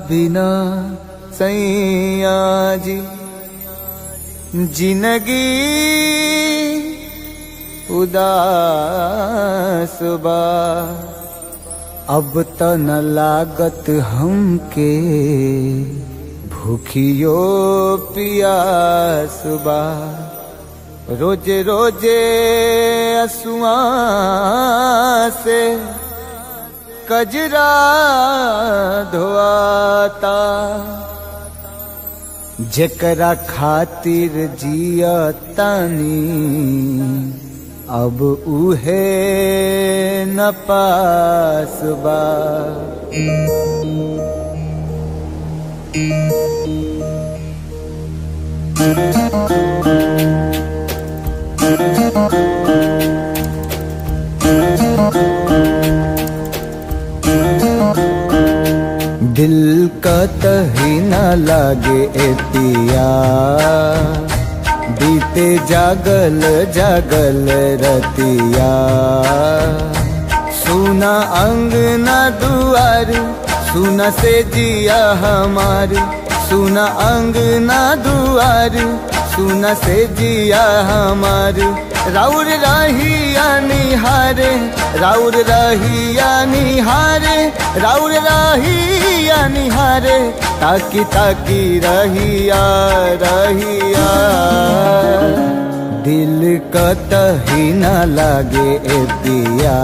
बिना सैया जी जिंदगी उदास बा। अब त न लागत हमके भूखियो पियास बा। रोजे रोजे असुआ से कजरा धोआता। जेकरा खातिर जिया तानी अब उहे न पास बा। दिल का तही न लागे ए पिया बीते जागल जागल रतिया। सुना अंगना दुआर सुना से जिया हमार। सुना अंगना दुआर सुना से जिया हमार। राउर रहिया निहारे राउर रहिया निहारे राउर रहिया निहारे। ताकी ताकी रहिया रहिया दिल कतही न लागे ए पिया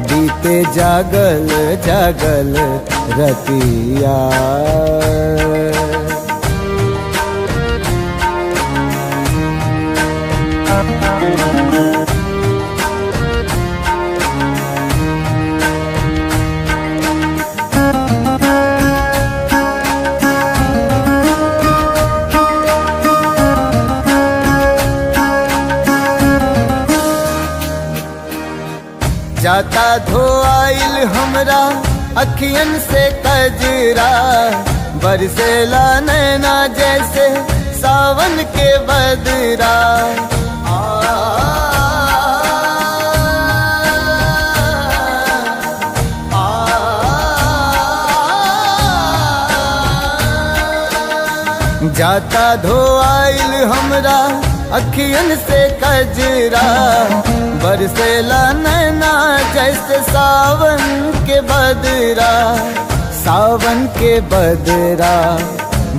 बीते जागल जागल रतिया। जाता धोआइल हमरा अखियन से कजरा। बरसेला नैना जैसे सावन के बदरा। जाता धोआइल हमरा अखियन से कजरा। बरसेला नैना जैसे सावन के बदरा। सावन के बदरा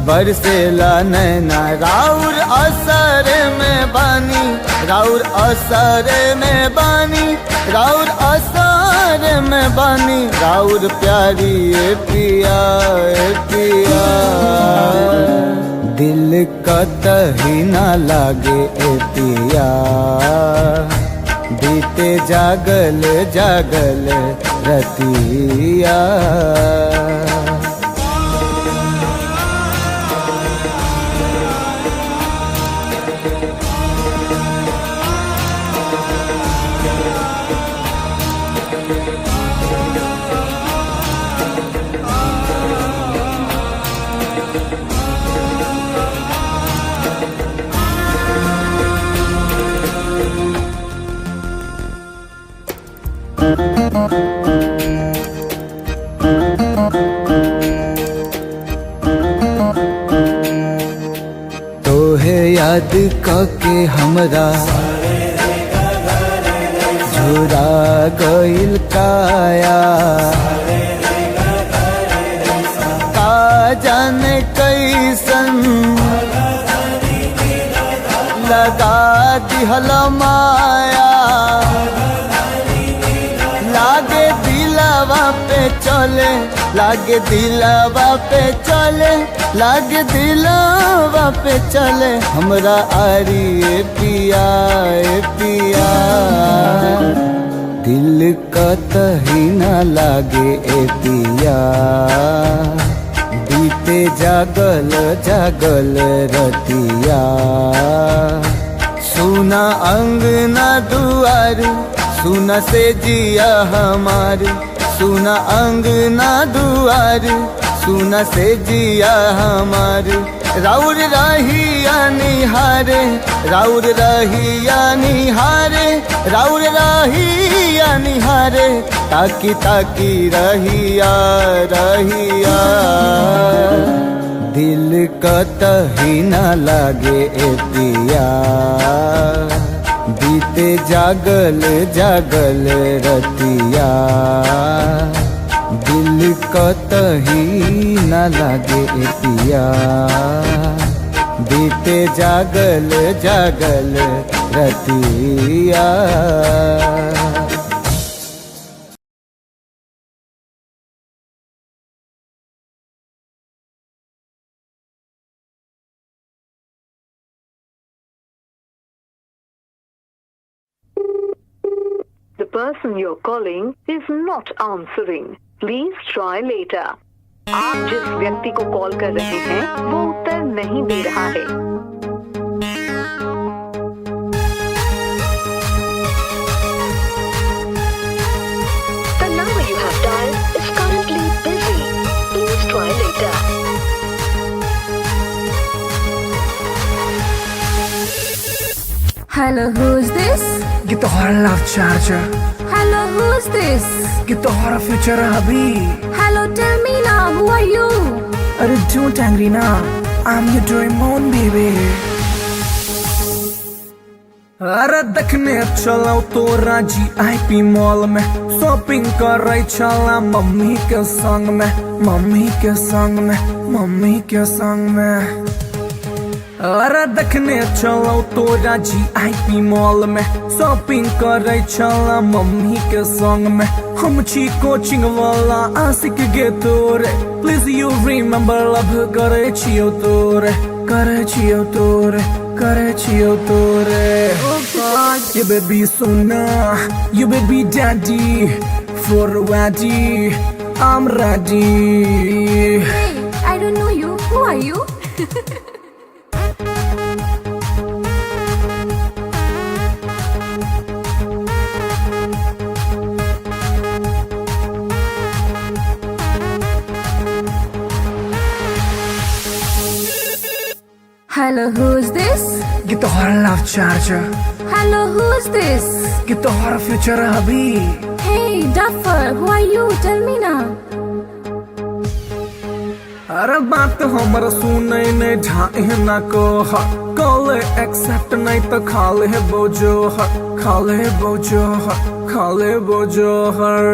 बरसेला नैना। राउर असर में बानी राउर असर में बानी राउर असर में बानी। राउर प्यारी ए पिया ए पिया दिल कतही न लागे ए पिया बीते जागल जागल रतिया। तोहे याद करके हमरा झुरा गइल काया। का जाने कैसन लगा दिहल माया। लागे दिलवा पे चले लागे दिलवा पे चले लागे दिलवा पे चले। हमरा आरी ए पिया ए पिया दिल कतही न लागे ए पिया बीते जागल जागल रतिया। सुना अंगना दुआर सुना से जिया हमार। सुना अंगना दुआर सुना से जिया हमार। राउर रहिया निहारे, राउर रहिया निहारे, राउर रहिया निहारे, ताकी ताकी रहिया रहिया। दिल कतही न लागे ए पिया, बीते जागल जागल रतिया। दिल कतही न लागे ए पिया, बीते जागल जागल रतिया। The person you're calling is not answering. Please try later. आप जिस व्यक्ति को कॉल कर रहे हैं वो उत्तर नहीं दे रहा है। The number you have dialed is currently busy. Please try later. Hello, who's this? Get the hot love charger. Hello, who's this? Get the hot future hubby. Hello, tell me now, who are you? अरे don't angry now. I'm your Doraemon baby. अरे देखने चलाओ तो राजी IP mall में, shopping कर रही चला मम्मी के संग में, मम्मी के संग में, मम्मी के संग में। अरे देखने चलो तो राजी IP मॉल में, शॉपिंग कर रही चला मम्मी के संग में। हम छी कोचिंग वाला आशिक गे तोरे, प्लीज यू रिमेम्बर लव करे छियो तोरे, करे छियो तोरे, करे छियो तोरे। You baby Sona, you baby daddy, for ready, I'm ready. Hey, I don't know you. Who are you? Hello, who's this? Get the hot love charger. Hello, who's this? Get the hot future hubby. Hey, Duffer, who are you? Tell me now. अरे बात हमरा सुने नहीं ढाए ना को हा, call accept नहीं तो खाले बोझो हा, खाले बोझो हा, खाले बोझो हर।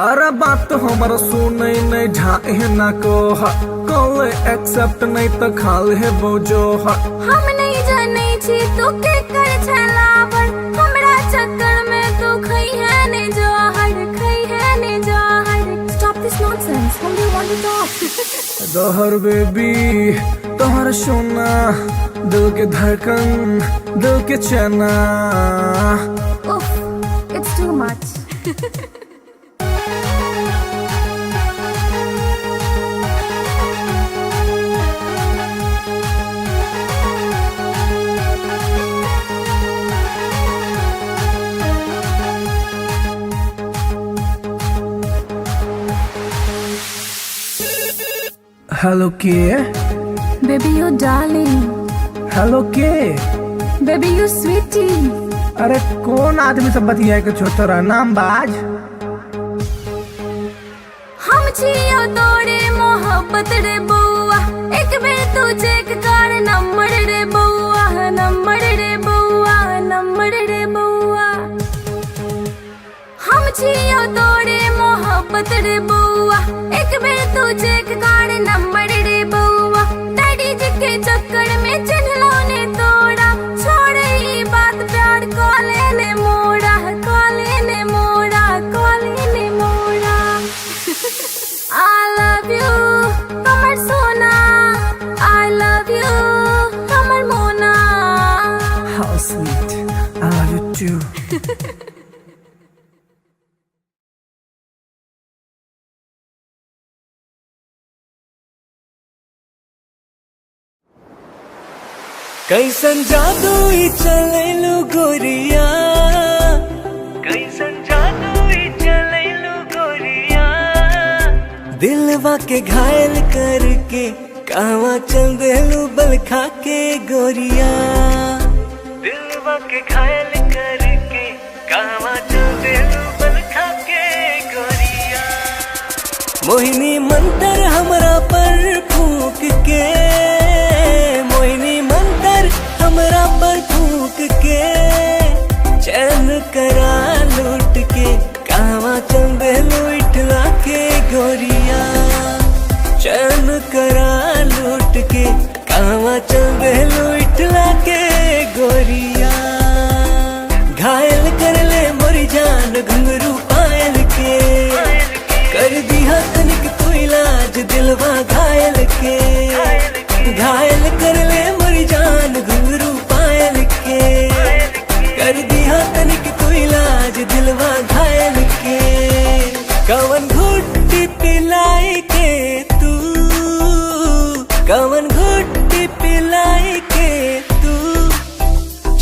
अरे बात हमरा सुने नहीं ढाए ना को हा, कॉल एक्सेप्ट नहीं तो खाले बोझो हा। हम नहीं जाने छी तू के कर छला पर, हमरा चक्कर में तू खई है ने जहर, खई है ने जहर। Stop this nonsense. Whom do you want to talk? Dahar baby तोहर सोना, दिल के धड़कन, दिल के चना। Oof, it's too much. Hello के? Baby, you darling. हेलो के? Baby, you sweetie. अरे कौन आदमी से बतिया के छो तोरा नाम बाज? हम छियो तोरे मोहब्बत रे बउआ, एक बेर तू चेक कर नंबर रे बउआ, नंबर रे बउआ, नंबर रे बउआ। हम छियो तोरे मोहब्बत रे बउआ, एक बेर तू चेक कर नंबर रे बउआ। डैडी जी के चक्कर में चिन्हलो ने तोड़ा, छोड़ ई बात प्यार कॉले ने मोड़ा, कॉले ने मोड़ा, कॉले ने मोड़ा। I love you, हमर सोना। I love you, हमर मोना। How sweet, I love you too. कैसन जादू ई चलैलु गोरिया, कैसन जादू ई चलैलु गोरिया। दिलवा के घायल करके कहवा चल देलू बल खा के गोरिया, दिलवा के घायल करके कहवा चल देलू बल खा के गोरिया। मोहिनी मंतर हमरा पर फूक के, मोहिनी मंतर हमरा पर फूक के, चैन करा लूट के कहवा चल देलू इठला के गोरिया, चैन करा लूट के कहवा चल देलू इठला के गोरिया। घायल कर ले मोरी जान घुंघरू पायल के, कर दिया तनिक तू इलाज दिलवा घायल के, घायल कर ले मोरी जान घुंघरू पायल के, कर दिया तनिक तू इलाज दिलवा घायल के। कवन घुट्टी पिलाई के तू, कवन घुट्टी पिलाई के तू,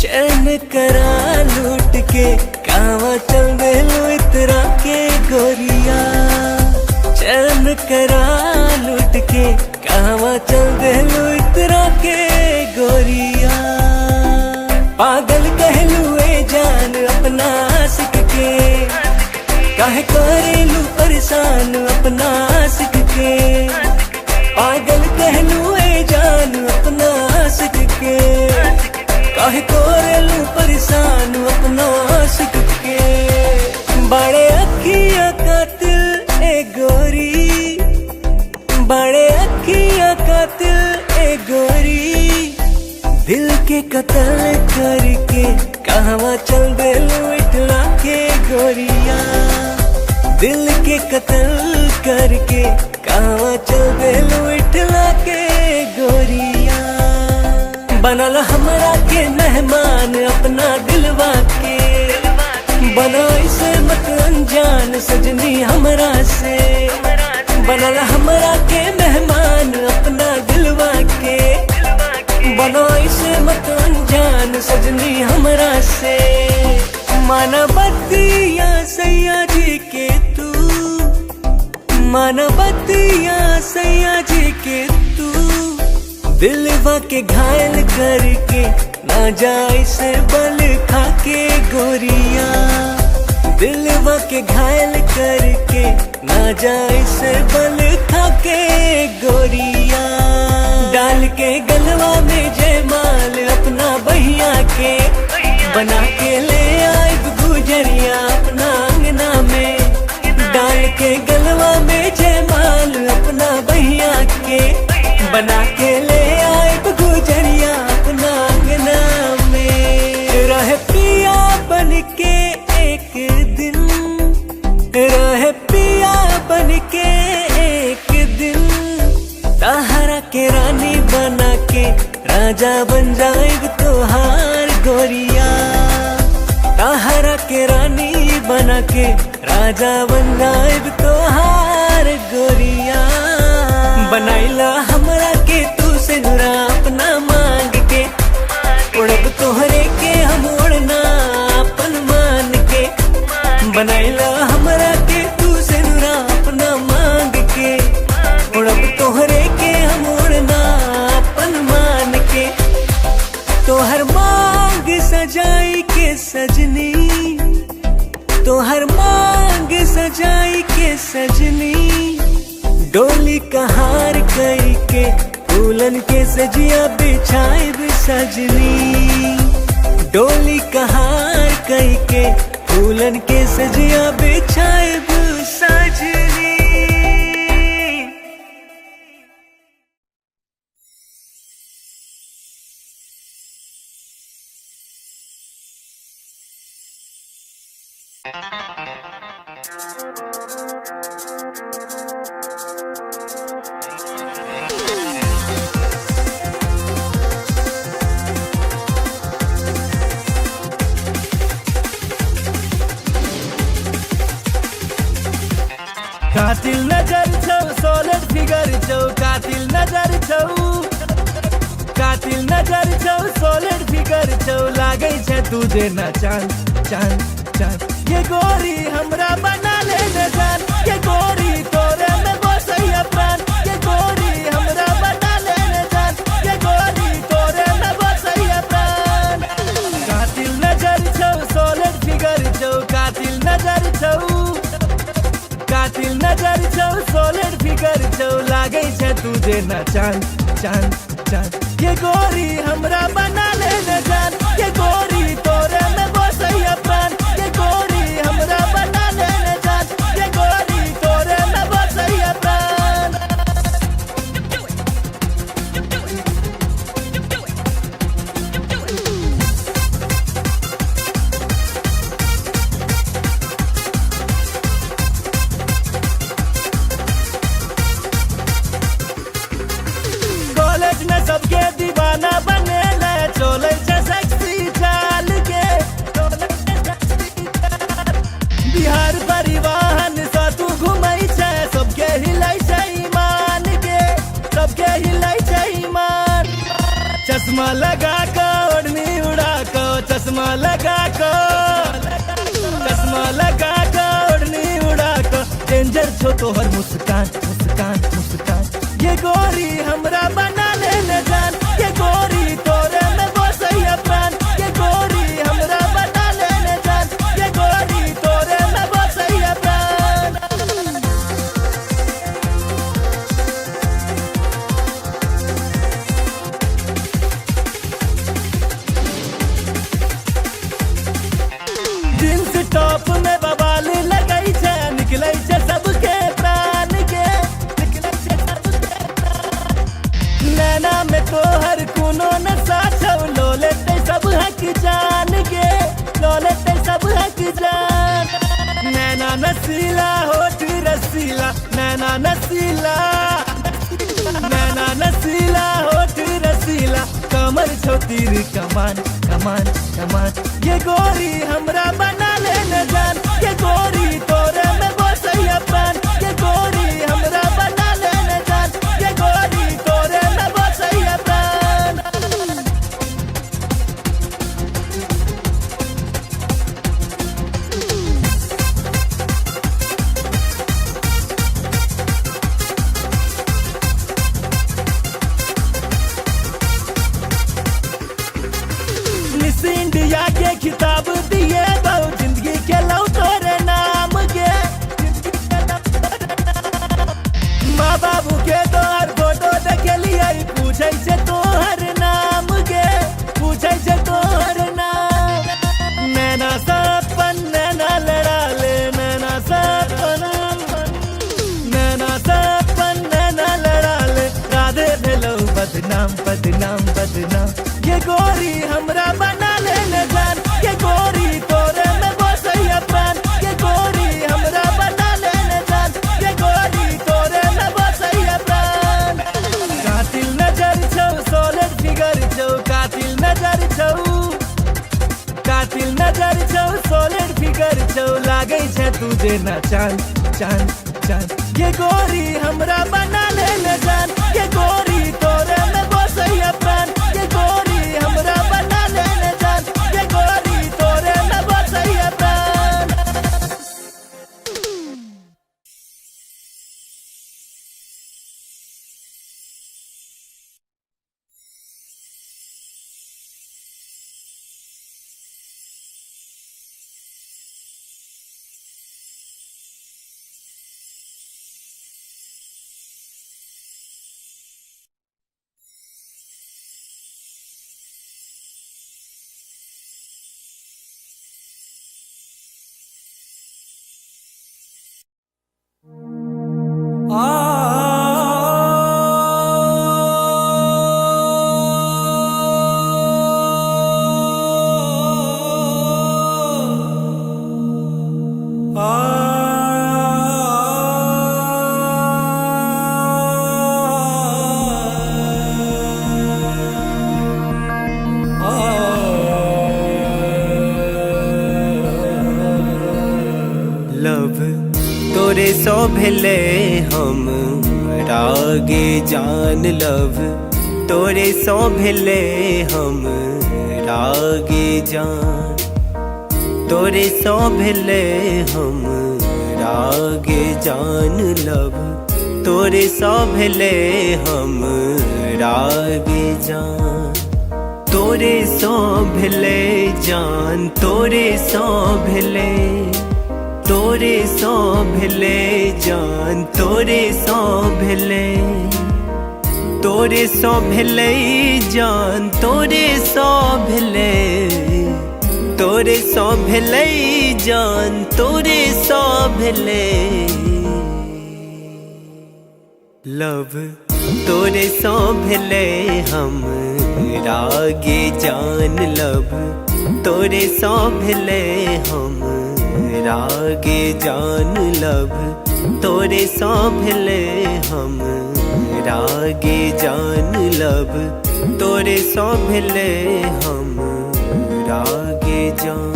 चैन करा लूट के कहवा चल देलू इतरा के गोरिया, चैन करा लूट के कहवा चल देलू इतरा के गोरिया। पागल कहलू ए जान अपना आशिक के, काहे करेलू परेशान अपना आशिक के, पागल कहलू ए जान अपना आशिक के, काहे करेलू परेशान अपना आशिक के। बड़े अखियाँ कातिल ए गोरी, बड़े अखियाँ कातिल ए गोरी, दिल के कत्ल करके कहवा चल देलू इठला के गोरिया, दिल के कत्ल करके कहवा चल देलू इठला के गोरिया। बनल हमरा के मेहमान अपना दिलवा के, बना इसे मत अनजान सजनी हमरा से, बनल हमरा के मेहमान अपना दिलवा के, बना इसे मत अनजान सजनी हमरा से। माना बतिया सैया जी के तू, माना बतिया सैया जी के तू, दिलवा के घायल करके ना जाए से बल खा के गोरिया, दिलवा के घायल करके ना जाए से बल खा के गोरिया। डाल के गलवा में जयमाल अपना बहिया के, बना के ले आए गुजरिया अपना अंगना में, डाल के गलवा में जयमाल अपना बहिया के, बना के ले आए गुजरिया अपना अंगना में। रहे पिया बन के एक दिन, रहे पिया बन के एक दिन, ताहरा के रानी बना के राजा बन जाएग तोहार गोरिया, ताहरा के रानी बना के राजा बन जाएग तोहार गोरिया। बनाइला हमरा के तू से नुरा अपना मांग के, उड़ब तोहरे के हम उड़ना अपन मान के, बनाइला हमरा के तू से नुरा अपना मांग के, उड़ब तोहरे के हम उड़ना अपन मान के। तोहर मांग सजाई के सजनी, तोहर मांग सजाई के सजनी, डोली कहार कई के फूलन के सजिया बिछाए सजनी, डोली कहार कई के फूलन के सजिया बिछाए सजनी। कातिल नजर छौ सोलर फिगर छौ, कातिल नजर छौ, कातिल नजर छौ सोलर फिगर छौ, लागै छै तू देना चांद चांद चांद। ये गोरी हमरा बना ले जान, ये गोरी तोरे में बसैया प्राण, ये गोरी हमरा बना तुझे ना चांद चांद चांद। ये गोरी हमरा बना ले न जान, ये गोरी तोरे में बसैया प्राण। ये गोरी हमरा बना ले न जान, ये गोरी तोरे में बसैया प्राण। कॉलेज में सबके दीवाना बने ले, चले छे सेक्सी चाल के। बिहार परिवहन से तू घुमई छे, सबके हिलाई छे ईमान के, सबके हिलाई छे ईमान। चश्मा लगा के ओढ़नी उड़ा के, चश्मा लगा के, चश्मा लगा के ओढ़नी उड़ा के। डेंजर छो तोहर मुस्कान मुस्कान मुस्कान। ये गोरी हमरा बना ले न जान, ये गोरी तोरे में बसैया प्राण। ये गोरी हमरा बना ले न जान, ये गोरी तोरे में बसैया प्राण। जींस टॉप में बवाल लगई छे, निकलै छे सबके प्राण के, निकलै छे सबके प्राण। नैना में तोहर कोनो नशा छौ, लो लेते सब हक जान के, लो लेते सब हक जान। नैना नसीला होठ रसीला, नैना नसीला, नैना नसीला होठ रसीला। कमर छौ तीर कमान कमान कमान। ये गोरी हमरा बना ले न जान, ये गोरी तोरे में बसैया प्राण। ये गोरी हमरा बना ले न जान, ये गोरी तोरे में बसैया प्राण। मिस इंडिया के खिताब दिए बहु, जिंदगी के लौ तोरे नाम के। माँ बाबू के तोहर फोटो देखे लिए, पूछे से तोहर नाम के, पूछे से तोहर नाम। नैना सपन नैना लड़ा ले, नैना सपन, नैना सपन नैना लड़ा ले। राधे भेलौ बदनाम बदनाम बदनाम। ये गोरी हमरा बना ले न जान, ये गोरी तोरे में बसैया प्राण। ये गोरी हमरा बना ले न जान, ये गोरी तोरे में बसैया प्राण। कातिल नजर छौ, सॉलिड फिगर छौ, कातिल नजर छौ, कातिल नजर छौ, सॉलिड फिगर छौ। लागै छे तुझे ना चांद चांद चांद। ये गोरी हमरा बना ले न जान, ये गोरी तोरे में बसैया प्राण। ये गोरी हमरा बना ले न जान, ये गोरी तोरे में बसैया प्राण। लव तोरे सो भेले हम रागे जान। लव तोरे सो भेले हम रागे जान। तोरे सो भेले हम रागे जान। लव तोरे सो भेले हम रागे जान। तोरे सो भेले जान। तोरे सो भेले। तोरे सो भेले जान। तोरे सो भेले। तोरे सो भेले जान तोरे सो भेले तोरे सो भेले जान तोरे सो भेले लव तोरे सो भेले हम रागे जान लव तोरे सो भेले हम रागे जान लव तोरे सो भेले हम रागे जान लव तोरे सो भेले हम रागे जान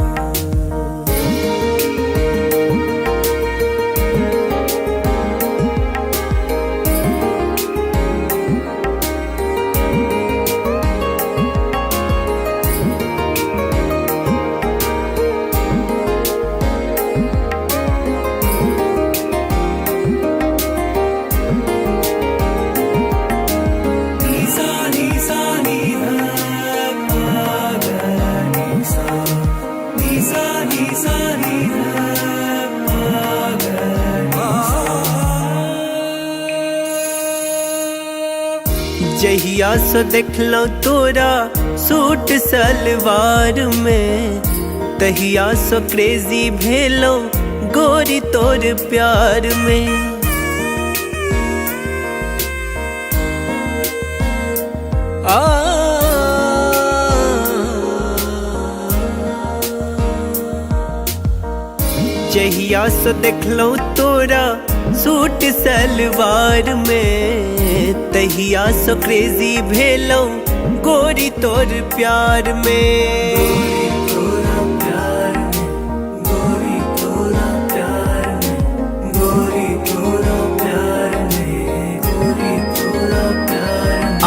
जहिया सो देखलो तोरा सूट सलवार में तहिया सो क्रेजी भेलो गोरी तोर प्यार में जहिया सो देखलो तोरा सूट सलवार में तहिया सो क्रेजी भेलो गोरी तोर प्यार में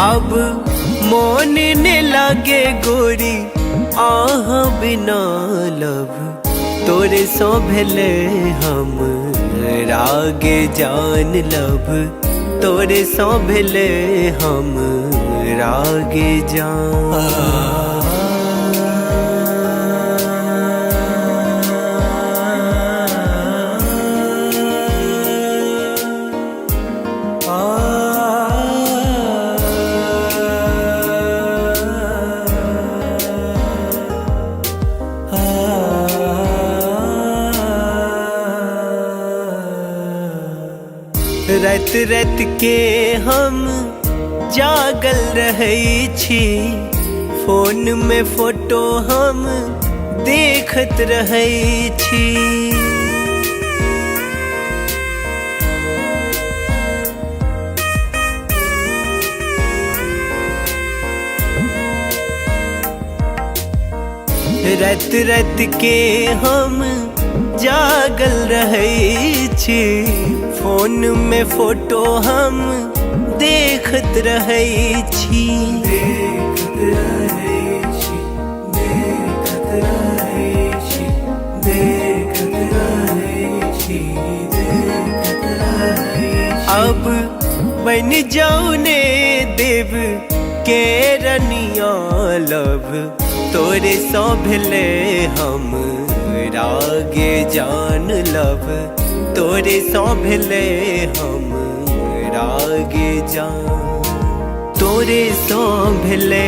अब मोन ने लागे गोरी आह बिना लब तोरे सो भेले हम रागे जान लब तोरे सो भेले हम रागे जान रात रात के हम जागल रहे छी फोन में फोटो हम देखत रहे छी रात रात के हम जागल रहे छी फोन में फोटो हम देखत रहे छी अब बन जाऊ ने देव के रनिया लब तोरे सो भेले हम रागे जान लब तोरे सो भेले हम रागे जान तोरे सो भेले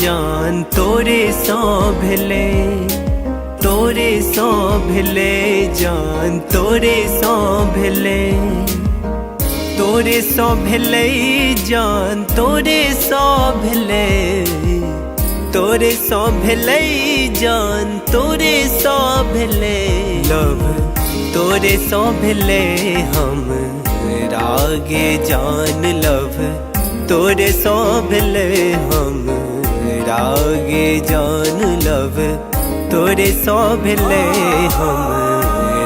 जान तोरे सो भेले तोरे सो भेले जान तोरे सो भेले तोरे सो भेले जान तोरे सो भेले तोरे सो भेले जान तोरे सो भेले लव तोरे सो भेले हम रागे जान लव तोरे सो भेले हम रागे जान लव तोरे सो भेले हम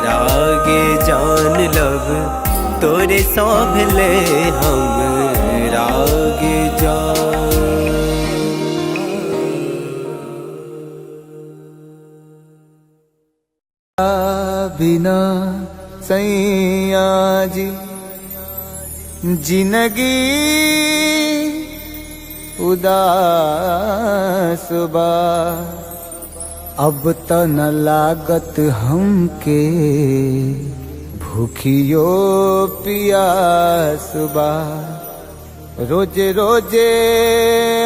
रागे जान लव तोरे सो भेले हम रागे जान बिना सैया जी जिंदगी उदास बा अब त न लागत हमके भूखियो पियास बा रोजे रोजे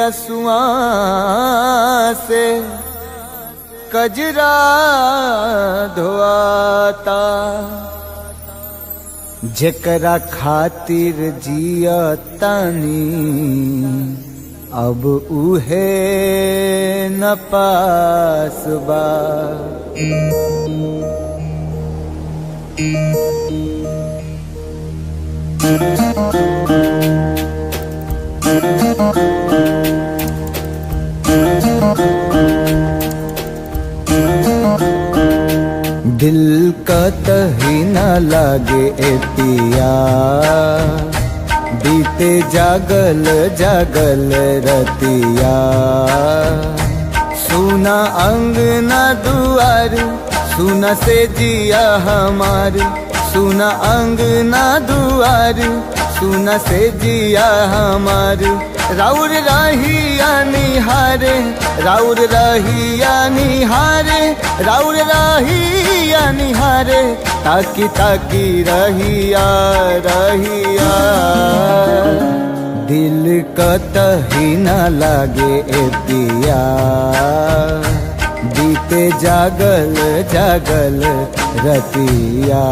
असुआ से कजरा धोआता, जेकरा खातिर जिया तानी अब उहे न पास बा। दिल का तही न लागे ए पिया, बीते जागल जागल रतिया। सुना अंगना दुआर, सुना से जिया हमार, सुना अंगना दुआर, सुना से जिया हमार। राउर रहिया निहारे, राउर रहिया निहारे, राउर रहिया निहारे, ताकी ताकी रहिया रहिया। दिल कतही न लागे ए पिया, बीते जागल जागल रतिया।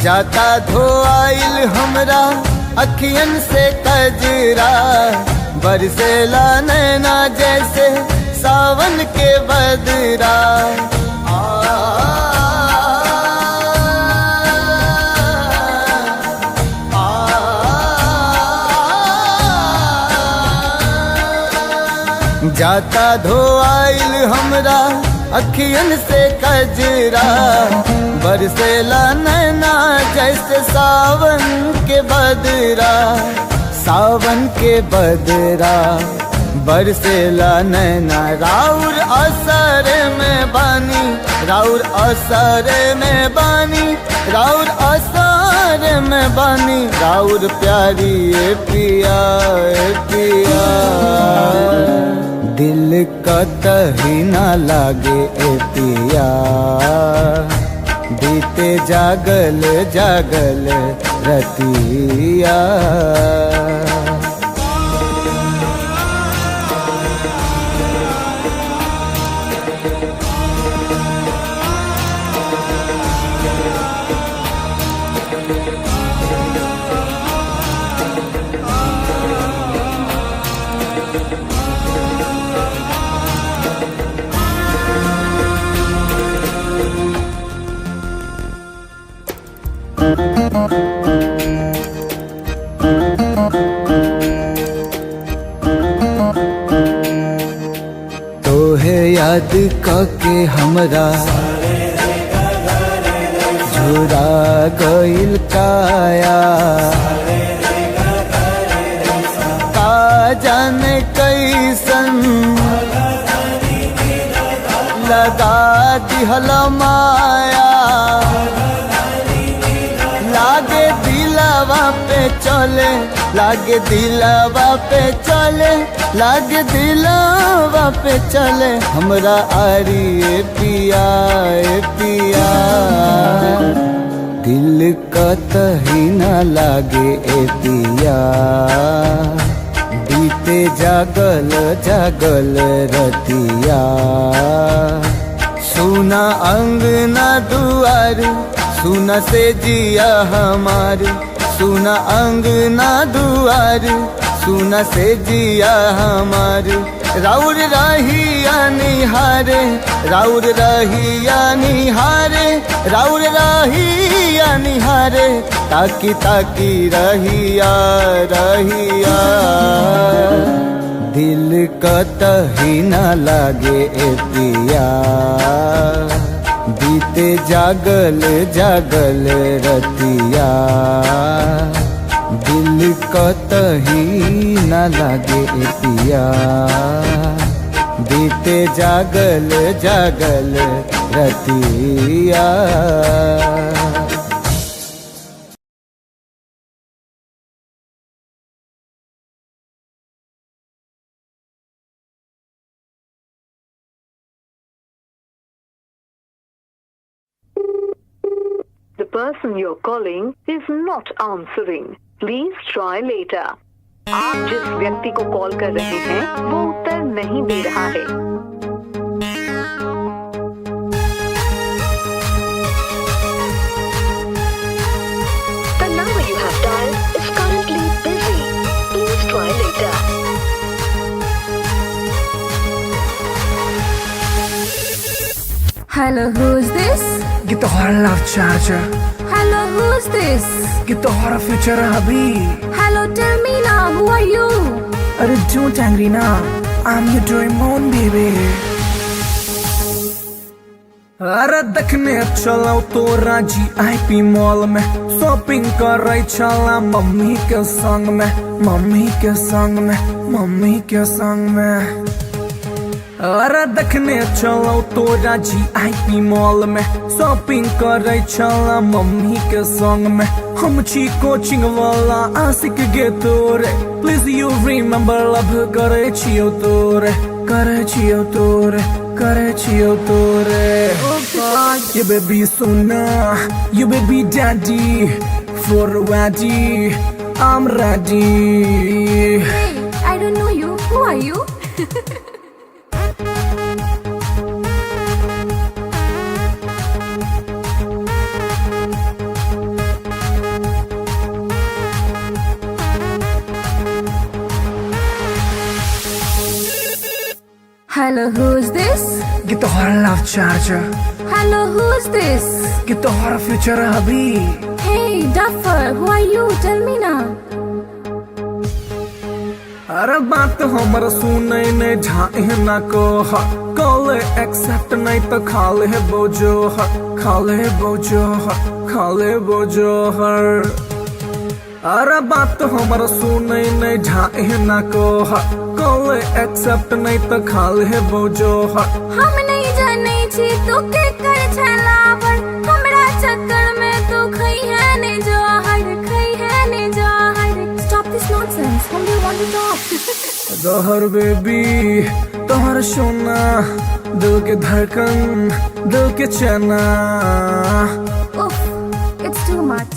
जाता धोआइल हमरा अखियन से कजरा, बरसेला नैना जैसे सावन के बदरा। जाता धोआइल हमरा अखियन से कजरा, बरसेला नैना जैसे सावन के बदरा। सावन के बदरा बरसेला नैना, राउर असर में बानी, राउर असर में बानी, राउर असर में बानी। राउर प्यारी ए पिया ए पिया, दिल कतही न लागे ए पिया, बीते जागल जागल रतिया। तोहे याद करके हमरा झुरा गइल काया, का जाने कैसन लगा दिहल माया। लागे दिलवा पे चले, लागे दिलवा पे चले, लागे दिलवा पे चले हमरा आरी ए पिया ए पिया। दिल कतही न लागे ए पिया, बीते जागल जागल रतिया। सुना अंगना दुआर, सुना से जिया हमार, सुना अंगना दुआर, सुना से जिया हमार। राउर रहिया निहारे, राउर रहिया निहारे, राउर रहिया निहारे, ताकी ताकी रहिया रहिया। दिल कतही न लागे ए पिया, बीते जागल जागल रतिया। दिल कतही न लागे ए पिया, बीते जागल जागल रतिया। The person you're calling is not answering. Please try later. आप जिस व्यक्ति को कॉल कर रहे हैं वो उत्तर नहीं दे रहा है। The number you have dialed is currently busy. Please try later. Hello, who's this? Get the hell out, charger. Hello, who's this? Get the hell out, future hubby. Hello, tell me now, who are you? अरे don't angry now. I'm your Doraemon baby. अरे देखने चलो तो राजी IP mall में, shopping कर रही चला मम्मी के संग में, मम्मी के संग में, मम्मी के संग में। अरे देखने चलो तो राजी आईपी मॉल में, शॉपिंग कर रही चला मम्मी के संग में। हम छी कोचिंग वाला आशिक गे तोरे, प्लीज यू रिमेम्बर लव करे छियो तोरे, करे छियो तोरे, करे छियो तोरे। ये baby Sona, you baby daddy, for ready, I'm ready. Hey, I don't know you. Who are you? Hello, who's this? Get the hell out, charger. Hello, who's this? Get the hell out, future hubby. Hey, duffer, who are you? Tell me now. अरे बात हमर सुने ने झाए ना को call accept नहीं तो खाले बोझो खाले बोझो खाले बोझो हर। अरे बात हमर सुने ने झाए ना को कॉल एक्सेप्ट नहीं तो खाले बोझो हम नहीं जाने छी तू के कर छलावर, हमरा चक्कर में तू खई है ने जहर, खई है ने जहर। Stop this nonsense. Whom do you want to talk? जहर बेबी तोहर सोना, दिल के धड़कन, दिल के चना। Oof, it's too much.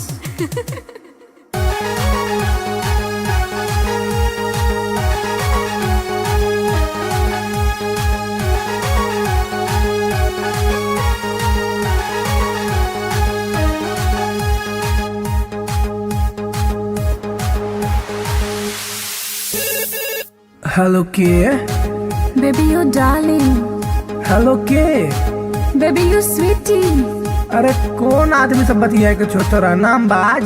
Hello के Baby, you darling. हेलो के। Baby, you sweetie. अरे कौन आदमी सब बतिया के छोटरा नाम बाज।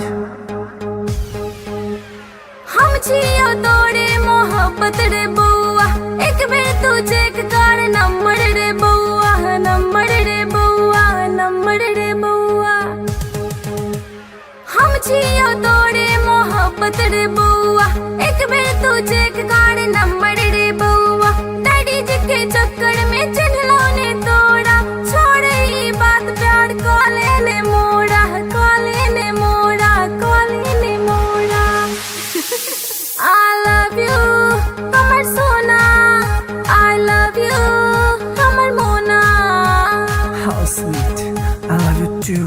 हम छियो तोरे मोहब्बत रे बउआ, एक बेर तू चेक कर नंबर रे बउआ, नंबर रे बउआ, नंबर रे बउआ। हम छियो तोरे मोहब्बत रे बउआ, एक बेर तू चेक कर नंबर रे बउआ। डैडी जी के चक्कर में चिन्हलो ने तोड़ा, छोड़ ई बात प्यार कॉले ने मोड़ा, कॉले ने मोड़ा, कॉले ने मोड़ा। I love you, हमर सोना। I love you, हमर मोना। How sweet, I love you too.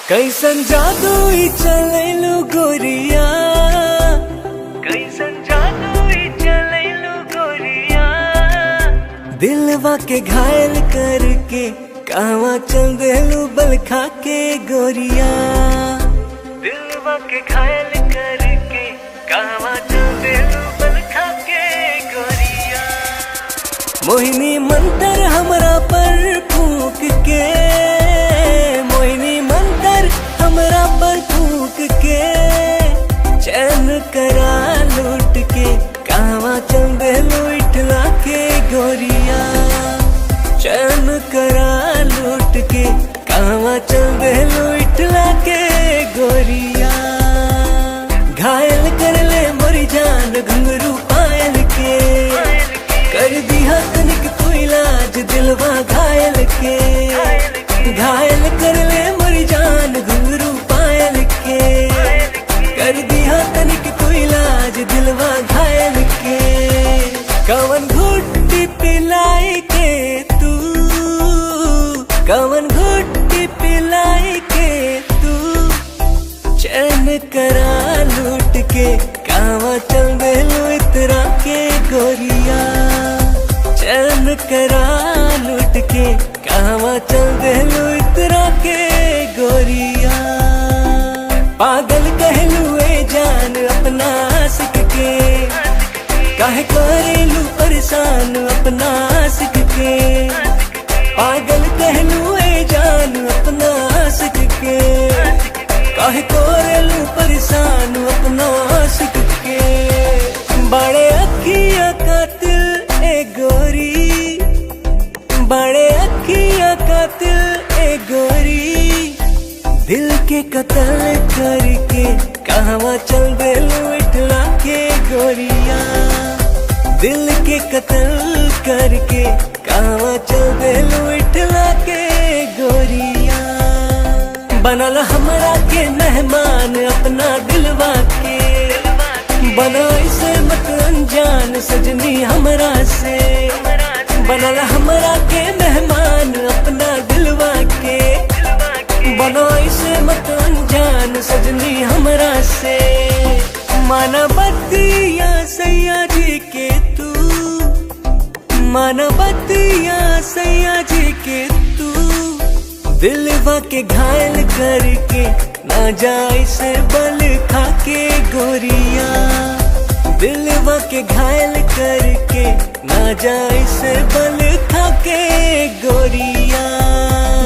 कैसन जादू ही चलेलू गोरिया, कैसन जादू ही चलेलू गोरिया। दिलवा के घायल करके कहवा चल देलू बल खा के गोरिया, दिलवा के घायल करके कहवा चल देलू बल खा के गोरिया। मोहिनी मंतर हमरा पर फूक के, मोहिनी मंतर हमरा पर फूक के, चैन करा लूट के कहवा चल देलू इठला के गोरिया, चैन करा लूट के कहवा देलू इटला के गोरिया। घायल कर ले मोरी जान घुंघरू पायल के, कर दिया तनिक तू इलाज दिलवा घायल के। घायल कर ले मोरी जान घुंघरू पायल के, कर दिया तनिक तू इलाज दिलवा घायल के। कवन घुट्टी पिलाई के तू, कवन घुट्टी पिलाई के तू, चैन करा लूट के कावा चल देलू इतरा के गोरिया। चैन करा लूट के कावा चल देलू इतरा के गोरिया। पागल कहलू ए जान अपना आशिक के, काहे करेलू परेशान अपना आशिक के। पागल कहलू ए जान अपना आशिक के, काहे करेलू परेशान अपना आशिक के। बड़े अखिया कातिल ए गोरी, बड़े अखिया कातिल ए गोरी, दिल के कत्ल करके कहवा चल देलू इटला के गोरिया। दिल के कत्ल करके कहवा चल देलू इटला के गोरिया। बनल हमरा के मेहमान अपना दिलवा के, बना इसे मत अनजान सजनी हमरा से। बनल हमरा के मेहमान अपना दिलवा के, बना इसे मत अनजान सजनी हमरा से। माना बतिया सैया जी के तू, माना बतिया सैया जी के तू, दिलवा के घायल करके ना जाए से बल खा के गोरिया। दिलवा के घायल करके ना जाए से बल खा के गोरिया।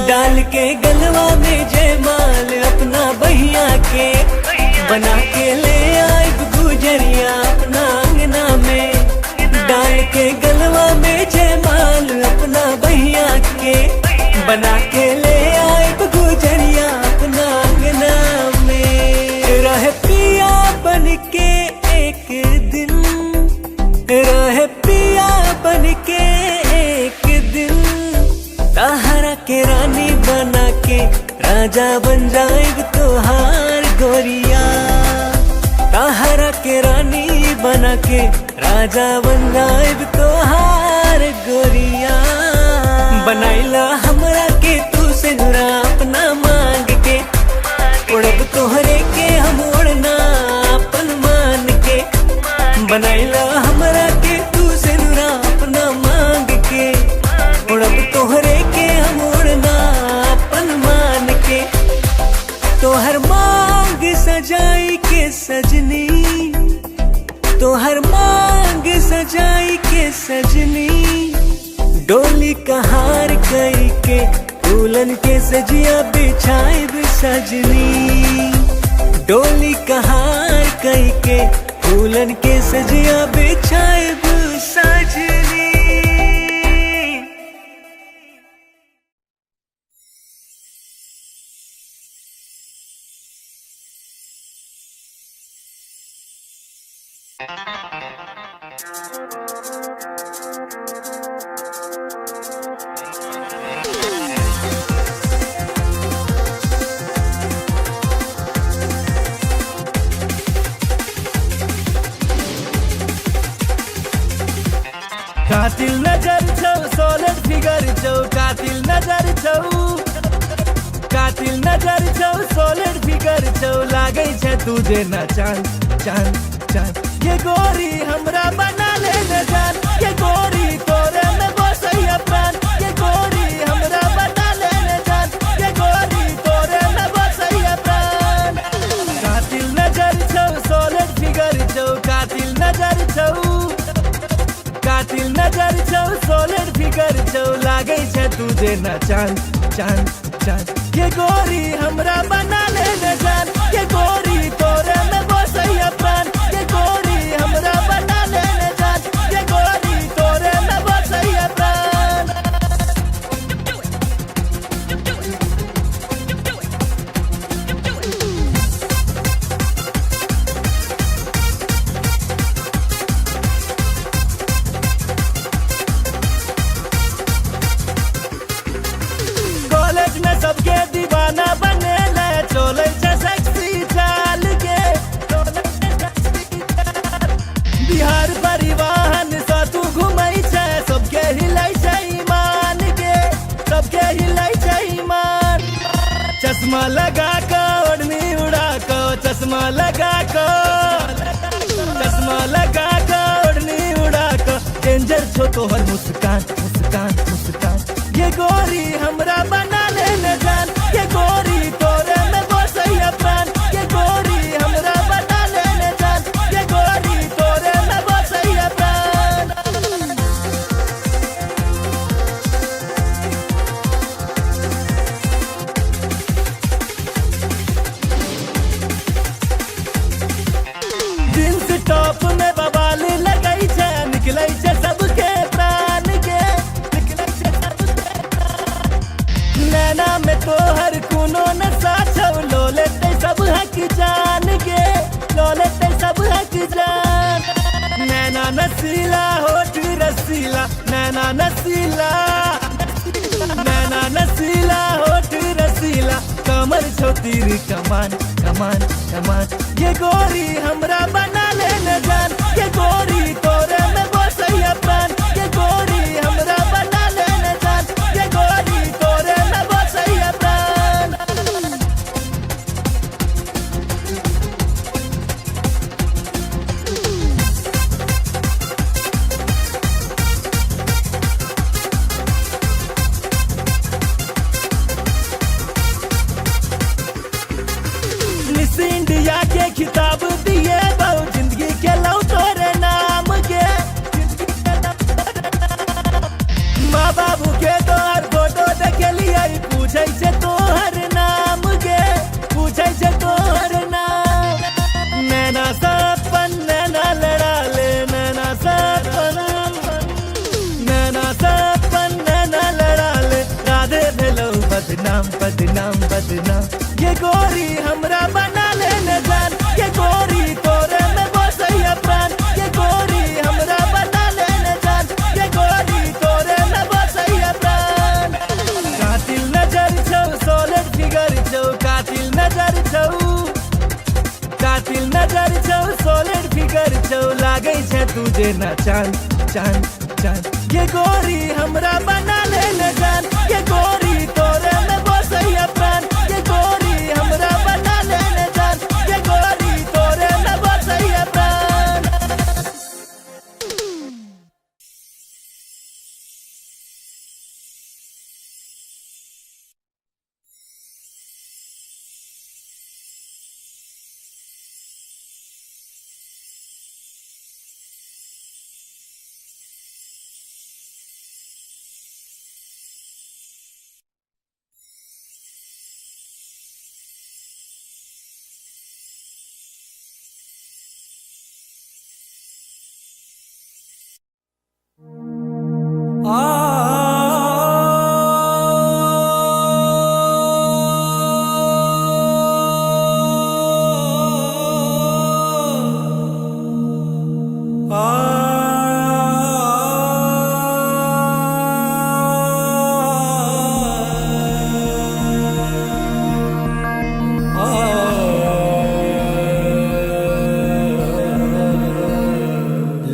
डाल के गलवा में जयमाल अपना बहिया के, बना के ले आए गुजरिया अपना अंगना में। डाल के गलवा में जयमाल अपना बहिया के, बना के ले आए गुजरिया अपना अंगना में। रह पिया बन के एक दिन, रह पिया बन के एक दिन, ताहरा के रानी बना के राजा बन जाएग तोहार गोरिया। ताहरा के रानी बना के राजा बन जाएग तोहार गोरिया। बनाइला हमरा के तू से नुरा अपना मांग के, उड़ब तोहरे के हम उड़ना अपन मान के। बनाइला हमरा के तू से नुरा अपना मांग के, उड़ब तोहरे के हम उड़ना अपन मान के। तोहर मांग सजाई के सजनी, तोहर मांग सजाई के सजनी, डोली कहार कई के फूलन के सजिया बिछाए सजनी। डोली कहार कई के फूलन के सजिया बिछाए सजनी। कातिल नजर छौ सोलर फिगर छौ, कातिल नजर छौ, कातिल नजर छौ सोलर फिगर छौ, लागे छै तुझे न चांद चांद चांद। ये गोरी हमरा बना ले न जान, ये गोरी तोरे में बसैया प्राण। ये गोरी हमरा बना ले न जान, ये गोरी तोरे में बसैया प्राण। कातिल नजर छौ सोलर फिगर छौ, कातिल नजर छौ, कातिल नजर छौ सोलर फिगर छौ, लागे छै तुझे न चांद चांद चांद। ये गोरी हमरा बना ले न जान, ये गोरी तोरे में बसैया प्राण। ये गोरी हमरा बना ले न जान, ये गोरी तोरे में बसैया प्राण। चश्मा लगा कर ओढ़नी उड़ा को, चश्मा लगा को, चश्मा लगा कर ओढ़नी उड़ा को, डेंजर छो तोहर मुस्कान मुस्कान मुस्कान। ये गोरी हमरा बना ले न जान, ये गोरी तोरे में बसैया प्राण, ये गोरी हमरा बना ले न जान, ये गोरी तोरे में बसैया प्राण। जींस टॉप में बवाल लगई छे, निकलै छे सबके प्राण के, निकलै छे सबके प्राण। नैना में तोहर कोनो नशा छौ, लो लेते सब हक जान के, लो लेते सब हक जान। नैना नसीला होठ रसीला, नैना नसीला, नैना नसीला होठ रसीला, कमर छो तीर कमान कमान कमान। ये गोरी हमरा बना ले न जान, ये गोरी तोरे में बसैया प्राण, ये गोरी हमरा बना ले न जान, ये गोरी तोरे में बसैया प्राण। मिस इंडिया के खिताब दिए बहु, जिंदगी के लौ तोरे नाम के, माँ बाबू के तोहर फोटो देखे लिया, पूछे छे तोहर नाम के, पूछे छे तोहर नाम। नैना सपन नैना लड़ा ले, नैना सपन, नैना सपन नैना लड़ा ले, राधे भेलो बदनाम बदनाम बदनाम। ये गोरी हमरा बना ले न जान, ये गोरी तोरे में बसैया प्राण, ये गोरी हमरा बना ले न जान, ये गोरी तोरे में बसैया प्राण। कातिल नजर छौ, सॉलिड फिगर छौ, कातिल नजर छौ, कातिल नजर छौ, सॉलिड फिगर छौ, लागै छे तुझे ना चांद चांद चांद। ये गोरी हमरा बना ले न जान, ये गोरी तोरे में बसैया प्राण, ये गोरी हमरा बना ले न जान, ये गोरी तोरे में बसैया प्राण।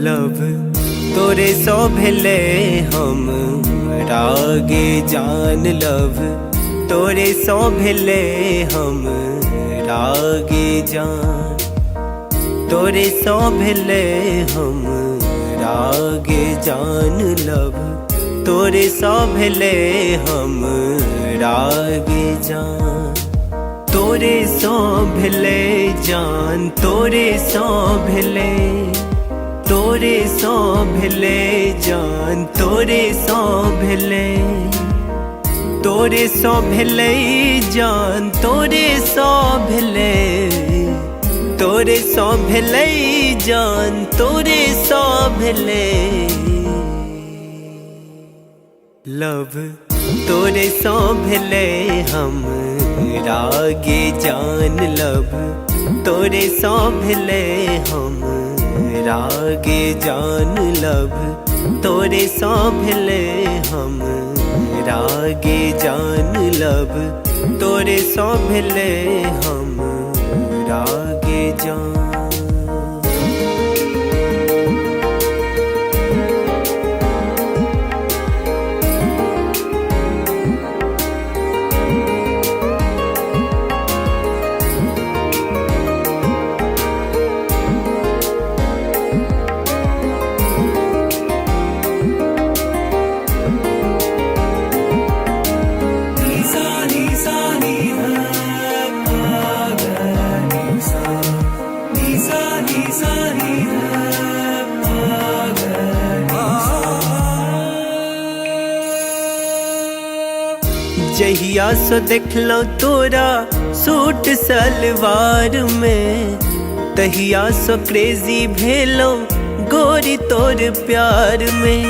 लव तोरे सो भेले हम रागे जान, लव तोरे सो भेले हम रागे जान, तोरे सो भेले हम रागे जान, लव तोरे सो भेले हम रागे जान, तोरे सो भेले जान, तोरे सो भेले, तोरे सो भेले जान, तोरे सो भेले, तोरे सो भेले जान, तोरे सो भेले, तोरे सो भेले जान, तोरे सो भेले। लव तोरे सो भेले हम रागे जान, लव तोरे सो भेले हम रागे जान, लव तोरे सो भेले हम रागे जान, लव तोरे सो भेले हम रागे जान। जहिया से देखलो तोरा सूट सलवार में, तहिया से क्रेजी भेलो गोरी तोर प्यार में।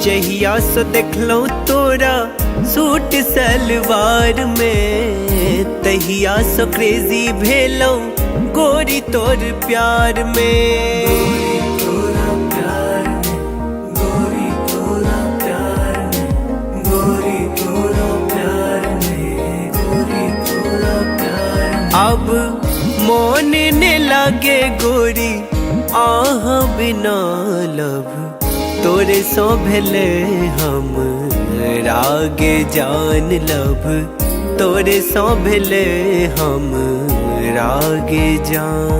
जहिया से देखलो तोरा सूट सलवार में, तहिया से क्रेजी भेलो गोरी तोर प्यार में। गोरी तोरा प्यार में, गोरी तोरा प्यार में, गोरी तोरा प्यार में, गोरी तोरा प्यार में। अब मोन ने लागे गोरी आह बिना लब, तोरे सो भेले हम रागे जान लब, तोरे सो भेले हम रागे जान।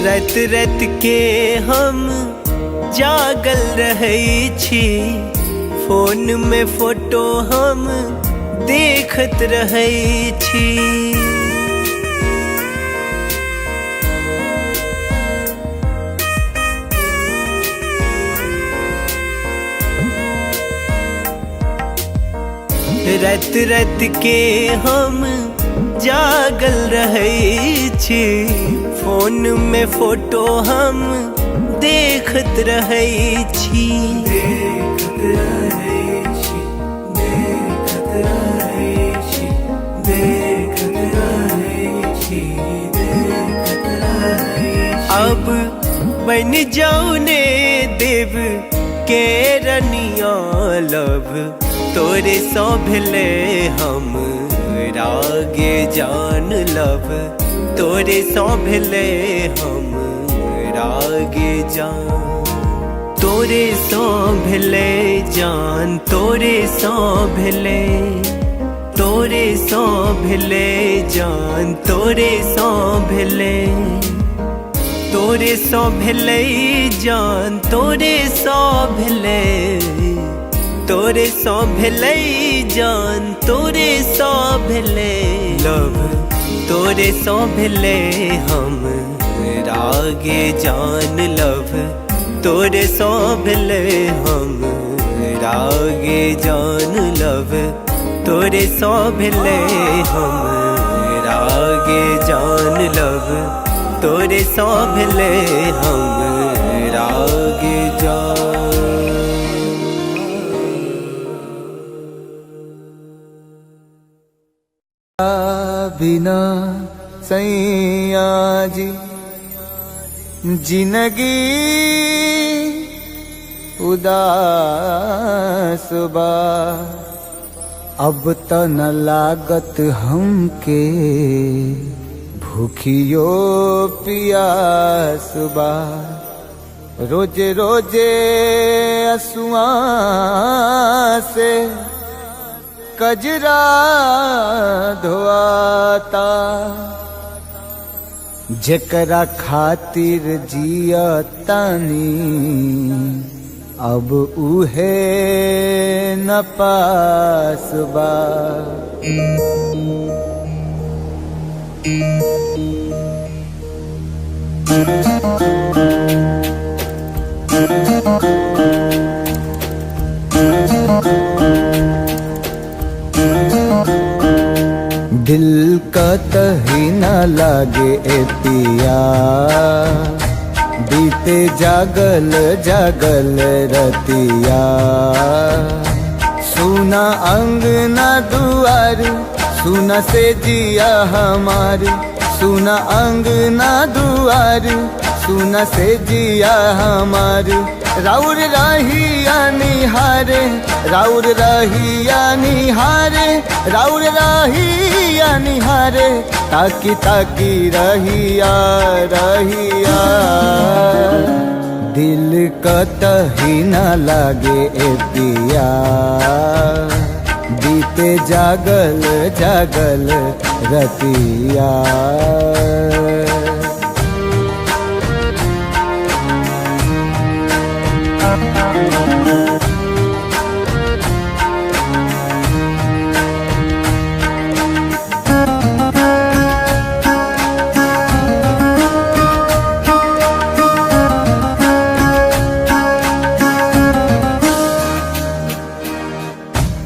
रात रात के हम जागल रहै छी, फोन में फोटो हम देखत रहै छी। रात रात के हम जागल रहै छी, फोन में फोटो हम देखत रहै छी। देखत रहै छी, देखत रहै छी, देखत रहै छी, देखत रहै छी। अब बन जाऊ ने देव के रनिया लब, तोरे सो भेले हम रागे जान लब, तोरे सो भेले हम रागे जान। तोरे सो भेले जान, तोरे सो भेले, तोरे सो भेले जान, तोरे सो भेले, तोरे सो भेले जान, तोरे सो भेले, तोरे सो भेले जान, तोरे सो भेले लब, तोरे सो भेले हम रागे जान लब, तोरे सो भेले हम रागे जान लब, तोरे सो भेले हम रागे जान लब, तोरे सो भेले हम रागे जान। बिना सैया जी जिंदगी उदास बा, अब त न लागत हमके भूखियो पियास बा। रोजे रोजे असुआ से कजरा धोआता, जेकरा खातिर जिया तानी अब उहे न पास बा। दिल का तही न लागे ए पिया, बीते जागल जागल रतिया। सुना अंगना दुआर, सुना से जिया हमार, सुना अंगना दुआर, सुना से जिया हमार। राउर रहिया निहारे, राउर रहिया निहारे, राउर रहिया निहारे, ताकी ताकी रहिया रहिया। दिल कतही न लागे ए पिया बीते जागल जागल रतिया।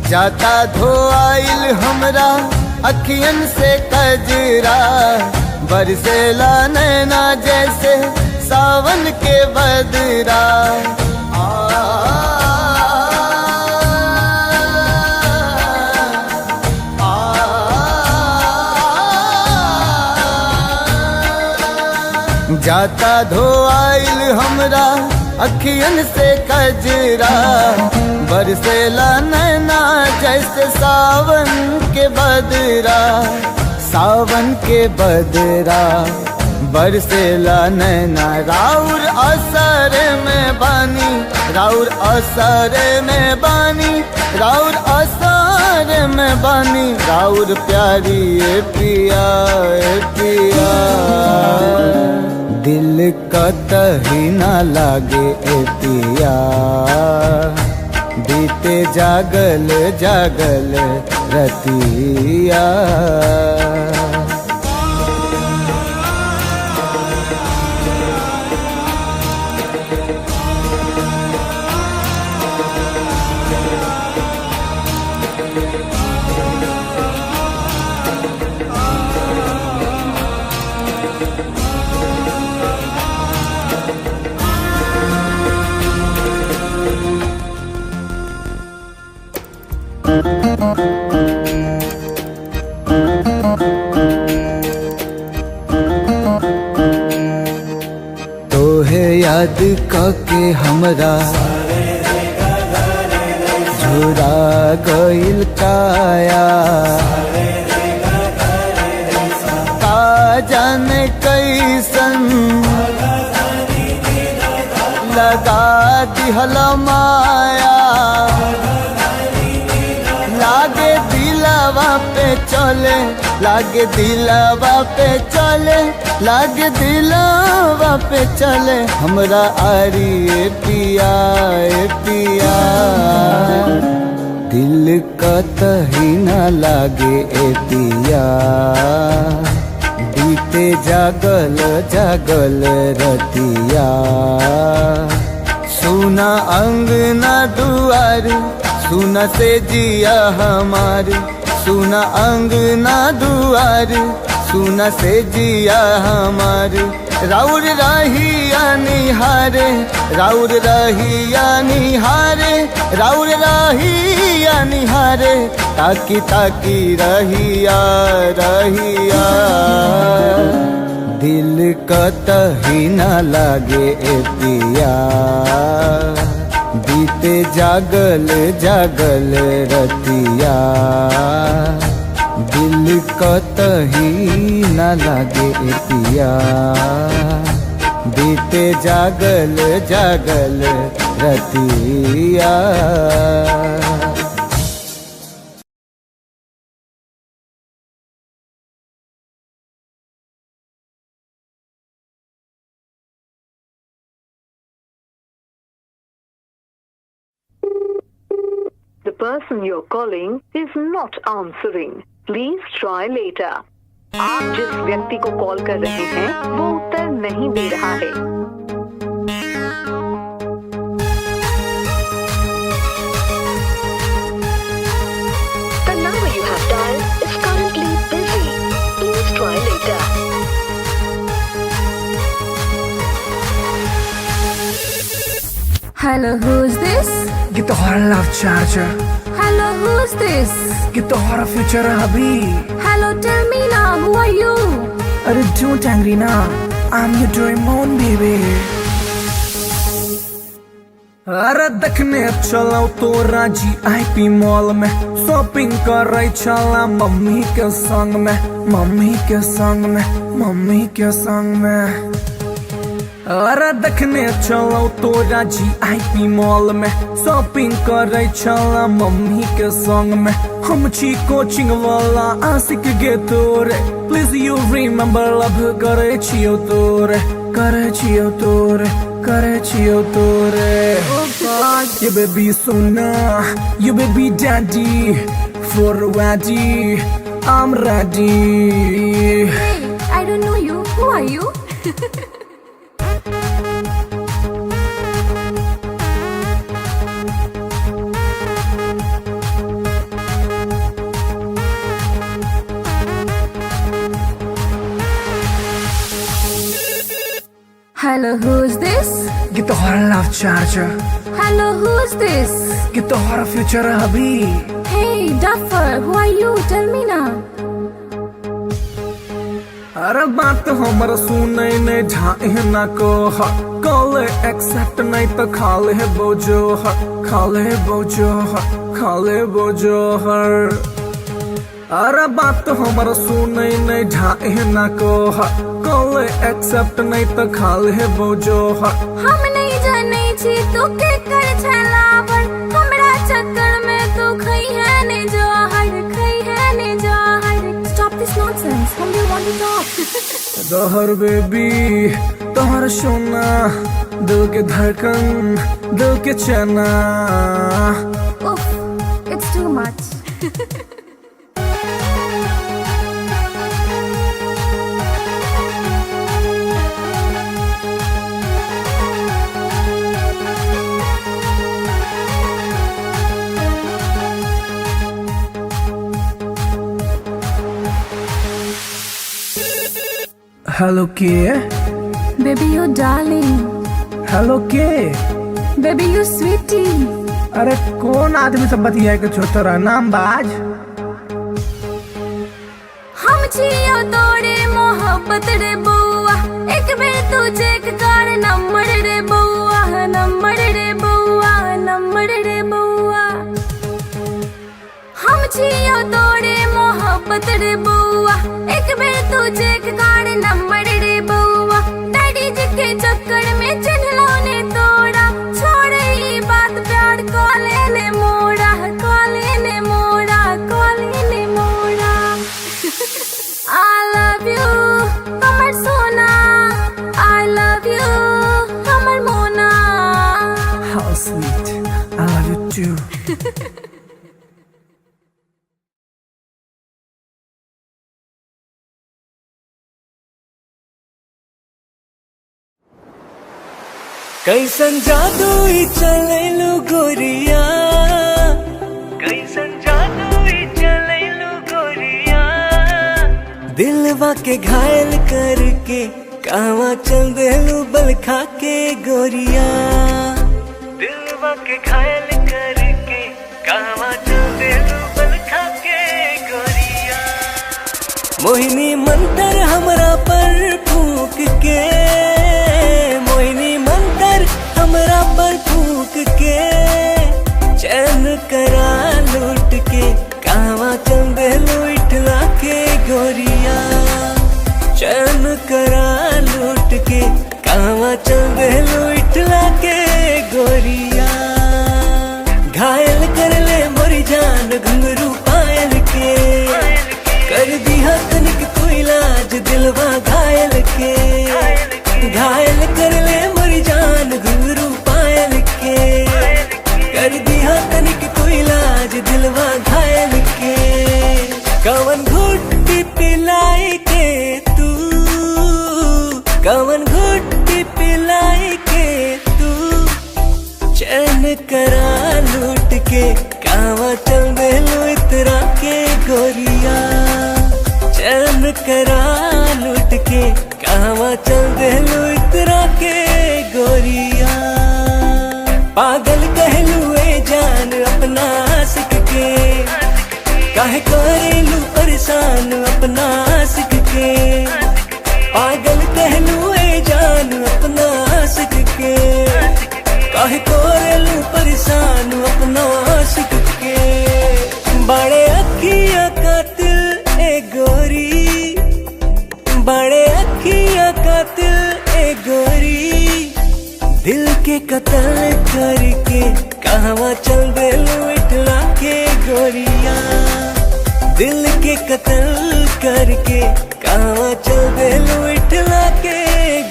जाता धोआइल हमरा अखियन से कजरा बरसेला नैना जैसे सावन के बदरा। जाता धोआइल हमरा अखियन से कजरा बरसेला नैना जैसे सावन के बदरा। सावन के बदरा बरसेला नैना राउर असर में बानी राउर असर में बानी राउर असर में बानी राउर प्यारी ए पिया ए पिया। दिल कतही न लागे ए पिया बीते जागल जागल रतिया। तोहे याद के हमरा झुरा गइल काया का जाने कैसन लगा दिहल माया। लागे दिलवा पे चले लागे दिलवा पे चले लागे दिलवा पे चले हमरा आरी ए पिया ए पिया। दिल कतही न लागे ए पिया बीते जागल जागल रतिया। सुना अंगना दुआर सुना से जिया हमार सुना अंगना दुआर सुना से जिया हमार। राउर रहिया निहारे राउर रहिया निहारे राउर रहिया निहारे ताकी ताकी रहिया रहिया। दिल कतही न लागे ए पिया बीते जागल जागल रतिया। दिल कतही न लागे ए पिया बीते जागल जागल रतिया। The person you're calling is not answering. Please try later. आप जिस व्यक्ति को कॉल कर रहे हैं वो उत्तर नहीं दे रहा है। The number you have dialed is currently busy. Please try later. Hello, who's this? Get the hell love charger. Hello, who's this? Get the horror future hubby. Hello, tell me now, who are you? Arre don't angry now. I'm your Doraemon baby. अरे देखने चलो तो राजी IP mall में shopping कर रही चला mummy के संग में मम्मी के संग में मम्मी के संग में। अरे देखने चलो तोरा GIP मॉल में, शॉपिंग करे चला मम्मी के संग में। हम छी कोचिंग वाला आशिक गे तोरे, प्लीज यू रिमेम्बर लव करे छियो तोरे, करे छियो तोरे, करे छियो तोरे। You baby Sona, you baby daddy, for ready, I'm ready. Hey, I don't know you. Who are you? Hello, who's this? Get the horror love charger, Hello, who's this? get the horror future hubby. Hey, Duffer, who are you? Tell me now. अरे बात हमर सुनै ने ढाई ना को call accept नहीं तो खाले बोझो खाले बोझो खाले बोझो हर। अरे बात हमर सुनै ने ढाई ना को कॉल एक्सेप्ट नहीं तो खाले बोझो हम नहीं जाने छी तू के कर छलावर, हमरा चक्कर में तू खई है ने जहर, खई है ने जहर। Stop this nonsense. Whom do you want to talk? जहर बेबी तोहर सोना, दिल के धड़कन दिल के चना। Oof, it's too much. Hello के, Baby, you darling. हेलो के। Baby, you sweetie. अरे कौन आदमी सब बतिया के छोटरा नाम बाज। हम छियो तोरे मोहब्बत रे बउआ, एक बेर तू चेक कर नंबर रे बउआ, नंबर रे बउआ, नंबर रे बउआ। हम छियो तोरे मोहब्बत रे बउआ, एक बेर तू चेक कर नंबर रे बउआ। डैडी जी के चक्कर में चिन्हलो ने तोरा, छोड़ ई बात प्यार कॉले ने मोड़ा, कॉले ने मोड़ा, कॉले ने मोड़ा। I love you, हमर सोना। I love you, हमर मोना। How sweet, I love you too. कैसन जादू ही चलेलू गोरिया, कैसन जादू ही चलेलू गोरिया। दिलवा के घायल करके कावा चल देलू बल खा के गोरिया, दिलवा के घायल करके कावा चल देलू बल खा के गोरिया। मोहिनी मंतर हमरा पर फूक के, मोहिनी मंतर हमरा पर फूक के, चैन करा लूट के कावा चल देलू इठला के गोरिया, चैन करा लूट के कावा चल देलू इठला के गोरिया। घायल कर ले मोरी जान घुंघरू पायल के, कर दिया तनिक तू इलाज दिलवा घायल के। घायल कर ले मोरी जान घुंघरू पायल के, कर दिया तनिक तू इलाज दिलवा घायल के। कवन घुट्टी पिलाई के तू, कवन घुट्टी पिलाई के तू, चैन करा लूट के कावा चल देलू इतरा के गोरिया, चैन करा लूट के कावा चल देलू इतरा के गोरिया। पागल कहलू ए जान अपना आशिक के, काहे करेलू परेशान अपना आशिक के। पागल कहलू ए जान अपना आशिक के, काहे करेलू परेशान अपना आशिक के। बड़े अखियां कातिल ए गोरी, बड़े अखियां कातिल ए गोरी। के कत्ल करके कहवा चल देलू इठला के गोरिया। दिल के कत्ल करके कहवा चल देलू इठला के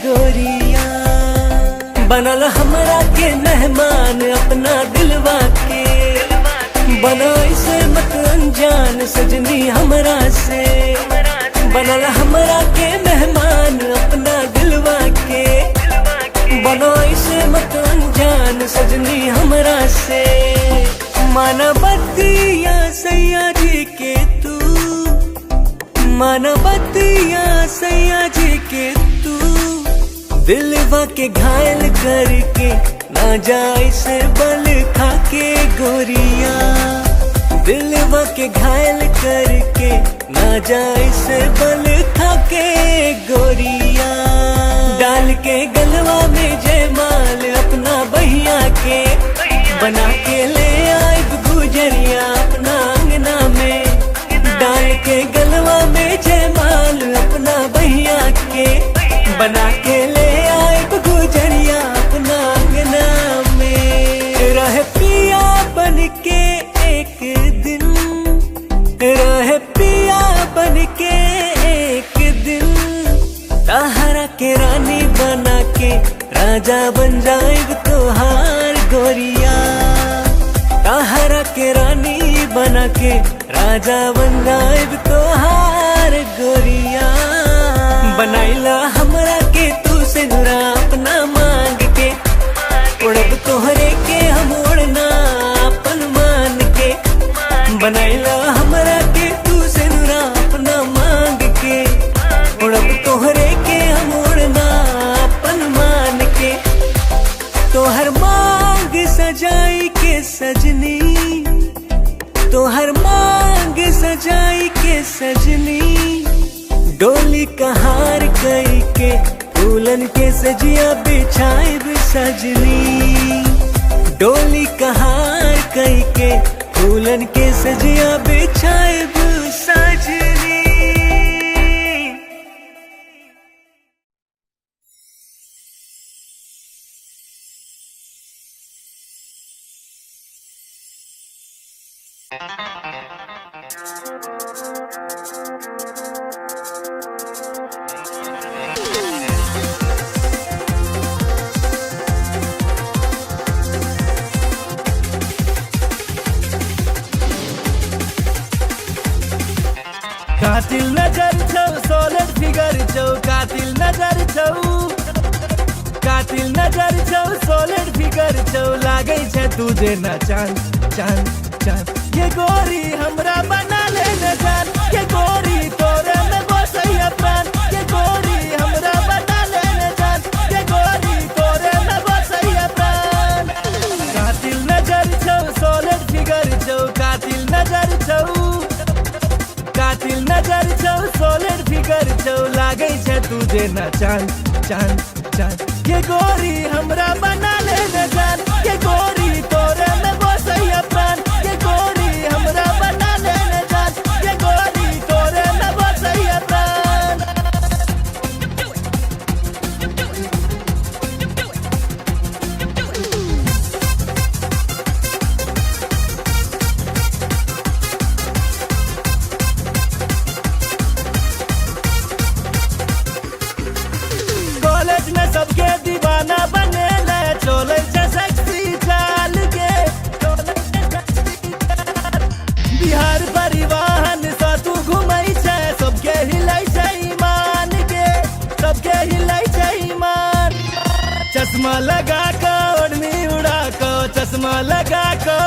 गोरिया। बनल हमरा के मेहमान अपना दिलवा के, बनाई से मत अनजान सजनी हमरा से। बनल हमरा के मेहमान अपना दिलवा के, बनाई से मत अनजान सजनी हमरा से। माना बतिया सैया जी के तू, माना बतिया सैया जी के तू। दिलवा के घायल करके ना जाए से बल खा के गोरिया। दिलवा के घायल करके ना जाए से बल खा के गोरिया। डाल के गलवा में जयमाल अपना बहिया के, बना के ले आए गुजरिया अपना अंगना में। डाल के गलवा में जयमाल अपना बहिया के, बना के ले आए गुजरिया अपना अंगना में। रह पिया बन के एक दिन, रह पिया बन के एक दिन। ताहरा के रानी बना के राजा बन जाएग तोहार गोरिया। ताहरा के रानी बना के राजा बन जाएग तोहार गोरिया। बनाइला हमरा के तू से नुरा अपना मांग के, उड़ब तोहरे के हम उड़ना अपन मान के। बनाइला हमरा के तू से नुरा अपना मांग के, उड़ब तोहरे के हम उड़ना अपन मान के। तोहर मांग सजाई के सजनी, तोहर मांग सजाई के सजनी। डोली कहार कई के फूलन के सजिया बिछाए सजनी। डोली कहार कई के फूलन के सजिया बिछाए सजनी। कातिल नजर छौ सोलर फिगर छौ, कातिल नजर छौ, कातिल नजर छौ सोलर फिगर छौ। लागे छै तुझे न चांद चांद चांद। ये गोरी हमरा बना ले न जान, ये गोरी तोरे में बसैया प्राण। ये गोरी हमरा बना ले न जान, ये गोरी तोरे में बसैया प्राण। कातिल नजर छौ सोलर फिगर छौ, कातिल नजर छौ, कातिल नजर छौ सोलर फिगर छौ। लागे छै तुझे न चांद चांद चांद। ये गोरी हमरा बना ले न जान, ये गोरी तोरे में बसैया प्राण। ये गोरी हमरा बना ले न जान, ये गोरी तोरे में बसैया प्राण। कॉलेज में सबके दीवाना बने ले, चले छै सेक्सी चाल के, चले छै सेक्सी चाल। बिहार परिवहन से तू घुमै छै, सबके हिलै छै ईमान के, सबके हिलै छै ईमान। चश्मा लगा के ओढ़नी उड़ा के, चश्मा लगा के,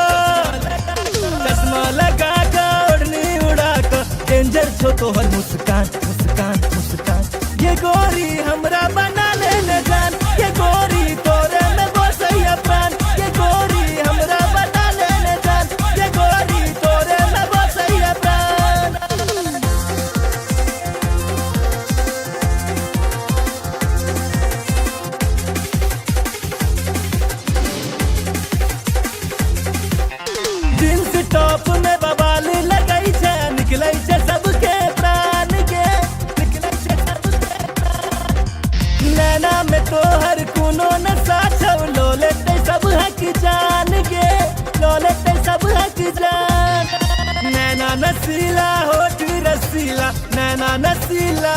चश्मा लगा के ओढ़नी उड़ा के। डेंजर छो तोहर मुस्कान मुस्कान मुस्कान। ये गोरी हमरा बना ले न जान, ये गोरी तोरे में बसैया प्राण। ये गोरी हमरा बना ले न जान, ये गोरी तोरे में बसैया प्राण। जींस टॉप में बवाल लगै छै, निकलै छै सबके प्राण के, निकलै छै सबके प्राण। नैना में तोहर कोनो नशा छौ, लोले नसीला होठ रसीला नैना नसीला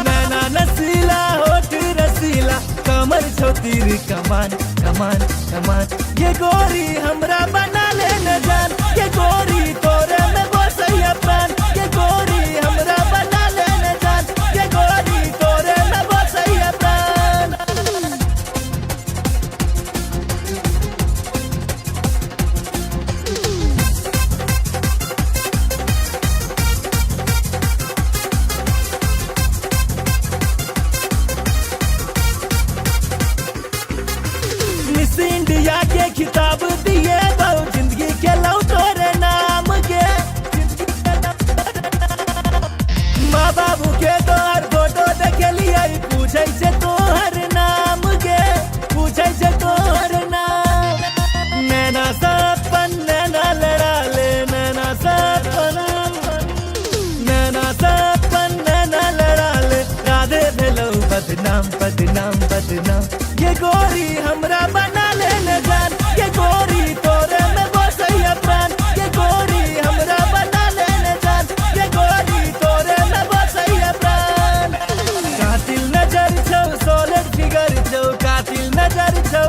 नैना नसीला होठ रसीला कमर छोतीर कमान कमान कमान ये गोरी हमरा बना ले न जान ये गोरी तोरे में बसैया प्राण ये गोरी हमरा बना ले न जान ये गोरी तोरे में बसैया प्राण मिस इंडिया के खिताब दिए बहु जिंदगी के लौ तोरे नाम के माँ बाबू के तोहर फोटो देखे लिए पूछे से तोहर नाम के पूछे से तोहर नाम नैना सपन नैना लड़ा ले नैना सपन नैना सपन नैना लड़ा ले राधे भेलो बदनाम बदनाम बदनाम ये गोरी हमरा बना ले न जान ये गोरी तोरे में बसैया प्राण ये गोरी हमरा बना ले न जान ये गोरी तोरे में बसैया प्राण कातिल नजर छौ सॉलिड फिगर छौ कातिल नजर छौ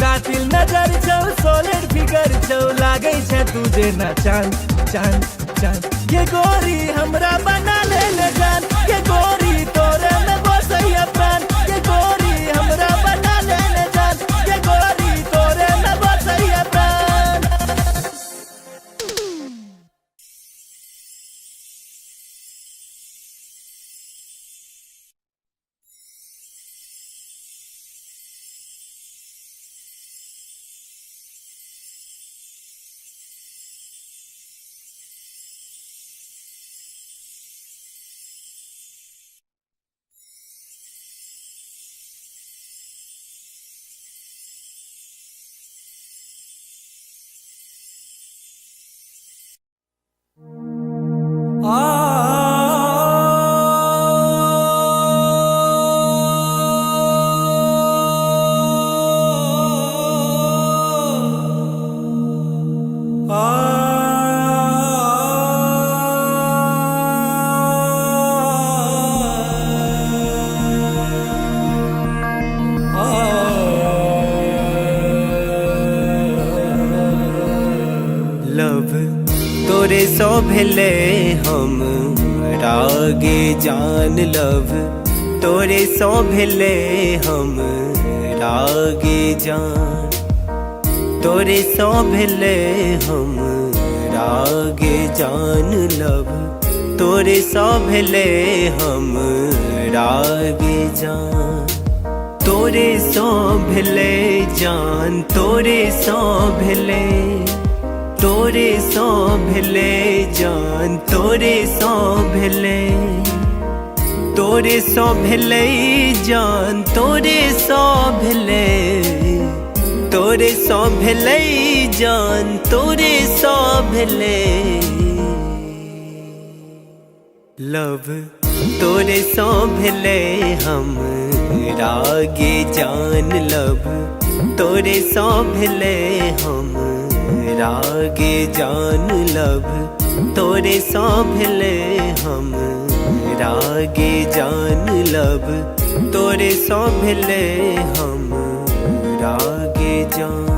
कातिल नजर छौ सॉलिड फिगर छौ लागै छै तुझे ना चांद चांद चांद ये गोरी हमरा बना ले न जान ये गोरी तोरे में बसैया प्राण ये गोरी हमरा बना ले न जान ये गोरी तोरे में बसैया प्राण लव तोरे सो भेले हम रागे जान लव तोरे सो भेले हम रागे जान तोरे सो भेले हम रागे जान लव तोरे सो भेले हम रागे जान तोरे सो भेले जान तोरे सो भेले तोरे सो भेले जान तोरे सो भेले तोरे सो भेले जान तोरे सो भेले तोरे सो भेले जान तोरे सो भेले लव तोरे सो भेले हम रागे जान लव तोरे सो भेले हम रागे जान लव तोरे सो भेले हम रागे जान लव तोरे सो भेले हम रागे जान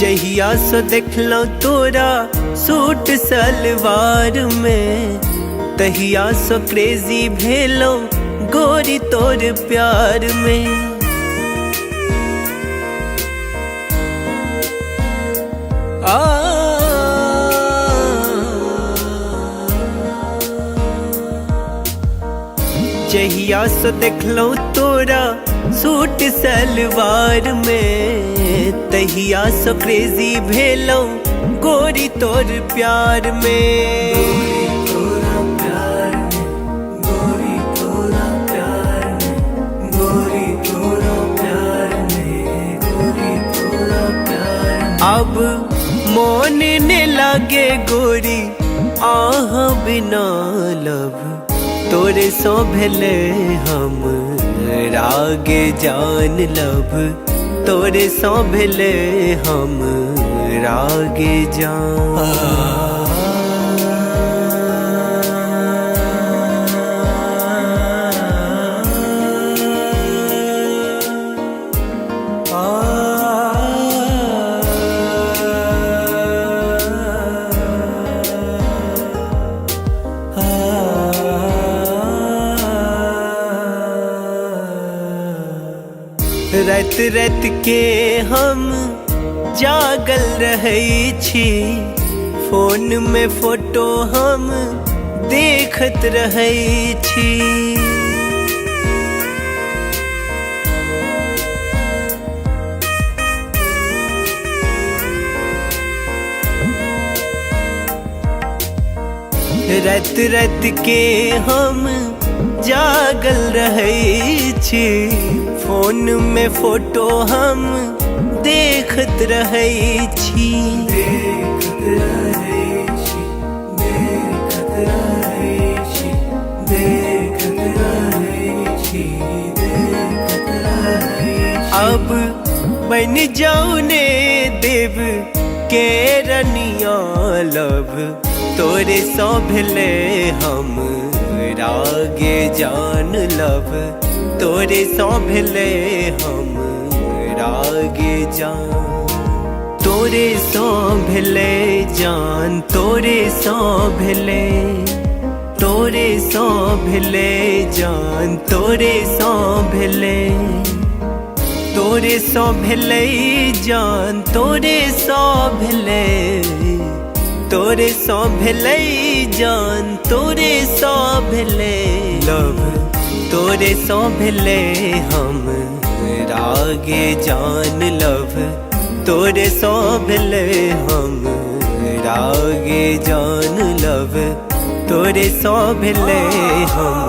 जहिया से देखलो तोरा सूट सलवार में तहिया से क्रेजी भेलो गोरी तोर प्यार में जहिया से देखलो तोरा सूट सलवार में, तहिया से क्रेजी भेलो गोरी तोर प्यार में। अब मोन ने लागे गोरी आह बिना लब, तोरे सो भेले हम रागे जान लब, तोरे सो भेले हम रागे जान। रात रात के हम जागल रहै छी, फोन में फोटो हम देखत रहै छी। रात रात के हम जागल रहै छी, फोन में फोटो हम देखत रहै छी। अब बन जाऊ ने देव के रनिया लब, तोरे सो भेले हम रागे जान लब, तोरे सो भेले हम रागे जान। तोरे सो भेले जान, तोरे सो भेले, तोरे सो भेले जान, तोरे सो भेले, तोरे सो भेले जान, तोरे सो भेले, तोरे सो भेले जान, तोरे सो भेले लब, तोरे सो भेले हम रागे जान लब, तोरे सो भेले हम रागे जान लब, तोरे सो भेले हम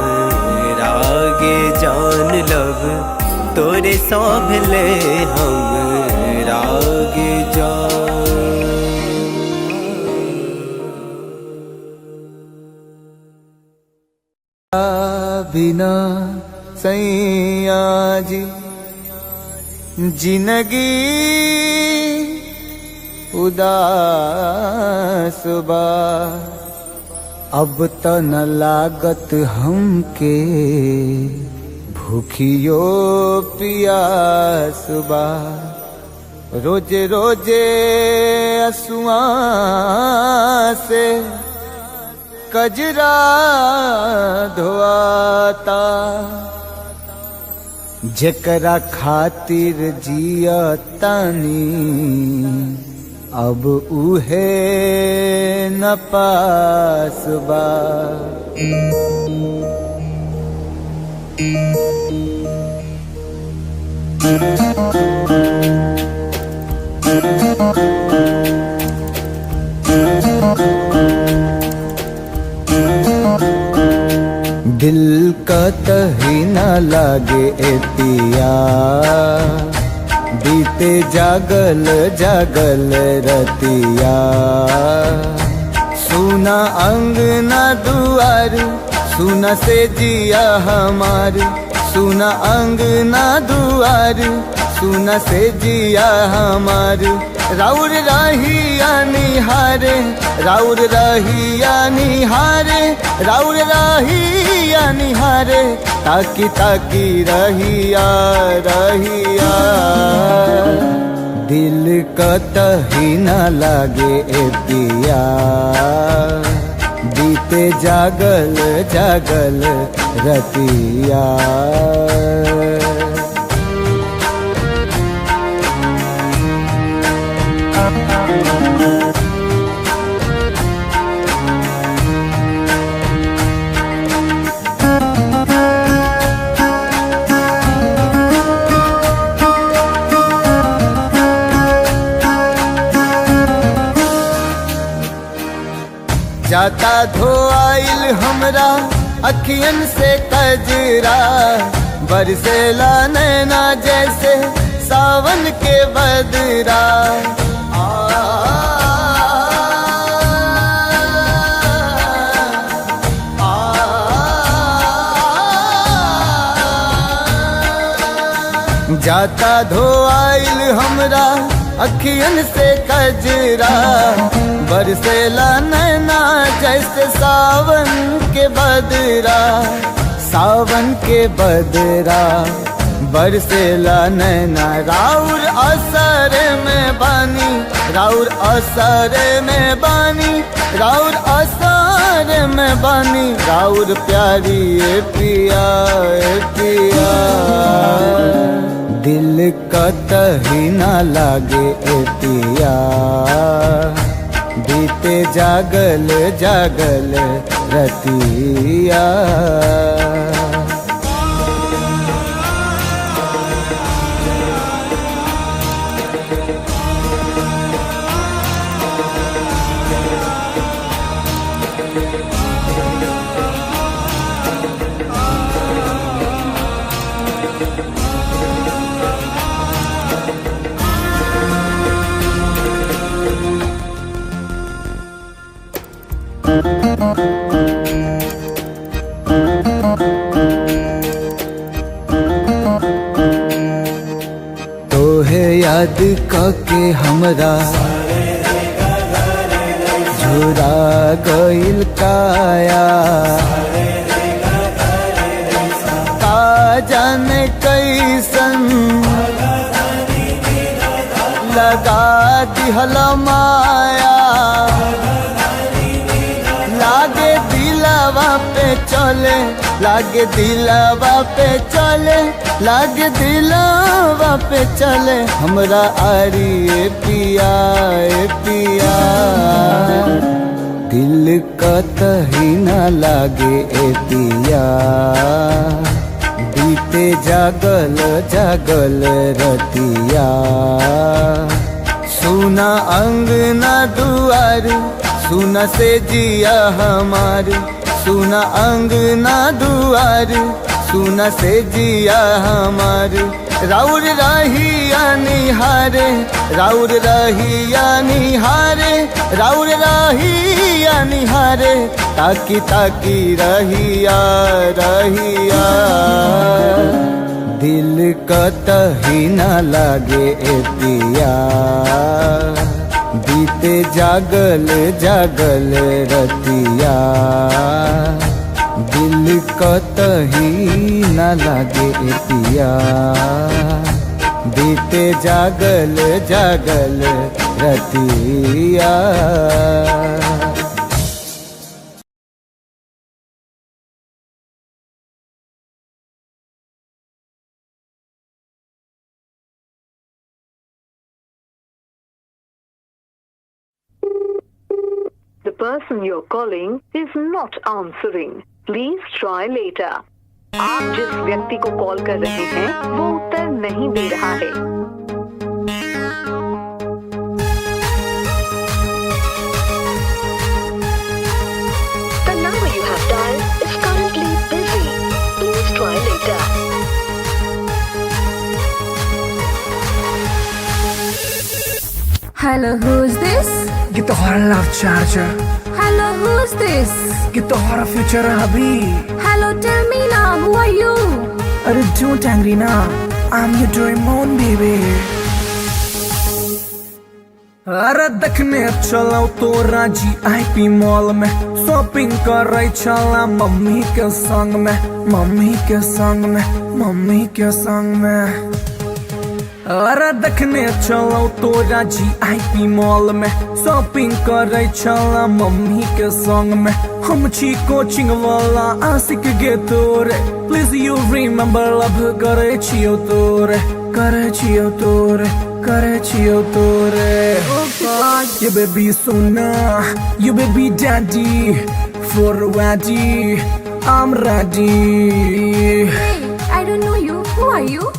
रागे जान लब, तोरे सो भेले हम रागे जान। बिना सैया जी जिंदगी उदास बा, अब त न लागत हमके भूखियो पियास बा। रोजे रोजे असुआ से कजरा धोआता, जेकरा खातिर जिया तानी अब उहे न पास बा। दिल का तही न लागे ए पिया, बीते जागल जागल रतिया। सुना अंगना दुआर, सुना से जिया हमार, सुना अंगना दुआर, सुना से जिया हमार। राउर रहिया निहारे, राउर रहिया निहारे, राउर रहिया निहारे, ताकी ताकी रहिया रहिया। दिल कतही न लागे ए पिया, बीते जागल जागल रतिया। जाता धोआइल हमरा अखियन से कजरा, बरसेला नैना जैसे सावन के बदरा। जाता धोआइल हमरा अखियन से कजरा, बरसेला नैना जैसे सावन के बदरा। सावन के बदरा बरसेला नैना, राउर असर में बानी, राउर असर में बानी, राउर असर में बानी, राउर प्यारी ए पिया ए पिया। दिल कतही ना लागे ए पिया, बीते जागल जागल रतिया। तोहे याद करके हमरा झुरा गइल काया, का जाने कैसन लगा दिहल माया। लागे दिलवा पे चले, लागे दिलवा पे चले, लागे दिलवा पे चले हमरा आरी ए पिया ए पिया। दिल कतही ना लागे ए पिया, बीते जागल जागल रतिया। सुना अंगना दुआर, सुना से जिया हमार, सुना अंगना दुआर, सुना से जिया हमार। राउर रहिया निहारे, राउर रहिया निहारे, राउर रहिया निहारे, ताकी ताकी रहिया रहिया। दिल कतही ना लागे ए पिया, बीते जागल जागल रतिया। दिल कतही ना लागे ए पिया, बीते जागल जागल रतिया। The person you're calling is not answering. Please try later. आप जिस व्यक्ति को कॉल कर रहे हैं वो उत्तर नहीं दे रहा है। The number you have dialed is currently busy. Please try later. Hello, who's this? ये तो हमारा love charger, Hello, who's this? ये तो हमारा फ्यूचर अभी। Hello, tell me now, who are you? अरे don't angry ना, I'm your Doraemon baby। अरे देखने चलाओ तो राजी IP मॉल में, शॉपिंग कर रही चला मम्मी के संग में, मम्मी के संग में, मम्मी के संग में। अरे देखने चलो तो राजी IP मॉल में, शॉपिंग करे चला मम्मी के संग में। हम छी कोचिंग वाला आशिक गे तोरे, प्लीज यू रिमेम्बर लव करे छियो तोरे, करे छियो तोरे, करे छियो तोरे। You baby sona, you baby daddy, for ready, I'm ready। Hey, I don't know you. Who are you?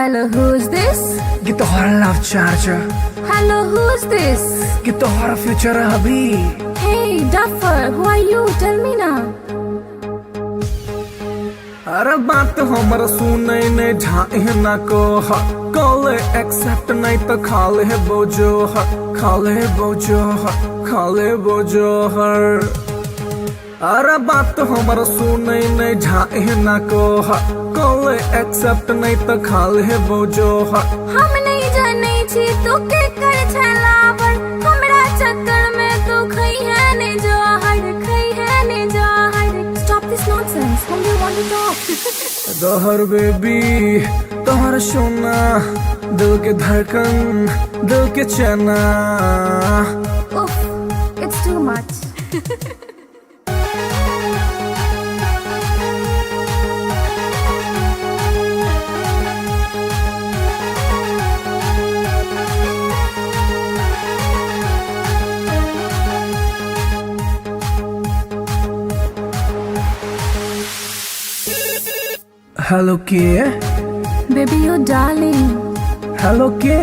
Hello, who's this? ये तोहरा love charger, Hello, who's this? ये तोहरा फ्यूचर अभी। Hey, duffer, who are you? Tell me now. अरे बात हमर सुने ने ढाई ना को कॉल एक्सेप्ट नहीं तो खाले बोझो खाले बोझो खाले बोझो हर। अरे बात हमर सुने ने ढाई ना को कॉल एक्सेप्ट नहीं तो खाले बोझो हम नहीं जाने छी तू के कर छलावर हमरा चक्कर में तू खई है ने जहर खई है ने जहर। Stop this nonsense. Whom do you want to talk? Dahar baby तोहर सोना दिल के धड़कन दिल के चना। Oof, it's too much. Hello के Baby, you darling. हेलो के।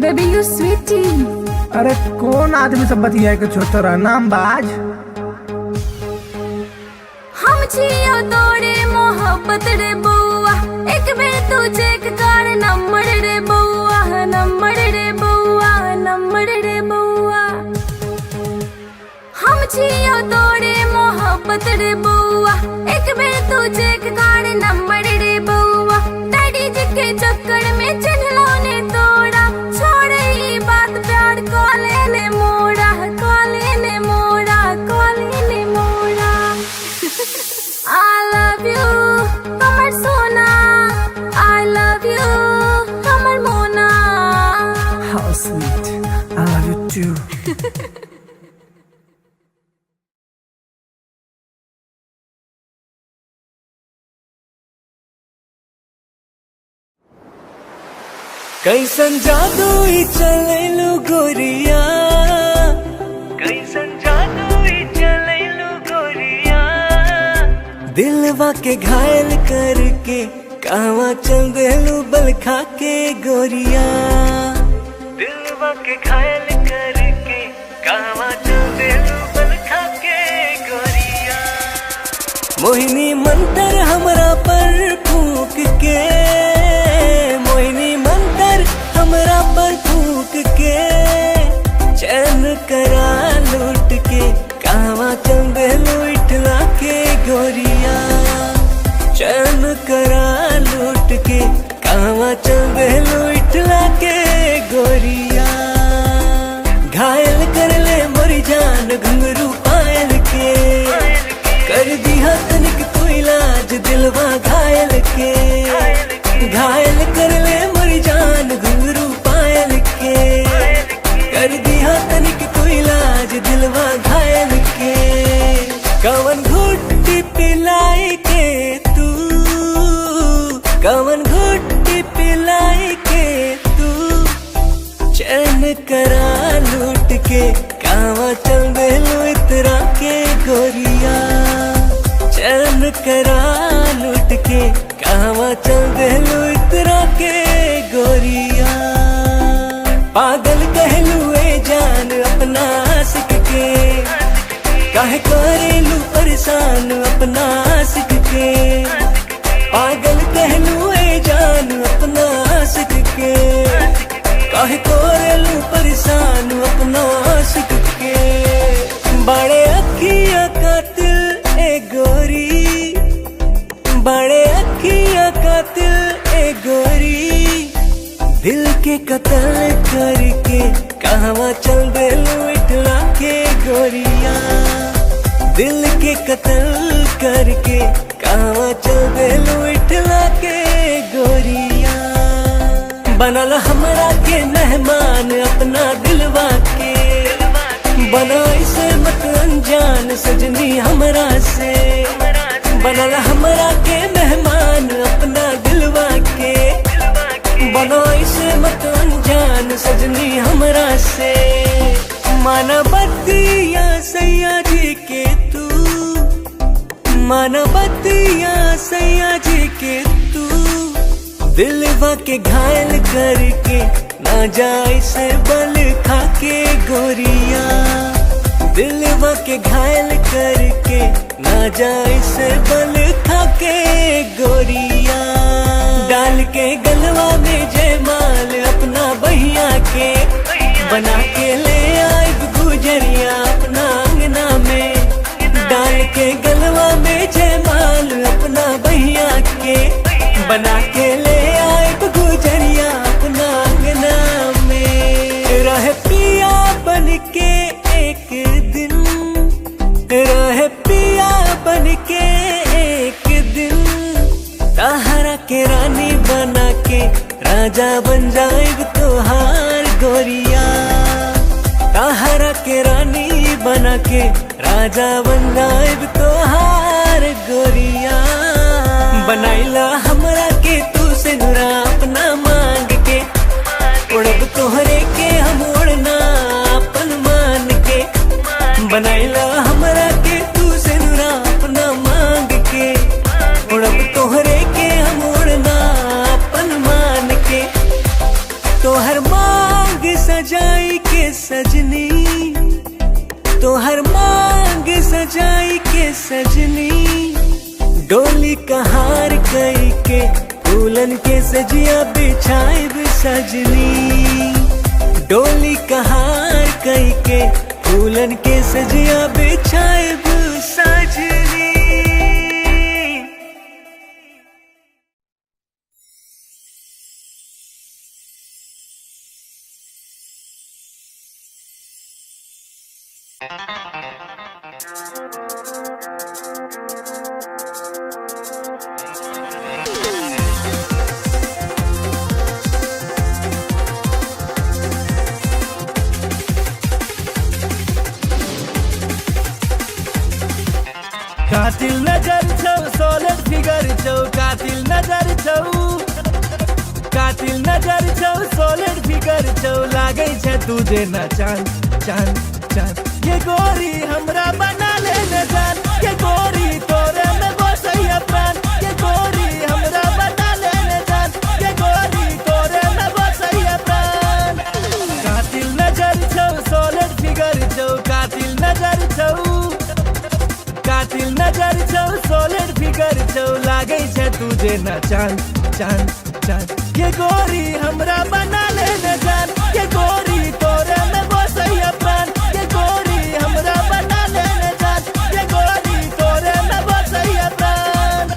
Baby, you sweetie. अरे कौन आदमी सब बतिया के छोटा नाम बाज। हम छियो तोरे मोहब्बत रे बउआ एक बेर तू चेक कर नंबर रे बउआ नंबर रे बउआ नंबर रे बउआ। हम छियो तोरे मोहब्बत रे बउआ एक बेर तू चेक कर नंबर रे बउआ। डैडी जी के चक्कर में चिन्हलो ने तोड़ा छोड़े ई बात प्यार कॉले ने मोड़ा कॉले ने मोड़ा कॉले ने मोड़ा। I love you, Kamar Sona. I love you, Kamar Mona. How sweet, I love you too. कैसन जादू ही चलेलु गोरिया कैसन जादू ही चलेलु गोरिया दिलवा के घायल करके कहवा चल देलू बल खा के गोरिया दिलवा के घायल करके कहवा चल देलू बल खा के गोरिया। मोहिनी मंतर हमरा पर फूक के मोहिनी मंतर हमरा पर फूक के चैन करा लूट के कहवा चल देलू इठला के गोरिया चैन करा लूट के कहवा चल देलू इठला के गोरिया। घायल कर ले मोरी जान घुंघरू पायल के कर दिया तनिक तू इलाज दिलवा घायल के। घायल कर ले मोरी जान घुंघरू पायल के कर दिया तनिक तू इलाज दिलवा घायल के। कवन घुट्टी पिलाई के तू कवन घुट्टी पिलाई के तू चैन करा लूट के कहवा चल देलू इतरा के गोरिया चैन करा लूट के कहवा चल देलू इतरा के गोरिया। पागल कहलू ए जान अपना आशिक के काहे करेलू परेशान अपना आशिक के। पागल कहलू ए जान अपना आशिक के काहे करेलू परेशान अपना आशिक के। बड़े अखिया कातिल ए गोरी बड़े अखिया कातिल ए गोरी दिल के कत्ल करके कहवा चल देलू इठला के गोरिया दिल के कत्ल करके कहवा चल देलू इठला के गोरिया। बनल हमरा के मेहमान अपना दिलवा के बना इसे मत अनजान सजनी हमरा से। बनल हमरा के मेहमान अपना दिलवा के बना इसे मत अनजान सजनी हमरा से। मानवतिया सैया जी के तू मानवतिया सैया जी के तू दिलवा के घायल करके ना जाए से बल खाके गोरिया, दिलवा के घायल करके ना जाए से बल खाके गोरिया। डाल के गलवा में जयमाल अपना बहिया के बना के ले आए गुजरिया अपना अंगना में। डाल के गलवा में जयमाल अपना बहिया के बना के ले आए गुजरिया अपना अंगना में। रहे पिया बन के एक दिन, रहे पिया बन के एक दिन, ताहरा के रानी बना के राजा बन जाएग तोहार गोरिया। ताहरा के रानी बना के राजा बन जाएग तोहार गोरिया। बनाइला हमरा के तू से नुरा अपना मांग के, उड़ब तोहरे के हम उड़ना अपन मान के। बनाइला हमरा के तू से नुरा अपना मांग के, उड़ब तोहरे के हम उड़ना अपन मान के। तोहर मांग सजाई के सजनी, तोहर मांग सजाई के सजनी, डोली कहार कई के दुल्हन के सजिया बिछाइब सजनी। डोली कहार कई के दुल्हन के सजिया बिछाइब सजनी। कातिल नजर छौ सोलर फिगर छौ, कातिल नजर छौ, कातिल नजर छौ सोलर फिगर छौ, लागै छै तुझे न चांद चांद चांद। ये गोरी हमरा बना ले न जान, ये गोरी तोरे में बसैया प्राण। ये गोरी हमरा बना ले न जान, ये गोरी तोरे में बसैया प्राण। कातिल नजर छौ सोलर फिगर छौ, कातिल नजर छौ, कातिल नजर छौ सोलर फिगर छौ, लागै छै तुझे न चांद चांद चांद। ये गोरी हमरा बना ले न जान, ये गोरी तोरे में बसैया प्राण। ये गोरी हमरा बना ले न जान, ये गोरी तोरे में बसैया प्राण।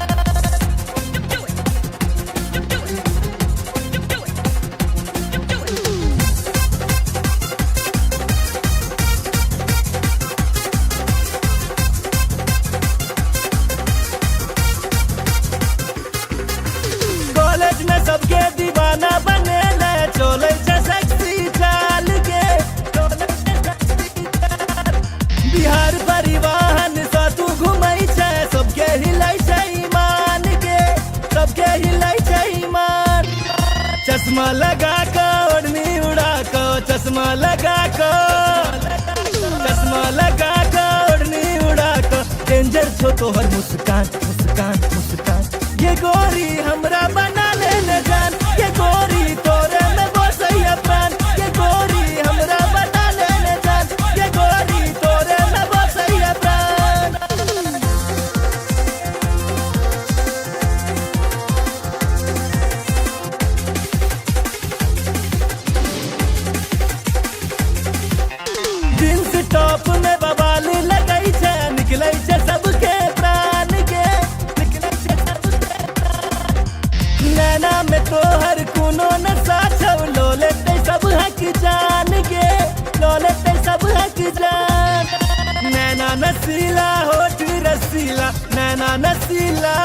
सबके दीवाना बने ले चले छै सेक्सी चाल के। बिहार परिवहन से तू घुमै छै, सबके हिलै छै ईमान के, सबके हिलै छै ईमान। चश्मा लगा के ओढ़नी उड़ा के, चश्मा लगा के, चश्मा लगा के ओढ़नी उड़ा के, डेंजर छो तोहर मुस्कान मुस्कान मुस्कान। ये गोरी हमरा बना ले न जान, ये गोरी तोरे में बसैया प्राण। ये गोरी हमरा बना ले न जान, ये गोरी तोरे में बसैया प्राण। जींस टॉप में बवाल लगै छै, निकलै छै सबके प्राण के, निकलै छै सबके प्राण। नैना में तोहर कोनो नशा छौ, लो लेते सब हक जान के, लो लेते सब हक जान। नैना नसीला होठ रसीला, नैना नसीला,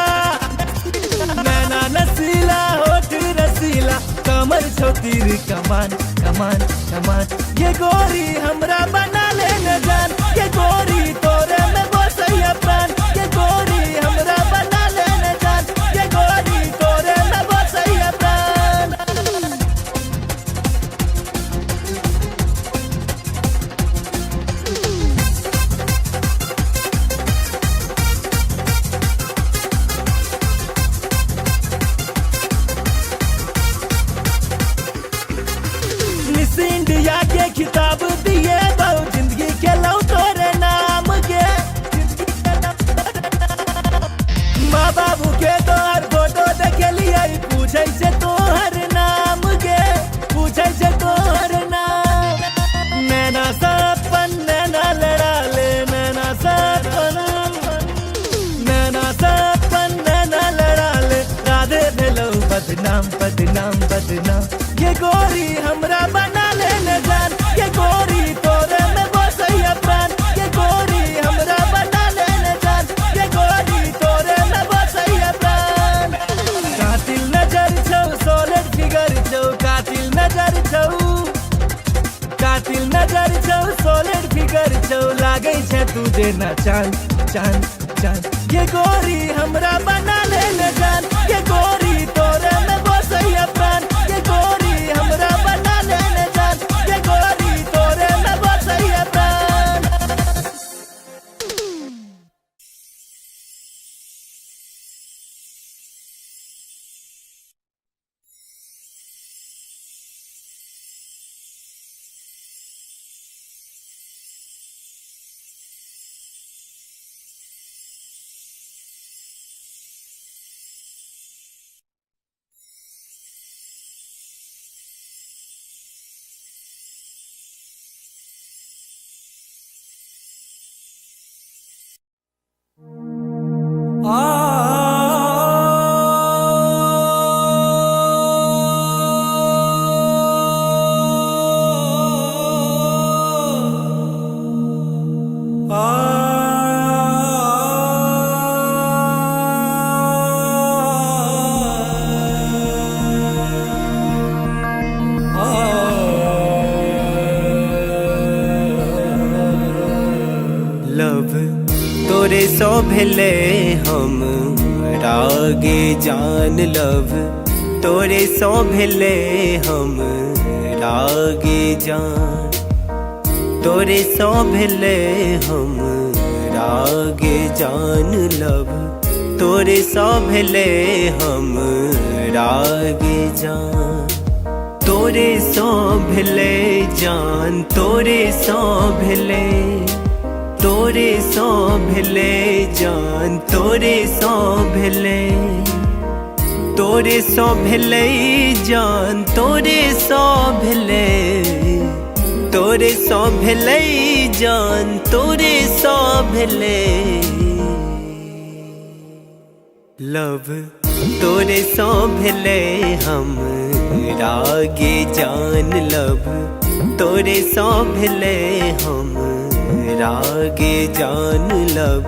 नैना नसीला होठ रसीला, कमर छौ तीर कमान कमान कमान। ये गोरी हमरा बना ले न जान, ये गोरी तोरे में बसैया प्राण। ये गोरी हमरा बना ले न जान, ये गोरी तोरे में बसैया प्राण। माँ बाबू के तोहर फोटो देखे लिया पूछे से तोहर नाम के पूछे से तोहर नाम नैना सपन नैना लड़ा ले नैना सपन नैना लड़ा ले राधे भेलो बदनाम बदनाम बदनाम ये गोरी हमरा बना ले न जान ये गोरी तोरे में बसैया प्राण ये गोरी हमरा बना ले न जान ये गोरी तोरे में बसैया प्राण कातिल नजर छौ सॉलिड फिगर छौ कातिल नजर छौ सॉलिड फिगर छौ लागै छै तू जेना चांद चांद चांद ये गोरी हमरा बना ले न जान ये गोरी तोरे में बसैया प्राण ये गोरी हमरा बना ले न जान ये गोरी तोरे में बसैया प्राण लव तोरे सो भेले हम रागे जान लव तोरे सो भेले हम रागे जान तोरे सो भेले हम रागे जान लव तोरे सो भेले हम रागे जान तोरे सो भेले जान तोरे सो भेले तोरे सो भेले जान तोरे सो भेले तोरे सो भेले जान तोरे सो भेले तोरे सो भेले जान तोरे सो भेले लव तोरे सो भेले हम रागे जान लव तोरे सो भेले हम रागे जान लव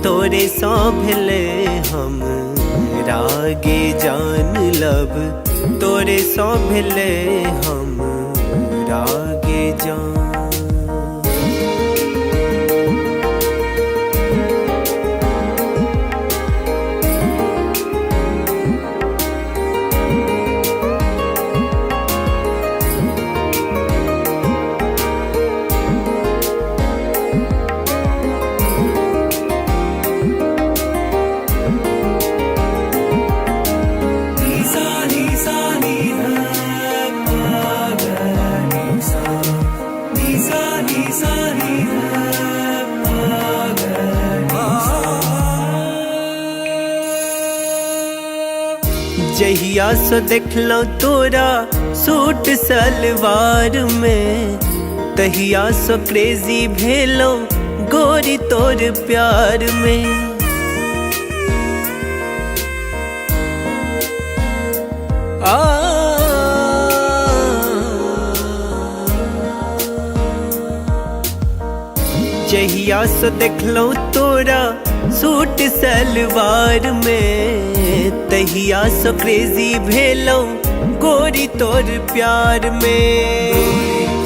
तोरे सो भेले हम रागे जान लव तोरे सो भेले हम रागे जान जहिया सो देखलो तोरा सूट सलवार में तहिया सो क्रेजी भेलो गोरी तोर प्यार में जहिया सो देखलो तोरा सूट सलवार में तहिया सो क्रेजी भेलो गोरी तोर प्यार में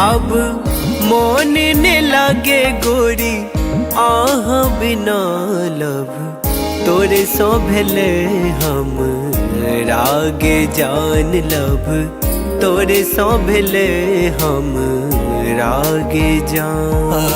अब मोन ने लागे गोरी आह बिना लब तोरे सो भेले हम रागे जान लब तोरे सो भेले हम रागे जान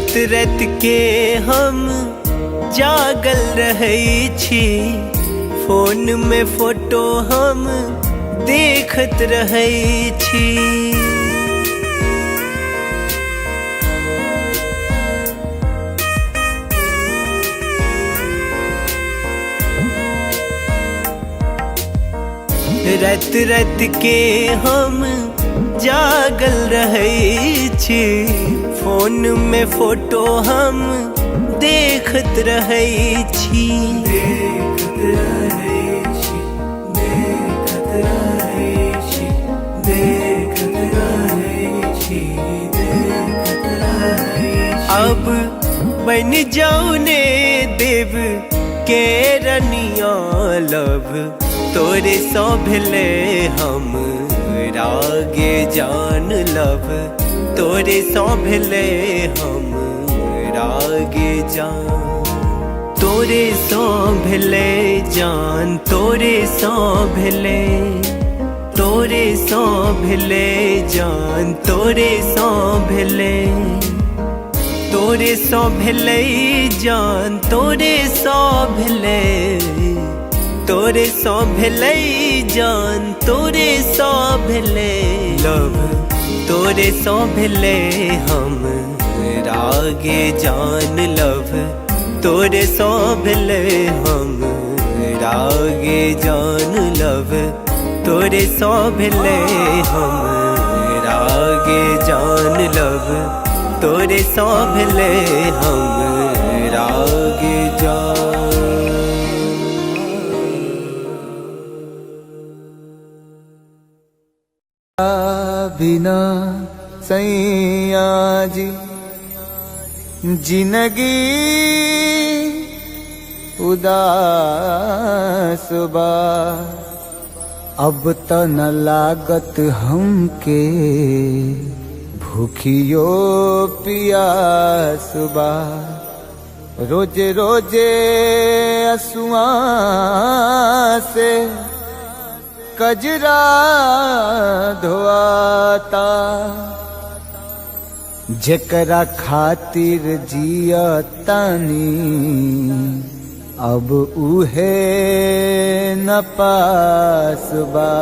रात रात के हम जागल रहै छी, फोन में फोटो हम देखत रहै छी। रात रात के हम जागल रहै छी, फोन में फोटो हम देखत रहै छी। देखत रहै छी, देखत रहै छी, देखत रहै छी, देखत रहै छी। अब बन जाऊ ने देव के रनिया लब, तोरे सौ भेले हम रागे जान लब, तोरे सौ भेले हम रागे जान। तोरे सौ भेले जान, तोरे सौ भेले, तोरे सौ भेले जान, तोरे सौ भेले, तोरे सौ भेले जान, तोरे सौ भेले, तोरे सौ भेले जान, तोरे सौ भेले लब, तोरे सौ भेले हम रागे जान लब, तोरे सौ भेले हम रागे जान लब, तोरे सौ भेले हम रागे जान लब, तोरे सौ भेले हम रागे जान। बिना सैया जी जिंदगी उदास बा, अब त न लागत हमके भूखियो पियास बा। रोजे रोजे असुआ से कजरा धोआता, जेकरा खातिर जिया तानी अब उहे न पास बा।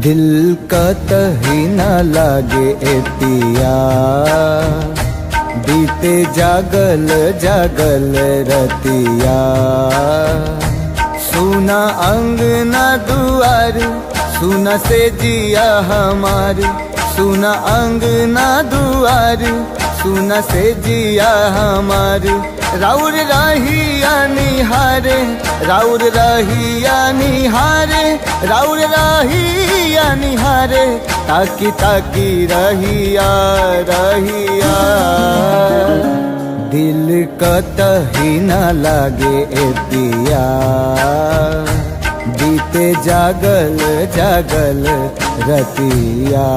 दिल का तही न लागे ए पिया, बीते जागल जागल रतिया। सुना अंगना दुआर, सुना से जिया हमार, सुना अंगना दुआर, सुना से जिया हमार। राउर रहिया निहारे, राउर रहिया निहारे, राउर रहिया निहारे, ताकी ताकी रहिया रहिया। दिल कतही न लागे ए पिया, बीते जागल जागल रतिया।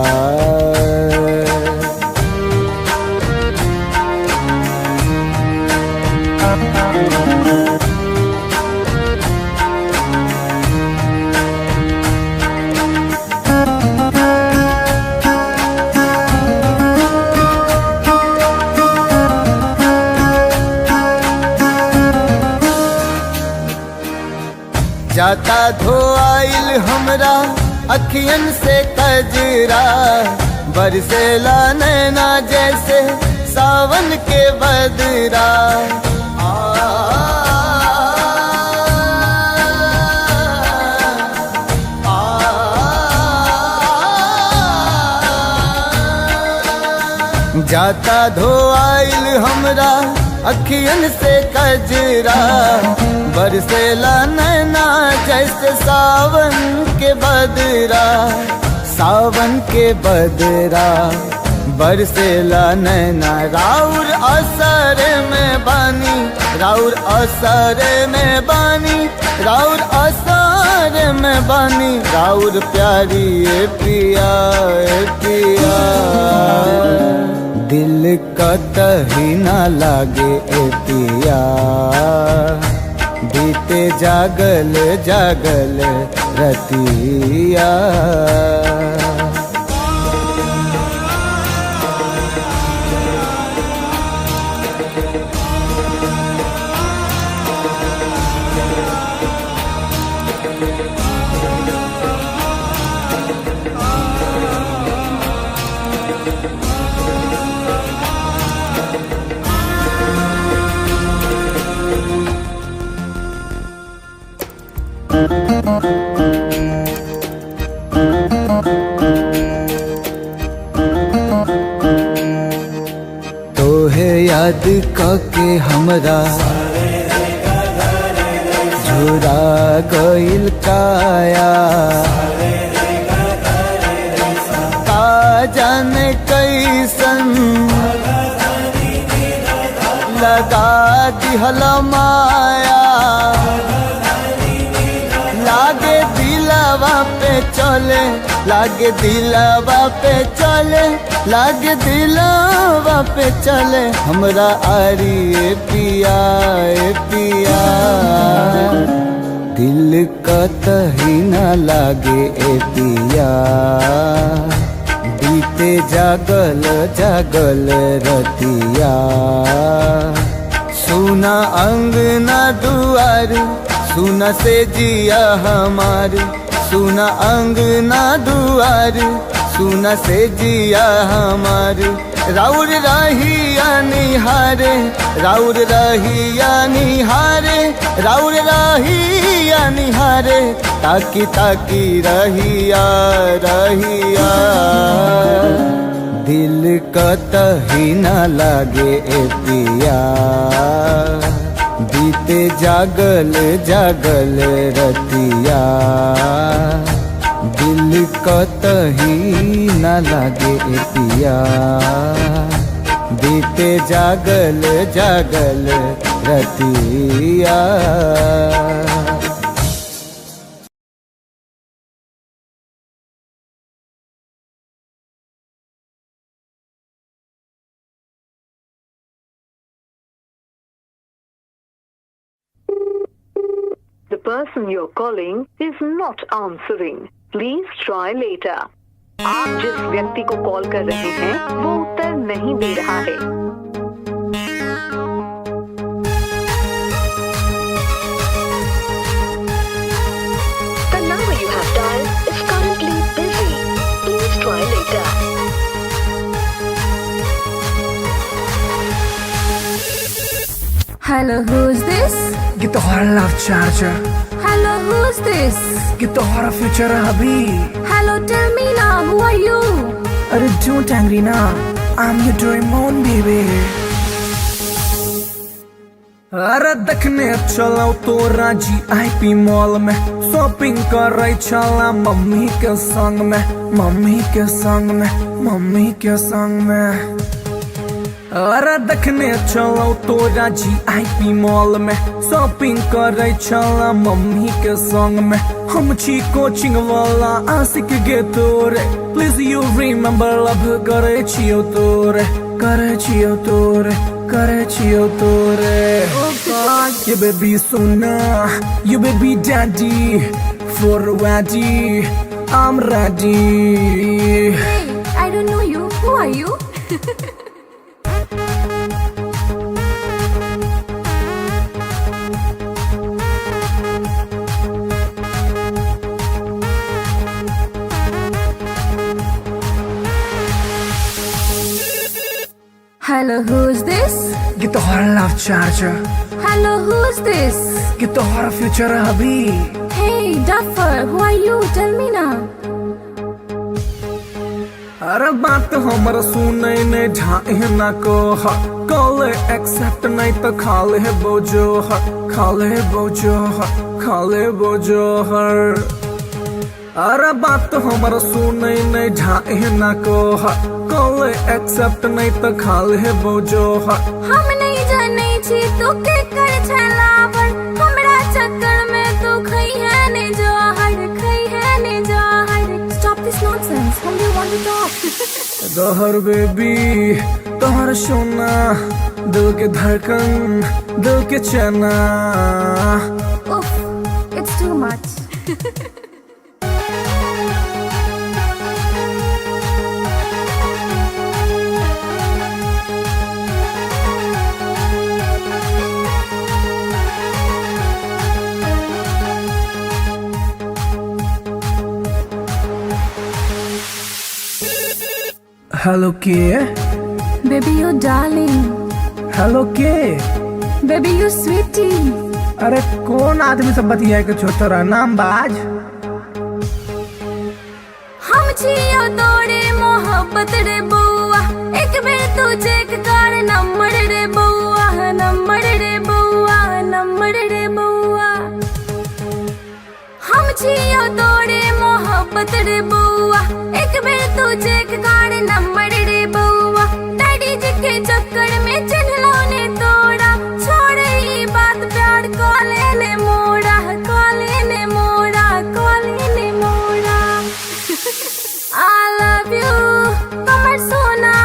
जाता धोआइल हमरा अखियन से कजरा, बरसेला नैना जैसे सावन के बदरा। जाता धोआइल हमरा अखियन से कजरा, बरसेला नैना जैसे सावन के बदरा। सावन के बदरा बरसेला नैना, राउर असर में बानी, राउर असर में बानी, राउर असर में बानी। राउर प्यारी ए पिया ए पिया, दिल कतही ना लागे ए पिया बीते जागल जागल रतिया। तोहे याद कके हमरा झुरा गइल काया, का जाने कैसन लगा दिहल माया। लागे दिलवा पे चले, लागे दिलवा पे चले, लागे दिलवा पे चले हमरा आरी ए पिया ए पिया। दिल कतही ना लागे ए पिया बीते जागल जागल रतिया। सुना अंगना दुआर सुना से जिया हमार, सुना अंगना दुआर सुना से जिया हमार। राउर रहिया निहारे, राउर रहिया निहारे, राउर रहिया निहारे, ताकी ताकी रहिया रहिया। दिल कतही ना लागे ए पिया बीते जागल जागल रतिया। दिल कतही ना लागे ए पिया बीते जागल जागल रतिया। The person you're calling is not answering. Please try later. आप जिस व्यक्ति को कॉल कर रहे हैं वो उत्तर नहीं दे रहा है। The number you have dialed is currently busy. Please try later. Hello, who's this? Get the hora love charger. Hello, who's this? Get the hora future hubby. Hello, tell me now, who are you? अरे don't angry now, I'm your Doraemon baby. अरे देखने चलो तो राजी IP mall में shopping कर रही चला मम्मी के संग में, मम्मी के संग में, मम्मी के संग में। अरे देखने चलो तो राजी IP मॉल में शॉपिंग कर रही चला मम्मी के संग में। हम छी कोचिंग वाला आशिक गे तोरे, प्लीज यू रिमेम्बर लव करे छियो तोरे, करे छियो तोरे, करे छियो तोरे। You baby sona, you baby daddy, for ready, I'm ready. Hey, I don't know you. Who are you? Hello, who's this? Get the hora love charger. Hello, who's this? Get the hora future hubby. Hey, Duffer, who are you? Tell me now. अरे बात हमर सुने ने ढाए ना को call accept नहीं तो खाले है बोझो खाले बोझो खाले बोझो हर। अरे बात हमर सुने ने ढाए ना को कॉल एक्सेप्ट नहीं तो खाले है बोझो हम नहीं जाने छी तू के कर छलावर, हमरा चक्कर में तू खई है ने जहर, खई है ने जहर। Stop this nonsense. Whom do you want to talk? Dahar baby तोहर सोना, दिल के धड़कन, दिल के चना। उफ, it's too much. हेलो के? Baby, you darling. हेलो के? Baby, you sweetie. अरे कौन आदमी सब बतिया के छोटा नाम बाज? हम छियो तोरे मोहब्बत रे बउआ, एक बेर तू चेक कर नंबर रे बउआ, नंबर रे बउआ, नंबर रे बउआ। हम छियो तोरे मोहब्बत रे बउआ, एक बेर तू चेक कर नंबर रे बउआ। डैडी जी के चक्कर में चिन्हलो ने तोड़ा, छोड़ ई बात प्यार कॉले ने मोड़ा, कॉले ने मोड़ा, कॉले ने मोड़ा। I love you, कमर सोना।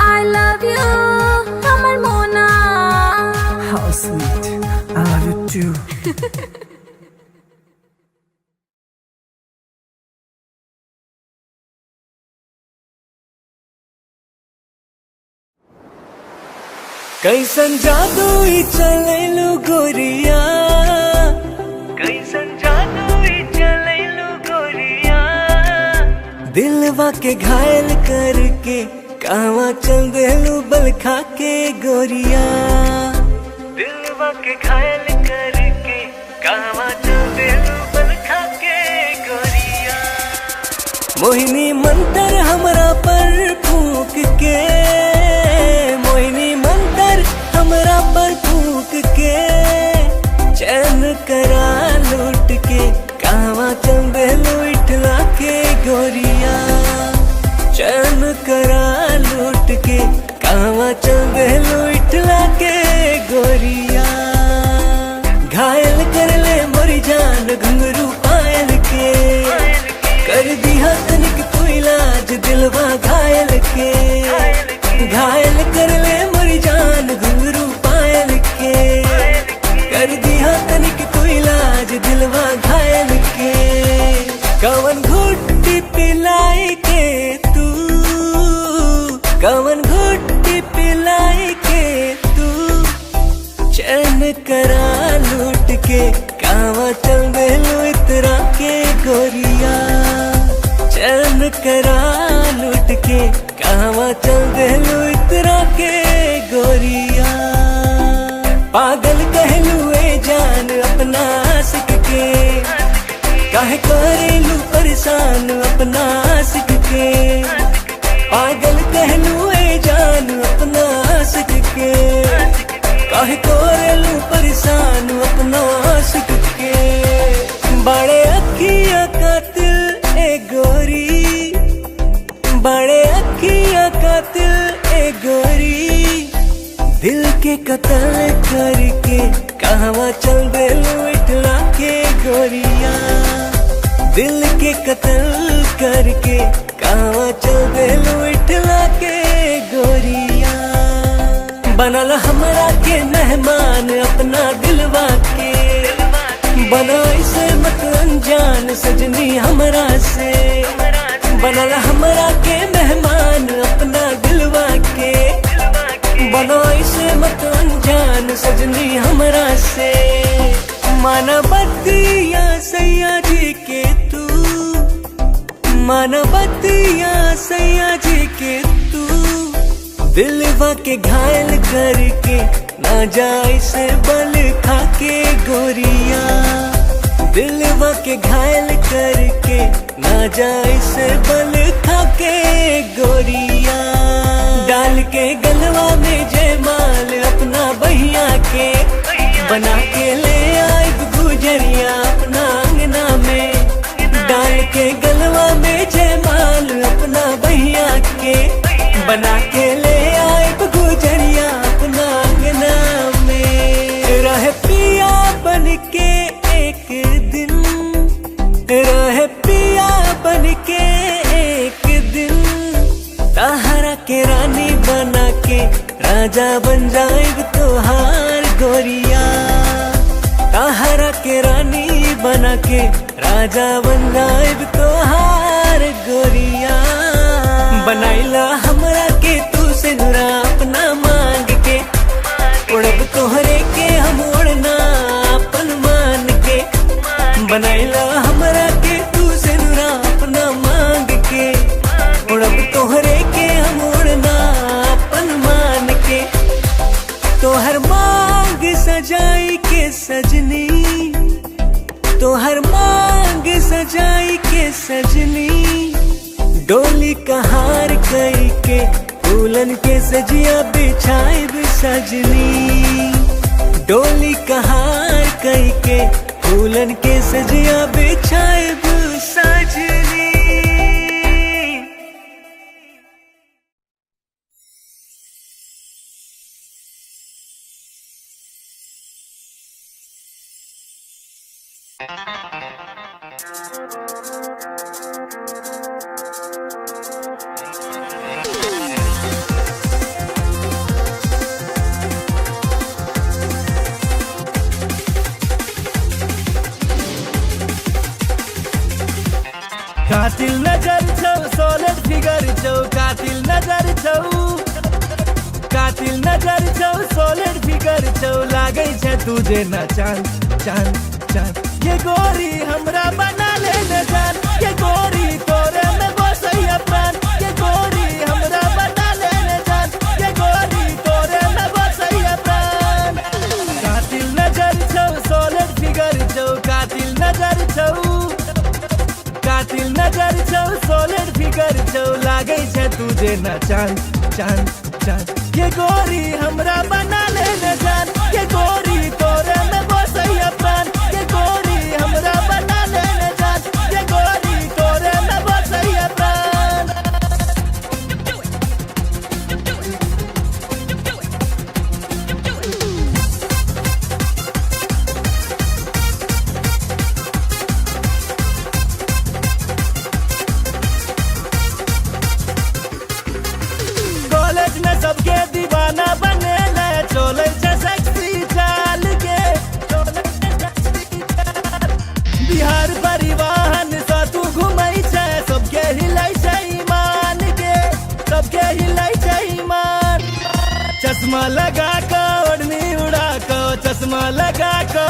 I love you, कमर मोना। How sweet, I love you too. कैसन जादू ही चलेलू गोरिया, कैसन जादू ही चलेलू गोरिया। दिलवा के घायल करके कहवा चल देलू बल खा के गोरिया। दिलवा के घायल करके कहवा चल देलू बल खा के गोरिया। मोहिनी मंतर हमरा पर फूक के, मोहिनी मंतर हमरा पर फूक के। चैन करा लूट के कहवा चल देलू इठला के गोरिया। चैन करा लूट के कहवा चल देलू इठला के गोरिया। घायल कर ले मोरी जान घुंघरू पायल के, कर दिया तनिक तू इलाज दिलवा घायल के। घायल कर ले मोरी जान घुंघरू पायल के, कर दिया तनिक तू इलाज दिलवा घायल के। कवन घुट्टी पिलाई के तू, कवन घुट्टी पिलाई के तू। चैन करा लूट के कहवा चल देलू इतरा के गोरिया। चैन करा लूट के कहवा चल देलू इतरा के गोरिया। पागल कहलू ए जान अपना आशिक के, काहे करेलू परेशान अपना आशिक के। पागल कहलू ए जान अपना आशिक के, काहे करेलू परेशान अपना आशिक के। बड़े अखियां कातिल ए गोरी, बड़े अखियां कातिल ए गोरी। दिल के कत्ल करके कहवा चल देलू इठला के गोरिया। दिल के कत्ल करके कहवा चल देलू इठला के गोरिया। बनल हमरा के मेहमान अपना दिलवा के, बना इसे मत अनजान सजनी हमरा से। बनल हमरा के मेहमान अपना दिलवा के, बना इसे मत अनजान सजनी हमरा से। मानवतिया सैया जी के तू, मानवतिया सैया जी के तू। दिलवा के घायल करके ना जाए से बल खा के गोरिया। दिलवा के घायल करके ना जाए से बल खा के गोरिया। डाल के गलवा में जयमाल अपना बहिया के, बना के ले आई गुजरिया अपना अंगना में। डाल के गलवा में जयमाल अपना बहिया के, बना के ले आई गुजरिया अपना अंगना में। रह पिया बन के एक दिन, रह पिया बन के एक दिन। ताहरा के रानी बना राजा बन जाएब तोहार गोरिया, ताहरा के रानी बना के राजा बन जाएब तोहार गोरिया। बनाइला हमरा के तू से नुरा अपना मांग के, उड़ब तोहरे के हम उड़ना अपन मान के। बनाइला हमरा के तू से नुरा अपना मांग के, उड़ब तोहरे के हम उड़ना अपन मान के। तोहर मांग सजाई के सजनी, तोहर मांग सजाई के सजनी, डोली कहार कई के फूलन के सजिया बिछाए सजनी। डोली कहार कई के फूलन के सजिया बिछाए सजनी। कातिल नजर छौ सोलर फिगर छौ, कातिल नजर छौ, कातिल नजर छौ सोलर फिगर छौ, लागे छे तुझे न चांद चांद चांद। ये गोरी हमरा बना ले न जान, ये गोरी तोरे में बसैया प्राण, ये गोरी हमरा बना ले न जान, ये गोरी तोरे में बसैया प्राण। कातिल नजर छौ सोलर फिगर छौ, कातिल नजर छौ, कातिल नजर छौ सोलर फिगर छौ, लागे छे तुझे न चांद चांद चांद। ये गोरी हमरा बना ले न जान, ये गोरी तोरे में बसैया प्राण, ये गोरी हमरा बना ले न जान, ये गोरी तोरे में बसैया प्राण। कॉलेज में सबके दीवाना बने ले, चले छे सेक्सी चाल के, बिहार परिवहन से तू घुमई छे, सबके हिलै छे ईमान के, सबके हिलै छे ईमान। चश्मा लगा के ओढ़नी उड़ा के, चश्मा लगा के,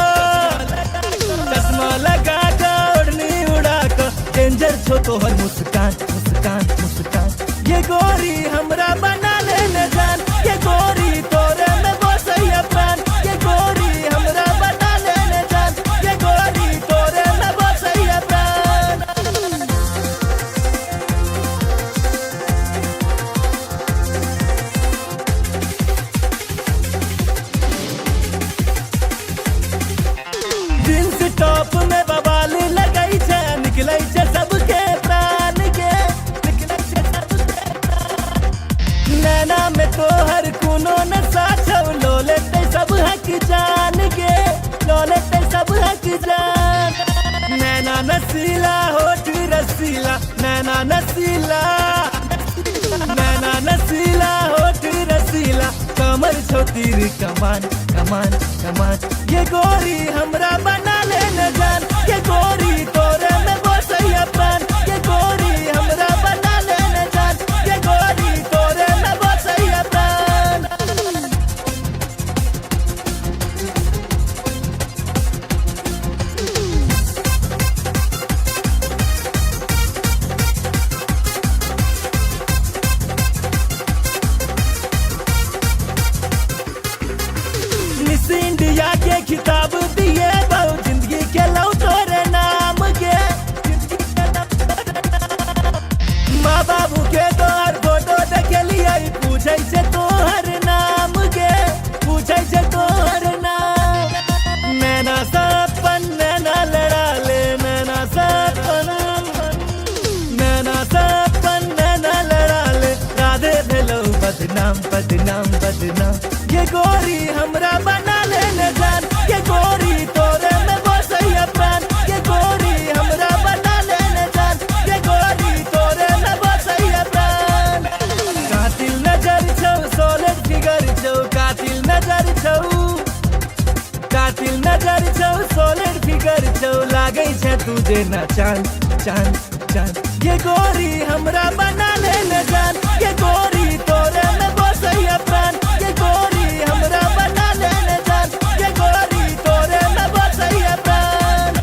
चश्मा लगा के ओढ़नी उड़ा के, डेंजर छो तोहर मुस्कान मुस्कान मुस्कान। ये गोरी हमरा बना ले न जान, ये गोरी तोरे में बसैया प्राण, ये गोरी हमरा बना ले न जान, ये गोरी तोरे में बसैया प्राण। जींस टॉप में बवाल लगई छे, निकलै छे सबके प्राण के, निकलै छे सबके प्राण। नैना में तोहर कोनो नशा छौ, लो लेते सब हक जान के, लो लेते सब हक जान। नैना नसीला होठ रसीला, नैना नसीला, नैना नसीला होठ रसीला, कमर छो तीर कमान कमान कमान। ये गोरी हमरा बना ले न जान, ये गोरी तोरे में बसैया प्राण, ये गोरी हमरा बना ले न जान, ये गोरी तोरे में बसैया प्राण। मिस इंडिया के खिताब दिए बहु, जिंदगी के लौ तोरे नाम के, जिंदगी के लौ तोरे नाम। माँ बाबू के तोहर फोटो देखे लिए, पूछे छे तोहर नाम के, पूछे छे तोहर नाम। नैना सपन नैना लड़ा ले, नैना सपन, नैना सपन नैना लड़ा ले, राधे भेलो बदनाम बदनाम बदनाम। ये गोरी हमरा बना ले न जान, ये गोरी तोरे में बसैया प्राण, ये गोरी हमरा बना ले न जान, ये गोरी तोरे में बसैया प्राण। कातिल नजर छौ सोलर फिगर छौ, नजर छौ सॉलिड फिगर छौ लागे छै तुझे ना चांद चांद चांद ये गोरी हमरा बना ले न जान ये गोरी तोरे में बसैया प्राण ये गोरी हमरा बना ले न जान ये गोरी तोरे में बसैया प्राण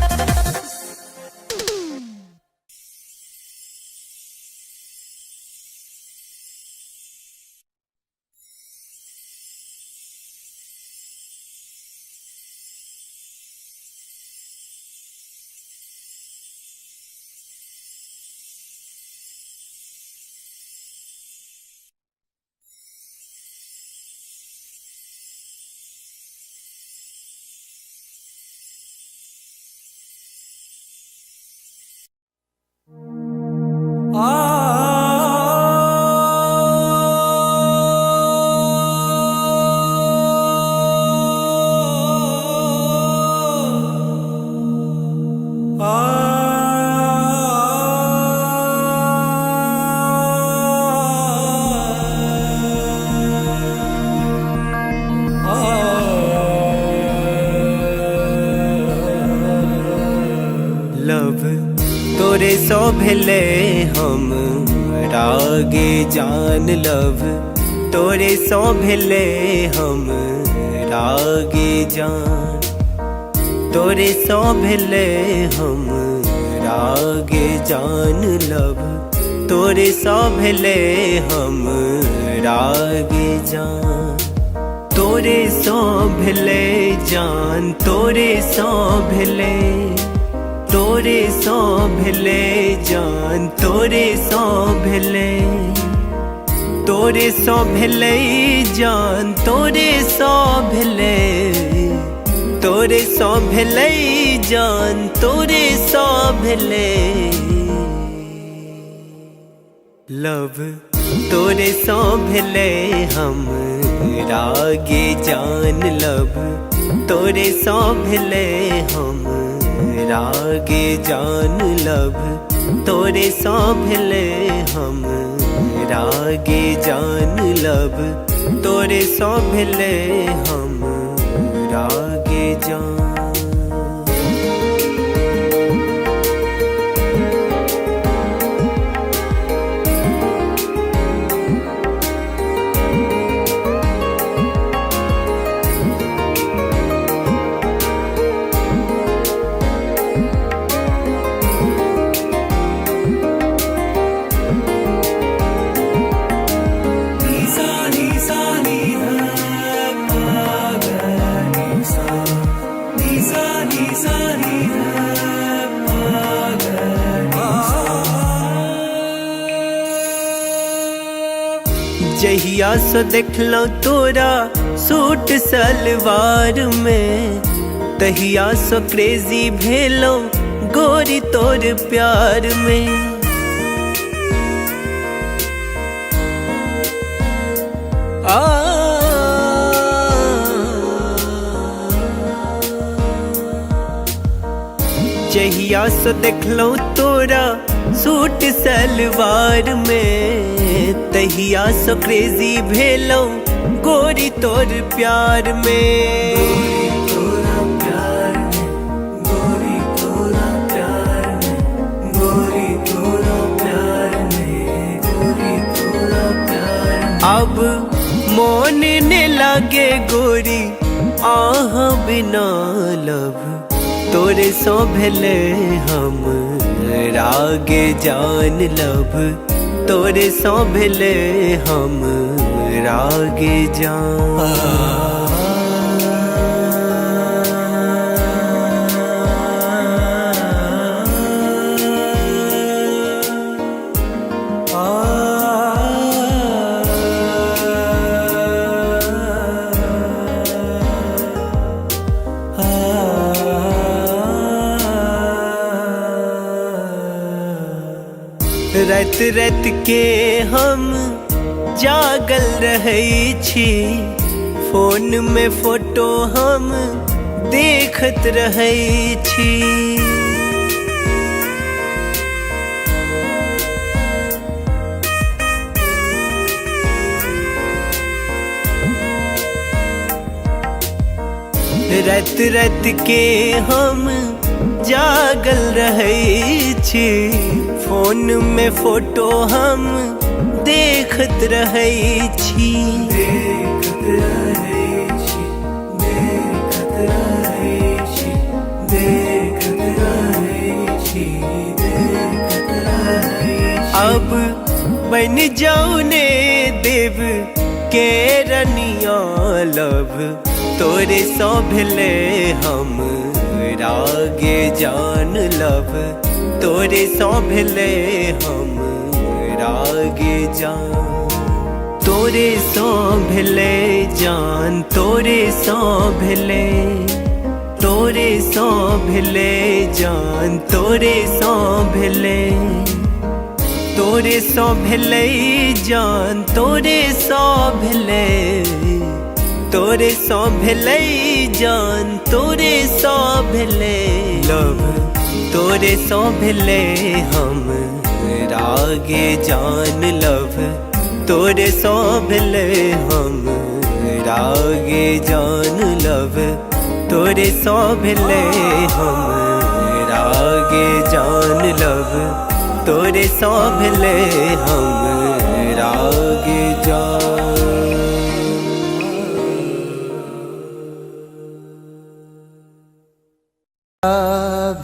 लव तोरे सो भेले हम रागे जान लव तोरे सो भेले हम रागे जान तोरे सो भेले हम रागे जान लव तोरे सो भेले हम रागे जान तोरे सो भेले जान तोरे सो भेले तोरे सो भेले जान तोरे सो भेले तोरे सो भेले जान तोरे सो भेले तोरे सो भेले जान तोरे सो भेले लव तोरे सो भेले हम रागे जान लव तोरे सो भेले हम रागे जान लव तोरे सो भेले हम रागे जान लव तोरे सो भेले हम रागे जान जहिया सो देखलो तोरा सूट सलवार में तहिया सो क्रेजी भेलो गोरी तोर प्यार में जहिया सो देखलो तोरा सूट सलवार में तहिया सो क्रेजी भेलो गोरी तोर प्यार में गोरी तोरा प्यार में गोरी तोरा प्यार में गोरी तोरा प्यार में गोरी तोरा प्यार में अब मोन ने लागे गोरी आह बिना लव तोरे सो भेले हम रागे जान लव तोरे सो भेले हम रागे जान रात रात के हम जागल रहै छी फोन में फोटो हम देखत रहै छी रात रात के हम जागल रहे छी, फोन में फोटो हम देखत रहे छी। देखत रहे छी, देखत रहे छी, देखत रहे छी, देखत रहे छी। अब बन जाऊ ने देव के रनिया लब, तोरे सो भेले हम रागे जान लब, तोरे सो भेले हम रागे जान, तोरे सो भेले जान, तोरे सो भेले, तोरे सो भेले जान, तोरे सो भेले, तोरे सो भेले जान, तोरे सो भेले, तोरे सो भेले जान, तोरे सो भेले लब, तोरे सो भेले हम रागे जान लब, तोरे सो भेले हम रागे जान लब, तोरे सो भेले हम रागे जान लब, तोरे सो भेले हम रागे जान।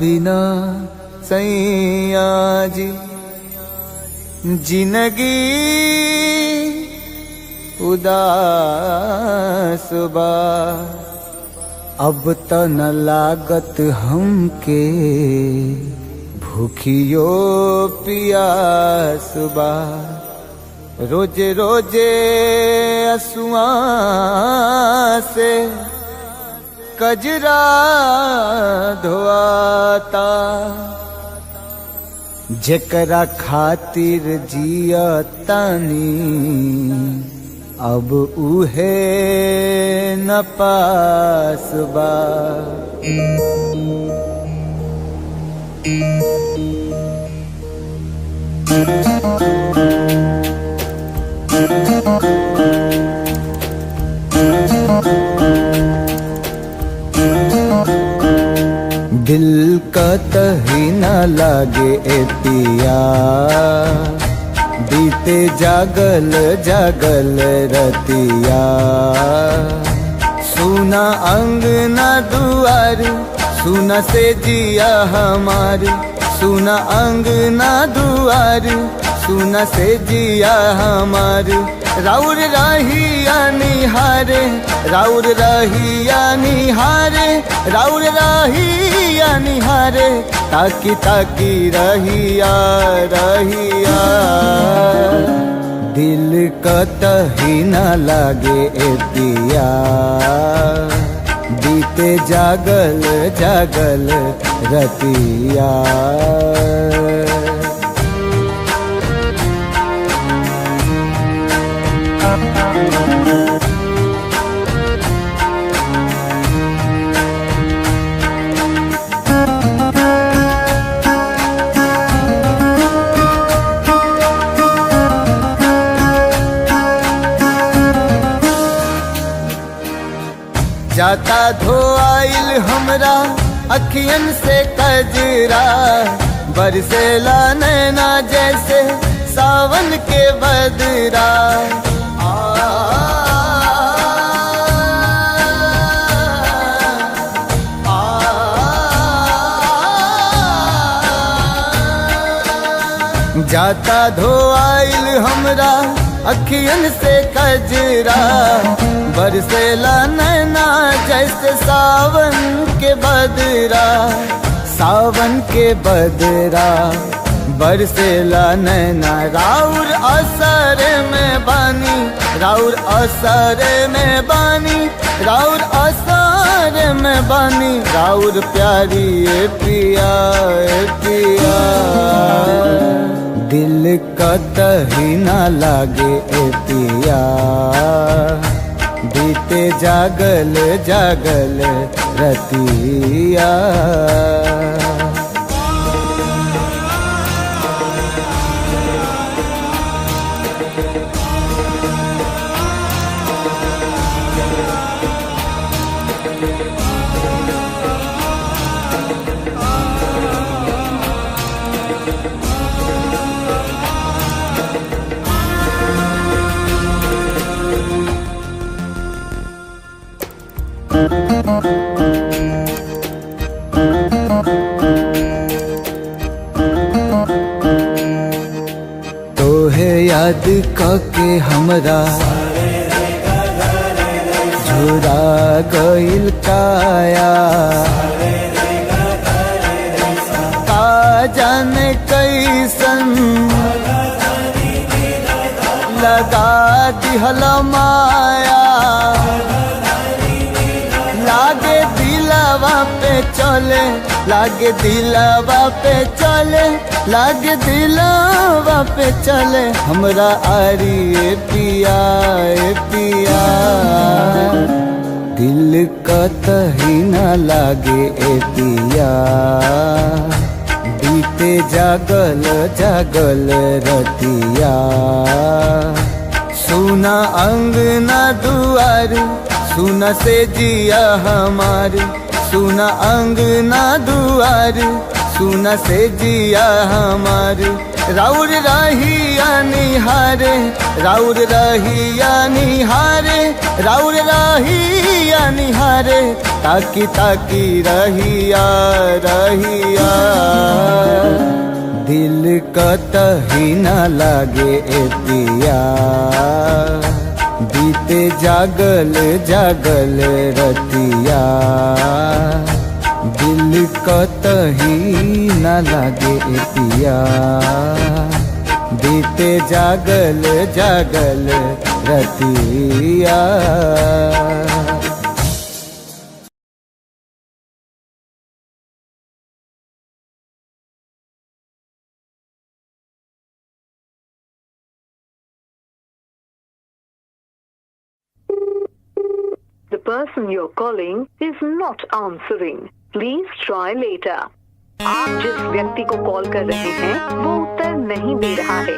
बिना सैया जी जिंदगी उदास बा, अब त न लागत हमके भूखियो पियास बा। रोजे रोजे असुआ से कजरा धोआता, जेकरा खातिर जिया तानी अब उहे न पास बा। दिल का तही न लागे ए पिया, बीते जागल जागल रतिया। सुना अंगना दुआर, सुना से जिया हमार, सुना अंगना दुआर, सुना से जिया हमार। राउर रहिया निहारे, राउर रहिया निहारे, राउर रहिया निहारे, ताकी ताकी रहिया रहिया। दिल कतही न लागे ए पिया, बीते जागल जागल रतिया। जाता धोआइल हमरा अखियन से कजरा, बरसेला नैना जैसे सावन के बदरा। जाता धोआइल हमरा अखियन से कजरा, बरसेला नैना जैसे सावन के बदरा। सावन के बदरा बरसेला नैना, राउर असर में बानी, राउर असर में बानी, राउर असर में बानी। राउर प्यारी ए पिया ए पिया, दिल कतही न लागे ए पिया, बीते जागल जागल रतिया। तोहे याद के हमरा झुरा गइल काया, का जाने कैसन लगा दिहल माया, लागे दिलवा पे चले, लागे दिलवा पे चले, लागे दिलवा पे चले हमरा आरी ए पिया ए पिया। दिल कतही न लागे ए पिया, बीते जागल जागल रतिया। सुना अंगना दुआर, सुना से जिया हमार, सुना अंगना दुआर, सुना से जिया हमार। राउर रहिया निहारे, राउर रहिया निहारे, राउर रहिया निहारे, ताकी ताकी रहिया रहिया। दिल कतही न लागे ए पिया, बीते जागल जागल रतिया। दिल कतही न लागे ए पिया, बीते जागल जागल रतिया। The person you're calling is not answering. Please try later. आप जिस व्यक्ति को कॉल कर रहे हैं वो उत्तर नहीं दे रहा है।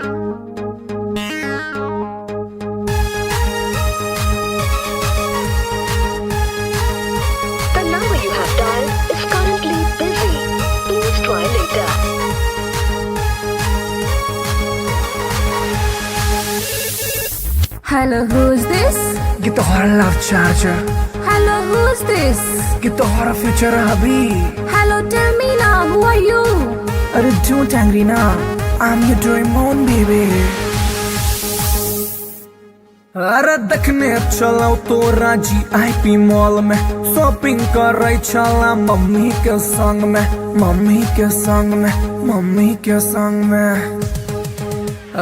The number you have dialed is currently busy. Please try later. Hello, who's this? Get the horror love charger. Hello, who's this? Get the horror future hubby. Hello, tell me now, who are you? Arey don't angry now, I'm your dream on baby. अरे देखने चलो तो राजी IP mall में, shopping कर रही चला mummy के संग में, मम्मी के संग में, मम्मी के संग में।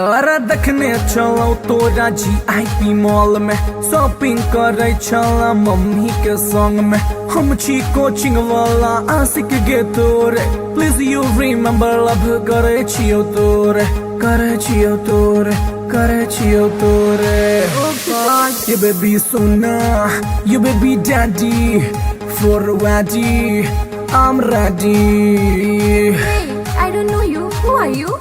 अरे देखने चलो तो राजी आईपी मॉल में, शॉपिंग कर रही चला मम्मी के संग में। हम छी कोचिंग वाला आशिक गे तोरे, प्लीज यू रिमेम्बर लव करे छियो तोरे, करे छियो तोरे, करे छियो तोरे। You baby sona, you baby daddy, for ready, I'm ready. Hey, I don't know you. Who are you?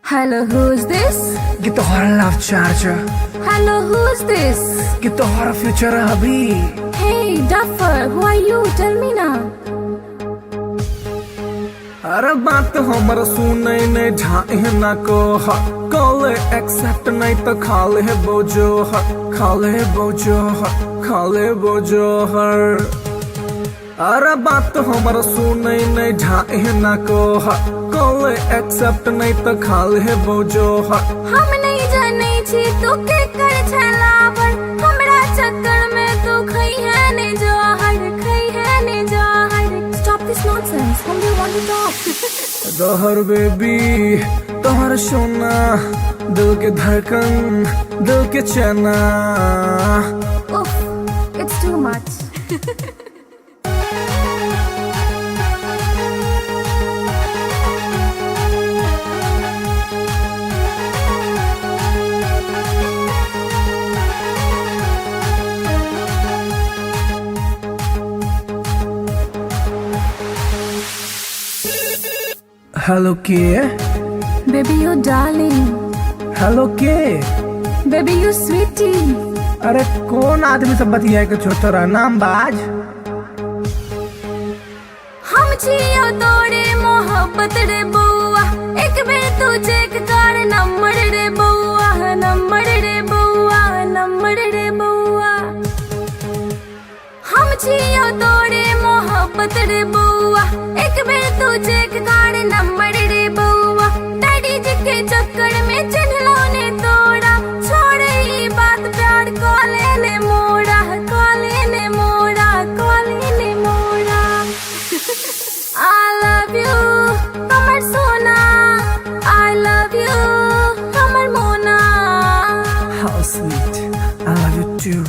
Hello, who's this? Get the horror love charger. Hello, who's this? Get the horror future hubby. Hey, Duffer, who are you? Tell me now. अरे बात हमर सुने ने ढाए ना को call accept नहीं तो खाले बोझो खाले बोझो खाले बोझो हर। अरे बात हमर सुने ने ढाए ना को कॉल एक्सेप्ट नहीं तो खाले बोझो हम नहीं जाने छी तू के कर छलावर, हमरा चक्कर में तू खई है ने जहर, खई है ने जहर। Stop this nonsense. Whom do you want to talk? जहर बेबी तोहर सोना, दिल के धड़कन, दिल के चना। Oof, it's too much. Hello kid. Baby, you darling. Hello kid. Baby, you sweetie. अरे कौन आदमी से बतिया के छो तोरा नाम बाज? हम जियो तोरे मोहब्बत रे बउआ, एक बेर तू चेक कर नंबर रे बउआ, नंबर रे बउआ, नंबर रे बउआ। हम जियो तोरे मोहब्बत रे बउआ, एक बेर तू चेक कर नंबर रे बउआ। डैडी जी के चक्कर में चिन्हलो ने तोड़ा, छोड़े ई बात प्यार कॉले ने मोड़ा, कॉले ने मोड़ा, कॉले ने मोड़ा। I love you, हमर सोना। I love you, हमर मोना। How sweet, I love you too.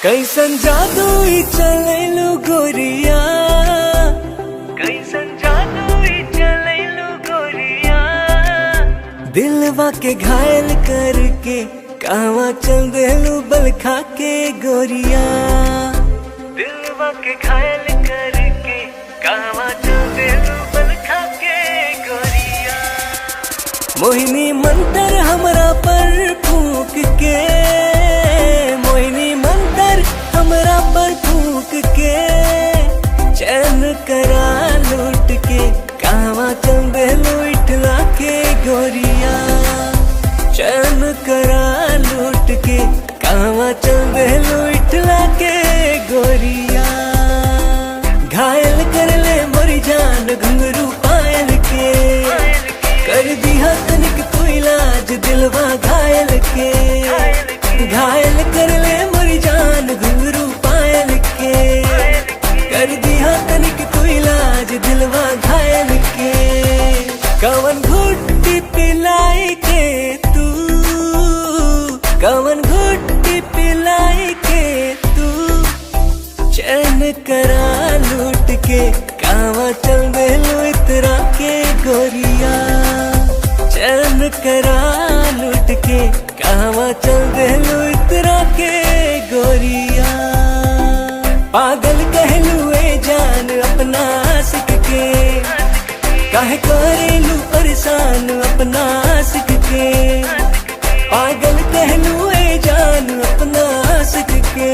कैसन जादू ई चलैलू गोरिया, कैसन जादू ई चलैलू गोरिया। दिलवा के घायल करके कहवा चल देलू बल खा के गोरिया। दिलवा के घायल करके कहवा चल देलू बल खा के गोरिया। मोहिनी मंतर हमरा पर फूंक के, मोहिनी मंतर हमरा पर फूंक के। चैन करा लूट के कहवा चल देलू इठला के गोरिया। चैन करा लूट के कहवा चल देलू इठला के गोरिया। घायल कर ले मोरी जान घुंघरू पायल के, कर दिया तनिक तू इलाज दिलवा घायल के। घायल कर ले मोरी जान घुंघरू पायल के, कर दिया तनिक तू इलाज दिलवा घायल के। कवन घुट्टी पिलाई के तू, कवन घुट्टी पिलाई के तू। चैन करा लूट के कहवा चल देलू इतरा के गोरिया। चैन करा लूट के कहवा चल देलू इतरा के गोरिया। पागल कहलू ए जान अपना आशिक के, काहे करेलू परेशान अपना आशिक के। पागल कहलू ए जान अपना आशिक के,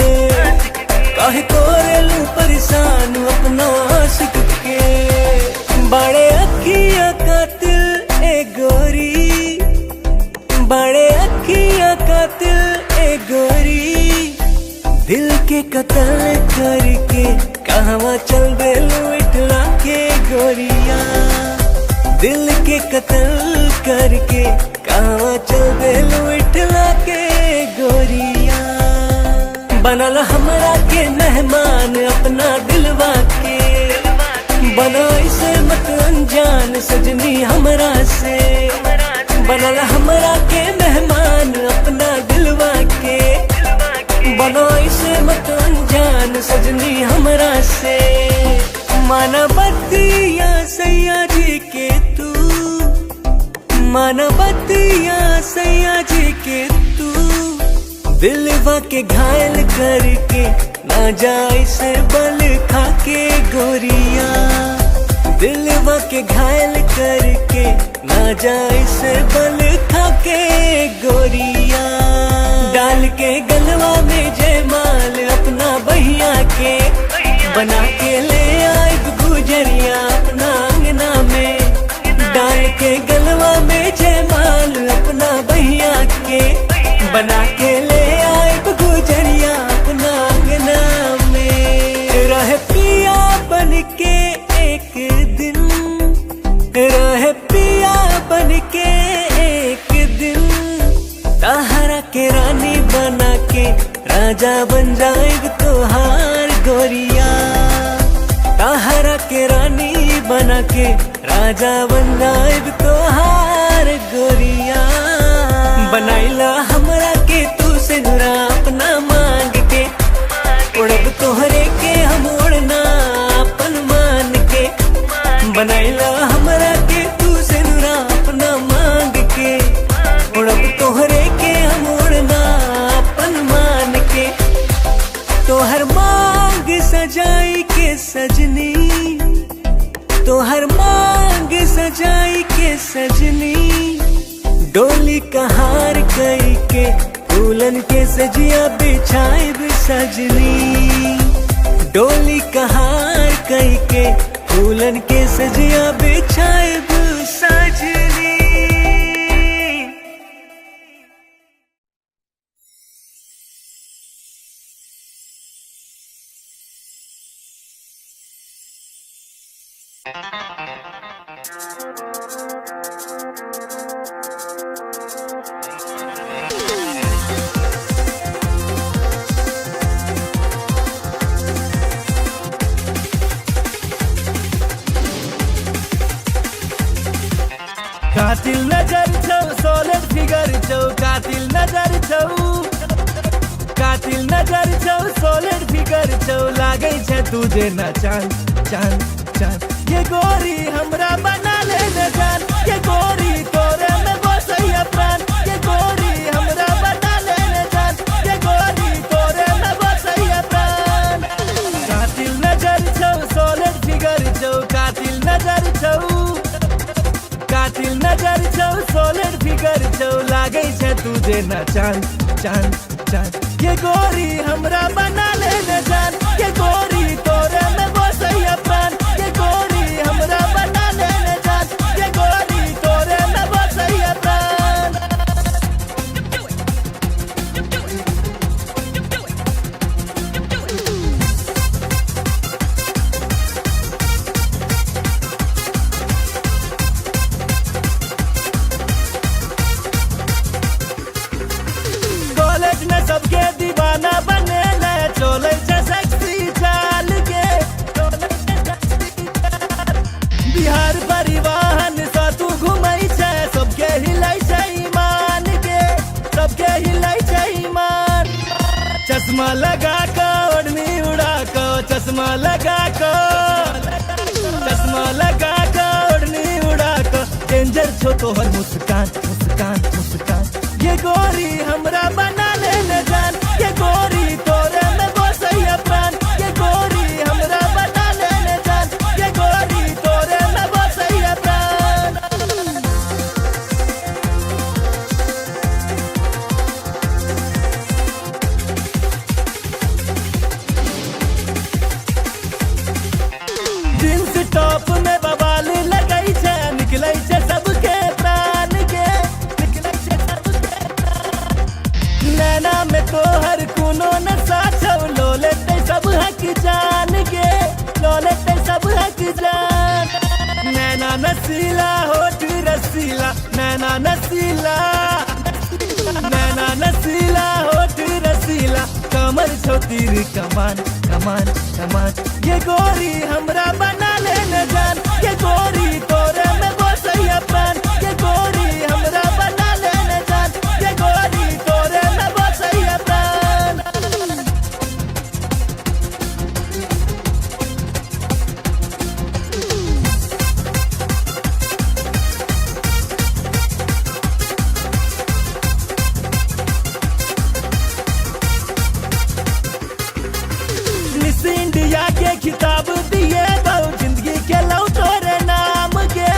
काहे करेलू परेशान अपना आशिक के। बड़े अखियां कातिल ए गोरी, बड़े अखियां कातिल ए गोरी। दिल के कत्ल करके कहवा चल देलू इठला के गोरिया। दिल के कत्ल करके कहवा चल देलू इठला के गोरिया। बनल हमरा के मेहमान अपना दिलवा के, बना इसे मत अनजान सजनी हमरा से। बनल हमरा के मेहमान अपना दिलवा के, बना इसे मत अनजान सजनी हमरा से। माना बतिया सैया जी के तू, माना बतिया सैया जी के तू। दिलवा के घायल करके ना जाए से बल खा के गोरिया। दिलवा के घायल करके ना जाए से बल खा के गोरिया। डाल के गलवा में जयमाल अपना बहिया के, बना के ले आए गुजरिया अपना अंगना में। डाल के गलवा में जयमाल अपना बहिया के, बना के ले आए गुजरिया अपना अंगना में। रहे पिया बन के एक दिन, रहे पिया बन के एक दिन। ताहरा के रानी बना के राजा बन जाएग तोहार गोरिया। ताहरा के रानी बना के राजा बन जाएग तोहार गोरिया। बनाइला हमरा के तू से नुरा अपना मांग के, उड़ब तोहरे के हम उड़ना अपन मान के। बनाइला हमरा के तू से नुरा अपना मांग के, उड़ब तोहरे के हम उड़ना अपन मान के। तोहर मांग सजाई के सज हर मांग सजाई के सजनी, डोली कहार कई के दुल्हन के सजिया बिछाए सजनी, डोली कहार कई के दुल्हन के सजिया बिछाए सजनी। कातिल नजर छौ सोलिड फिगर छौ, कातिल नजर छौ, कातिल नजर छौ सोलिड फिगर छौ, लागै छै तुझे न चांद चांद चांद। ये गोरी हमरा बना ले न जान, ये गोरी तोरे में बसैया प्राण, ये गोरी हमरा बना ले न जान, ये गोरी तोरे में बसैया प्राण। कातिल नजर छौ सोलिड फिगर छौ, कातिल नजर छौ, कातिल नजर छौ सोलिड फिगर छौ, लागै छै तुझे न चांद चांद चांद। ये गोरी हमरा बना ले न जान, ये गोरी तोरे में बसैया प्राण, ये गोरी हमरा बना ले न जान, ये गोरी तोरे में बसैया प्राण। सबके दीवाना बने ले, चोले छै सेक्सी चाल के, बिहार परिवहन सा तू घुमै छै, सबके हिलै छै ईमान के, सबके हिलै छै ईमान। चश्मा लगा के ओढ़नी उड़ा के, चश्मा लगा के, चश्मा लगा के ओढ़नी उड़ा के, डेंजर छो तोहर मुस्कान मुस्कान मुस्कान। ये गोरी हमरा बना ले न जान, ये गोरी तोरे में बसैया प्राण, ये गोरी हमरा बना ले न जान, ये गोरी तोरे में बसैया प्राण। जींस टॉप में बवाल लगै छै, निकलै छै सबके प्राण के, निकलै छै सबके प्राण। नैना में तोहर कोनो नशा छौ, लो लेते सब हक जान के, लो लेते सब हक जान। नैना नसीला होठ रसीला, नैना नसीला, नैना नसीला होठ रसीला, कमर छौ तीर कमान कमान कमान। ये गोरी हमरा बना ले न जान, ये गोरी तोरे में बसैया प्राण, ये गोरी हमरा बना ले न जान, ये गोरी तोरे में बसैया प्राण। मिस इंडिया के खिताब दिए दो, जिंदगी के लौ तोरे नाम के,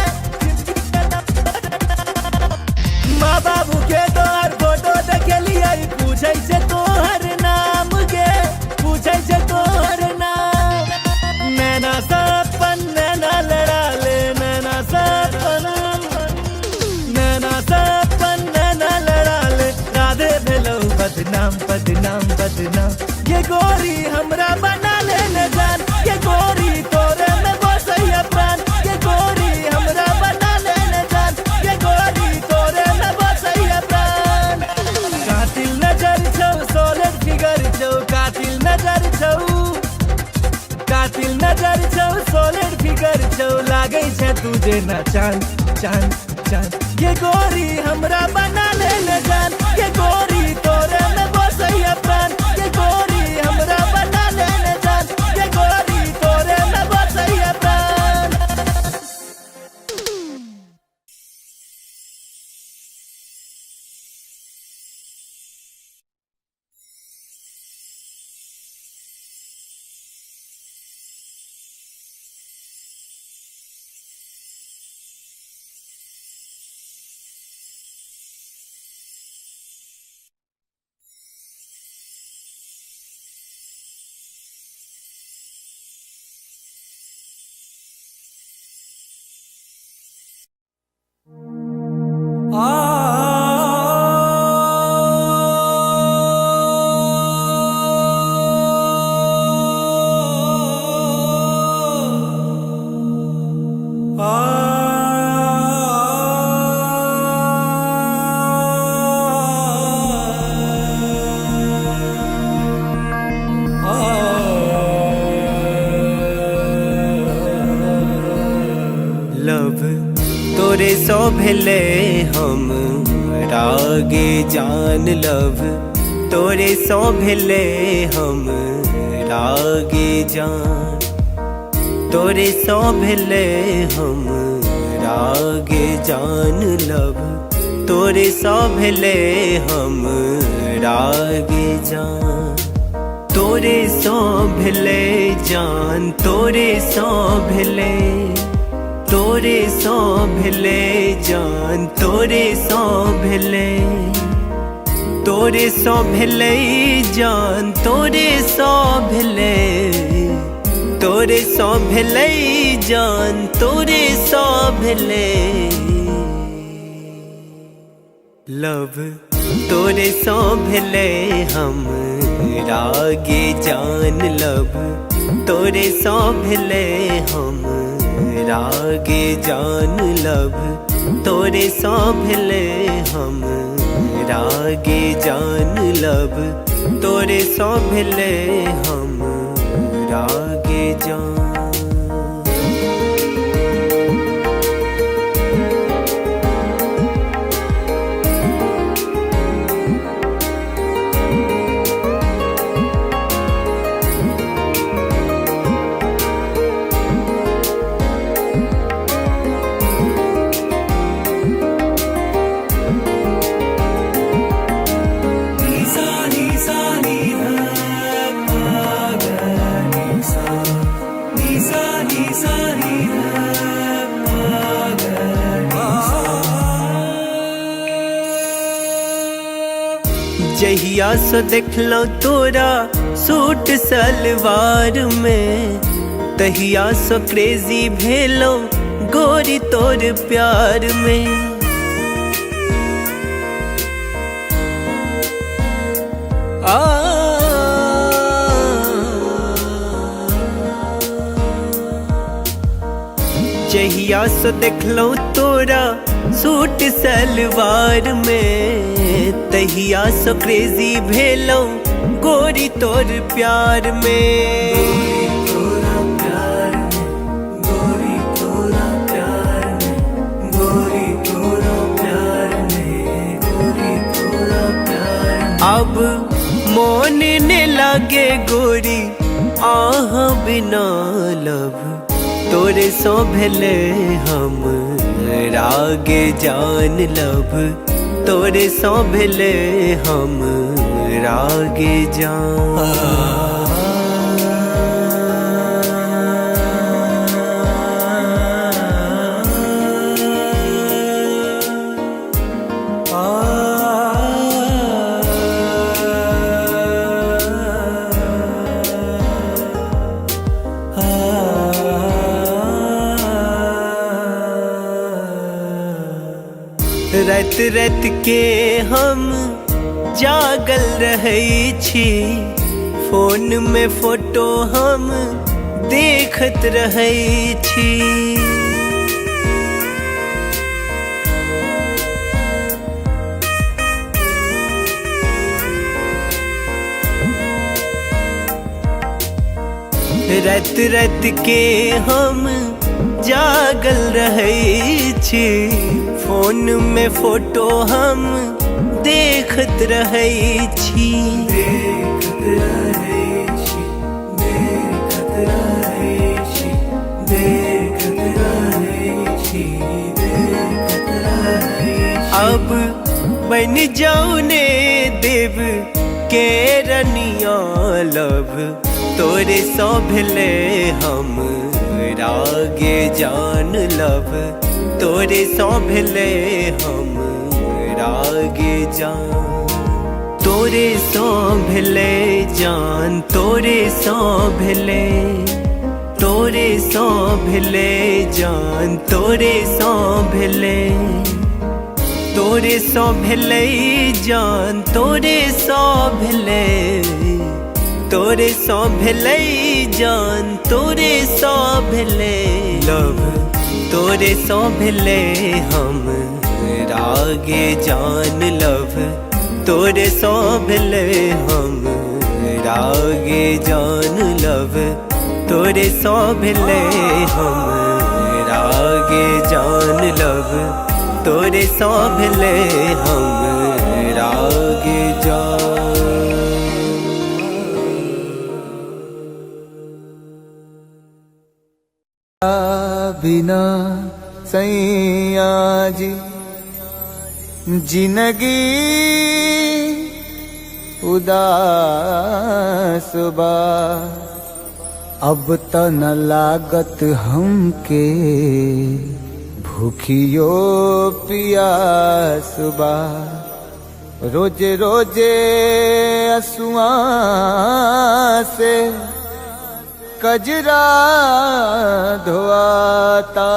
माँ बाबू के तोहर फोटो देखलिए, पूछे से तोहर नाम के, पूछे से तोहर नाम। नैना सपन नैना लड़ा ले, नैना सपन, नैना सपन नैना लड़ा ले, राधे भेलौ बदनाम बदनाम बदनाम। ये गोरी हमरा बना ले न जान, ये गोरी तोरे में बसैया प्राण, ये गोरी हमरा बना ले न जान, ये गोरी तोरे में बसैया प्राण। कातिल नजर छौ सोलिड फिगर छौ, कातिल नजर छौ, कातिल नजर छौ सोलिड फिगर छौ, लागै छै तुझे न चांद चांद चांद। ये गोरी हमरा बना ले न जान, ये गोरी तोरे में बसैया प्राण, ये गोरी हमरा बना ले न जान, ये गोरी तोरे में बसैया प्राण। लव तोरे सो भेले हम रागे जान लव तोरे सो भेले हम रागे जान तोरे सो भेले हम रागे जान लव तोरे सो भेले हम रागे जान तोरे सो भेले जान तोरे सो भेले तोरे सो भेले जान तोरे सो भेले तोरे सो भेले जान तोरे सो भेले तोरे सो भेले जान तोरे सो भेले लव तोरे सो भेले हम रागे जान लव तोरे सो भेले हम रागे जान लव तोरे सो भेले हम रागे जान लव तोरे सो भेले हम रागे जान जहिया सो देखलो तोरा सूट सलवार में तहिया सो क्रेजी भेलो गोरी तोर प्यार में जहिया सो देखलो तोरा सूट सलवार में तहिया सो क्रेजी भेलो गोरी तोर प्यार में अब मोन ने लागे गोरी आह बिना लव तोरे सो भेले हम रागे जान लव तोरे सो भेले हम रागे जान रात रात के हम जागल रहे छी फोन में फोटो हम देखत रहे छी रात रात के हम जागल रहे छी फोन में फोटो हम देखत रहे छी अब बन जाऊ ने देव के रनिया लव तोरे सो भेले हम रागे जान लव तोरे सो भेले हम रागे जान तोरे सो भेले जान तोरे सो भेले तोरे सो भेले जान तोरे सो भेले तोरे सो भेले जान तोरे सो भेले तोरे सो भेले जान तोरे सो भेले लव तोरे सौंभले हम रागे जान लव, तोरे सौंभले हम रागे जान लव, तोरे सौंभले हम रागे जान लव, तोरे सौंभले हम रागे जान। बिना सैया जी जिंदगी उदास बा, अब त न लागत हमके भूखियो पियास बा। रोजे रोजे असुआ से कजरा धोआता,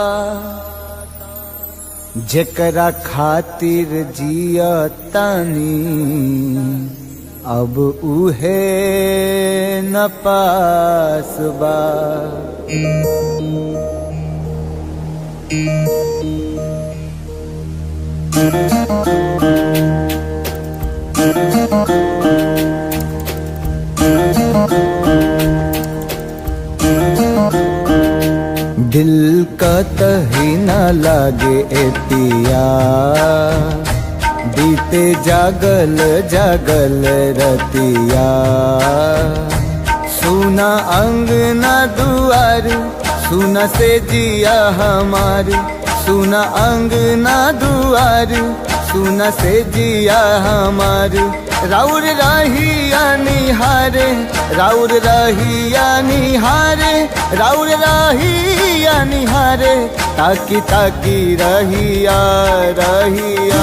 जेकरा खातिर जियतानी अब उहे न पास बा। दिल का तही न लागे ए पिया, बीते जागल जागल रतिया। सुना अंगना दुआर, सुना से जिया हमार, सुना अंगना दुआर, सुना से जिया हमार। राउर रहिया निहारे, राउर रहिया निहारे, राउर रहिया निहारे, ताकी ताकी रहिया रहिया।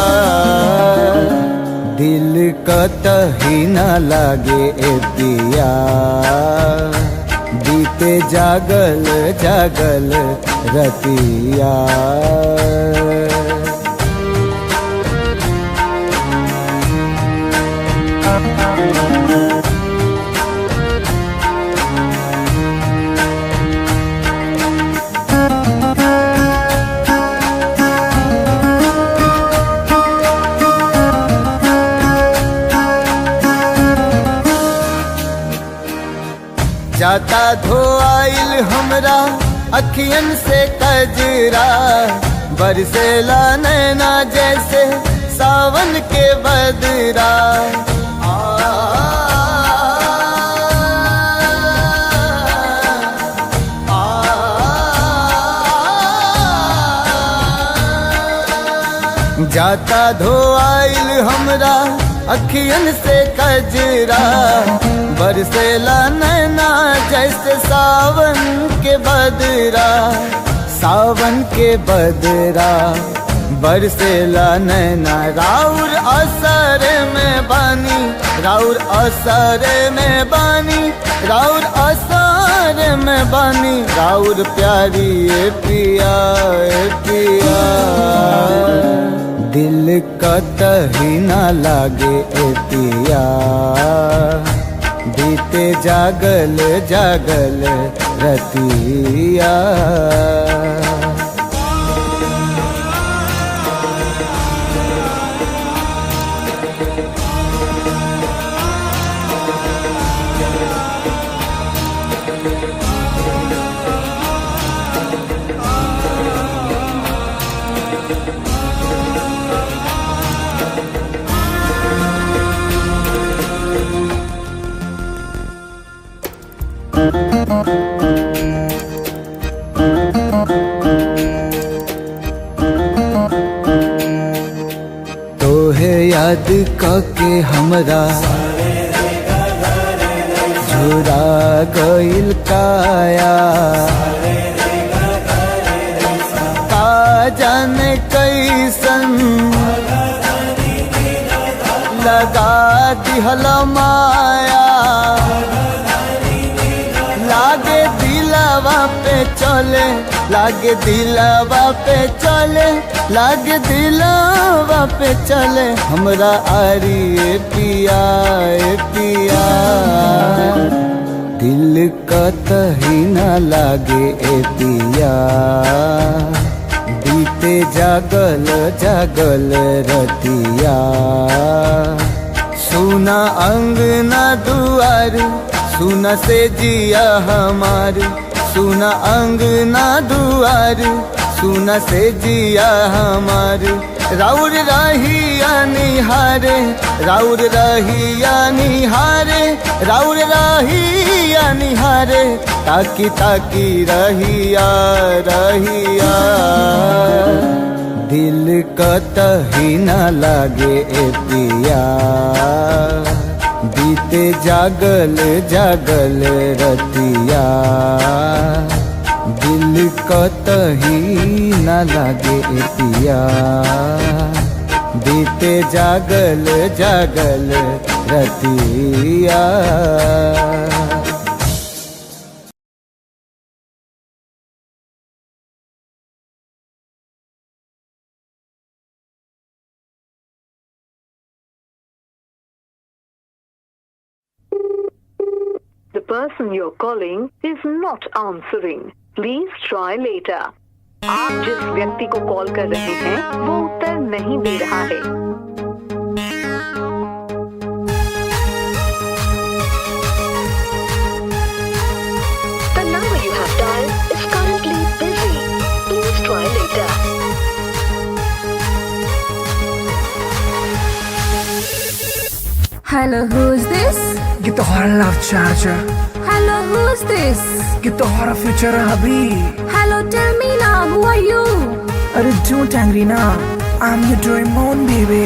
दिल कतही न लागे ए पिया, बीते जागल जागल रतिया। जाता धोआइल हमरा अखियन से कजरा, बरसेला नैना जैसे सावन के बदरा। जाता धोआइल हमरा अखियन से कजरा, बरसेला नैना जैसे सावन के बदरा। सावन के बदरा बरसेला नैना, राउर असर में बानी, राउर असर में बानी, राउर असर में बानी। राउर प्यारी ए पिया ए पिया, दिल कतही न लागे ए पिया, बीते जागल जागल रतिया। तोहे याद कके हमरा झुरा गइल काया, का जाने कैसन लगा दिहल माया। लागे दिलवा पे चले, लागे दिलवा पे चले, लागे दिलवा पे चले हमरा आरी ए पिया ए पिया। दिल कतही न लागे ए पिया, बीते जागल जागल रतिया सुना अंगना दुआर सुना से जिया हमार सुना अंगना दुआर सुना से जिया हमार राउर रहिया निहारे राउर रहिया निहारे राउर रहिया निहारे ताकी ताकी रहिया रहिया दिल कतही न लागे ए पिया बीते जागल जागल रतिया दिल कतही न लागे ए पिया बीते जागल जागल रतिया। The person you're calling is not answering. Please try later. आप जिस व्यक्ति को कॉल कर रहे हैं वो उत्तर नहीं दे रहा है। The number you have dialed is currently busy. Please try later. Hello, who's this? ये तो हमारा love charger, Hello, who's this? ये तो हमारा फ्यूचर अभी। Hello, tell me now, who are you? अरे don't angry ना, I'm your Doraemon baby।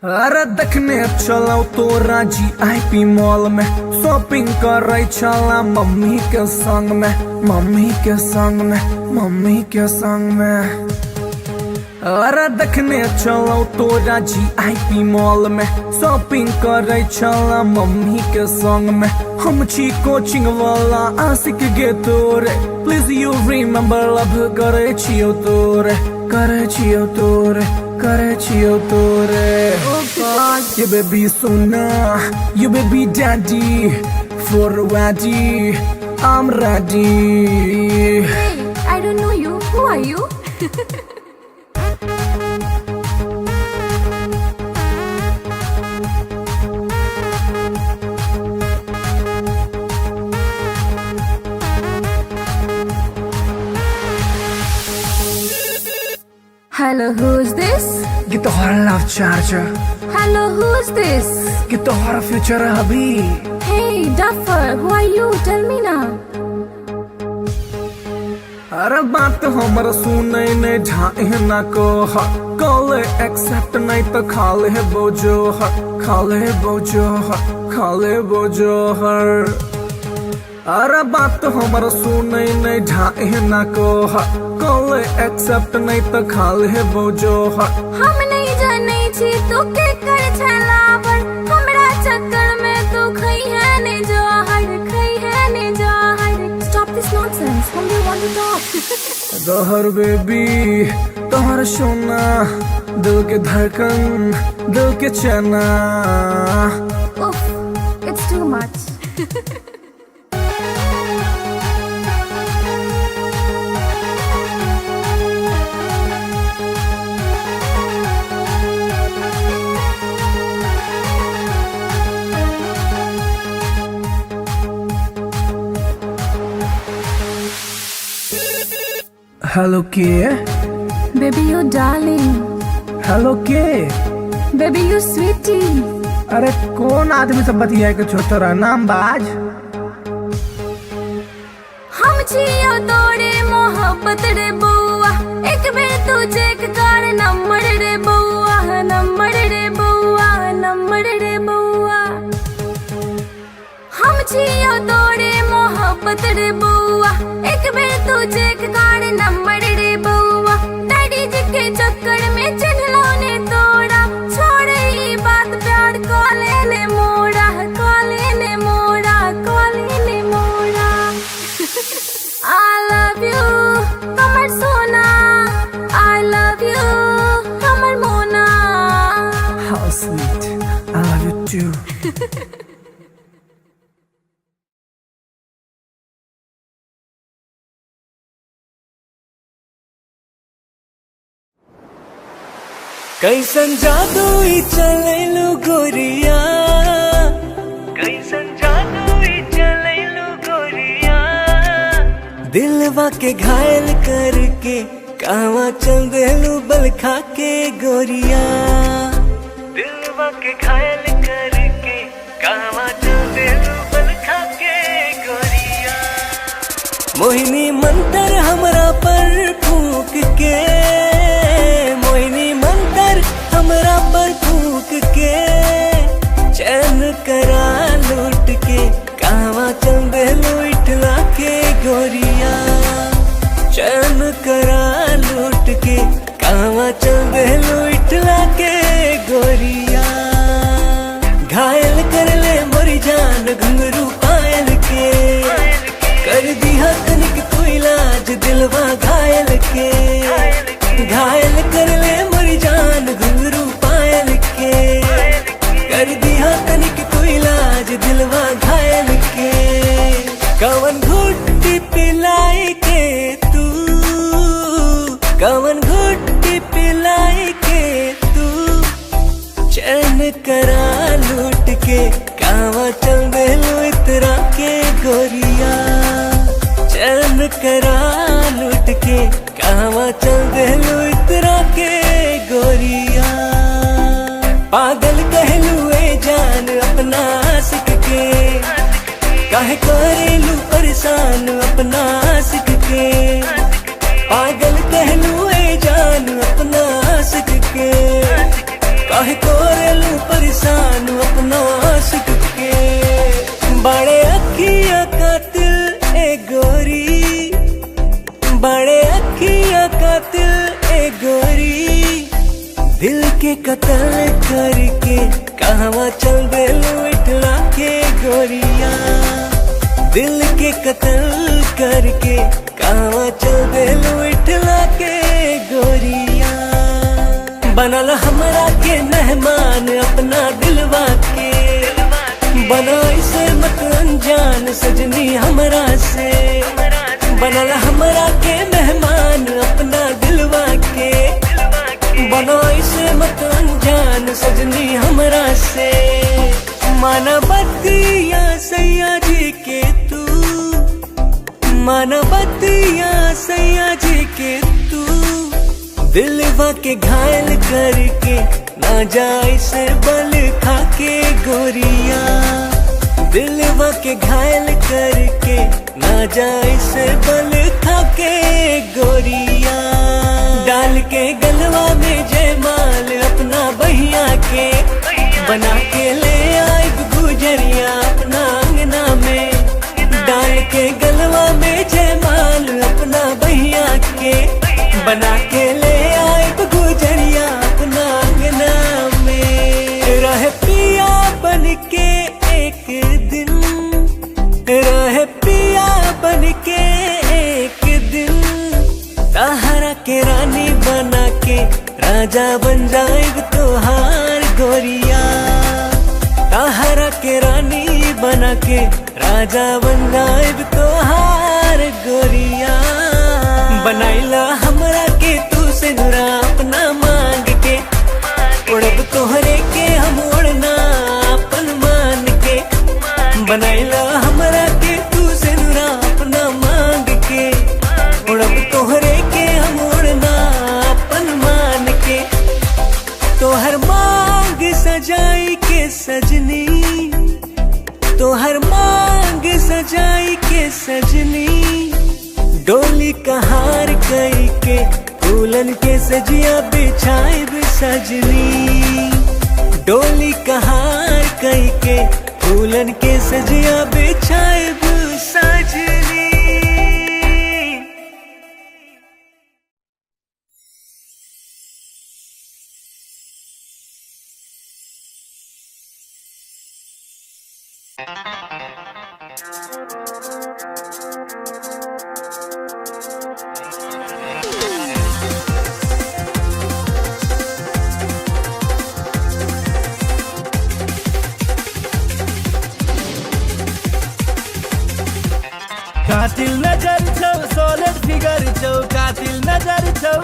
अरे देखने चलाओ तो राजी आईपी मॉल में शॉपिंग कर रही चला मम्मी के संग में मम्मी के संग में मम्मी के संग में। अरे देखने चलो तो राजी आईपी मॉल में शॉपिंग कर रही चला मम्मी के संग में हम छी कोचिंग वाला आशिक गे तोरे प्लीज यू रिमेम्बर लव करे छियो तोरे करे छियो तोरे करे छियो तोरे। ये baby Sona you baby daddy for a waddy I'm ready। Hey, I don't know you. Who are you? Hello, who's this? ये तो हमारा love charger, Hello, who's this? ये तो हमारा फ्यूचर अभी। Hey, Duffer, who are you? Tell me now. अरे बात हमारा सुने नहीं ढाई ना को कॉल एक्सेप्ट नहीं तो खाले बोझो खाले बोझो खाले बोझो हर। अरे बात हमारा सुने नहीं ढाई ना को कॉल एक्सेप्ट नहीं तो खाले बोझो हम नहीं जाने छी तो के कर छला पर हमरा चक्कर में तो खई है ने जहर खई है ने जहर। Stop this nonsense. Whom do you want to talk? जहर बेबी तोहर सोना दिल के धड़कन दिल के चना। Oof, it's too much. Hello के Baby, you darling. हेलो के Baby, you sweetie. अरे कौन आदमी सब बतिया के छोटा नाम बाज। हम छियो तोरे मोहब्बत रे बउआ एक बेर तू चेक कर नंबर रे बउआ नंबर रे बउआ नंबर रे बउआ। हम छियो तोरे मोहब्बत रे बउआ एक बेर तू चेक कर नंबर रे बउआ। डैडी जी के चक्कर में चिन्हलो ने तोड़ा छोड़ ई बात प्यार कॉले ने मोड़ा कॉले ने मोड़ा कॉले ने मोड़ा। I love you, हमर सोना। I love you, हमर मोना। How sweet, I love you too। कैसन जादू ई चलैलू गोरिया, कैसन जादू ई चलैलू गोरिया, दिलवा के घायल करके कहवा चल देलू बल खा के गोरिया, दिलवा के घायल करके कहवा चल देलू बल खा के गोरिया। मोहिनी मंतर हमरा पर फूक के, मोहिनी मंतर हमरा पर फूक के, चैन करा लूट के कहवा चल देलू इठला के गोरिया, चैन करा लूट के कहवा चल देलू इठला के गोरिया। घायल कर ले मोरी जान घुंघरू पायल के, कर दिया तनिक कोई लाज दिलवा घायल के, घायल कर ले मोरी जान घुंघरू पायल के, कर दिया तनिक कोई लाज दिलवा घायल के। कवन घुट्टी पिलाई के तू, कवन घुट्टी पिलाई के तू, चैन करा लूट के कहवा चल देलू इतरा के गोरिया, चैन करा लूट के कहवा चल देलू इतरा के गोरिया। पागल कहलू ए जान अपना आशिक के, काहे करेलू परेशान अपना आशिक के, पागल कहलू ए जान अपना आशिक के, काहे करेलू परेशान अपना आशिक के। बड़े अखिया कातिल ए गोरी, बड़े अखिया कातिल ए गोरी, दिल के कत्ल करके कहवा चल देलू इठला के गोरिया, दिल के कत्ल करके कहवा चल देलू इठला के गोरिया। बनल हमरा के मेहमान अपना दिलवा के, बना इसे मत अनजान सजनी हमरा से, बनल हमरा के मेहमान अपना दिलवा के, बना इसे मत अनजान सजनी हमरा से। मानवतिया सैया जी के तू, मानवतिया सैया जी के तू, दिलवा के घायल करके ना जाए से बल खा के गोरिया, दिलवा के घायल करके ना जाए से बल खा के गोरिया। डाल के गलवा में जयमाल अपना बहिया के, बना के ले आए गुजरिया अपना अंगना में, डाल के गलवा में जयमाल अपना बहिया के, बना के ले आए गुजरिया अपना अंगना में। रह पिया बन के एक दिन, रह पिया बन के एक दिन, ताहरा के रानी बना के राजा बन जाएग तोहार गोरिया, ताहरा के रानी बना के राजा बन जाएग तोहार गोरिया। बनाइला हमरा के तू से नुरा अपना मांग के, उड़ब तोहरे के हम उड़ना अपन मान के, बनाइला हमरा के तू से नुरा अपना मांग के, उड़ब तोहरे के हम उड़ना अपन मान के। तोहर मांग सजाई के सजनी, तोहर मांग सजाई के सजनी, डोली कहार कई के फूलन के सजिया बिछाइब सजनी, डोली कहार कई के फूलन के सजिया बिछाइब सजनी। कातिल नजर छौ, सोलिड फिगर छौ, कातिल नजर छौ,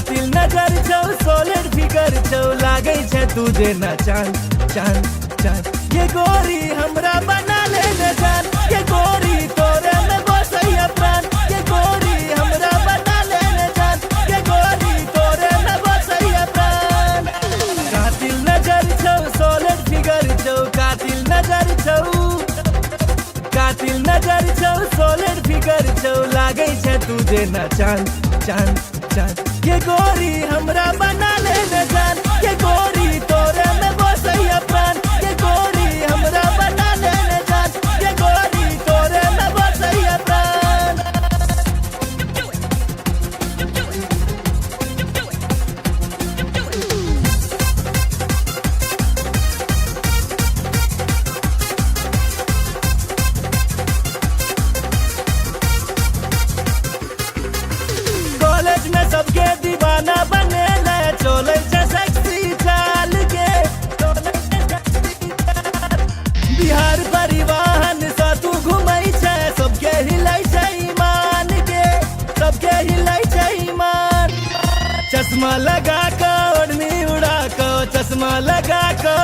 कातिल नजर छौ सॉलिड फिगर छौ लागे छै तुझे ना चांद चांद चांद ये गोरी हमरा बना ले न जान ये गोरी तोरे में बसैया प्राण ये गोरी हमरा बना ले न जान ये गोरी तोरे में बसैया प्राण कातिल नजर छौ सॉलिड फिगर छौ कातिल नजर छौ सॉलिड फिगर छौ लागे छै तुझे ना चांद चांद चांद ये गोरी हमरा बना ले न जान ये गोरी तोरे में बसैया प्राण ये गोरी हमरा बना ले न जान ये गोरी तोरे में बसैया प्राण कॉलेज में सबके दीवाना बने ले चले छै सेक्सी चाल के बिहार परिवहन सा तू घुमै छै सबके हिलै छै ईमान के सबके हिलै छै ईमान चश्मा लगा के ओढ़नी उड़ा के चश्मा लगा के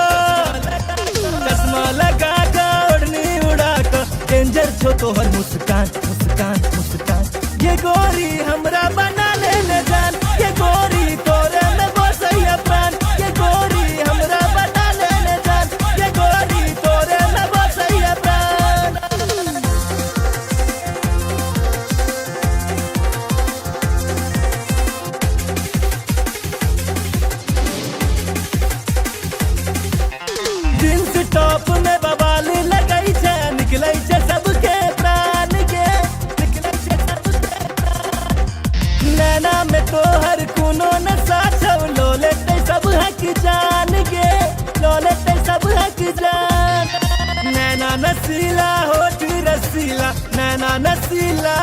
ओढ़नी उड़ा के डेंजर छो तोहर मुस्कान मुस्कान मुस्कान ये गोरी हमरा बना ले न जान ये गोरी तोरे में बसैया प्राण ये गोरी हमरा बना ले न जान ये गोरी तोरे में बसैया प्राण जींस टॉप में बवाल लगै छै निकलै छै सबके प्राण के निकलै छै सबके नैना में तोहर कोनो नशा छौ लो लेते सब हक जान गे लो लेते सब हक जान नैना नसीला होठ रसीला नैना नसीला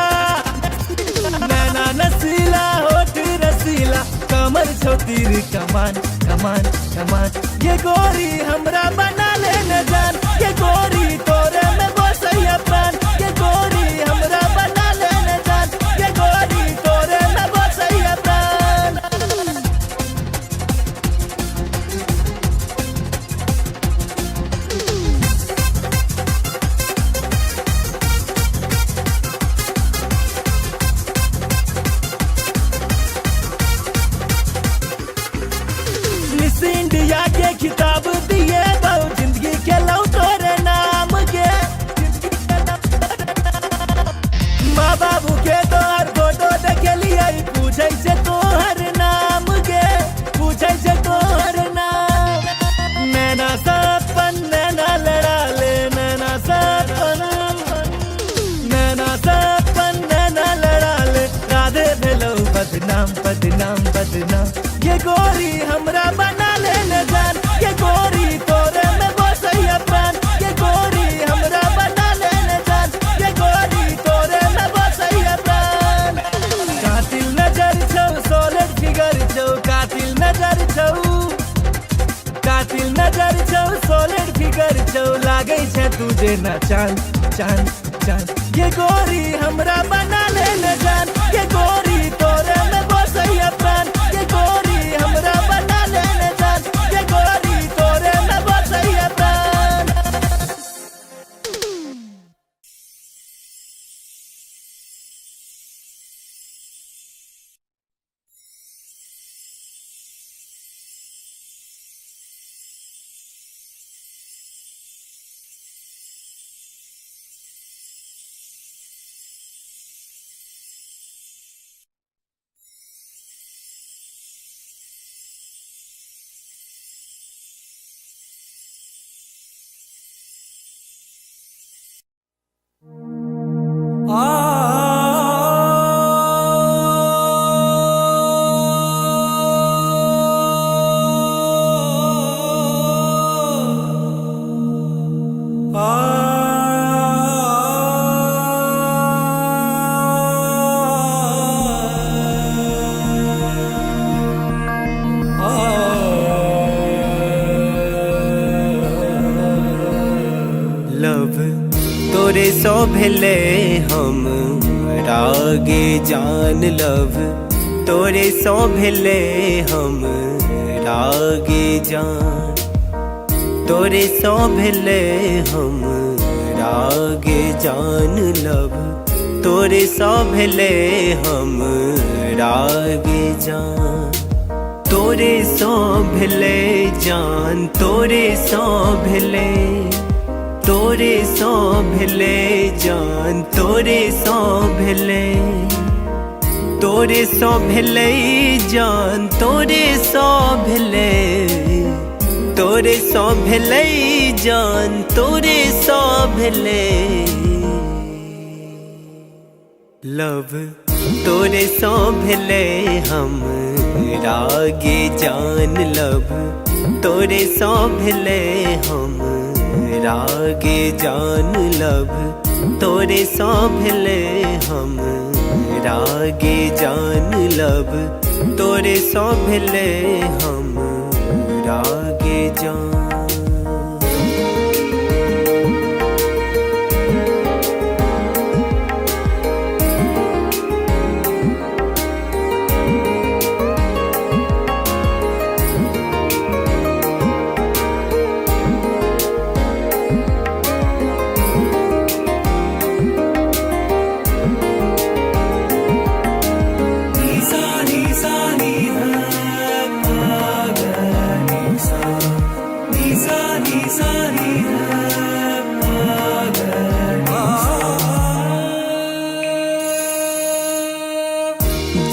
होठ रसीला कमर छौ तीर कमान कमान कमान ये गोरी हमरा बना ले न जान ये गोरी तोरे में बसैया प्राण ये गोरी हमरा बना ले न जान ये गोरी तोरे में बसैया प्राण मिस इंडिया के खिताब दिए बहु जिंदगी के लौ तोरे नाम के माँ बाबू के तोहर फोटो देखलिए पूछे से तोहर नाम के पूछे से तोहर नाम नैना सपन नैना लड़ा ले नैना सपन नैना लड़ा ले राधे भेलौ बदनाम बदनाम बदनाम ये गोरी हमरा बना ले न जान ये गोरी तोरे में बसैया प्राण ये गोरी हमरा बना ले न जान ये गोरी तोरे में बसैया प्राण कातिल नजर छौ सॉलिड फिगर छौ कातिल नजर छौ सॉलिड फिगर छौ लागे छै तुझे ना चांद चांद चांद ये गोरी हमरा बना ले न जान ये गोरी तोरे में बसैया प्राण ये गोरी हमरा बना ले न जान ये गोरी तोरे में बसैया प्राण लव तोरे सो भेले हम रागे जान लव तोरे सो भेले हम रागे जान, तोरे सो भेले हम रागे जान लब, तोरे सो भेले हम रागे जान, तोरे सो भेले जान, तोरे सो भेले, तोरे सो भेले जान, तोरे सो भेले, तोरे सो भेले जान, तोरे सो भेले, तोरे सो भेले जान, तोरे सो भेले लव, तोरे सो भेले हम रागे जान लब, तोरे सो भेले हम रागे जान लब, तोरे सो भेले हम रागे जान लब, तोरे सो भेले हम रागे जान।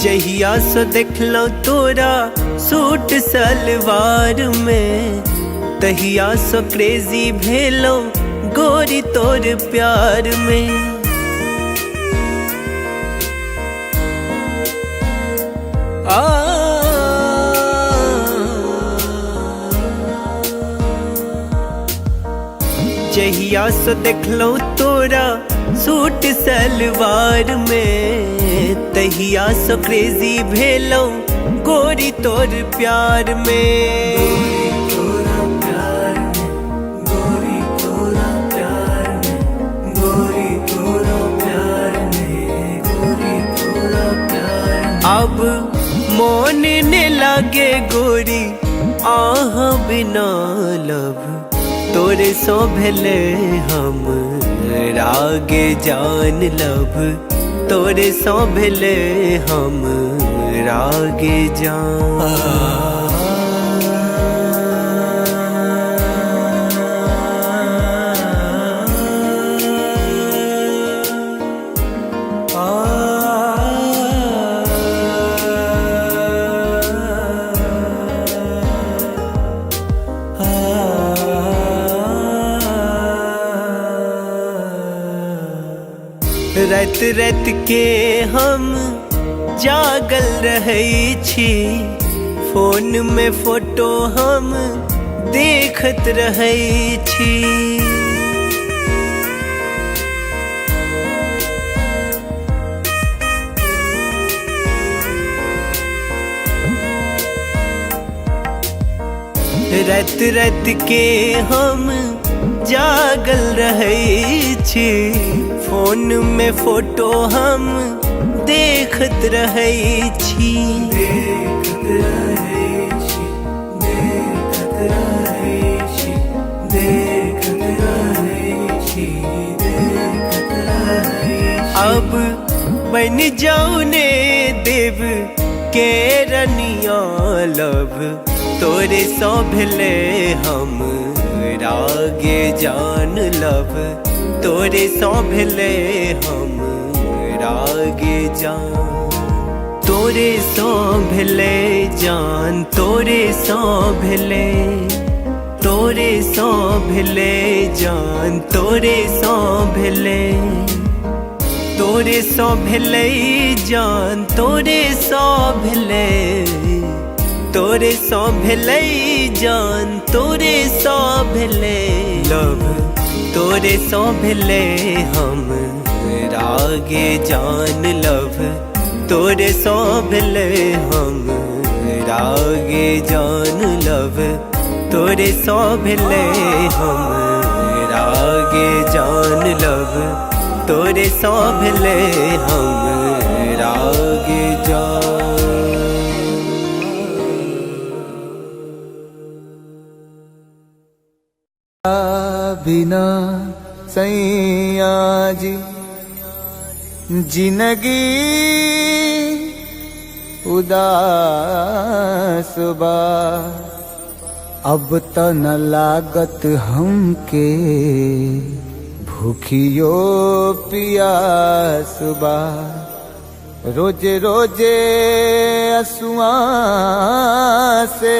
जहिया सो देखलो तोरा सूट सलवार में, तहिया सो क्रेजी भेलो गोरी तोर प्यार में। जहिया सो देखलो तोरा सूट सलवार में, तहिया सो क्रेजी भेलो गोरी तोर प्यार में। गोरी तोरा प्यार में, गोरी तोरा प्यार में, गोरी तोरा प्यार में, गोरी तोरा प्यार में। अब मोन ने लागे गोरी आह बिना लब, तोरे सो भेले हम रागे जान लब, तोरे सो भेले हम रागे जान। रात रात के हम जागल रहै छी, फोन में फोटो हम देखत रहै छी। रात रात के हम जागल रहै छी, फोन में फोटो हम देखत रहै छी। देखत रहै छी, देखत रहै छी, देखत रहै छी, देखत रहै छी। अब बन जाऊ ने देव के रनिया लब, तोरे सो भेले हम रागे जान लब, तोरे सो भेले हम रागे जान, तोरे सो भेले जान, तोरे सो भेले, तोरे सो भेले जान, तोरे सो भेले, तोरे सो भेले जान, तोरे सो भेले, तोरे सो भेले जान, तोरे सो भेले लब, तोरे सो भेले हम रागे जान लब, तोरे सो भेले हम रागे जान लब, तोरे सो भेले हम रागे जान लब, तोरे सो भेले हम रागे जान। बिना सैया जी जिंदगी उदास बा। अब त न लागत हमके भूखियो पियास बा। रोजे रोजे असुआ से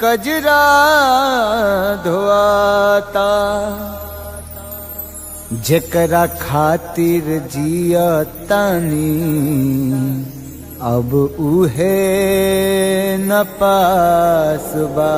कजरा धोआता। जेकरा खातिर जिया तानी अब उहे न पास बा।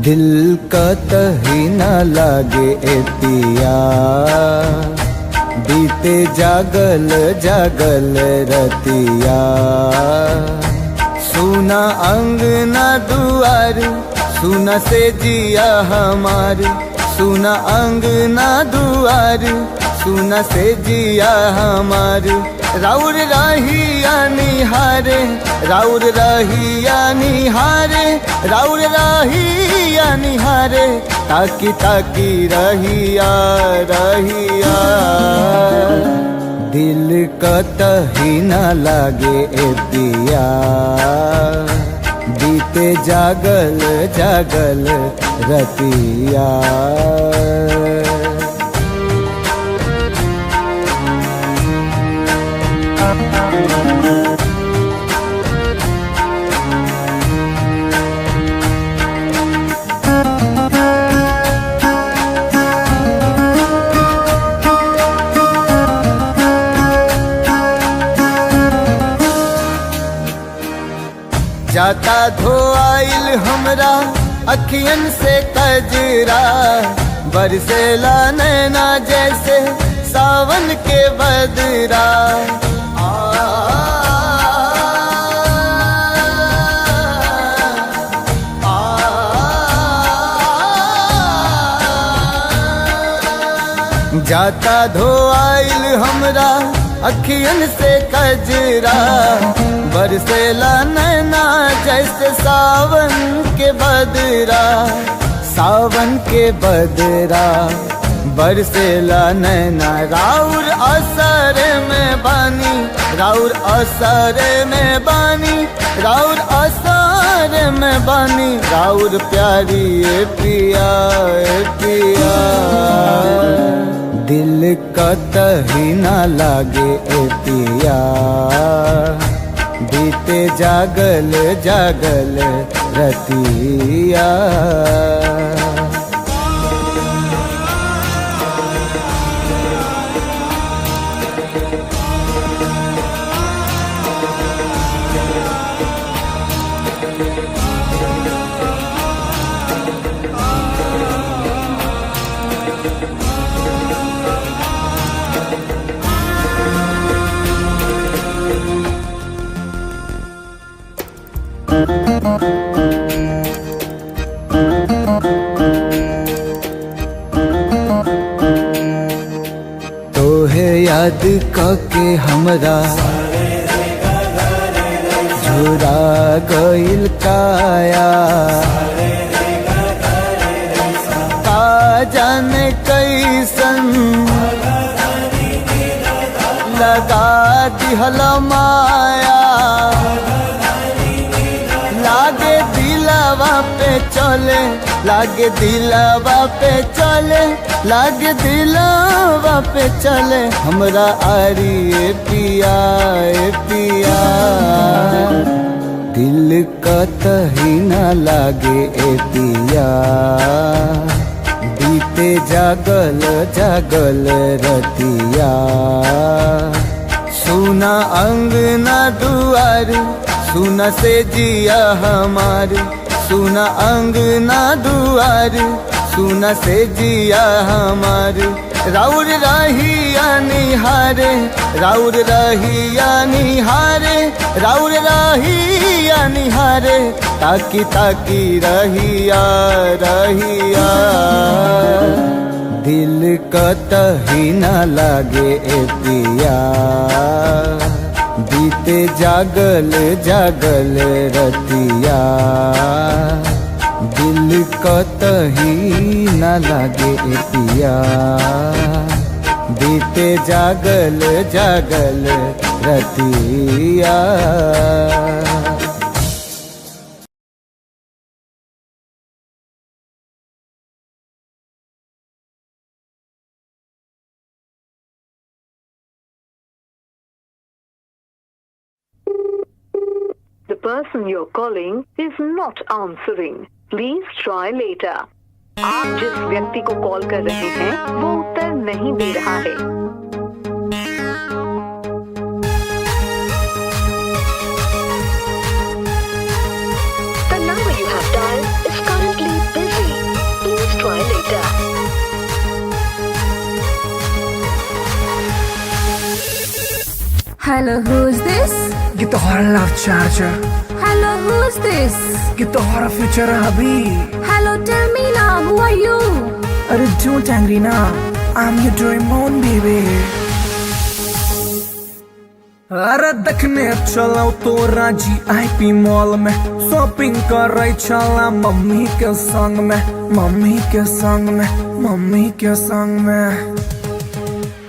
दिल का तही न लागे ए पिया बीते जागल जागल रतिया। सुना अंगना दुआर सुना से जिया हमार। सुना अंगना दुआर सुना से जिया हमार। राउर रहिया निहारे राउर रहिया निहारे राउर रहिया निहारे। ताकी ताकी रहिया रहिया दिल कतही न लागे ए पिया बीते जागल जागल रतिया। जाता धोआइल हमरा अखियन से कजरा। बरसेला नैना जैसे सावन के बदरा। जाता धोआइल हमरा अखियन से कजरा। बरसेला नैना जैसे सावन के बदरा। सावन के बदरा बरसेला नैना। राउर असर में बानी राउर असर में बानी राउर असर में बानी। राउर प्यारी ए पिया ए पिया दिल कतही न लागे ए पिया बीते जागल जागल रतिया। तोहे याद के हमरा झुरा गइल काया। का जाने कैसन लगा दिहल माया। लागे दिलवा पे चले लागे दिलवा पे चले लागे दिलवा पे चले। हमरा आरी ए पिया ए पिया दिल कतही न लागे ए पिया बीते जागल जागल रतिया। सुना अंगना दुआर सुना से जिया हमार। सुना अंगना दुआर सुना से जिया हमार। राउर रहिया निहारे, राउर रहिया निहारे, राउर रहिया निहारे, ताकी ताकी रहिया रहिया। दिल कतही न लागे ए पिया, बीते जागल जागल रतिया। दिल कतही न लागे ए पिया, बीते जागल जागल रतिया। The person you're calling is not answering. Please try later. आप जिस व्यक्ति को कॉल कर रहे हैं वो उत्तर नहीं दे रहा है। The number you have dialed is currently busy. Please try later. Hello, who's this? Get the horror love charger. Hello, who's this? Get the horror future hubby. Hello, tell me now, who are you? Arey don't angry now. I'm your Doraemon baby. अरे देखने चलो तो राजी IP mall में, shopping कर रही चला mummy के संग में, मम्मी के संग में, मम्मी के संग में।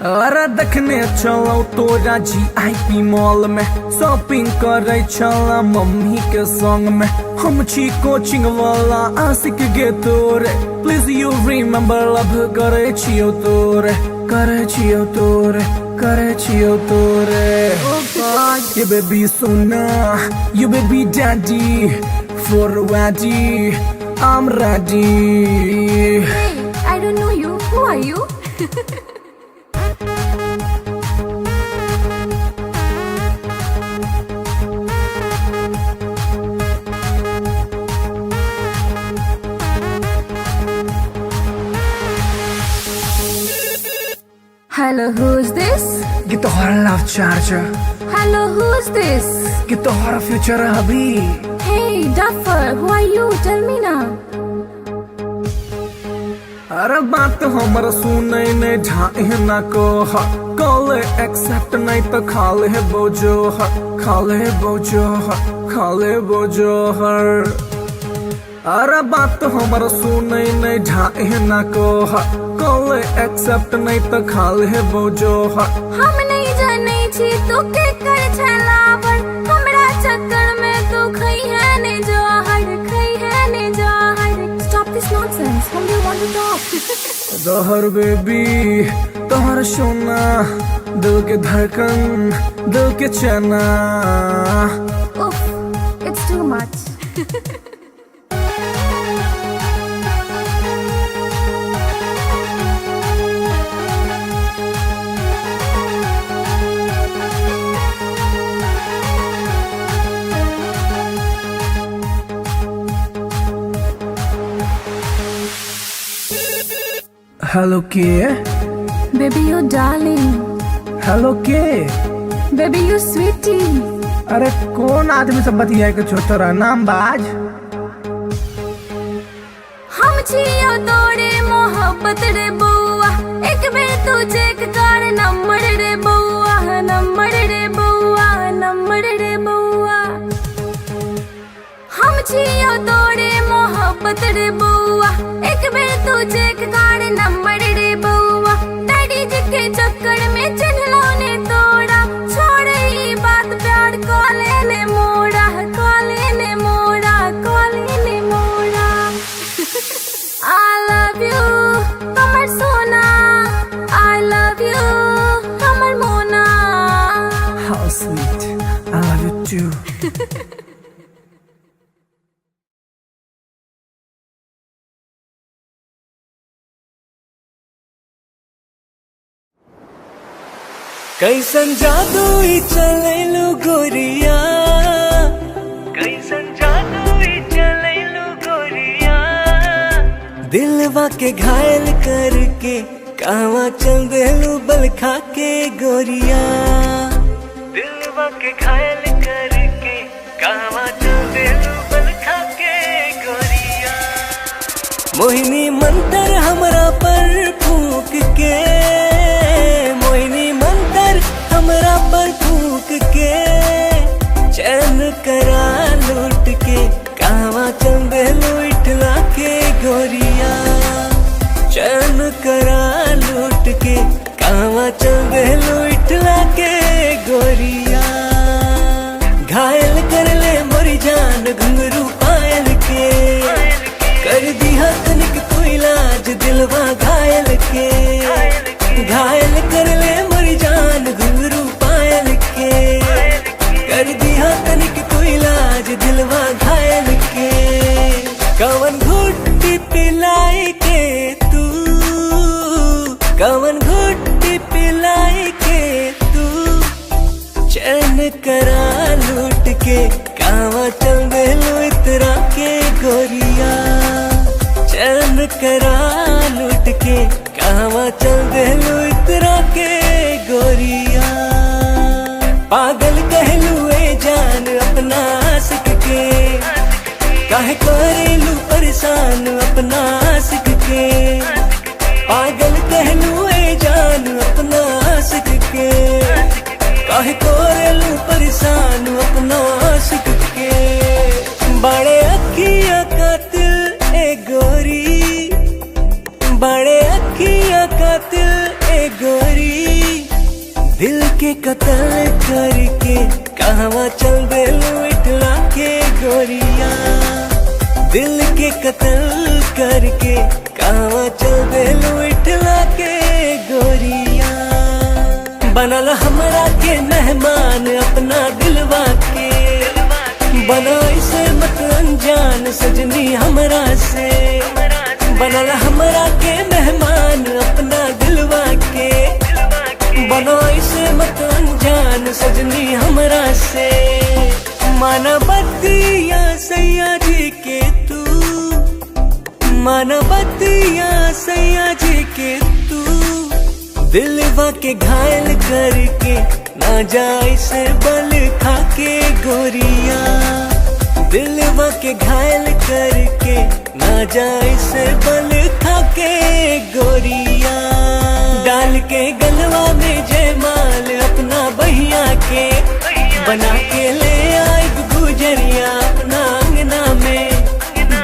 अरे देखने चलो तो राजी आईपी मॉल में, शॉपिंग कर रही चला मम्मी के संग में। हम छी कोचिंग वाला आशिक गे तोरे, प्लीज यू रिमेम्बर लव करे छियो तोरे, करे छियो तोरे, करे छियो तोरे। You baby sona, you baby daddy, for ready, I'm ready. Hey, I don't know you. Who are you? Hello, who's this? Get the horror love charger. Hello, who's this? Get the horror future hubby. Hey, Duffer, who are you? Tell me now. अरे बात हमर सुनै ने ढाई ना को, call accept नहीं तो खाले बोझो, खाले बोझो, खाले बोझो हर। अरे बात हमर सुनै ने ढाई ना को, कॉल एक्सेप्ट नहीं तो खाले बोझो हर। हम नहीं जाने छी तो के कर छलावर, हमरा चक्कर में तो खई है ने जहर, खई है ने जहर। Stop this nonsense. Whom do you want to talk? जहर बेबी तोहर सोना, दिल के धड़कन, दिल के चना। Oof, it's too much. Hello के? Baby, you darling. हेलो के? Baby, you sweetie. अरे कौन आदमी से बतिया के छोटा नाम बाज? हम छियो तोरे मोहब्बत रे बउआ, एक बेर तू चेक कर नंबर रे बउआ, नंबर रे बउआ, नंबर रे बउआ। हम छियो तोरे मोहब्बत रे बउआ, एक बेर तू चेक कर नंबर रे बउआ। डैडी जी के चक्कर में चिन्हलो ने तोड़ा, छोड़ ई बात प्यार कॉले ने मोड़ा, कॉले ने मोड़ा, कॉले ने मोड़ा। I love you, कमर सोना। I love you, कमर मोना। How sweet, I love you too. कैसन जादू ही चलेलू गोरिया, कैसन जादू ही चलेलू गोरिया। दिलवा के घायल करके कावा चल देलू बल खा के गोरिया दिलवा के घायल करके कावा चल देलू बल खा के गोरिया मोहिनी मंतर हमरा पर फूक के मोहिनी मंतर हमरा पर फूक के चैन करा लूट के कावा चल देलू इठला के गोरिया चैन करा लूट के कावा चल देलू इठला के गोरिया घायल कर ले मोरी जान घुंघरू पायल के कर दिया तनिक तू इलाज दिलवा घायल के घायल कर ले मोरी जान घुंघरू पायल के कर दिया तनिक तू इलाज दिलवा घायल के कवन घुट्टी पिलाई के तू कवन घुट्टी पिलाई के तू चैन करा लूट के कावा चल देलू इतरा के गोरिया चैन करा लूट के कावा चल देलू इतरा के गोरिया पागल कहलू ए जान अपना आशिक के काहे करेलू परेशान अपना आशिक के पागल कहलू ए जान अपना आशिक के काहे करेलू परेशान अपना आशिक के बड़े अखियां कातिल ए गोरी बड़े अखियां कातिल ए गोरी दिल के कत्ल करके कहवा चल देलू इठला के गोरिया दिल के कत्ल करके कहवा चल देलू इठला के गोरिया बनल हमरा के मेहमान अपना दिलवा के बना इसे मत अनजान सजनी हमरा से बनल हमरा के मेहमान अपना दिलवा के बनो इसे मत अनजान सजनी हमरा से माना बतिया सैया जी के तू माना बतिया सैया जी के तू दिलवा के घायल करके ना जाए से बल खा के गोरिया दिलवा के घायल करके ना जाए से बल खा के गोरिया डाल के गलवा में जयमाल अपना बहिया के बना के ले आई गुजरिया अपना अंगना में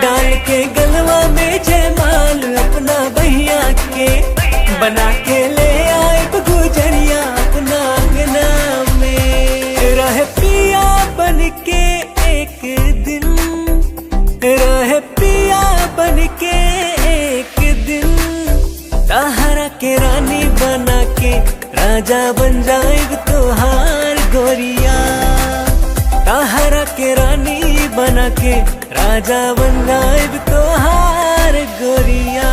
डाल के गलवा में जयमाल अपना बहिया के बना के ले आई गुजरिया अपना अंगना में रह पिया बन के एक दिन रह पिया बन के एक दिन ताहरा के रानी बना के राजा बन जाएग तोहार गोरिया ताहरा के रानी बना के राजा बन जाएग तोहार गोरिया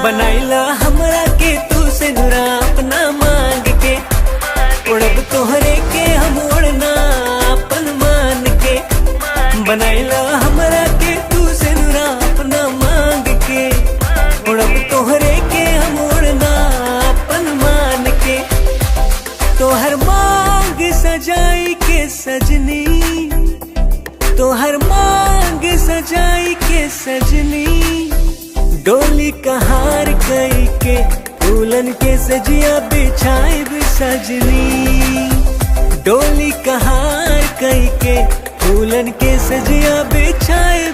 बनाइला हमरा के तू से नुरा अपना मांग के उड़ब तोहरे के हम उड़ना अपन मान के बनाइला हमरा के तू से नुरा अपना मांग के उड़ब तोहरे के हम उड़ना अपन मान के तोहर मांग सजाई के सजनी तोहर मांग सजाई के सजनी डोली कहार कई के फूलन के सजिया बिछाई सजनी डोली कहार कई के फूलन के सजिया बिछाई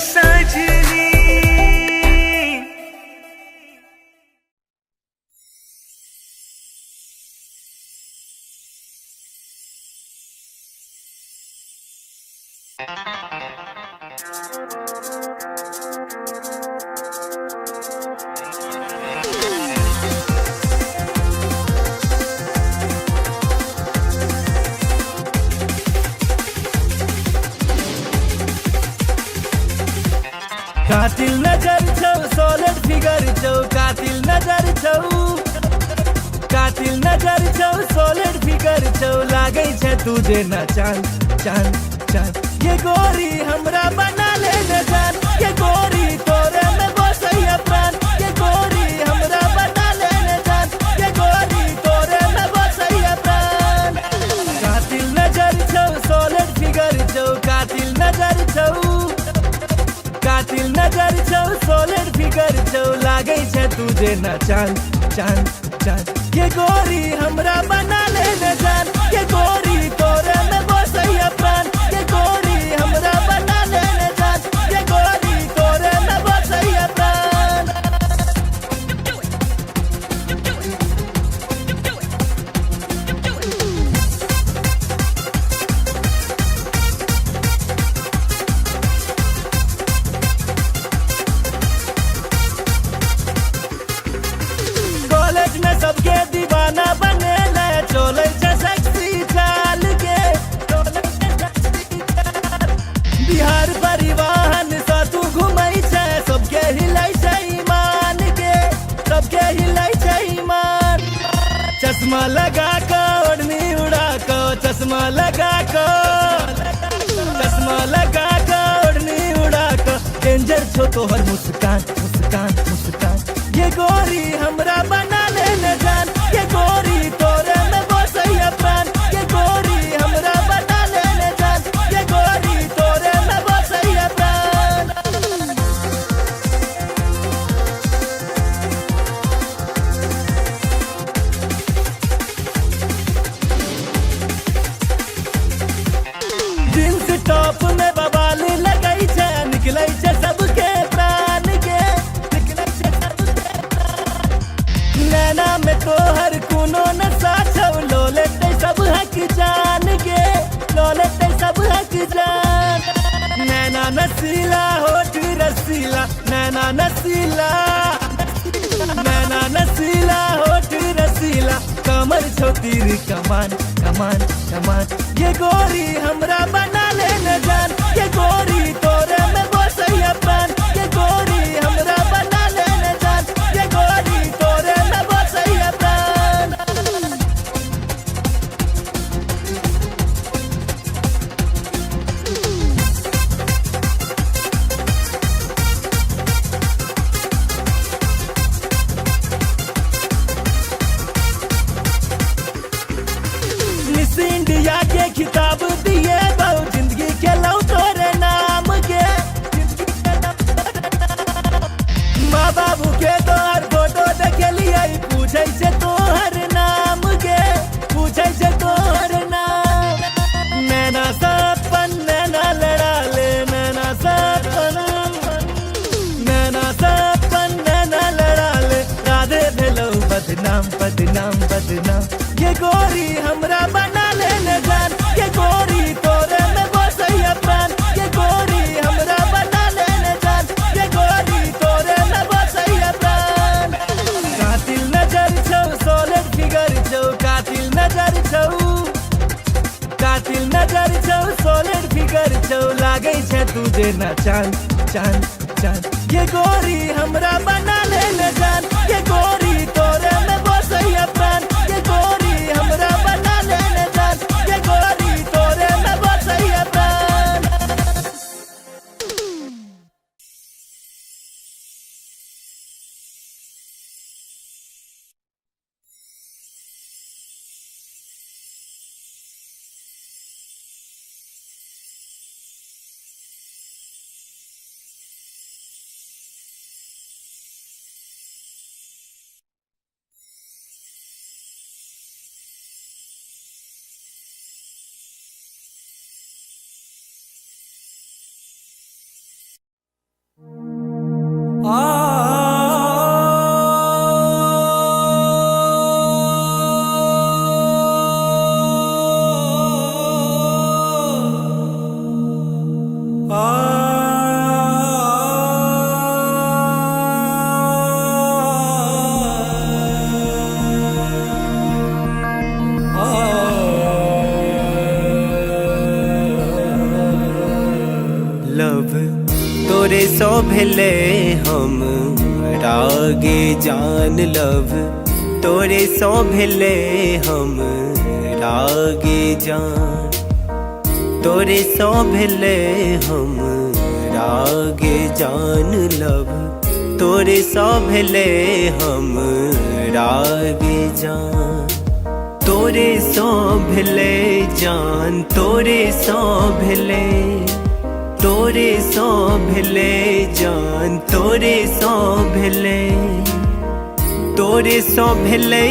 सजनी कातिल नजर छौ सॉलिड फिगर छौ कातिल नजर छौ कातिल नजर छौ सॉलिड फिगर छौ लागे छै तुझे न चांद चांद चांद ये गोरी हमरा बना ले न जान ये गोरी तोरे में बसैया प्राण ये गोरी हमरा बना कातिल नजर छौ सॉलिड फिगर छौ लागे छै तुझे ना चांद चांद चांद ये गोरी हमरा बना ले न जान ये गोरी तोरे में बसैया प्राण ये गोरी हमरा बना ले न जान ये गोरी तोरे में बसैया प्राण कॉलेज में सबके दीवाना बने ले चले छे सेक्सी चाल के बिहार परिवहन सा तू घुमई छे सबके हिलै छै ईमान के सबके हिलै छै ईमान चश्मा लगा के ओढ़नी उड़ा के चश्मा लगा के ओढ़नी उड़ा के डेंजर छो तोहर मुस्कान मुस्कान मुस्कान ये गोरी हमरा बना ले न जान ये गोरी तोरे में बसैया प्राण ये गोरी हमरा बना ले न जान ये गोरी तोरे में बसैया प्राण जींस टॉप में बवाल लगई छै निकलै छै सबके प्राण के निकलै छै सबके प्राण नैना में तोहर कोनो नशा छौ लो लेतै सब हक जान के लो लेतै सब हक जान नैना नसीला होठ रसीला नैना नसीला होठ रसीला कमर छौ तीर कमान कमान कमान ये गोरी हमरा बना ले न जान ये गोरी तोरे में बसैया प्राण ये गोरी हमरा बना ले न जान ये गोरी तोरे में बसैया प्राण मिस इंडिया के खिताब दिए बहु जिंदगी के लौ तोरे नाम के माँ बाबू के तोहर फोटो देखलिए पूछे से तोहर नाम के पूछे से तोहर नाम नैना सपन नैना लड़ा ले नैना सपन नैना लड़ा ले राधे भेलो बदनाम बदनाम बदनाम ये गोरी हमरा बना ले न जान ये गोरी तोरे में बसैया प्राण ये गोरी हमरा बना ले न जान ये गोरी तोरे में बसैया प्राण कातिल नजर छौ सॉलिड फिगर छौ कातिल नजर छौ सॉलिड फिगर छौ लागे छै तुझे ना चांद चांद चांद ये गोरी हमरा बना ले न जान ये गोरी तोरे में बसैया प्राण ये गोरी हमरा बना ले न जान ये गोरी तोरे में बसैया प्राण लव तोरे सो भेले हम रागे जान लव तोरे सो भेले हम रागे जान तोरे सो भेले हम रागे जान लव तोरे सो भेले हम रागे जान तोरे सो भेले जान तोरे सो भेले तोरे सौ भेले जान तोरे सौ भेले तोरे सौ भेले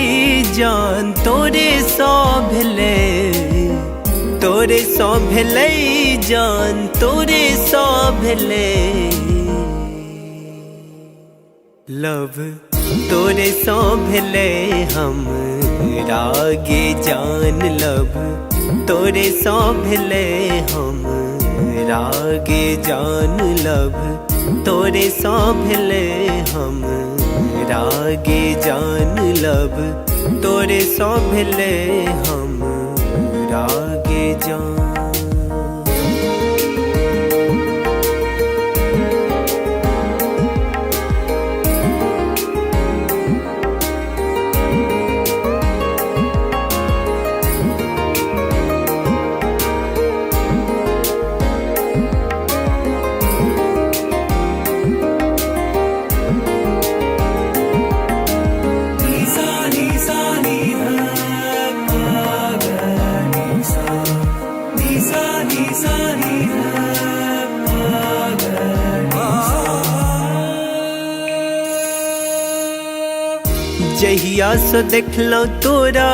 जान तोरे सौ भेले तोरे सौ भेले जान तोरे सौ भेले लव तोरे सौ भेले हम रागे जान लव तोरे सौ भेले हम रागे जान लव तोरे सौ भेले हम रागे जान लव तोरे सौ भेले हम रागे जान जहिया सो देखलो तोरा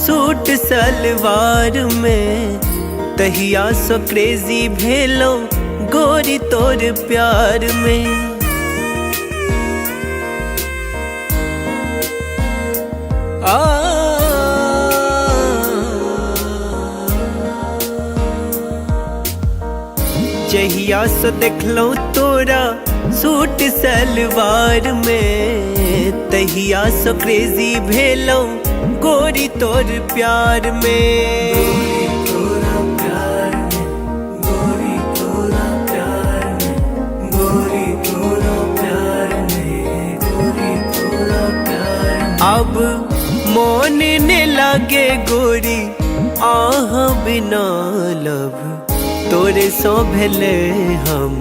सूट सलवार में तहिया सो क्रेजी भेलो गोरी तोर प्यार में जहिया सो देखलो तोरा सूट सलवार में तहिया सो क्रेजी भेलो गोरी तोर प्यार में गोरी तोरा प्यार में गोरी तोरा प्यार में गोरी तोरा प्यार में अब मोन ने लागे गोरी आह बिना लब तोरे सौ भेले हम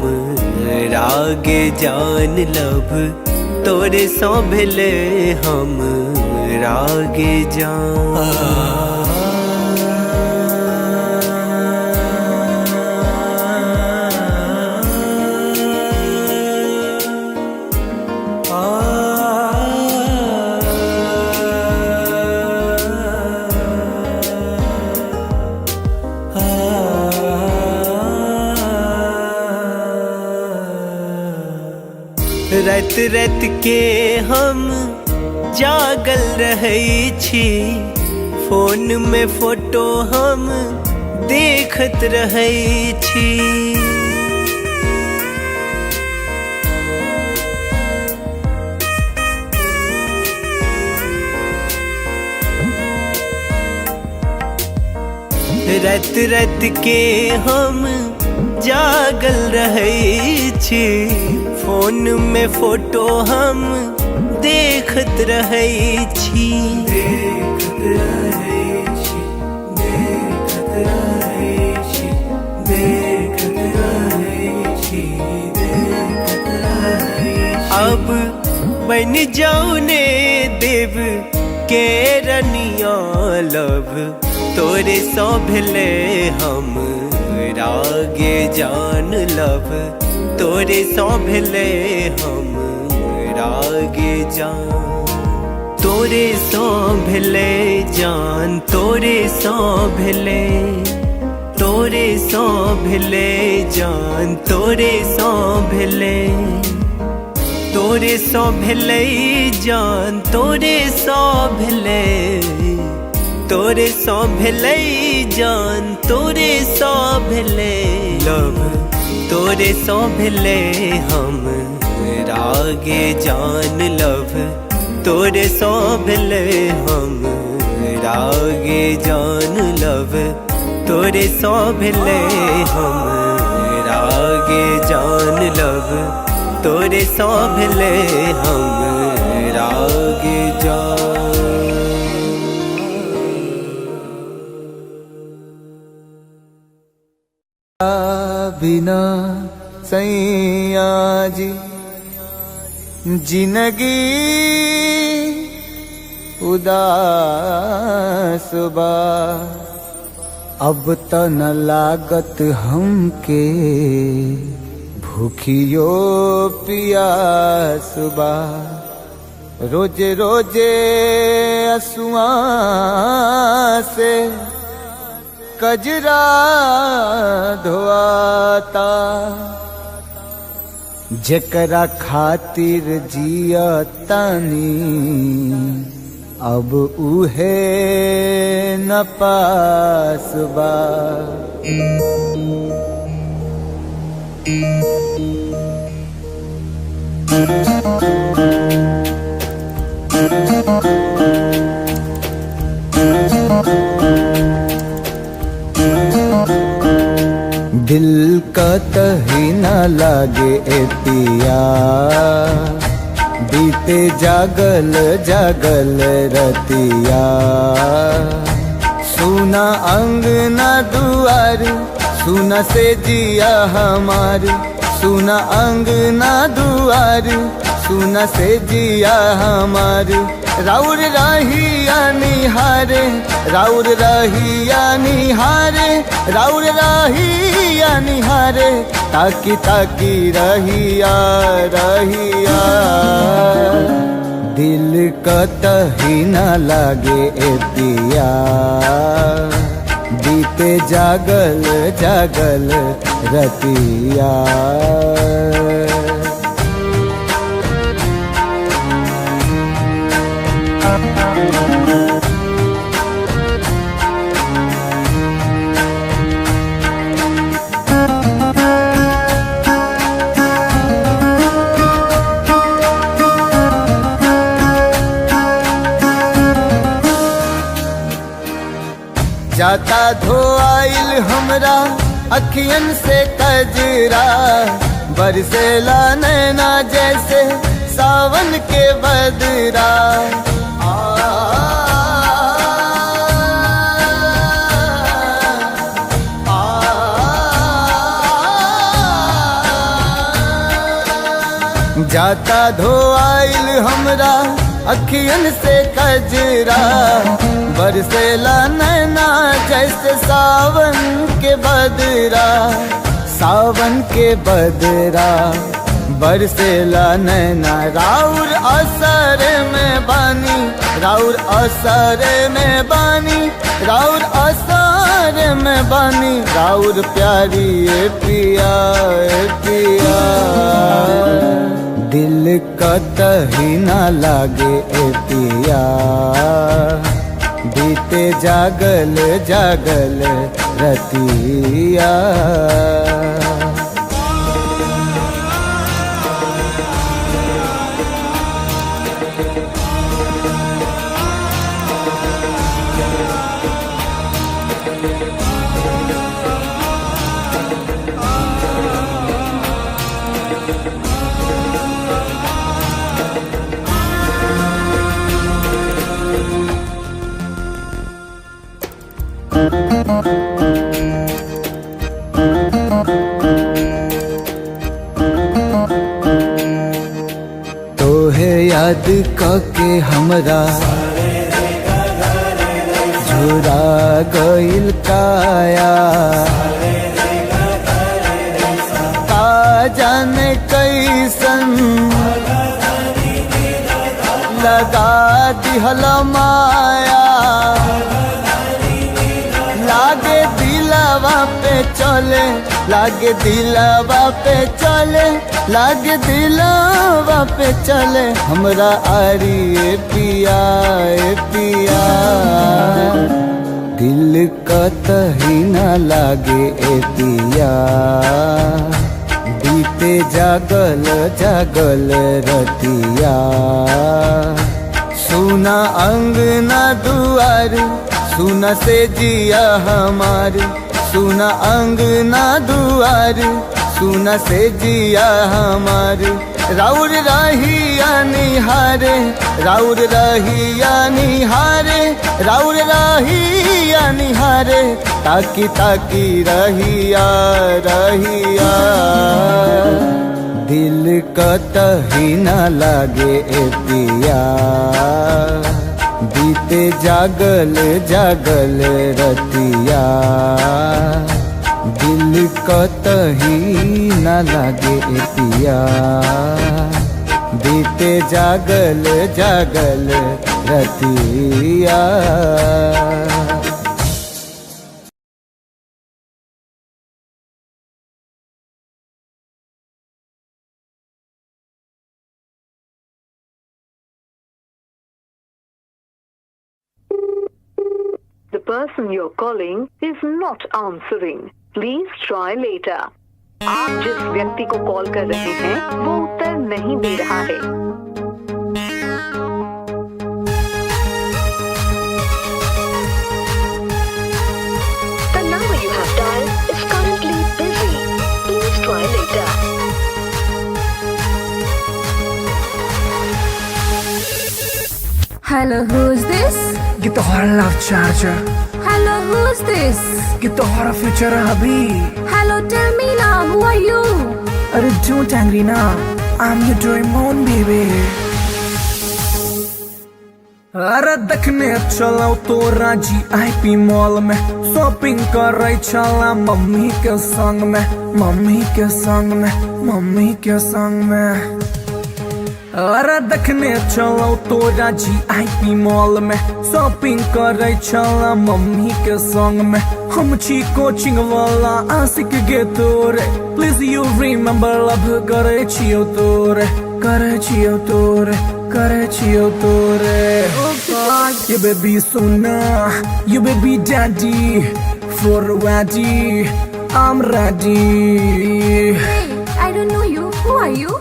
रागे जान लब तोरे सौ भेले हम रागे जान रात रात के हम जागल रहै छी फोन में फोटो हम देखत रहै छी रात रात के हम जागल रहै छी फोन में फोटो हम देखत रहै छी देखत रहै छी देखत रहै छी देखत रहै छी देखत रहै छी अब बन जाऊ ने देव के रनिया लब तोरे सौ भेले हम रागे जान लब तोरे सौ भेले हम रागे जान तोरे सौ भेले जान तोरे सौ भेले तोरे सौ भेले जान तोरे सौ भेले तोरे सौ भेले जान तोरे सौ भेले तोरे सौ भेले जान तोरे सौ भेले लव तोरे सौ भेले हम रागे जान लव तोरे सौ भेले हम रागे जान लव तोरे सौ भेले हम रागे जान लव तोरे सौ भेले हम रागे जान बिना सैया जी जिंदगी उदास बा अब त न लागत हमके भूखियो पियास बा। रोजे रोजे असुआ से कजरा धोआता। जेकरा खातिर जिया तानी अब उहे न पास बा। दिल का तही न लागे ए पिया, बीते जागल जागल रतिया। सुना अंगना दुआर, सुना से जिया हमार। सुना अंगना दुआर, सुना से जिया हमार। राउर रहिया निहारे, राउर रहिया निहारे, राउर रहिया निहारे। ताकी ताकी रहिया रहिया, दिल का तही न लागे ए पिया। बीते जागल जागल रतिया। जाता धोआइल हमरा अखियन से कजरा। बरसेला नैना जैसे सावन के बदरा। जाता धोआइल हमरा अखियन से कजरा। बरसेला नैना जैसे सावन के बदरा। सावन के बदरा बरसेला नैना। राउर असर में बानी, राउर असर में बानी, राउर असर में बानी। राउर प्यारी ए पिया ए पिया। दिल का तही न लागे ए पिया। बीते जागल जागल रतिया। तोहे याद के हमरा झुरा गइल काया। का जाने कैसन लगा दिहल माया। लागे दिलवा पे चले, लागे दिलवा पे चले, लागे दिलवा पे चले। हमरा आरी ए पिया ए पिया। दिल का तही न लागे ए पिया। बीते जागल जागल रतिया। सुना अंगना दुआर, सुना से जिया हमार। सुना अंगना दुआर, सुना से जिया हमार। राउर रहिया निहारे, राउर रहिया निहारे, राउर रहिया निहारे। ताकी ताकी रहिया रहिया, दिल का तही न लागे ए पिया। बीते जागल जागल रतिया दिल कतही न लागे पिया बीते जागल जागल रतिया The person you're calling is not answering. Please try later. आप जिस व्यक्ति को कॉल कर रहे हैं वो उत्तर नहीं दे रहा है। The number you have dialed is currently busy. Please try later. Hello, who's this? Get the hora love charger. Hello, who's this? Get the hora future hubby. Hello, tell me now, who are you? अरे don't angry now. I'm your Doraemon baby. अरे देखने चलाओ तो राजी IP mall में shopping कर रही चला मम्मी के संग में मम्मी के संग में मम्मी के संग में अरे देखने चलो तो राजी आईपी मॉल में शॉपिंग कर रही चला मम्मी के संग में हम छी कोचिंग वाला आशिक गे तोरे प्लीज यू रिमेम्बर लव करे छियो तोरे करे छियो तोरे करे छियो तोरे ये baby Sona you baby daddy for ready I'm ready. Hey, I don't know you. Who are you?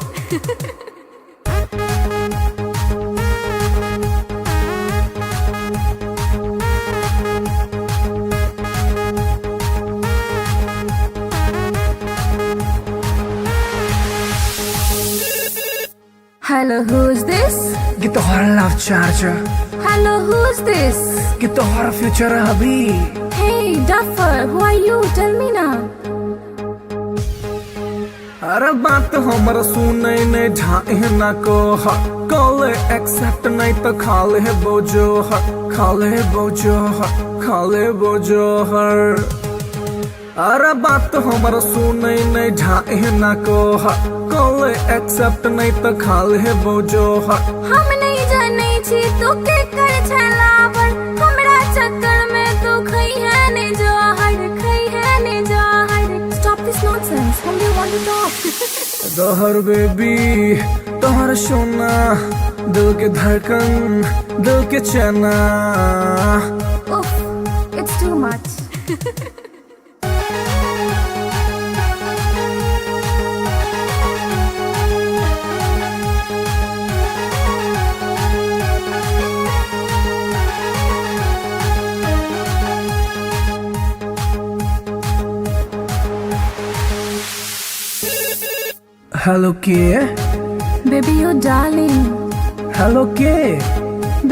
Hello, who's this? Get the hora love charger. Hello, who's this? Get the hora future hubby. Hey, Duffer, who are you? Tell me now. अरे बात हमरा सुने ने ढाए ना को call accept नहीं तो खाले बोझो खाले बोझो खाले बोझो हर अरे बात हमरा सुने ने ढाए ना को कॉल एक्सेप्ट नहीं तो खाले बोझो हम नहीं जाने छी तू के कर छलावर हमरा चक्कर में तू खई है ने जहर खई है ने जहर Stop this nonsense. Whom do you want to talk? Dahar baby तोहर सोना दिल के धड़कन दिल के चना Oof, it's too much. Hello के Baby, you darling. हेलो के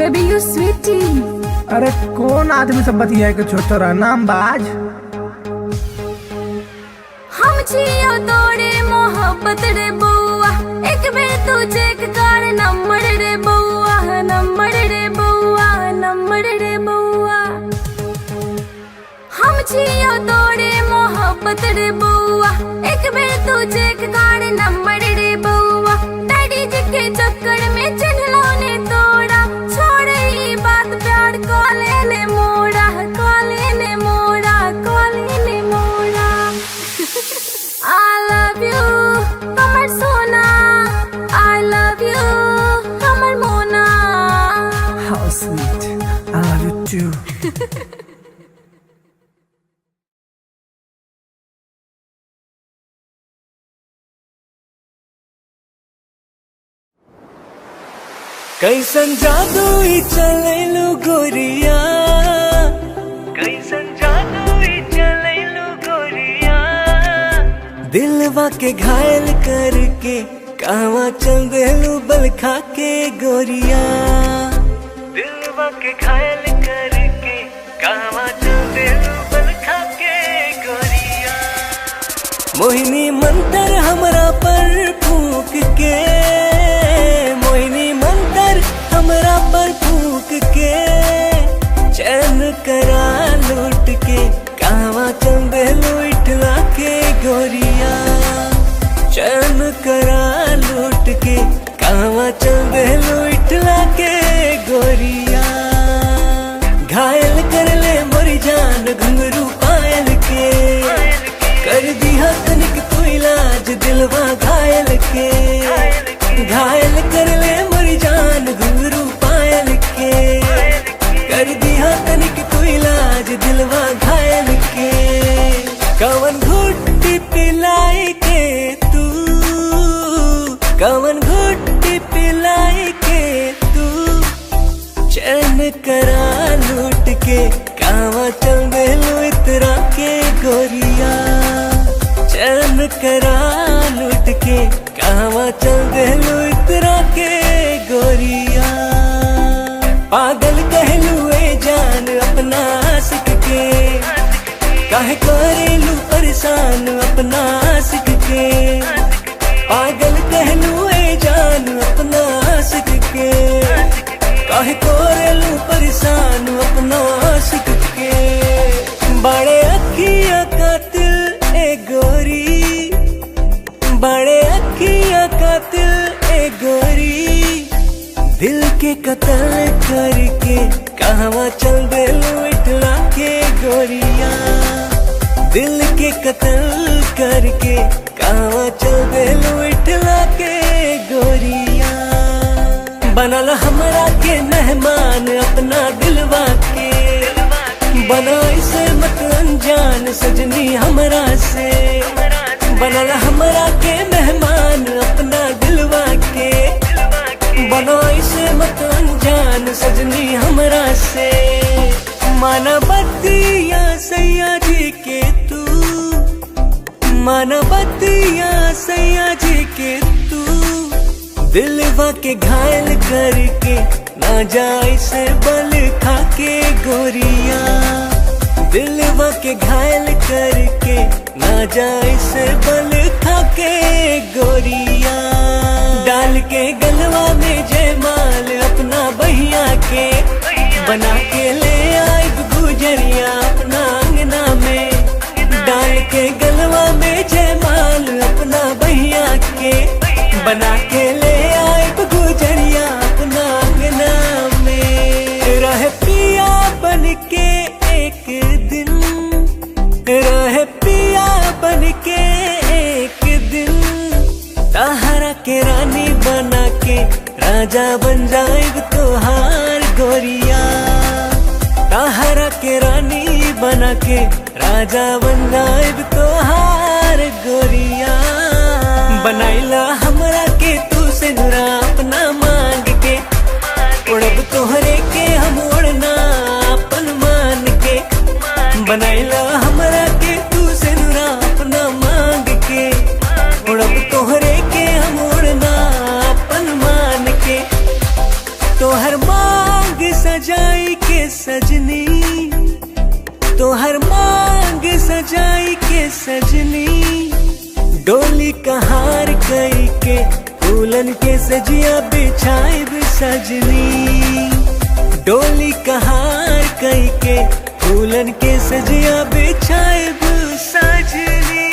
Baby, you sweetie. अरे कौन आदमी से बतिया के छोटा नाम बाज हम छियो तोरे मोहब्बत रे बउआ एक बेर तू चेक कर नंबर रे बउआ नंबर रे बउआ नंबर रे बउआ हम छियो तोरे मोहब्बत रे बउआ एक बेर तू चेक कर नंबर रे बउआ डैडी जी के चक्कर में चिन्हलो ने तोड़ा छोड़ ई बात प्यार कॉले ने मोड़ा कॉले ने मोड़ा कॉले ने मोड़ा I love you, Kamar Sona. I love you, Kamar Mona. How sweet. I love you too. कैसन जादू ही चलैलु गोरिया कैसन जादू ही चलैलु गोरिया दिलवा के घायल करके कहवा चल देलू बल खा के गोरिया दिलवा के घायल करके कहवा चल देलू बल खा के गोरिया मोहिनी मंतर हमरा पर फूंक के मोहिनी मंतर हमरा पर फूंक के कवन घुट्टी पिलाई के तू, कवन घुट्टी पिलाई के तू चैन करा लूट के कावा चल देलू इतरा के गोरिया, चैन करा लूट के कावा चल देलू इतरा के गोरिया। पागल कहलू ए जान अपना आशिक के, काहे करेलू परेशान अपना आशिक के। पागल कहलू ए जान अपना आशिक के, काहे करेलू परेशान अपना आशिक के। बड़े अखियां कातिल ए गोरी, बड़े अखियां कातिल ए गोरी, दिल के कत्ल करके कहवा चल देलू इटला के गोरिया। दिल के कत्ल करके कहवा चल देलू इटला के गोरिया। बनल हमरा के मेहमान अपना दिलवा के, बना इसे मत अनजान सजनी हमरा से। बनल हमरा के मेहमान अपना दिलवा के, बना इसे मत अनजान सजनी हमरा से। माना बतिया सैया जी के तू, माना बतिया सैया जी के तू, दिलवा के घायल करके ना जाए से बल खा के गोरिया। दिलवा के घायल करके ना जाए से बल खा के गोरिया। डाल के गलवा में जयमाल अपना बहिया के, बना के ले आए गुजरिया अपना अंगना में। डाल के गलवा में जयमाल अपना बहिया के, बना के ले आए गुजरिया अपना अंगना में। रह पिया बन के एक दिन, रह पिया बन के एक दिन, ताहरा के रानी बना के राजा बन जाएग तोहार गोरिया। ताहरा के रानी बना के राजा बन जाएग तोहार गोरिया। बनाइला हमरा के तू से नुरा अपना मांग के, उड़ब तोहरे के हम उड़ना अपन मान के। बनाइला हमरा के तू से नुरा अपना मांग के, उड़ब तोहरे के हम उड़ना अपन मान के। तोहर मांग सजाई के सजनी, तोहर मांग सजाई के सजनी, डोली कहार कई के फूलन के सजिया बिछाई सजनी। डोली कहार कई के फूलन के सजिया बिछाई सजनी।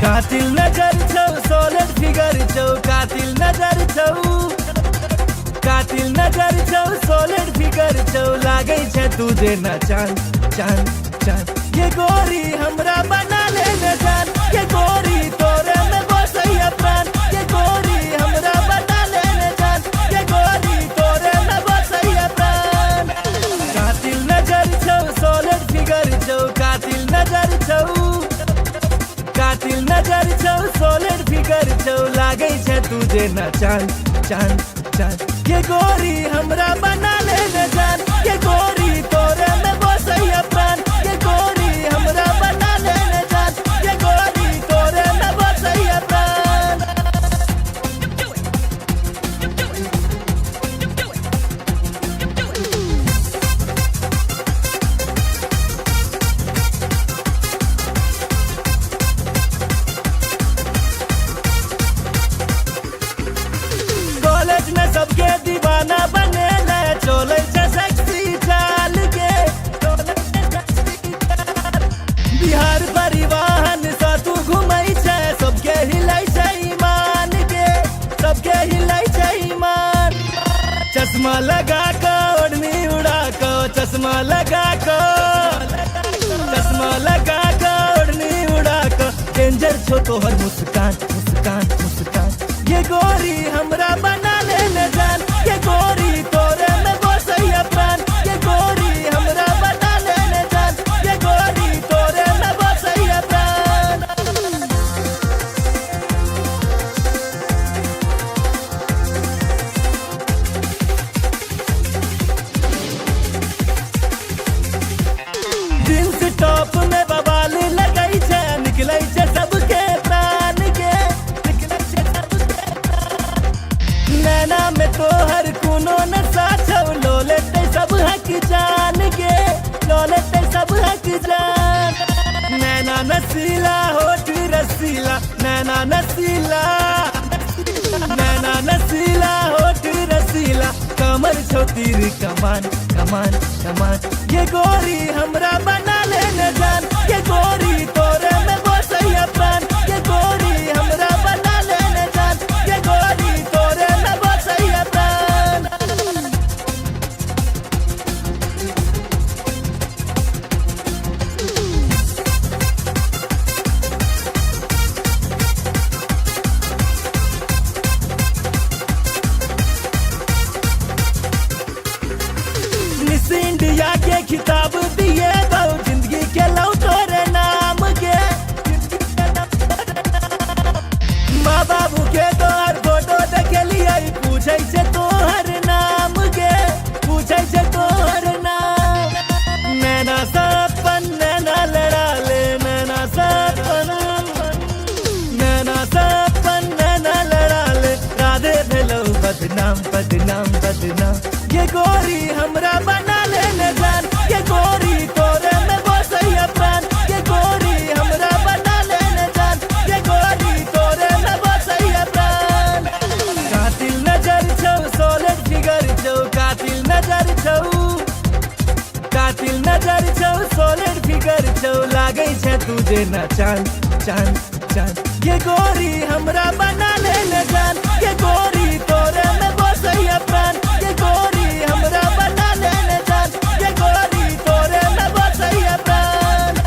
कातिल नजर छौ सोलर फिगर छौ, कातिल नजर छौ, कातिल नजर छौ सोलर फिगर छौ, लागै छै तू जेना चांद चांद चांद। ये गोरी हमरा बना ले न जान, ये गोरी तोरे में बसैया प्राण। ये गोरी हमरा बना ले न जान, ये गोरी तोरे में बसैया प्राण। कातिल नजर छौ सोलर फिगर छौ, कातिल नजर छौ, कातिल नजर छौ सोलर फिगर छौ, लागै छै तू जेना चांद चांद चांद। ये गोरी हमरा बना ले न जान, ये गोरी तोरे में बसैया प्राण। ये गोरी हमरा बना ले न जान, ये गोरी तोरे में बसैया प्राण। सबके दीवाना बने ले चश्मा लगा कर ओढ़नी उड़ा कर डेंजर छो तोहर मुस्कान मुस्कान मुस्कान ये गोरी हमरा बना लेने जान ये गोरी तोरे में बसैया प्राण ये गोरी हमरा बना लेने जान ये गोरी तोरे में बसैया प्राण जींस टॉप में बवाल लगई छे निकलै छे सबके प्राण के निकलै छे सबके प्राण नैना में तोहर कोनो नशा छौ लो लेते सब हक जान के लो लेते सब हक जान नैना नसीला होठ रसीला नैना नसीला होठ रसीला कमर छो तीर कमान कमान कमान ये गोरी हमरा बना लेने जान ये गोरी तोरे में बसैया प्राण ये गोरी हमरा बना लेने जान ये गोरी तोरे में बसैया प्राण मिस इंडिया के खिताब दिए दो जिंदगी के लो तोरे नाम के माँ बाबू के तोहर फोटो देखे लिए पूछे छे तोहर नाम के पूछे छे तोहर नाम नैना सपन नैना लड़ा ले नैना सपन नैना लड़ा ले राधे भेलो बदनाम बदनाम बदनाम ये गोरी हमरा बना लेने जान ये गोरी तोरे में बसैया प्राण ये गोरी हमरा बना लेने जान ये गोरी तोरे में बसैया प्राण कातिल नजर छौ सॉलिड फिगर छौ कातिल नजर छौ सॉलिड फिगर छौ लागै छै तू जेना चांद चांद चांद ये गोरी हमरा बना लेने जान ये गोरी तोरे में बसैया प्राण ये गोरी हमरा बना लेने जान ये गोरी तोरे में बसैया प्राण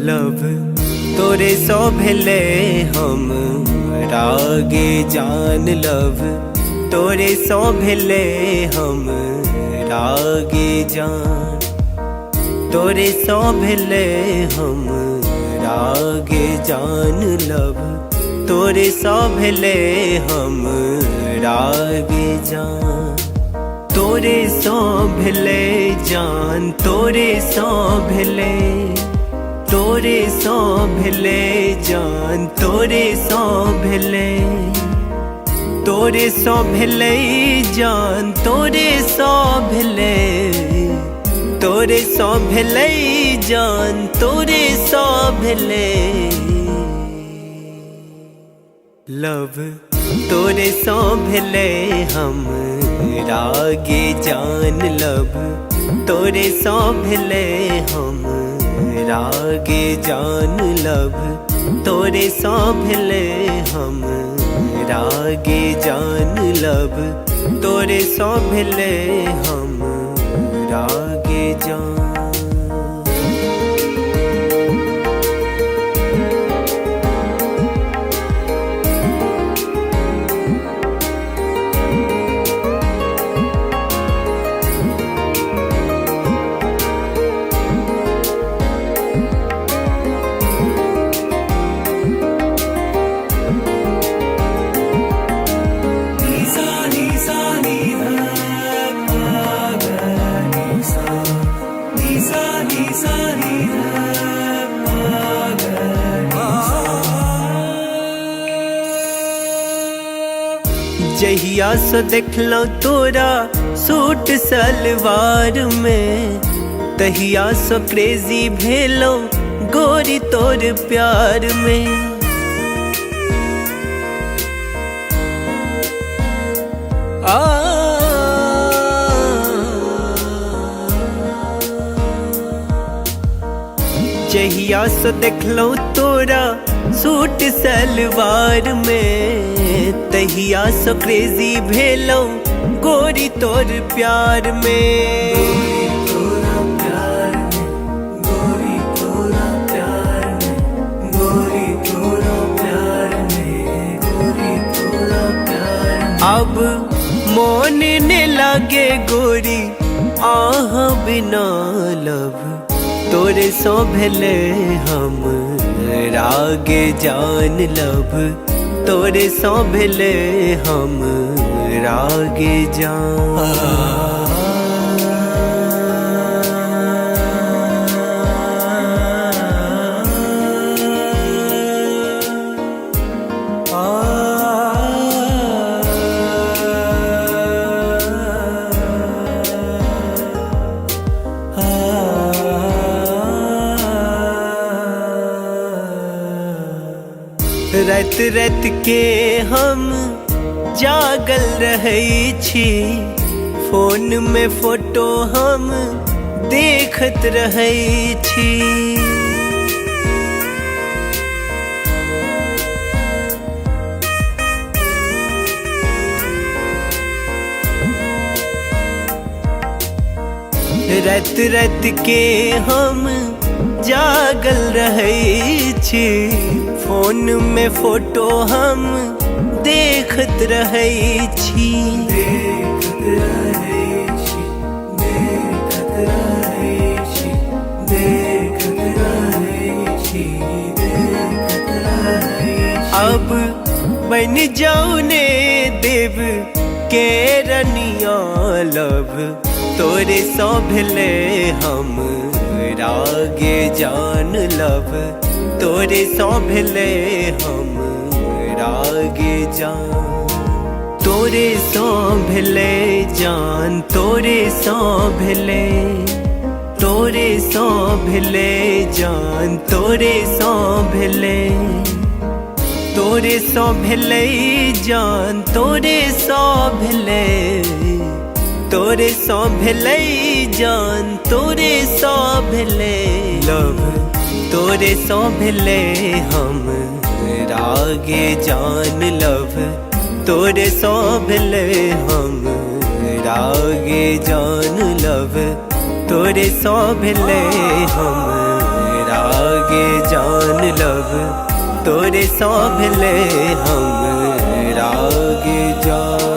लव तोरे सो भेले हम रागे जान लव तोरे सो भेले हम रागे जान तोरे सो भेले हम रागे जान लव तोरे सो भेले हम रागे जान तोरे सो भेले जान तोरे सो भेले तोरे सो भेले जान तोरे सो भेले तोरे सो भेले जान तोरे सो भेले तोरे सो भेले जान तोरे सो भेले लव तोरे सो भेले हम रागे जान लव तोरे सो भेले हम रागे जान लव तोरे सो भेले हम रागे जान लव तोरे सो भेले हम रागे जान जहिया से देखलो तोरा सूट सलवार में, तहिया से क्रेजी भेलो गोरी तोर प्यार में। जहिया से देखलो तोरा सूट सलवार में, तहिया से क्रेजी भेलो गोरी तोर प्यार में। अब मोन ने लागे गोरी आह बिना लब, तोरे सो भेले हम रागे जान लब, तोरे सो भेले हम रागे जान। रात रात के हम जागल रहै छी, फोन में फोटो हम देखत रहै छी। रात रात के हम जागल रहै छी, फोन में फोटो हम देखत रहै छी। अब बन जाऊ ने देव के रनिया लब, तोरे सो भेले हम रागे जान लब, तोरे सो भेले हम रागे जान। तोरे सो भेले जान, तोरे सो भेले, तोरे सो भेले जान, तोरे सो भेले, तोरे सो भेले जान, तोरे सो भेले, तोरे सो भेले जान, तोरे सो भेले लब, तोरे सो भेले हम रागे जान लब, तोरे सो भेले हम रागे जान लब, तोरे सो भेले हम रागे जान लब, तोरे सो भेले हम रागे जान।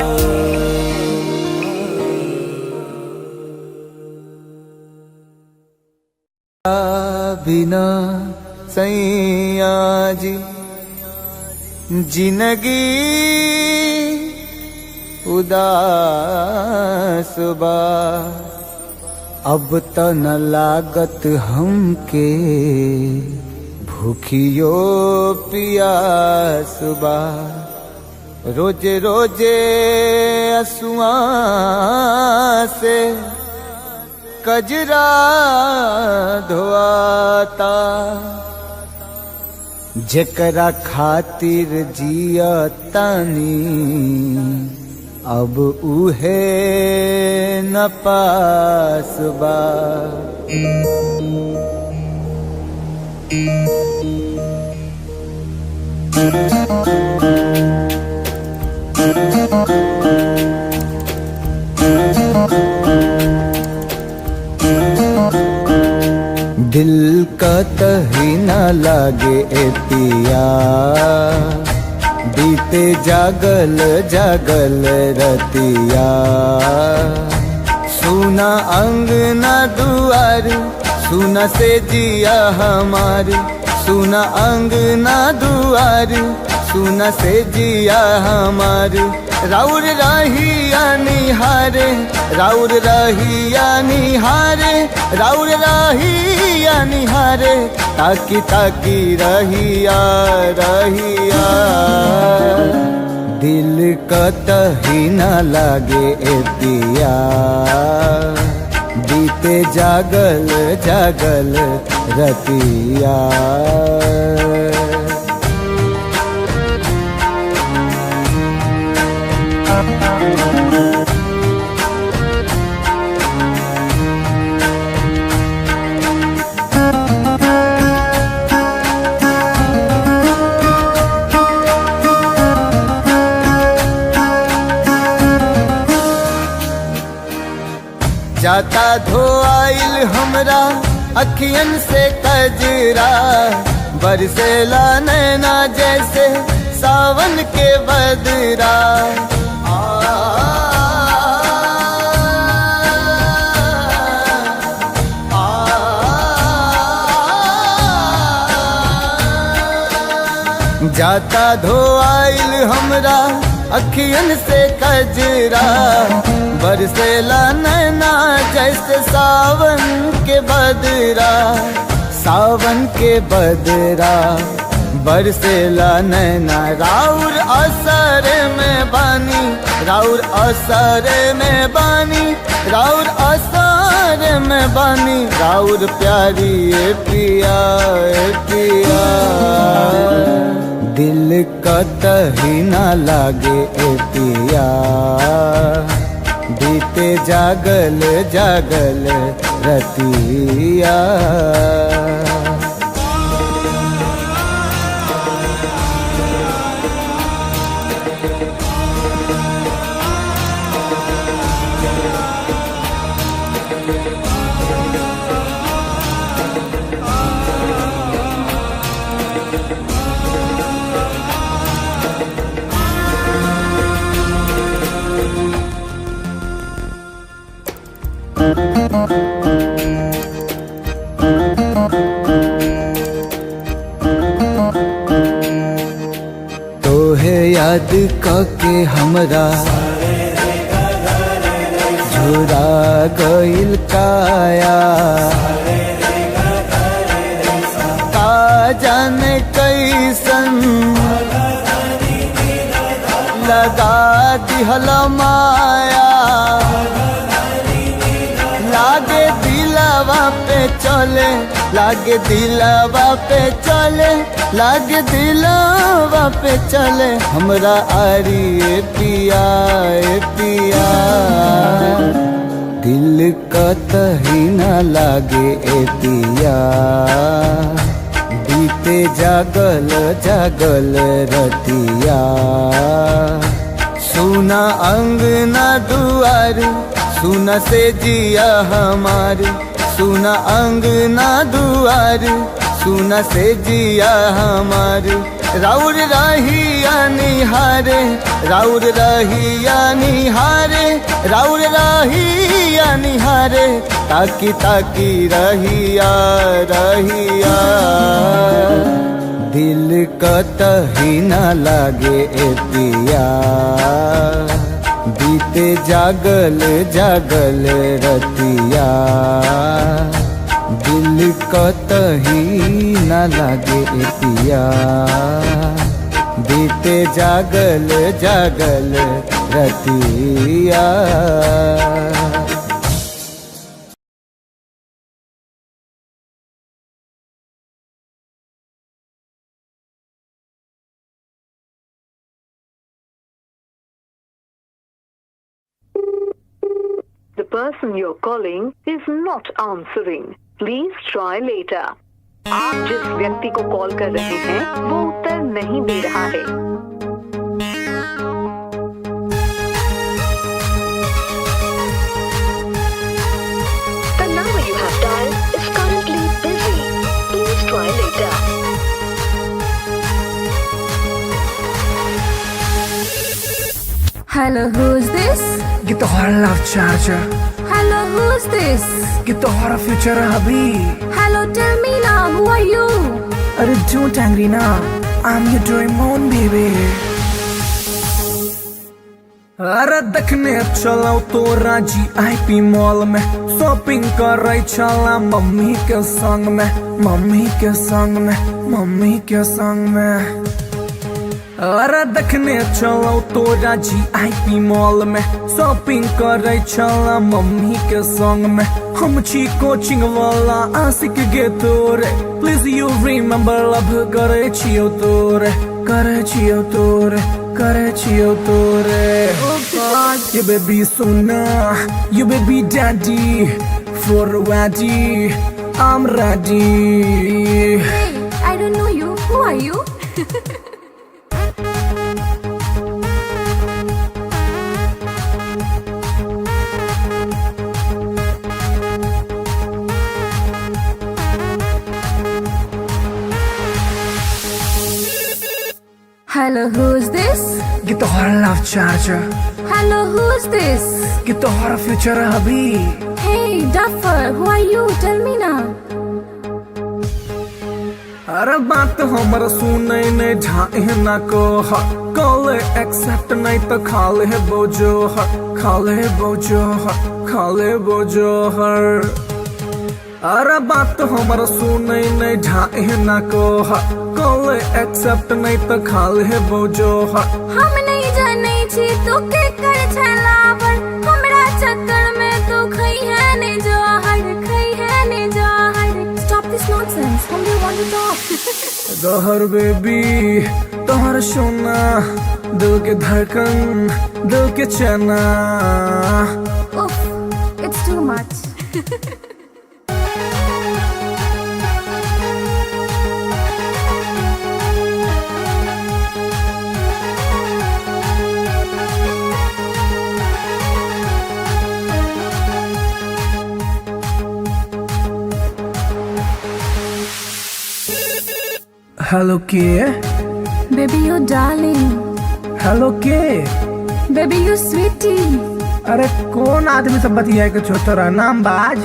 बिना सैया जी जिंदगी उदास बा, अब त न लागत हमके भूखियो पियास बा। रोजे रोजे असुआ से कजरा धोआता, जेकरा खातिर जिया तानी अब उहे न पास बा। दिल का तही न लागे ए पिया, बीते जागल जागल रतिया। सुना अंगना दुआर, सुना से जिया हमार, सुना अंगना दुआर, सुना से जिया हमार। राउर रहिया निहारे, राउर रहिया निहारे, राउर रहिया निहारे, ताकी ताकी रहिया रहिया। दिल कतही न लागे ए पिया बीते जागल जागल रतिया। जाता धोआइल हमरा अखियन से कजरा बरसेला नैना जैसे सावन के बदरा। जाता धोआइल हमरा अखियन से कजरा बरसेला नैना जैसे सावन के बदरा। सावन के बदरा बरसेला नैना राउर असर में बानी राउर असर में बानी राउर असर में बानी राउर प्यारी ए पिया ए पिया। दिल कतही न लागे ए पिया बीते जागल जागल रतिया। तोहे याद कके हमरा झुरा गइल काया का जाने कैसन लगा दिहला माया। लागे दिलवा पे चले लागे दिलवा पे चले लागे दिलवा पे चले हमरा आरी ए पिया ए पिया। दिल कतही न लागे ए पिया बीते जागल जागल रतिया। सुना अंगना दुआर सुना से जिया हमार सुना अंगना दुआर सुना से जिया हमार। राउर रहिया निहारे राउर रहिया निहारे राउर रहिया निहारे ताकी ताकी रहिया रहिया। दिल कतही न लागे ए पिया बीते जागल जागल रतिया। दिल कतही न लागे ए पिया बीते जागल जागल रतिया। The person you're calling is not answering. Please try later. आप जिस व्यक्ति को कॉल कर रहे हैं वो उत्तर नहीं दे रहा है। The number you have dialed is currently busy. Please try later. Hello, who's this? ये तो हमारा love charger. Hello, who's this? ये तो हमारा फ्यूचर है अभी। Hello, tell me now, who are you? अरे don't angry ना, I'm your Doraemon baby। अरे देखने चलो तो राजी IP मॉल में शॉपिंग कर रही चला मम्मी के संग में मम्मी के संग में मम्मी के संग में। अरे देखने चलो तोरा GIP मॉल में शॉपिंग करे चला मम्मी के संग में हम छी कोचिंग वाला आशिक गे तोरे प्लीज यू रिमेम्बर लव करे छियो तोरे करे छियो तोरे करे छियो तोरे you baby sona you baby daddy for ready I'm ready. Hey, I don't know you. Who are you? Hello, who's this? Get the horror love charger. Hello, who's this? Get the horror future hubby. Hey, Duffer, who are you? Tell me now. अरे बात हमर सुनै नहीं ढाई ना को कॉले accept नहीं तो खाले बोझो खाले बोझो खाले बोझो हर अरे बात हमर सुनै नहीं ढाई ना को कॉले एक्सेप्ट नहीं तो खाले बोझो हम नहीं जाने छी तू के कर छलावर हमरा चक्कर में तू खई है ने जोहर खई है ने जोहर Stop this nonsense. Whom do you want to talk? गहर बेबी तोहर सोना दिल के धड़कन दिल के चना Oof, it's too much. Hello के Baby, you darling. हेलो के Baby, you sweetie. अरे कौन आदमी सब बतिया के छोटरा नाम बाज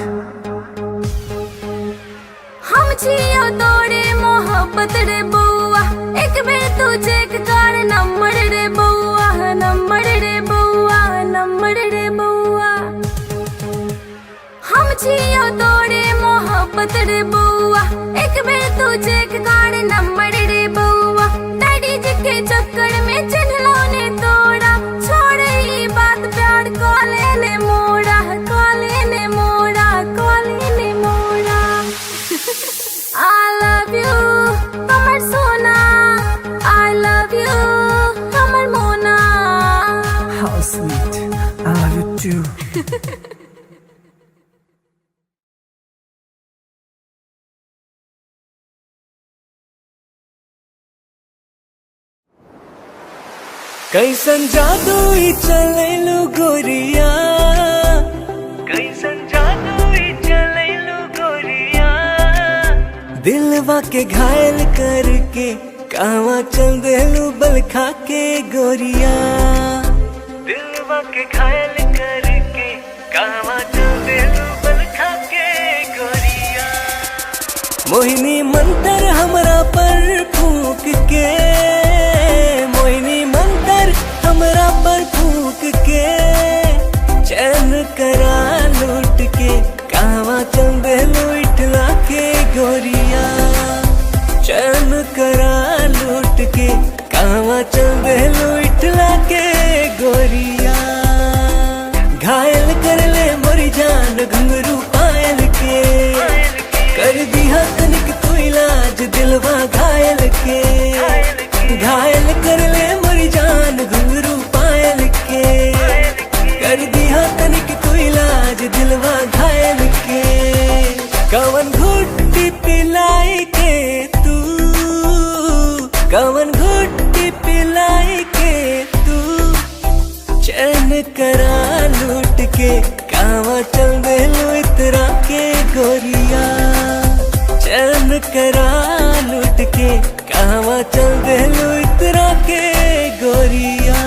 हम छियो तोरे मोहब्बत रे बउआ एक बेर तू चेक कर नंबर रे बउआ नंबर रे बउआ नंबर रे बउआ हम छियो तोरे मोहब्बत रे बउआ एक बेर तू चेक कर नंबर रे बउआ डैडी जी के चक्कर में चिन्हलो ने तोड़ा छोड़ ई बात प्यार कॉले ने मोड़ा कॉले ने मोड़ा कॉले ने मोड़ा I love you, Amar Sona. I love you, Amar Mona. How sweet I love you too कैसन जादू ही चलेलु गोरिया कैसन जादू ही चलेलु गोरिया दिलवा के घायल करके कहवा चल देलू बल खा के गोरिया दिलवा के घायल करके कहवा चल देलू बल खा के गोरिया मोहिनी मंतर हमरा पर फूक के मोहिनी मंतर हमरा पर फूक के चैन करा लूट के कहवा चल देलू इठला के गोरिया चैन करा लूट के कहवा चल देलू इठला के गोरिया घायल कर ले मोरी जान घुंघरू पायल के कर दिया तनिक तू इलाज दिलवा घायल के घायल कर ले मोरी जान घुंघरू पायल के कर दिया तनिक तू इलाज दिलवा घायल के कवन घुट्टी पिलाई के तू कवन घुट्टी पिलाई के तू चैन करा लूट के कहवा चल देलू इतरा के गोरिया चैन करा लूट के कहवा चल देलू इतरा के गोरिया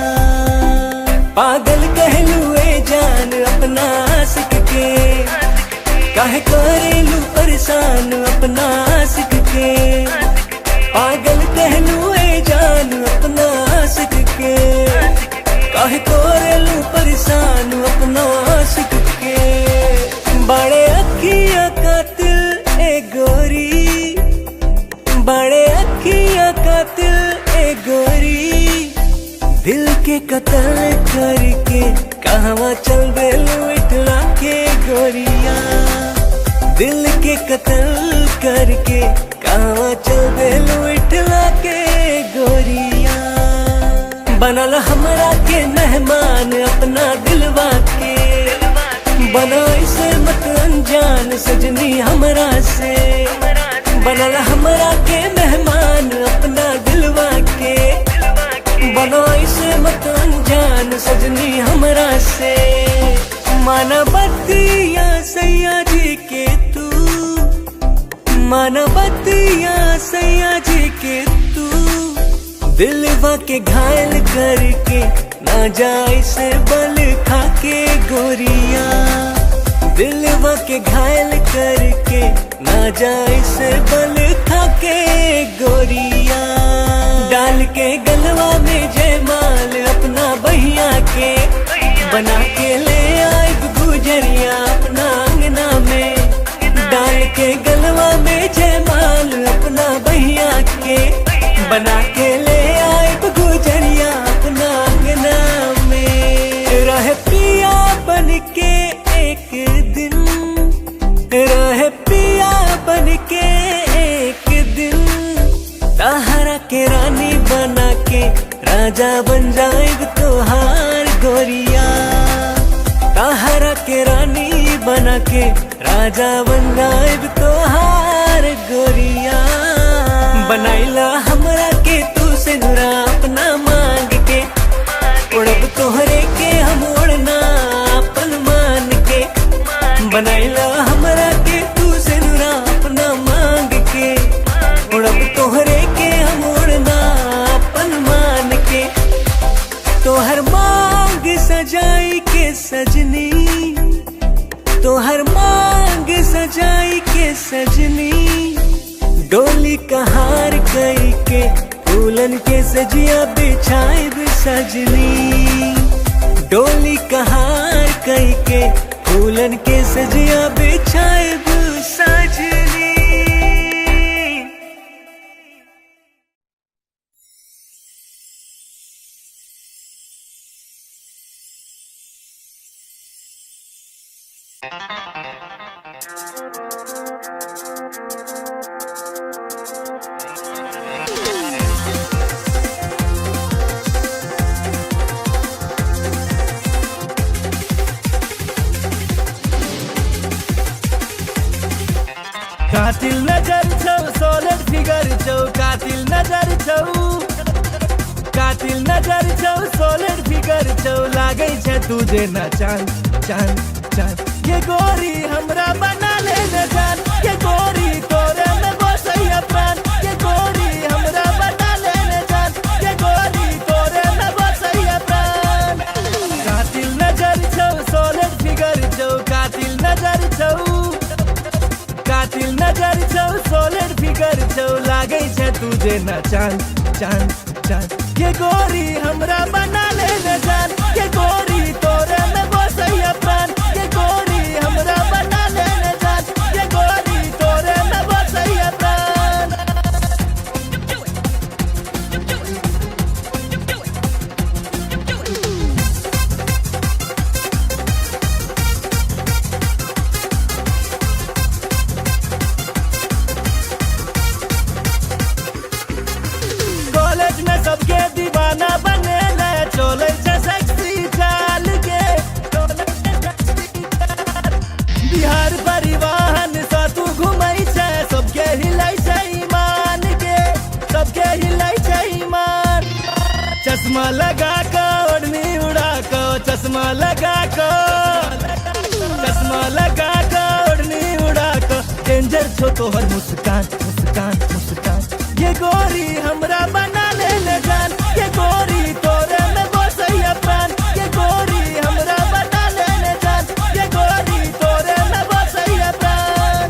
पागल कहलू ए जान अपना आशिक के काहे करेलू परेशान अपना आशिक के पागल कहलू ए जान अपना आशिक के काहे करेलू परेशान अपना आशिक के बड़े अखिया कातिल ए गोरी बड़े अखिया कातिल ए गोरी के कत्ल करके कहवा चल देलू इठला के गोरिया। दिल के कत्ल करके कहवा चल देलू इठला के गोरिया। बनल हमरा के मेहमान अपना दिलवा के, बना इसे मत अनजान सजनी हमरा से। बनल हमरा के मेहमान अपना दिलवा के, बना इसे मत अनजान सजनी हमरा से। मानवतिया सैया जी के तू, मानवतिया सैया जी के तू, दिलवा के घायल करके ना जाए से बल खा के गोरिया। दिलवा के घायल करके ना जाए से बल खा के गोरिया। डाल के गलवा में जयमाल अपना बहिया के, बना के ले आए गुजरिया अपना अंगना में। डाल के गलवा में जयमाल अपना बहिया के, बना के ले आए गुजरिया अपना अंगना में। रह पिया बन के एक दिन, रह पिया बन के एक दिन, ताहरा के रानी बना के राजा बन जाएग तोहार गोरिया। ताहरा के रानी बना के राजा बन जाएग तोहार गोरिया। बनाइला हमरा के तू से नुरा अपना मांग के, उड़ब तोहरे के हम उड़ना अपन मान के। बनाइला हमरा के तू से नुरा अपना मांग के, उड़ब तोहरे के हम उड़ना अपन मान के। तोहर मांग सजाई के सजनी, तोहर मांग सजाई के सजनी, डोली कहार कई के फूलन के सजिया बिछाए सजनी। डोली कहार कई के फूलन के सजिया बिछाए सजनी। कातिल नजर छौ सोलर फिगर छौ, कातिल नजर छौ, कातिल नजर छौ सोलर फिगर छौ, लागे छै तुझे न चांद चांद चांद। ये गोरी हमरा बना ले न जान, ये गोरी तोरे में बसैया प्राण। ये गोरी हमरा बना ले न जान, ये गोरी तोरे में बसैया प्राण। कातिल नजर छौ सोलर फिगर छौ, कातिल नजर छौ, कातिल नजर छौ सोलर फिगर छौ, लागे छै तुझे न चांद चांद चांद। ये गोरी हमरा बना ले न जान, ये गोरी तोरे में बसैया प्राण। ये गोरी हमरा बना ले न जान, ये गोरी तोरे में बसैया प्राण। कॉलेज में सबके दीवाना बने ले, चले छै सेक्सी चाल के। बिहार परिवहन से तू घूमै छै, सबके हिलै छै ईमान के, सबके हिलै छै ईमान। चश्मा लगा के ओढ़नी उड़ा के, चश्मा लगा के, चश्मा लगा के ओढ़नी उड़ा के, डेंजर छो तोहर मुस्कान मुस्कान मुस्कान। ये गोरी हमरा बना ले न जान, ये गोरी तोरे में बसैया प्राण। ये गोरी हमरा बना ले न जान, ये गोरी तोरे में बसैया प्राण।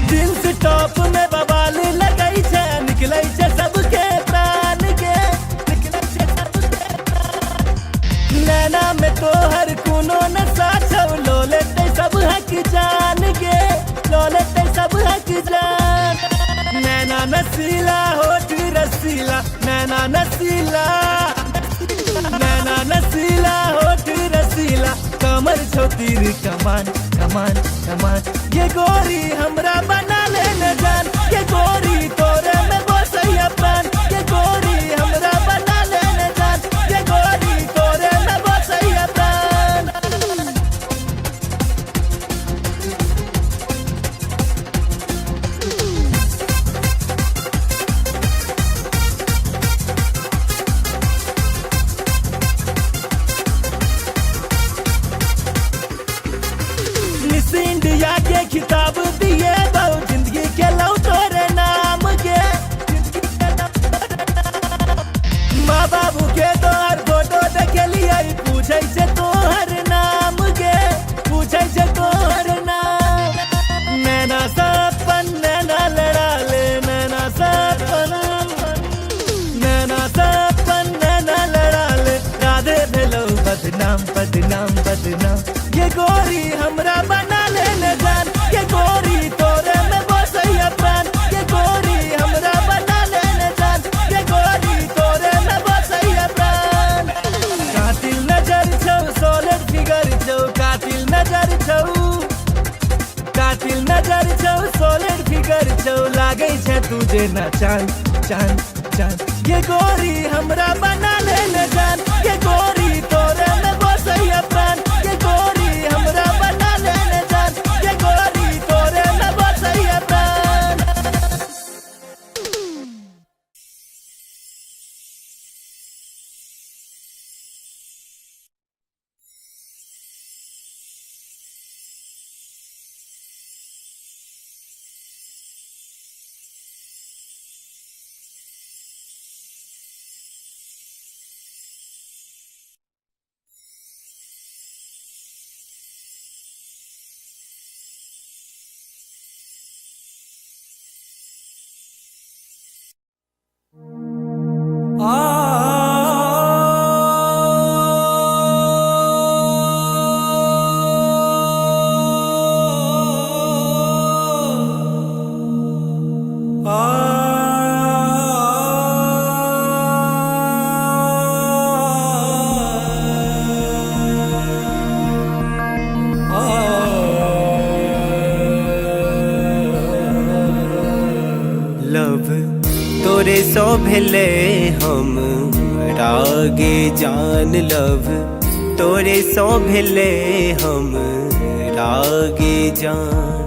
जींस टॉप में बवाल लगै छै, निकलै छै सबके प्राण के, निकलै छै सबके प्राण। नैना में तोहर कोनो नशा छौ, लोले जान के दौलत सब हक जान। नैना नसीला होठ रसीला, नैना नसीला, नैना नसीला होठ रसीला, कमर छोतीर कमान कमान कमान। ये गोरी हमरा बना ले न जान, ये गोरी तोरे में बसैया प्राण। ये गोरी हमरा बना ले न जान, ये गोरी तोरे में बसैया प्राण। मिस इंडिया के खिताब दिए बहु, जिंदगी के लौ तोरे नाम के। माँ बाबू के तोहर फोटो देखे लिया, पूछे से तोहर नाम के, पूछे से तोहर नाम। नैना सपन नैना लड़ा ले, नैना सपन, नैना सपन नैना लड़ा ले, राधे भेलो बदनाम बदनाम बदनाम। ये गोरी हमरा बना ले न जान, ये गोरी तोरे में बसैया प्राण। ये गोरी हमरा बना ले न जान, ये गोरी तोरे में बसैया प्राण। कातिल नजर छौ, सॉलिड फिगर छौ, कातिल नजर छौ, कातिल नजर छौ, सॉलिड फिगर छौ, लागै छै तुझे ना चांद चांद चांद। ये गोरी हमरा बना ले न जान, ये गोरी तोरे में बसैया प्राण। ये गोरी हमरा बना ले न जान, ये गोरी तोरे में बसैया प्राण। लव तोरे सो भेले हम रागे जान। लव तोरे सो भेले हम रागे जान,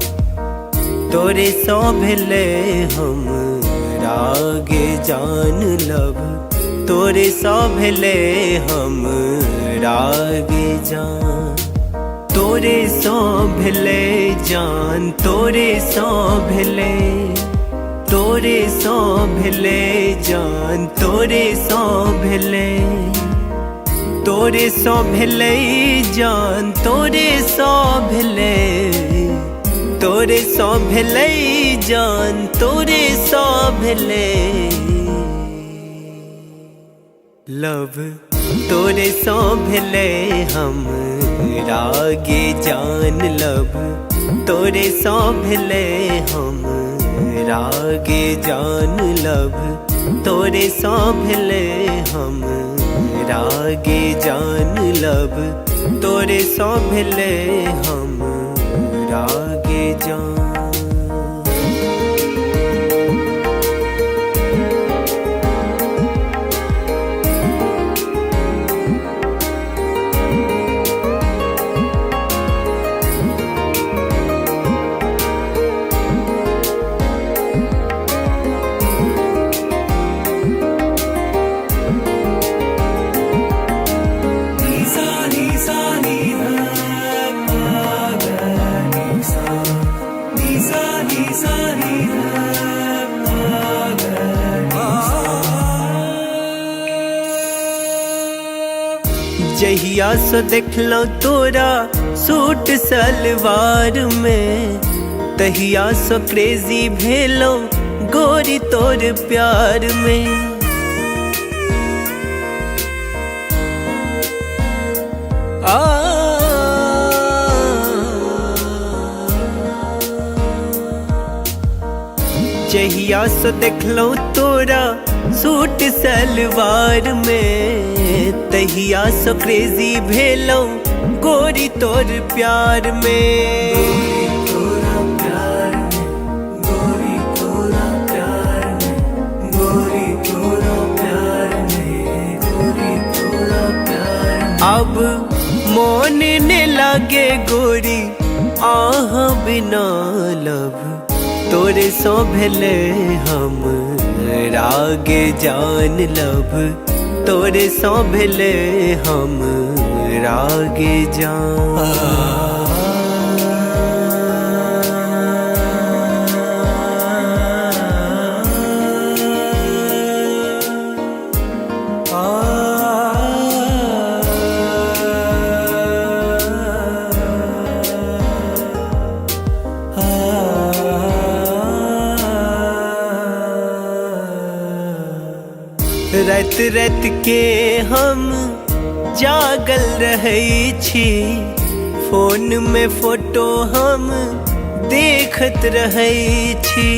तोरे सो भेले हम रागे जान। लव तोरे सो भेले हम रागे जान, तोरे सो भेले जान, तोरे सो भेले, तोरे सो भेले जान, तोरे सो भेले, तोरे सो भेले जान, तोरे सो भेले, तोरे सो भेले जान, तोरे सो भेले। लव तोरे सो भेले हम रागे जान। लव तोरे सो भेले हम रागे जान। लव तोरे सो भेले हम रागे जान। लव तोरे सो भेले हम रागे जान। जहिया सो देखलो तोरा सूट सलवार में, तहिया सो क्रेजी भेलो गोरी तोर प्यार में। जहिया से देखलो तोरा सूट सलवार में, तहिया से क्रेजी भेलो गोरी तोर प्यार में। अब मोन ने लागे गोरी आह बिना लब, तोरे सो भेले हम रागे जान लब, तोरे सो भेले हम रागे जान। रात रात के हम जागल रहै छी, फोन में फोटो हम देखत रहै छी।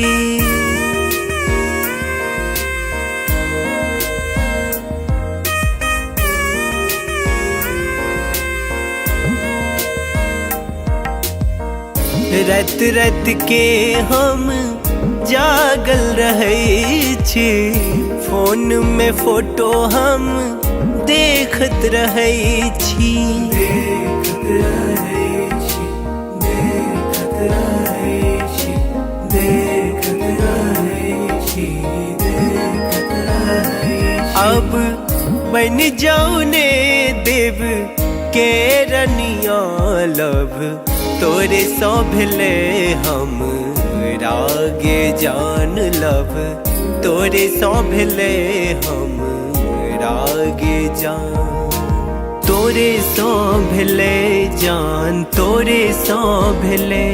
रात रात के हम जागल रहै छी, फोन में फोटो हम देखत रहै छी। अब बन जाऊ ने देव के रनिया लब, तोरे सो भेले हम रागे जान लब, तोरे सो भेले हम रागे जान। तोरे सो भेले जान, तोरे सो भेले,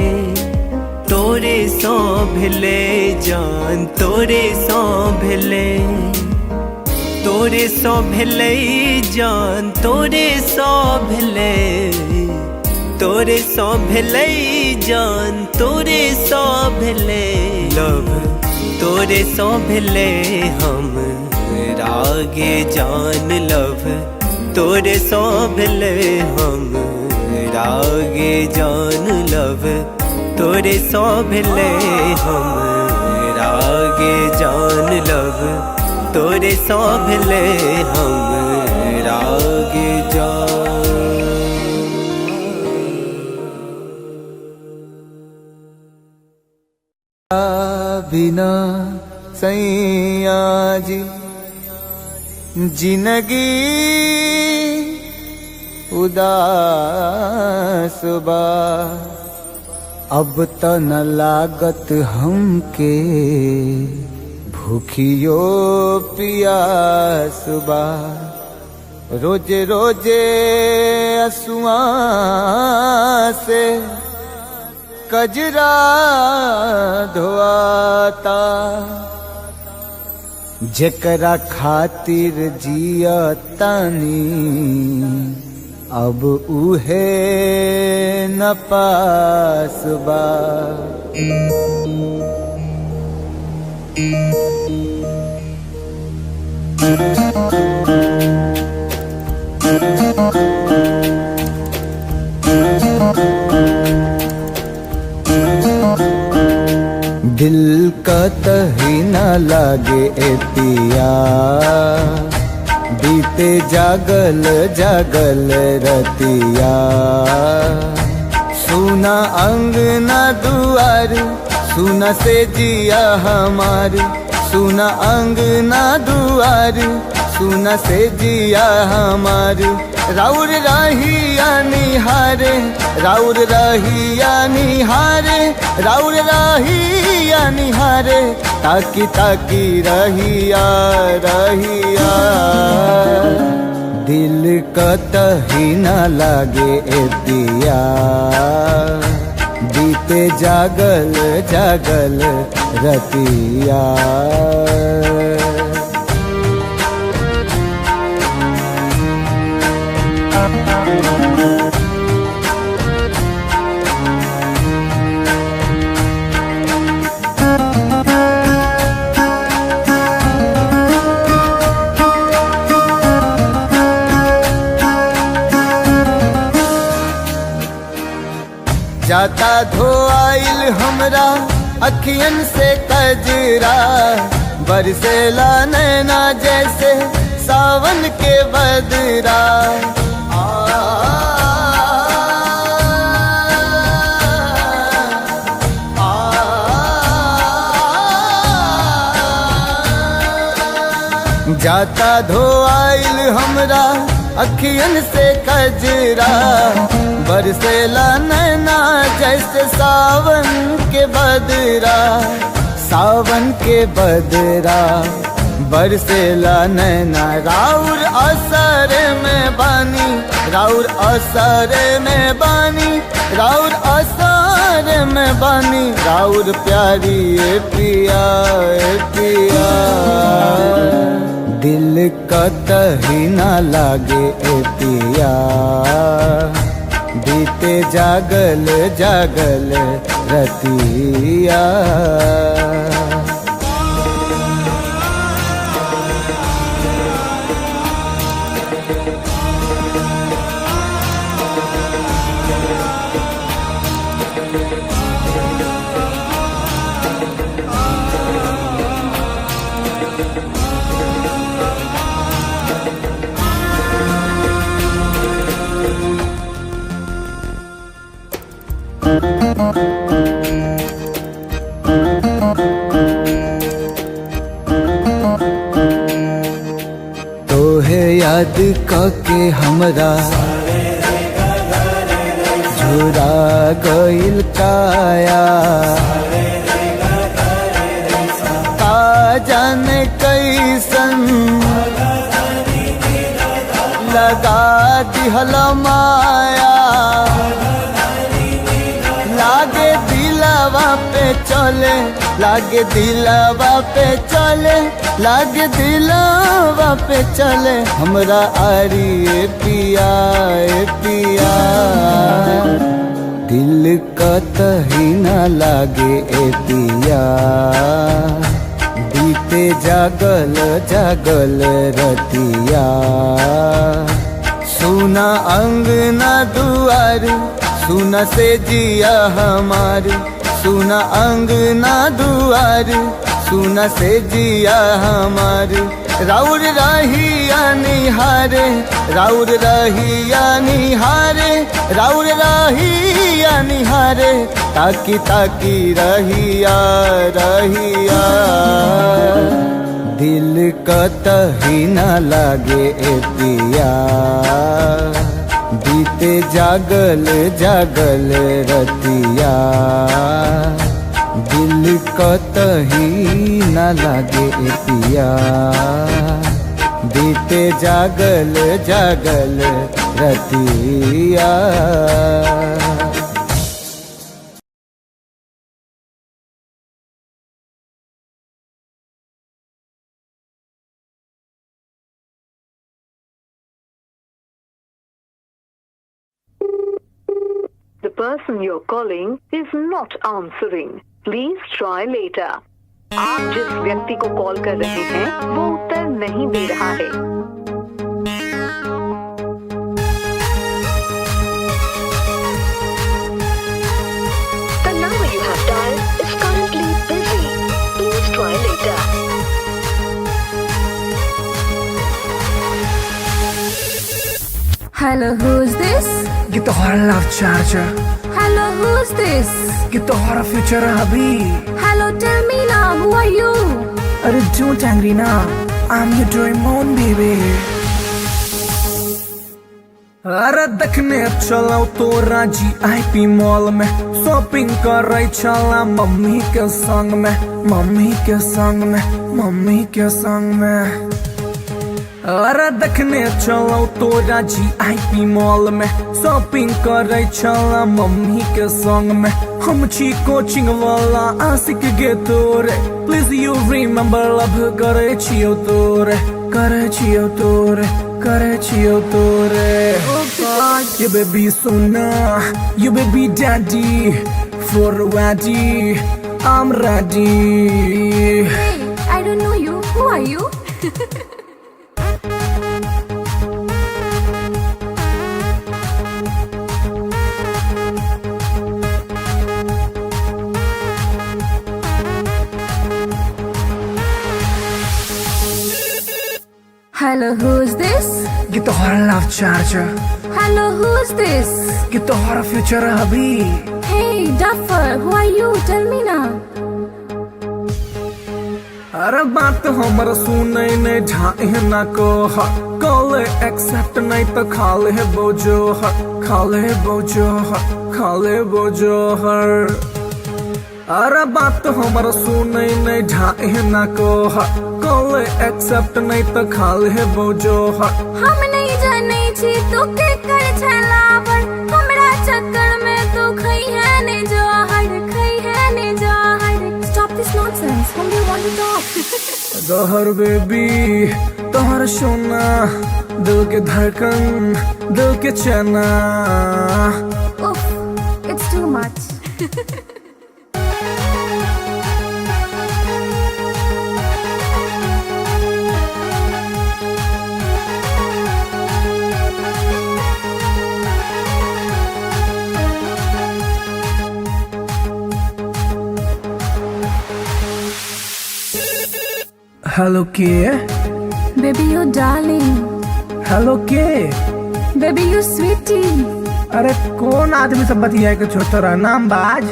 तोरे सो भेले जान, तोरे सो भेले, तोरे सो भेले जान, तोरे सो भेले, तोरे सो भेले जान, तोरे सो भेले लब, तोरे सो भेले हम रागे जान लब, तोरे सो भेले हम रागे जान लब, तोरे सो भेले हम रागे जान लब, तोरे सो भेले हम रागे जान। बिना सैया जी जिंदगी उदास बा, अब त न लागत हमके भूखियो पियास बा। रोजे रोजे असुआ से कजरा धोआता, जेकरा खातिर जिया तानी अब उहे न पास बा। दिल का तही न लागे ए पिया, बीते जागल जागल रतिया। सुना अंगना दुआर, सुना से जिया हमार, सुना अंगना दुआर, सुना से जिया हमार। राउर रहिया निहारे, राउर रहिया निहारे, राउर रहिया निहारे, ताकी ताकी रहिया रहिया। दिल कतही न लागे ए पिया, बीते जागल जागल रतिया। जाता धोआइल हमरा अखियन से कजरा, बरसेला नैना जैसे सावन के बदरा। जाता धोआइल हमरा अखियन से कजरा, बरसेला नैना जैसे सावन के बदरा। सावन के बदरा बरसेला नैना, राउर असर में बानी, राउर असर में बानी, राउर असर में बानी। राउर प्यारी ए पिया ए पिया, दिल कतही ना लागे ए पिया। बीते जागल जागल रतिया। तोहे याद के हमरा झुरा गइल काया। का जाने कैसन लगा दिहल माया। लागे दिलवा पे चले, लागे दिलवा पे चले, लागे दिलवा पे चले हमरा आरी ए पिया ए पिया। दिल कतही ना लागे ए पिया। बीते जागल जागल रतिया। सुना अंगना दुआर, सुना से जिया हमार। सुना अंगना दुआर, सुना से जिया हमार। राउर रहिया निहारे, राउर रहिया निहारे, राउर रहिया निहारे। ताकी ताकी रहिया रहिया। दिल कतही ना लागे ए पिया। बीते जागल जागल रतिया। दिल कतही ना लागे ए पिया। बीते जागल जागल रतिया। The person you're calling is not answering. Please try later. आप जिस व्यक्ति को कॉल कर रहे हैं वो उत्तर नहीं दे रहा है। The number you have dialed is currently busy. Please try later. Hello, who's this? ये तो हमारा love charger. Hello, who's this? ये तो हमारा फ्यूचर है अभी। Hello, tell me now, who are you? अरे don't angry ना, I'm your Doraemon baby। अरे देखने चलो तो राजी IP मॉल में, शॉपिंग कर रही चला मम्मी के संग में, मम्मी के संग में, मम्मी के संग में। अरे देखने चलो तो राजी IP मॉल में, शॉपिंग कर रही चला मम्मी के संग में। हम छी कोचिंग वाला आशिक गे तोरे, प्लीज यू रिमेम्बर लव करे छियो तोरे, करे छियो तोरे, करे छियो तोरे। You baby Sona, you baby daddy, for ready, I'm ready। Hey, I don't know you. Who are you? Hello, who's this? ये तोहरा love charger, Hello, who's this? ये तोहरा फ्यूचर अभी। Hey, Duffer, who are you? Tell me now. अरे बात हमर सुनै ने ढाई ना को कॉल एक्सेप्ट नहीं तो खाले बोझो खाले बोझो खाले बोझो हर। अरे बात हमर सुनै ने ढाई ना को कॉल एक्सेप्ट नहीं तो खाले बोझो हम नहीं जाने छी तू के कर छलावर हमरा चक्कर में तू खई है ने जहर खई है ने जहर। Stop this nonsense. Whom do you want to talk? जहर बेबी तोहर सोना दिल के धड़कन दिल के चना। Oof, it's too much. Hello के Baby, you darling. हेलो के Baby, you sweetie. अरे कौन आदमी सब बतिया के छोटा नाम बाज।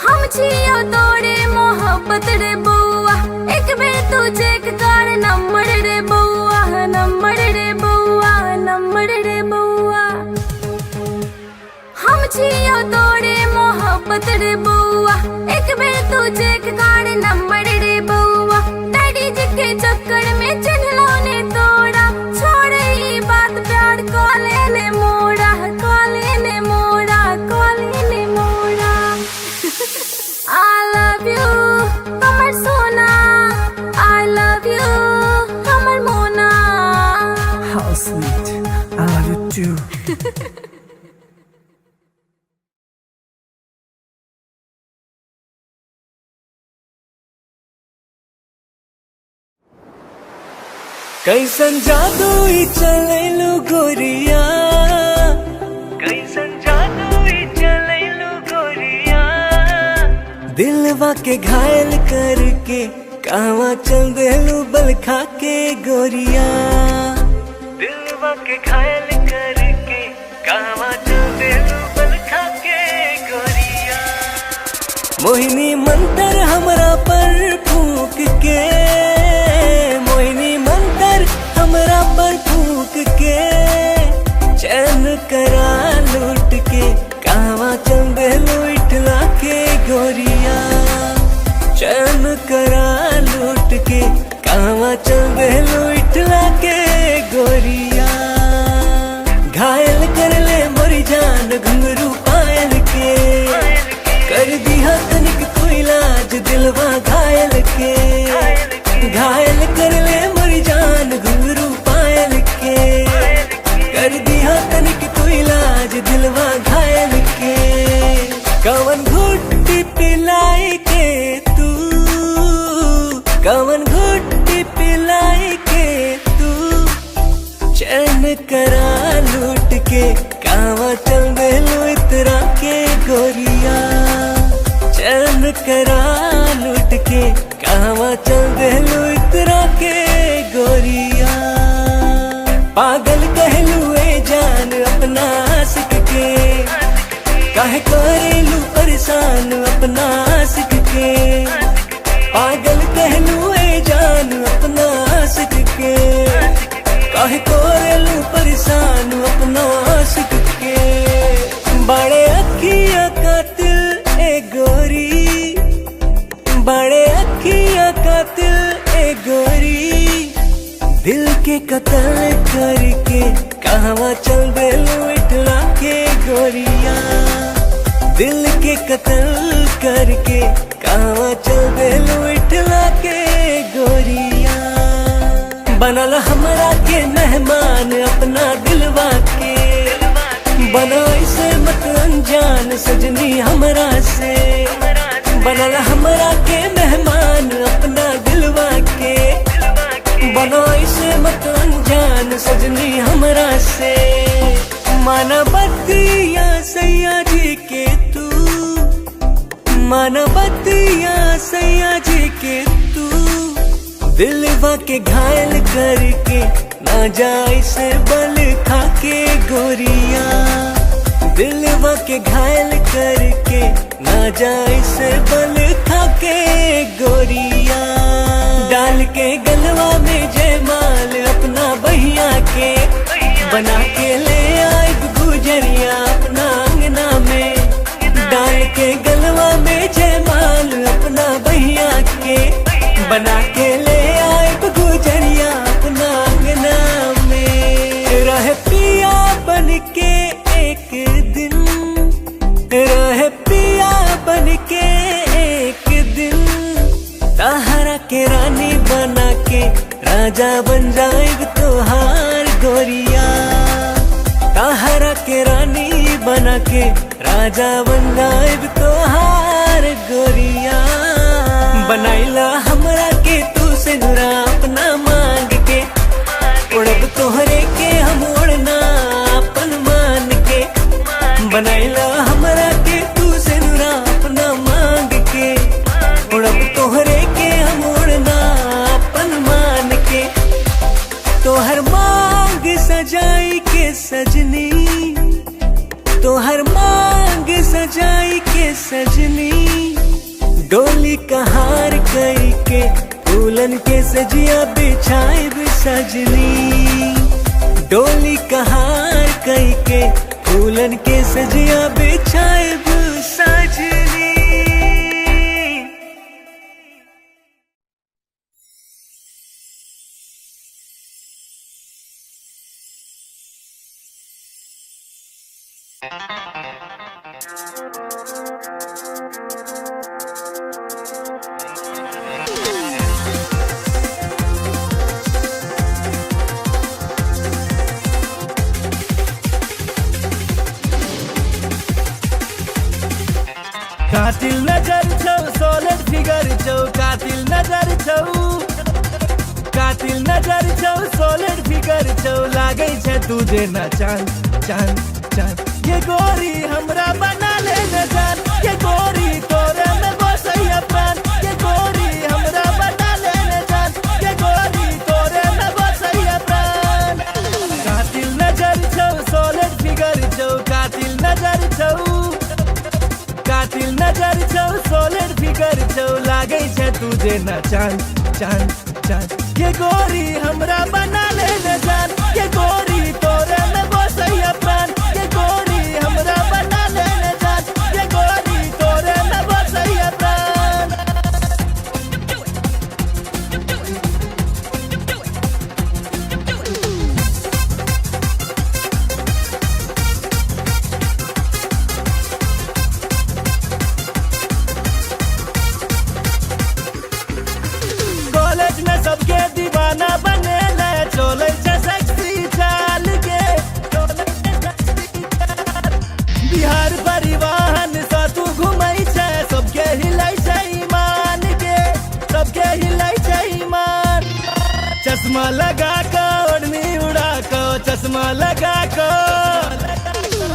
हम छियो तोरे मोहब्बत रे बउआ एक बेर तू चेक कर नंबर रे बउआ नंबर रे बउआ नंबर रे बउआ। हम छियो तोरे मोहब्बत रे बउआ एक बेर तू चेक कर नंबर रे बउआ। डैडी जी के चक्कर में चिन्हलो ने तोड़ा छोड़े ई बात प्यार कॉले ने मोड़ा कॉले ने मोड़ा कॉले ने मोड़ा। I love you, Kamar Sona. I love you, Kamar Mona. How sweet, I love you too। कैसन जादू ही चलेलू गोरिया कैसन जादू ही चलेलू गोरिया दिलवा के घायल करके कहवा चल देलू बल खा के गोरिया दिलवा के घायल करके कहवा चल देलू बल खा के गोरिया। मोहिनी मंतर हमरा पर फूक के मोहिनी मंतर हमरा पर फूक के चैन करा लूट के कहवा चल देलू इठला के गोरिया चैन करा लूट के कहवा चल देलू इठला के गोरिया। घायल कर ले मोरी जान घुंघरू पायल के कर दिया तनिक कोई इलाज दिलवा घायल के। घायल कर ले मोरी जान घुंघरू पायल के कर दिया तनिक कोई इलाज दिलवा घायल के। कवन घुट्टी पिलाई के तू कवन घुट्टी पिलाई के तू चैन करा लूट के कहवा चल देलू इतरा के गोरिया चैन करा लूट के कहवा चल देलू इतरा के गोरिया। पागल कहलू ए जान अपना आशिक के काहे करेलू परेशान अपना आशिक के। पागल कहलू ए जान अपना आशिक के काहे करेलू परेशान अपना आशिक के। बड़े अखियां कातिल ए गोरी बड़े अखियां कातिल ए गोरी दिल के कत्ल करके कहवा चल देलू इठला के गोरिया दिल के कत्ल करके कहवा चल देलू इठला के गोरिया। बनल हमरा के मेहमान अपना दिलवा के बना इसे मत अनजान सजनी हमरा से। बनल हमरा के मेहमान अपना दिलवा के बना इसे मत अनजान सजनी हमरा से। माना बतिया सैया जी के तू माना बतिया सैया जी के तू दिलवा के घायल करके ना जाए से बल खाके गोरिया, दिलवा के घायल करके ना जाए से बल खाके गोरिया। डाल के गलवा में जयमाल अपना बहिया के, बना के ले आए गुजरिया अपना अंगना में। डाल के गलवा में जयमाल अपना बहिया के, बना के ले आए गुजरिया अपना अंगना में। रह पिया बन के एक दिन, रह पिया बन के एक दिन, ताहरा के रानी बना के राजा बन जाएग तोहार गोरिया। ताहरा के रानी बना के राजा बन जाएग तोहार गोरिया। बनाइला हमरा के तू से नुरा अपना मांग के, उड़ब तोहरे के हम उड़ना अपन मान के। बनाइला हमरा के तू से नुरा अपना मांग के, उड़ब तोहरे के हम उड़ना अपन मान के। तोहर मांग सजाई के सजनी, तोहर मांग सजाई के सजनी, डोली कहार कई के फूलन के सजिया बिछाए सजनी। डोली कहार कई के फूलन के सजिया बिछाए सजनी। कातिल नजर छौ सोलर फिगर छौ, कातिल नजर छौ, कातिल नजर छौ सोलर फिगर छौ। लागे छै तुझे ना चांद चांद चांद, ये गोरी हमरा बना ले न जान। ये गोरी तोरे में बसैया प्राण, ये गोरी हमरा बना ले न जान। ये गोरी तोरे में बसैया प्राण। कातिल नजर छौ सोलर फिगर छौ, कातिल नजर छौ, कातिल नजर छौ सोलर फिगर छौ। लागे छै तुझे ना चांद चांद चांद, ये गोरी हमरा बना ले न जान। ये गोरी तोरे में बसैया प्राण, ये गोरी हमरा बना ले न जान। ये गोरी तोरे में बसैया प्राण। कॉलेज में सबके दीवाना बने ले, चले छै सेक्सी चाल के, चले छै सेक्सी चाल। बिहार परिवहन से तू घुमै छै, सबके हिलै छै ईमान के, सबके हिलै छै ईमान। चश्मा लगा के ओढ़नी उड़ा के, चश्मा लगा के,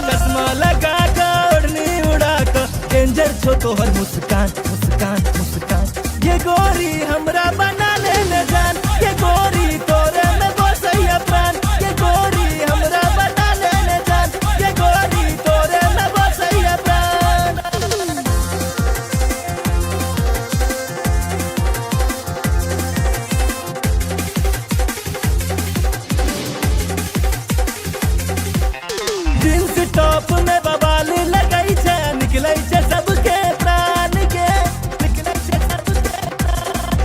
चश्मा लगा के ओढ़नी उड़ा के। डेंजर छो तोहर मुस्कान मुस्कान मुस्कान, ये गोरी हमरा बना ले न जान। ये गोरी तोरे में बसैया प्राण, ये गोरी हमरा बना ले न जान। ये गोरी तोरे में बसैया प्राण। जींस टॉप में बवाल लगै छै, निकलै छै सबके प्राण के, निकलै छै सबके प्राण।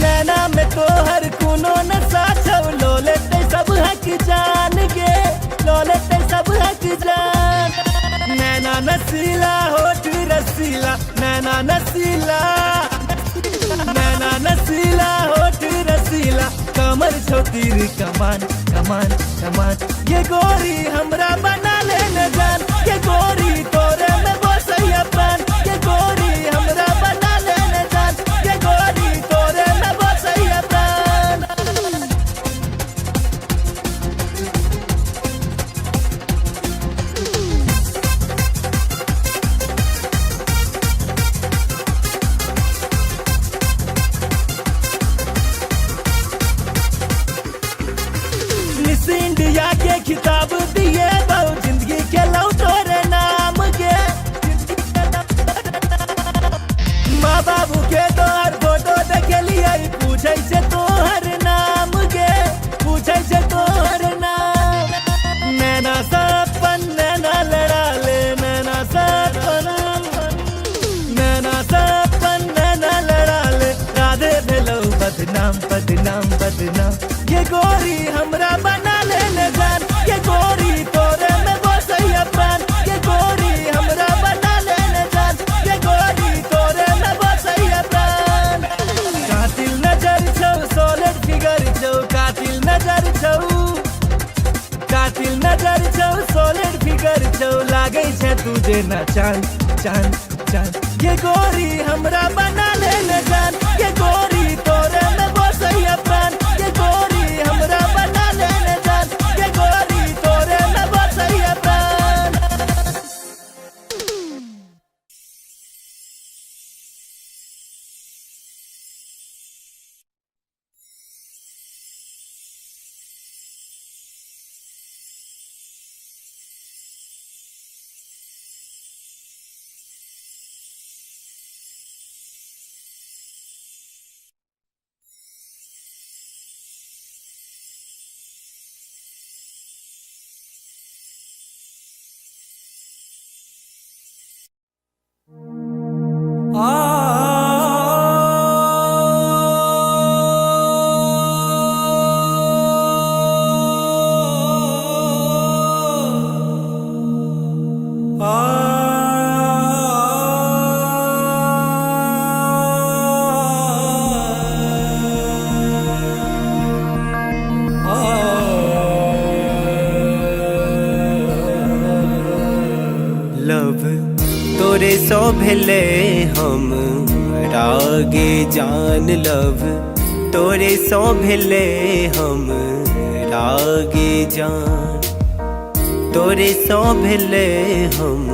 नैना में तोहर कोनो नशा छौ, लो लेते सब हक जान के, लो लेते सब हक जान। नैना नसीला होठ रसीला, नैना नसीला, नैना नसीला होठ रसीला। कमर छौ तीर कमान कमान कमान, ये गोरी हमरा बना ले न जान। ये गोरी तोरे में बसैया प्राण, ये गोरी हमरा बना ले न जान। ये गोरी तोरे में बसैया प्राण। बदनाम बदनाम बदनाम। ये गोरी हमरा बना ले जान, ये गोरी तोरे में बसैया प्राण। ये गोरी हमरा बना ले जान, ये गोरी तोरे में बसैया प्राण। कातिल नजर छौ, सॉलिड फिगर छौ, कातिल नजर छौ, कातिल नजर छौ, सॉलिड फिगर छौ, लागे छे तुझे ना चांद चांद चांद। ये गोरी हमरा बना ले जान, ये गोरी तोरे में बसैया प्राण। ये गोरी हमरा बना ले जान, ये गोरी तोरे में बसैया प्राण। लव तोरे सो भेले हम रागे जान। लव तोरे सो भेले हम रागे जान। तोरे सो भेले हम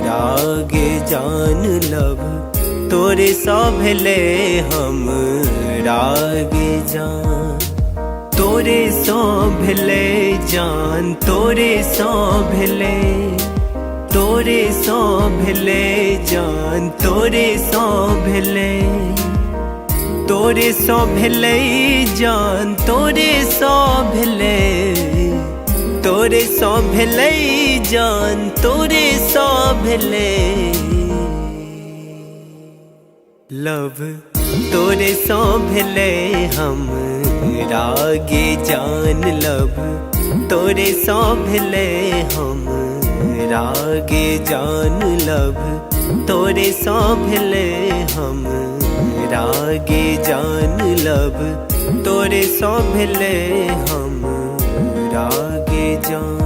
रागे जान। लव तोरे सो भेले हम रागे जान। तोरे सो भेले जान, तोरे सो भेले, तोरे सो भेले जान, तोरे सो भेले, तोरे सो भेले जान, तोरे सो भेले, तोरे सो भेले जान, तोरे सो भेले। लव तोरे सो भेले हम रागे जान। लव तोरे सो भेले हम रागे जान। लव तोरे सो भेले हम रागे जान। लव तोरे सो भेले हम रागे जान।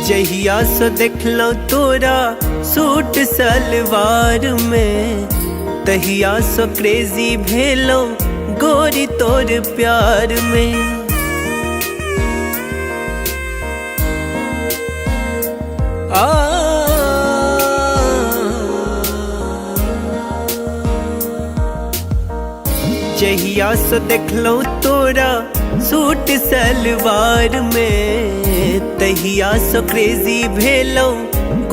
जहिया से देखलो तोरा सूट सलवार में, तहिया से क्रेजी भेलो गोरी तोर प्यार में। जहिया से देखलो तोरा सूट सलवार में, तहिया से क्रेजी भेलो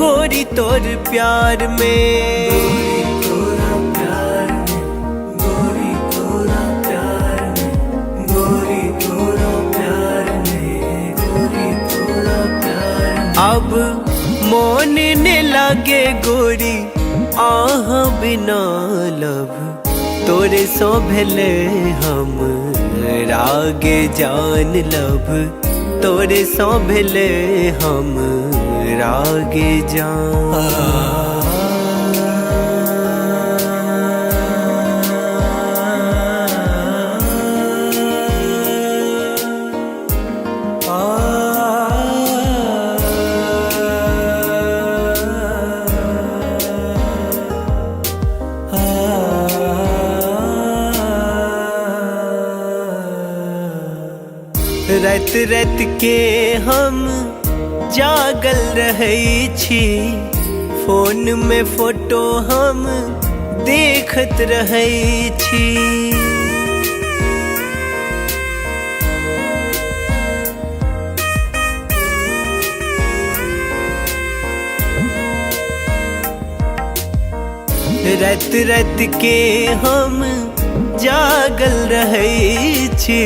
गोरी तोर प्यार में। गोरी तोरा प्यार में, गोरी तोरा प्यार में, गोरी तोरा प्यार में, गोरी तोरा प्यार में। अब मोन ने लागे गोरी आह बिना। लव तोरे सो भेले हम रागे जान। लव तोरे सो भेले हम रागे जान। रात रात के हम जागल रहै छी, फोन में फोटो हम देखत रहै छी। रात रात के हम जागल रहै छी,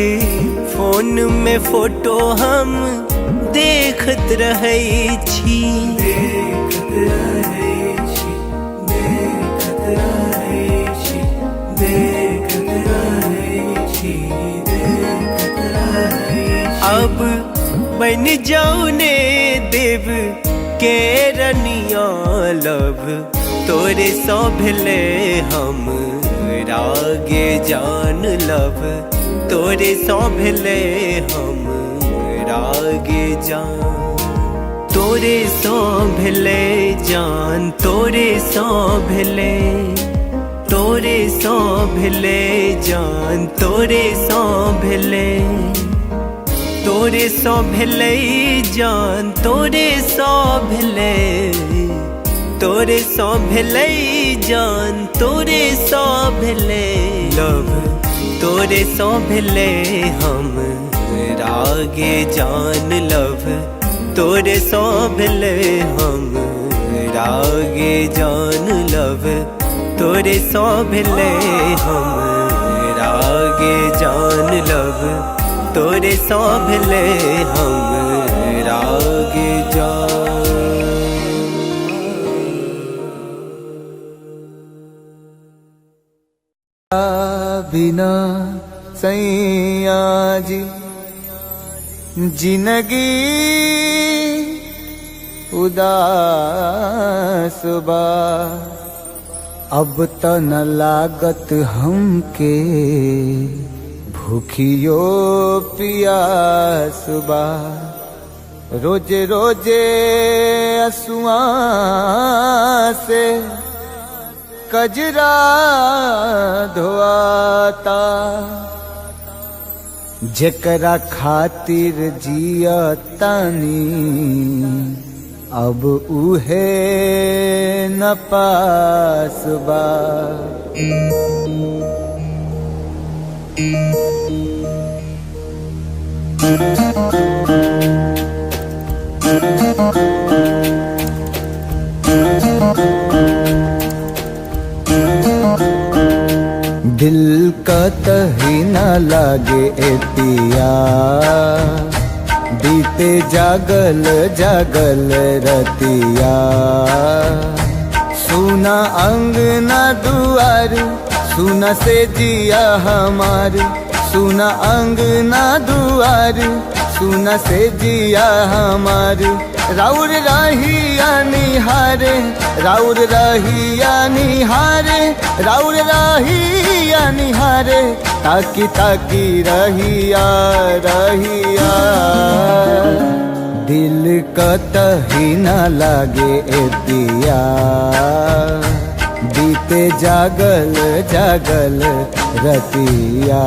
फोन में फोटो हम देखत रहै छी। देखत रहै छी, देखत रहै छी, देखत रहै छी, देखत रहै छी। अब बन जाऊ ने देव के रनिया लब, तोरे सौ भेले हम रागे जान लब, तोरे सौ भेले हम रागे जान। तोरे सौ भेले जान, तोरे सौ भेले, तोरे सौ भेले जान, तोरे सौ भेले, तोरे सौ भेले जान, तोरे सौ भेले, तोरे सौ भेले जान, तोरे सौ भेले लब, तोरे सौ भेले हम रागे जान लब, तोरे सौ भेले हम रागे जान लब, तोरे सौ भेले हम रागे जान लब, तोरे सौ भेले हम रागे जान। बिना सैया जी जिंदगी उदास बा, अब त न लागत हमके भूखियो पियास बा। रोजे रोजे असुआ से कजरा धोआता, जेकरा खातिर जिया तानी अब उहे न पास बा। दिल का तही न लागे ए पिया, बीते जागल जागल रतिया। सुना अंगना दुआर, सुना से जिया हमार, सुना अंगना दुआर, सुना से जिया हमार। राउर रहिया निहारे, राउर रहिया निहारे, राउर रहिया निहारे, ताकी ताकी रहिया रहिया। दिल का तही न लागे ए पिया, बीते जागल जागल रतिया।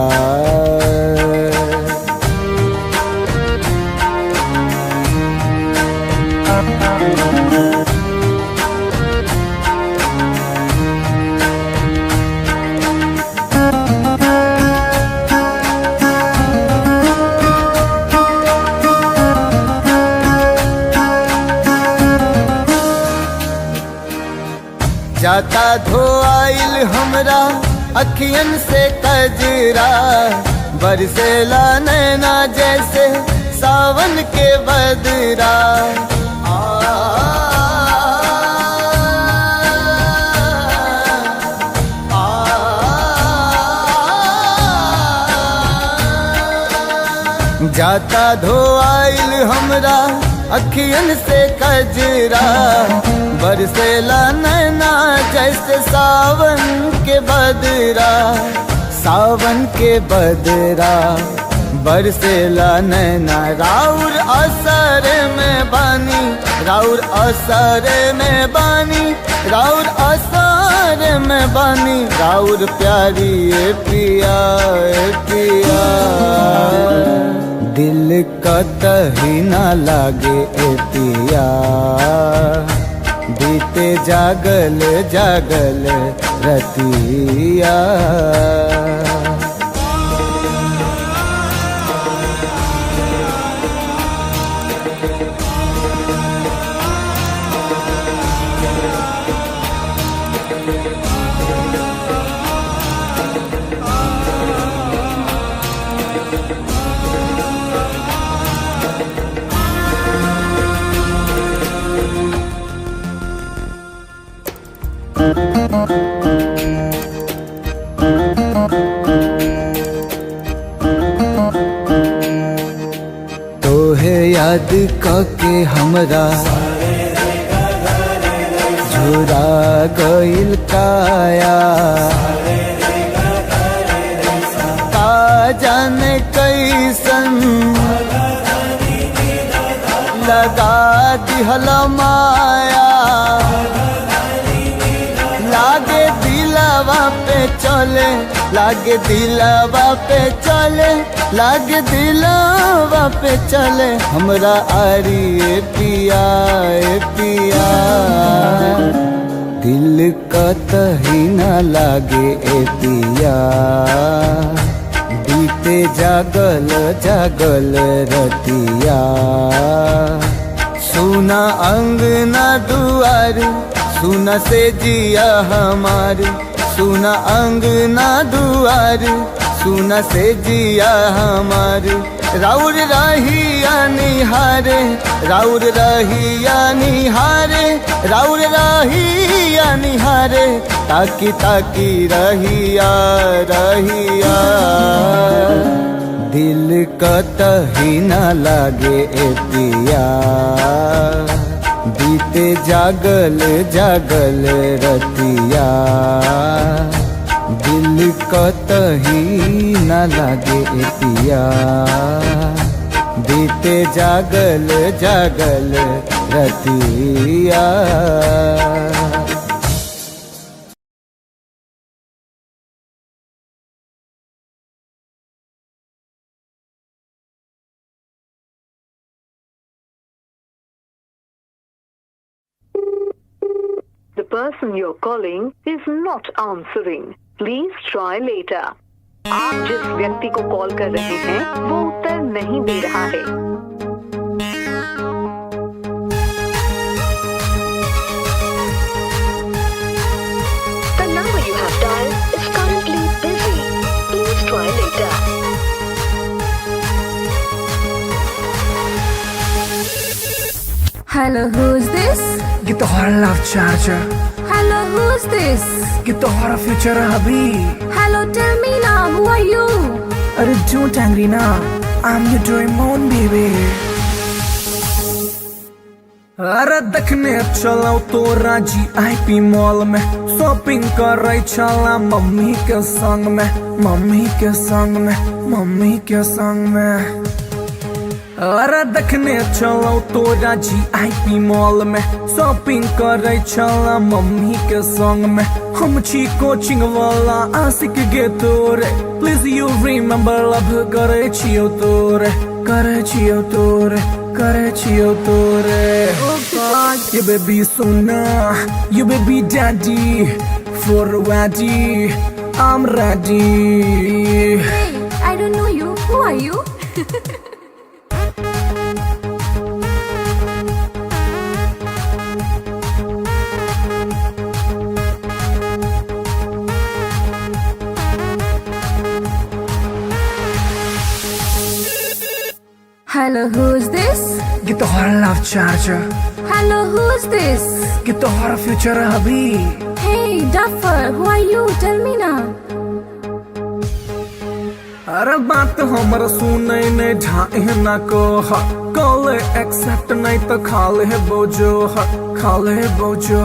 जाता धोआइल हमरा अखियन से कजरा, बरसेला नैना जैसे सावन के बदरा। जाता धोआइल हमरा अखियन से कजरा, बरसेला नैना जैसे सावन के बदरा। सावन के बदरा बरसेला नैना, राउर असर में बानी, राउर असर में बानी, राउर असर में बानी। राउर प्यारी ए पिया ए पिया, दिल कतही ना लागे ए पिया बीते जागल जागल रतिया। तोहे याद कके हमरा झुरा गइल काया, का जाने कैसन लगा दिहल माया। लागे दिलवा पे चले, लागे दिलवा पे चले, लागे दिलवा पे चले हमरा आरी ए पिया ए पिया। दिल कतही ना लागे ए पिया बीते जागल जागल रतिया। सुना अंगना दुआर सुना से जिया हमार, सुना अंगना दुआर सुना से जिया हमार। राउर रहिया निहारे, राउर रहिया निहारे, राउर रहिया निहारे, ताकी ताकी रहिया रहिया। दिल कतही ना लागे ए पिया बीते जागल जागल रतिया। दिल कतही ना लागे ए पिया बीते जागल जागल रतिया। The person you're calling is not answering. Please try later. आप जिस व्यक्ति को कॉल कर रहे हैं वो उत्तर नहीं दे रहा है। The number you have dialed is currently busy. Please try later. Hello, who's this? ये तो हर love charger, Hello, who's this? ये तो हर फ्यूचर अभी। Hello, tell me now, who are you? अरे don't angry ना, I'm your Doraemon baby। अरे देखने चलाओ तो राजी आईपी मॉल में, शॉपिंग कर रही चला मम्मी के संग में, मम्मी के संग में, मम्मी के संग में। अरे देखने चलो तो राजी आईपी मॉल में, शॉपिंग कर रही चला मम्मी के संग में। हम छी कोचिंग वाला आशिक गे तोरे, प्लीज यू रिमेम्बर लव करे छियो तोरे, करे छियो तोरे, करे छियो तोरे। You baby sona, you baby daddy, for ready, I'm ready। Hey, I don't know you. Who are you? Hello, who's this? ये तो हर love charger, Hello, who's this? ये तो हर फ्यूचर अभी। Hey, Duffer, who are you? Tell me now. अरे बात हमर सुने ने ढाए ना को, कॉल एक्सेप्ट नहीं तो खाले बोझो, खाले बोझो,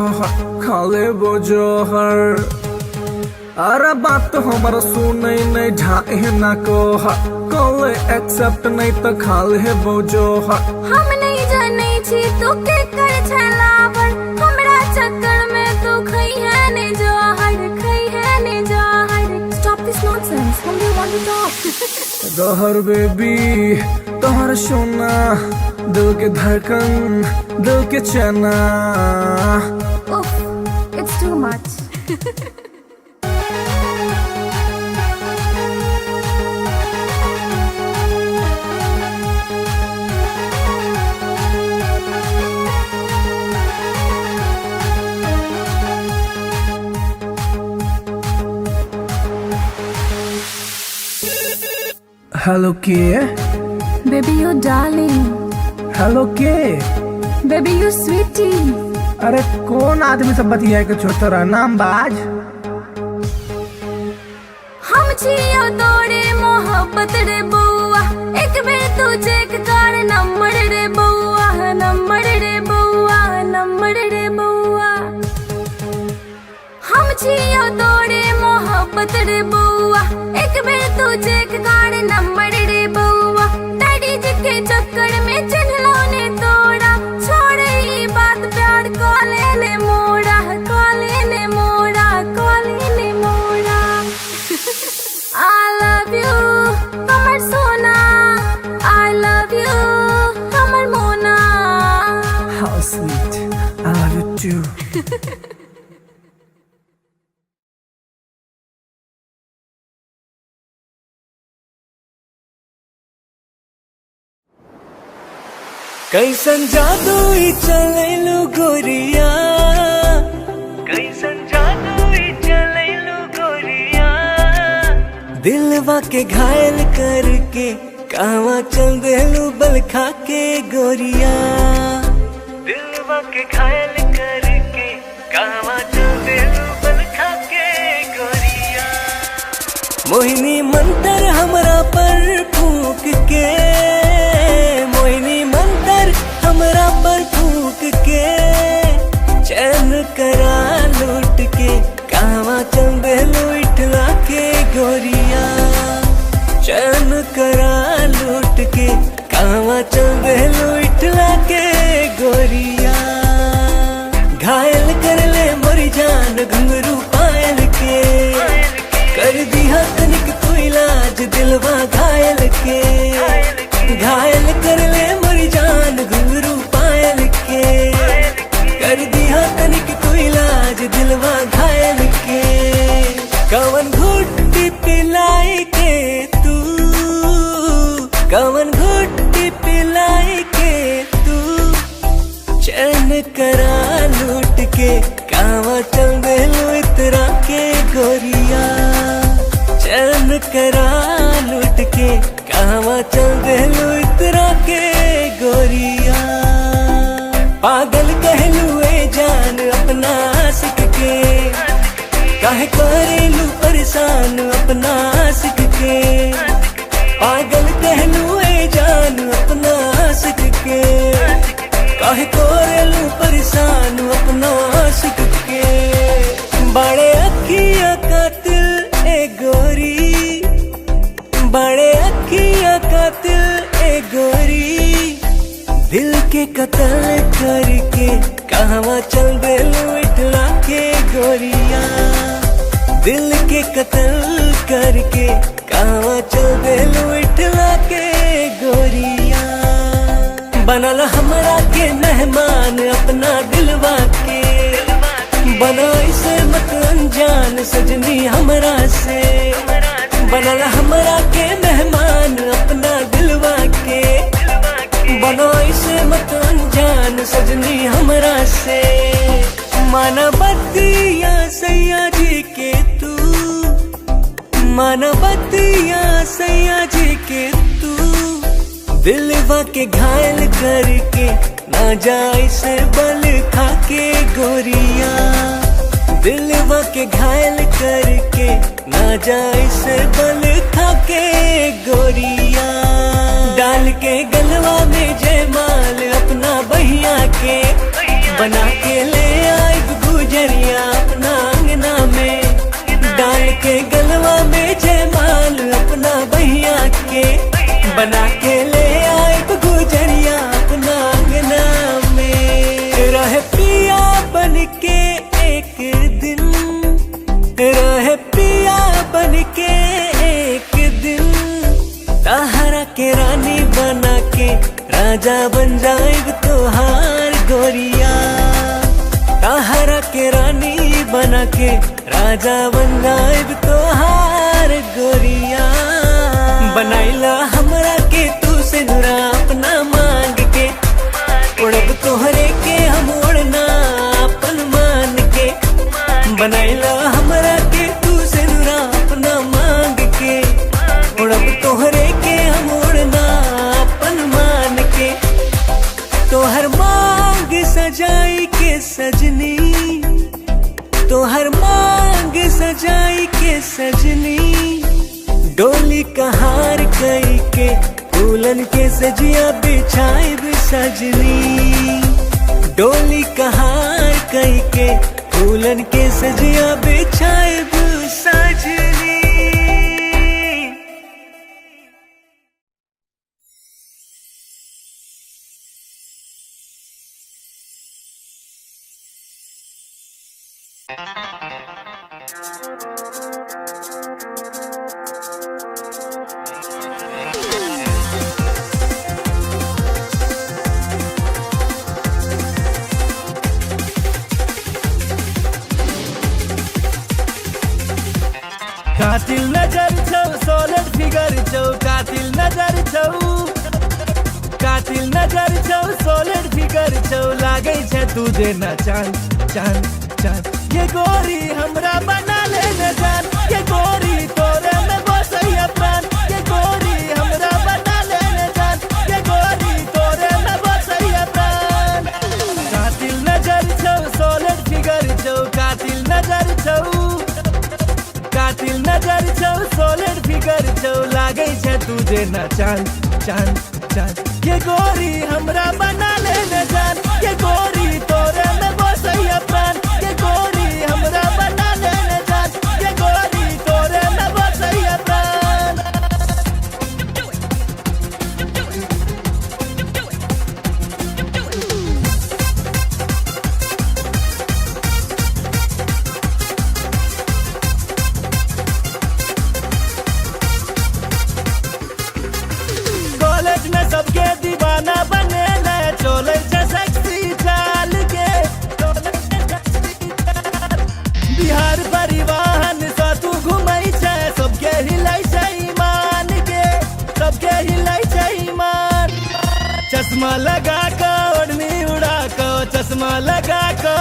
खाले बोझो हर। अरे बात हमर सुने ने ढाए ना को, कॉल एक्सेप्ट नहीं तो खाले बोझो हर। हम नहीं जाने छी तो के कर छलावर, हमरा चक्कर में तो खई है ने जहर, खई है ने जहर। Stop this nonsense. Whom do you want to talk? Dahar baby तोहर सोना, दिल के धड़कन, दिल के चना। Oof, it's too much. Hello के, Baby, you darling. हेलो के। Baby, you sweetie. अरे कौन आदमी सब बतिया के छोड़ रहा नाम बाज। हम छियो तोरे मोहब्बत रे बउआ, एक बेर तू चेक कर नंबर रे बउआ, नंबर रे बउआ, नंबर रे बउआ। हम छियो तोरे मोहब्बत रे बउआ, एक बेर तू चेक कर नंबर रे बउआ। डैडी जी के चक्कर में चिन्हलो ने तोड़ा, छोड़ ई बात प्यार कॉले ने मोड़ा, कॉले ने मोड़ा, कॉले ने मोड़ा। I love you, हमर सोना। I love you, हमर मोना। How sweet, I love you too. कैसन जादू ई चलैलु गोरिया, कैसन जादू ई चलैलु गोरिया। दिलवा के घायल करके कहवा चल देलू बल खा के गोरिया। दिलवा के घायल करके कहवा चल देलू बल खा के गोरिया। मोहिनी मंतर हमरा पर फूक के, मोहिनी मंतर हमरा पर फूक के। चैन करा लूट के कहवा चल देलू इठला के गोरिया। चैन करा लूट के कहवा चल देलू इठला के गोरिया। घायल कर ले मोरी जान घुंघरू पायल के, कर दिया तनिक तू इलाज दिलवा घायल के। घायल कर ले मोरी जान घुंघरू पायल के, कर दिया तनिक तू इलाज दिलवा घायल के। कवन घुट्टी पिलाई के तू, कवन घुट्टी पिलाई के तू। चैन करा लूट के कहवा चल देलू इतरा के गोरिया। चैन करा लूट के कहवा चल देलू इतरा के गोरिया। पागल कहलू ए जान अपना आशिक के, काहे करेलू परेशान अपना आशिक के। पागल कहलू ए जान अपना आशिक के, काहे करेलू परेशान अपना आशिक के। बड़े अखिया कातिल ए गोरी, बड़े अखिया कातिल ए गोरी। दिल के कत्ल करके कहवा चल देलू इठला के गोरिया। दिल के कत्ल करके कहवा चल देलू इठला के गोरिया। बनल हमरा के मेहमान अपना दिलवा के, बना इसे मत अनजान सजनी हमरा से। बनल हमरा के मेहमान अपना दिलवा के, बना इसे मत अनजान सजनी हमरा से। माना बतिया सैया जी के तू, माना बतिया सैया जी के तू। दिलवा के घायल करके ना जाए से बल खा के गोरिया। दिलवा के घायल करके ना जाए से बल खा के गोरिया। डाल के गलवा में जयमाल अपना बहिया के, बना के ले आई गुजरिया अपना अंगना में। डाल के गलवा में जयमाल अपना बहिया के, बना के ले आई गुजरिया अपना अंगना में। रहे पिया बन के एक दिन, रहे पिया बन के एक दिन। ताहरा के रानी बना राजा बन जाएब तोहार गोरिया, ताहरा के रानी बना के राजा बन जाएब तोहार गोरिया। बनाइला हमरा के तू से नुरा अपना मांग के, उड़ब तोहरे के हम उड़ना अपन मान के। बनाइला हमरा के तू से नुरा अपना मांग के, उड़ब तोहरे के हम उड़ना अपन मान के। तोहर मांग सजाई के सजनी, तोहर मांग सजाई के सजनी, डोली कहार कई के दुल्हन के सजिया बिछाइब सजनी। डोली कहार कई के दुल्हन के सजिया बिछाइब सजनी। कातिल नजर छौ सोलर फिगर छौ, कातिल नजर छौ, कातिल नजर छौ सोलर फिगर छौ, लागै छै तू जेना चांद चांद चांद। ये गोरी हमरा बना ले न जान, ये गोरी तोरे में बसैया प्राण। ये गोरी हमरा बना ले न जान, ये गोरी तोरे में बसैया प्राण। कातिल नजर छौ सोलर फिगर छौ, कातिल नजर छौ, कातिल नजर छौ सोलर फिगर छौ, लागै छै तू जेना चांद चांद चांद। ये गोरी हमरा बना ले न जान, ये गोरी तोरे में बसैया प्राण। ये गोरी हमरा बना ले न जान, ये गोरी तोरे में बसैया प्राण। कॉलेज में सबके दीवाना बने ले, चले छै सेक्सी चाल के। बिहार परिवहन से तू घुमै छै, सबके हिलै छै ईमान के, सबके हिलै छै ईमान। चश्मा लगा के ओढ़नी उड़ा के, चश्मा लगा के,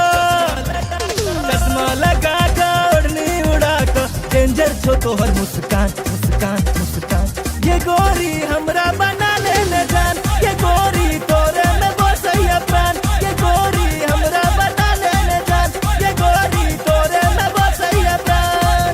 चश्मा लगा के ओढ़नी उड़ा के, डेंजर छो तोहर मुस्कान मुस्कान मुस्कान। ये गोरी हमरा बना ले न जान, ये गोरी तोरे में बसैया प्राण। ये गोरी हमरा बना ले न जान, ये गोरी तोरे में बसैया प्राण।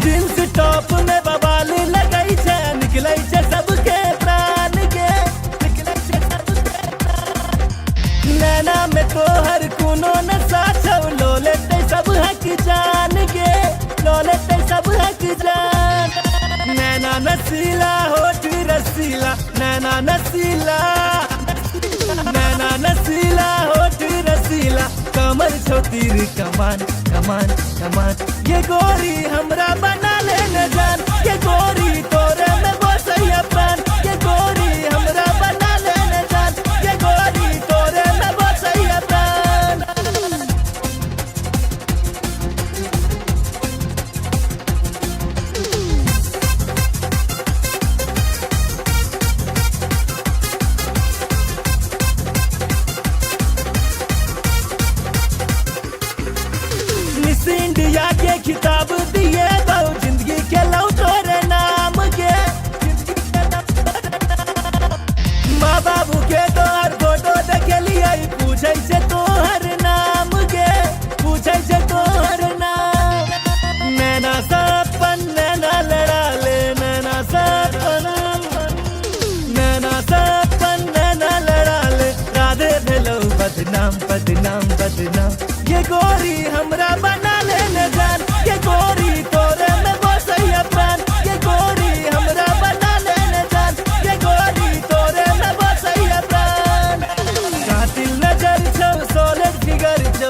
जींस टॉप में बवाल लगै छै, निकलै छै सबके प्राण के, निकलै छै सबके प्राण। नैना में तोहर कोनो नशा छौ, लो लेतै सब हक जान के, लो लेतै सब हक जान। नैना नसीला होठ रसीला, नैना नसीला, नैना नसीला होठ रसीला, कमर छौ तीर कमान कमान कमान। ये गोरी हमरा बना ले न जान, ये गोरी तोरे में बसैया प्राण। ये गोरी हमरा बना ले न जान, ये गोरी तोरे में बसैया प्राण। मिस इंडिया के खिताब दिए बहु, जिंदगी के लौ तोरे नाम के, माँ बाबू के तोहर फोटो देखलिए, पूछे से तोहर नाम के, पूछे से तोहर नाम। नैना सपन नैना लड़ा ले, नैना सपन, नैना सपन नैना लड़ा ले, राधे भेलौ बदनाम बदनाम बदनाम। ये गोरी हमरा बना ले न जान, ये गोरी तोरे में बसैया प्राण। ये गोरी हमरा बना ले न जान, ये गोरी तोरे में बसैया प्राण। कातिल नजर छौ सोलर फिगर छौ,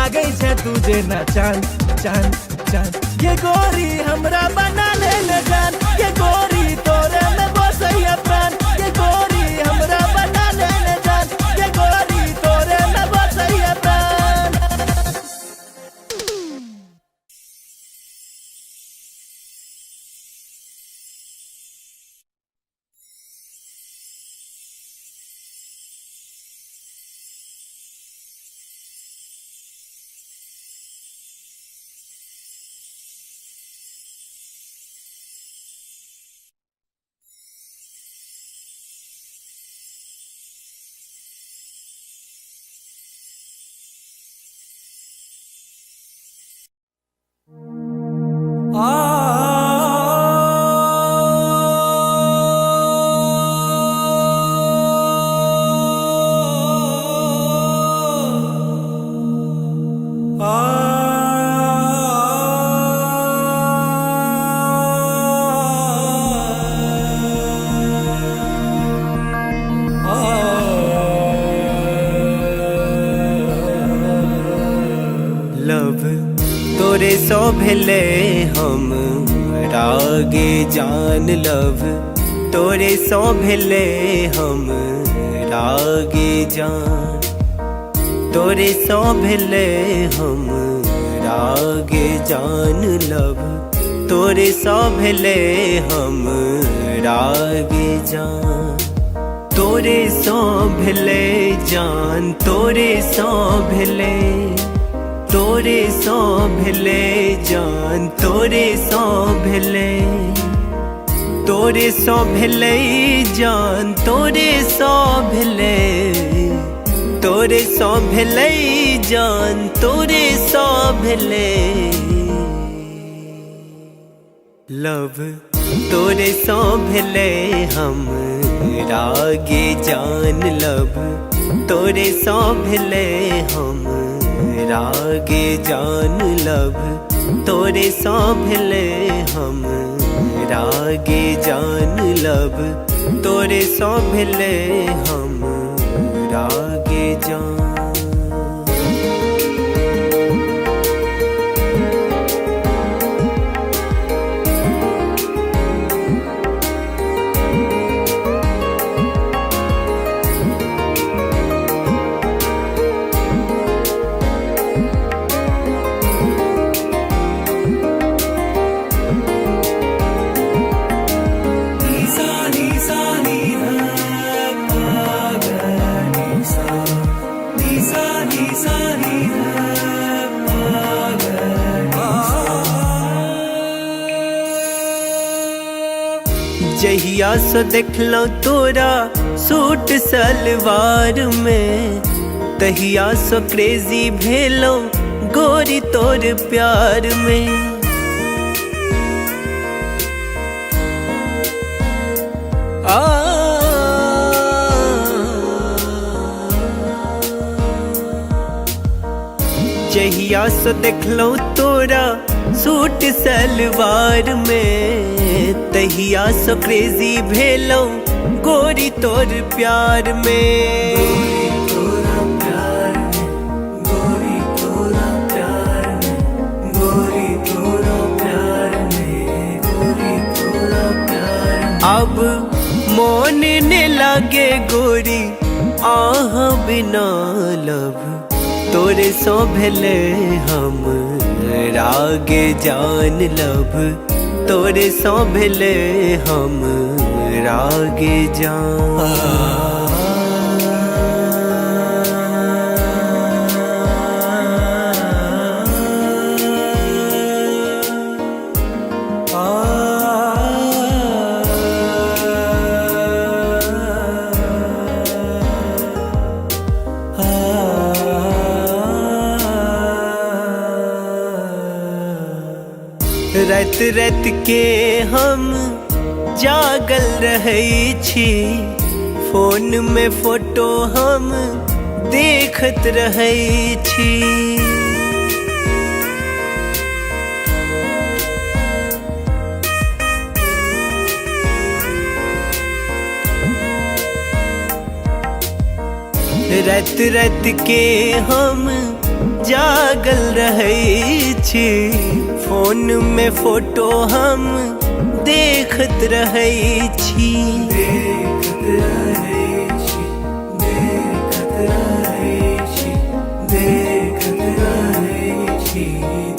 लागे छे तुझे ना चांद चांद चांद। ये गोरी हमरा बना ले न जान, ये गोरी तोरे में बसैया प्राण, ये गोरी हमरा बना ले न जान, ये गोरी तोरे में बसैया प्राण। लव तोरे सो भेले हम रागे जान, लव तोरे सो भेले हम रागे जान, तोरे सो भेले हम रागे जान, लव तोरे सो भेले हम रागे जान, तोरे सो भेले जान, तोरे सो भेले, तोरे सो भेले जान, तोरे सो भेले, तोरे सो भेले जान, तोरे सो भेले, तोरे सो भेले जान, तोरे सो भेले। लव तोरे सो भेले हम रागे जान, लव तोरे सो भेले हम रागे जान, लव तोरे सो भेले हम रागे जान, लव तोरे सो भेले हम रागे जान। जहिया सो देखलो तोरा सूट सलवार में, तहिया सो क्रेजी भेलो गोरी तोर प्यार में। जहिया सो देखलो तोरा सूट सलवार में, तहिया सो क्रेजी भेलो गोरी तोर प्यार में। गोरी तोरा प्यार में, गोरी तोरा प्यार में, गोरी तोरा प्यार में, गोरी तोरा प्यार में। अब मोन ने लागे गोरी आह बिना, लव तोरे सो भेले हम रागे जान, लव तोरे सो भेले हम रागे जान। रात रात के हम जागल रहै छी, फोन में फोटो हम देखत रहै छी। रात रात के हम जागल रहै छी, फोन में फोटो हम देखत रहै छी, देखत रहै छी, देखत रहै छी, देखत रहै छी,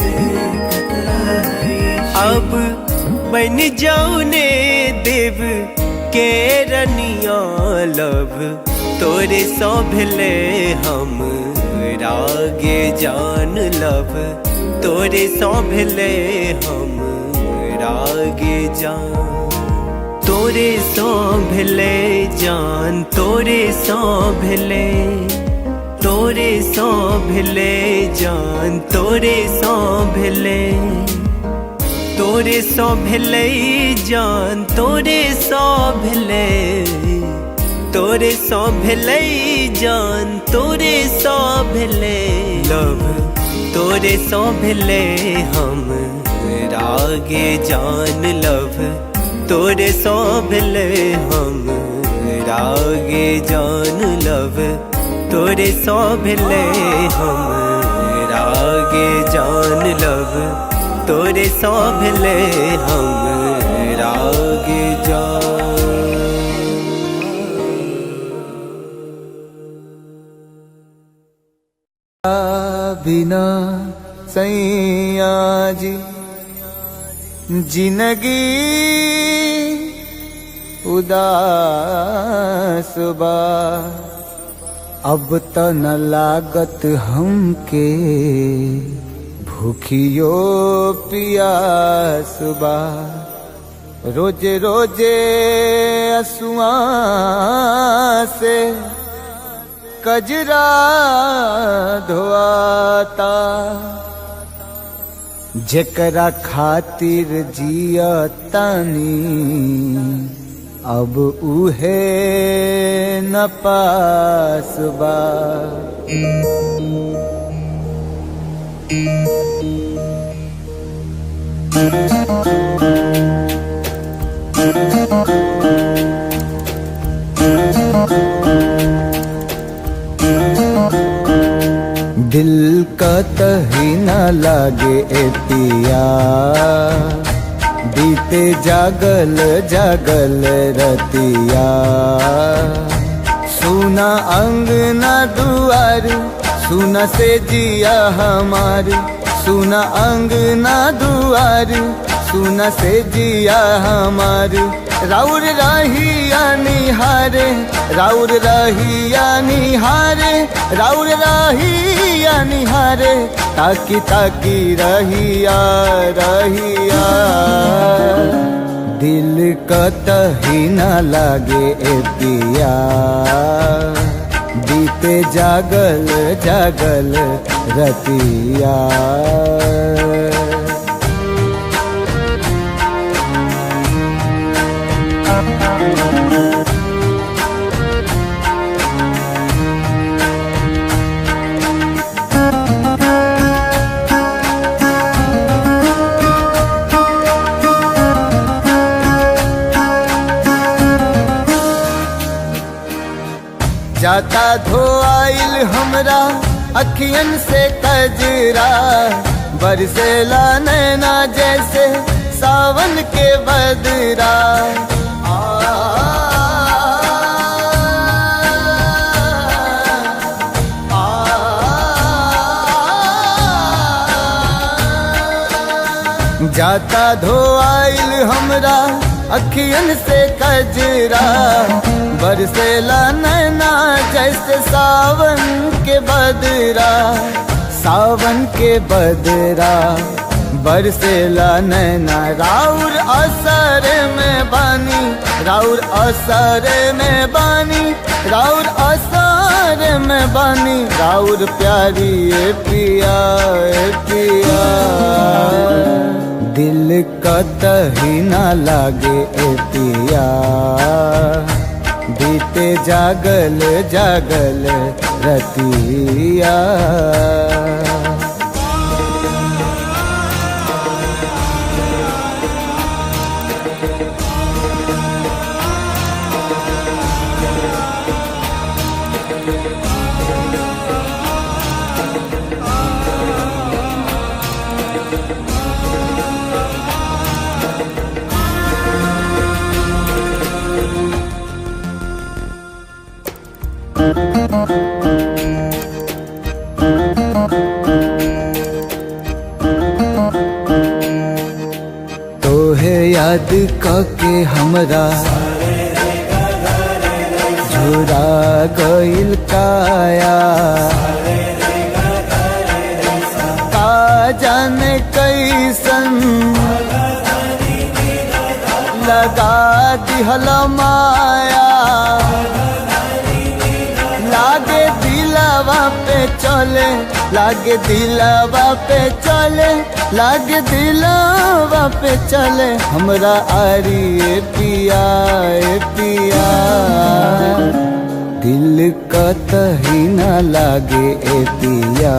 देखत रहै छी। अब बन जाऊ ने देव के रनिया लब, तोरे सौ भेले हम रागे जान लब, तोरे सौ भेले हम रागे जान, तोरे सौ भेले जान, तोरे सौ भेले, तोरे सौ भेले जान, तोरे सौ भेले, तोरे सौ भेले जान, तोरे सौ भेले, तोरे सौ भेले जान, तोरे सौ भेले लब, तोरे सौ भेले हम रागे जान लब, तोरे सौ भेले हम रागे जान लब, तोरे सौ भेले हम रागे जान लब, तोरे सौ भेले हम रागे जान। बिना सैया जी जिंदगी उदास बा, अब त न लागत हमके भूखियो पियास बा, रोजे रोजे असुआ से कजरा धोआता, जेकरा खातिर जिया तानी अब उहे न पास बा। दिल का तही न लागे ए पिया, बीते जागल जागल रतिया, सुना अंगना दुआर, सुना से जिया हमार, सुना अंगना दुआर, सुना से जिया हमार, राउर रहिया निहारे, राउर रहिया निहारे, राउर रहिया निहारे, ताकी ताकी रहिया रहिया, दिल कतही न लागे ए पिया, बीते जागल जागल रतिया। जाता धोआइल हमरा अखियन से कजरा, बरसेला नैना जैसे सावन के बदरा, जाता धोआइल हमरा अखियन से कजरा, बरसेला नैना जैसे सावन के बदरा, सावन के बदरा, बरसेला नैना, राउर असर में बानी, राउर असर में बानी, राउर असर में बानी, राउर प्यारी ए पिया ए पिया, दिल कतही न लागे ए पिया, बीते जागल जागल रतिया। तोहे याद के हमरा झुरा गइल काया, का जाने कैसन लगा दिहल माया, लागे दिलवा पे चले, लागे दिलवा पे चले, लागे दिलवा पे चले हमरा आरी ए पिया ए पिया। दिल कतही न लागे ए पिया,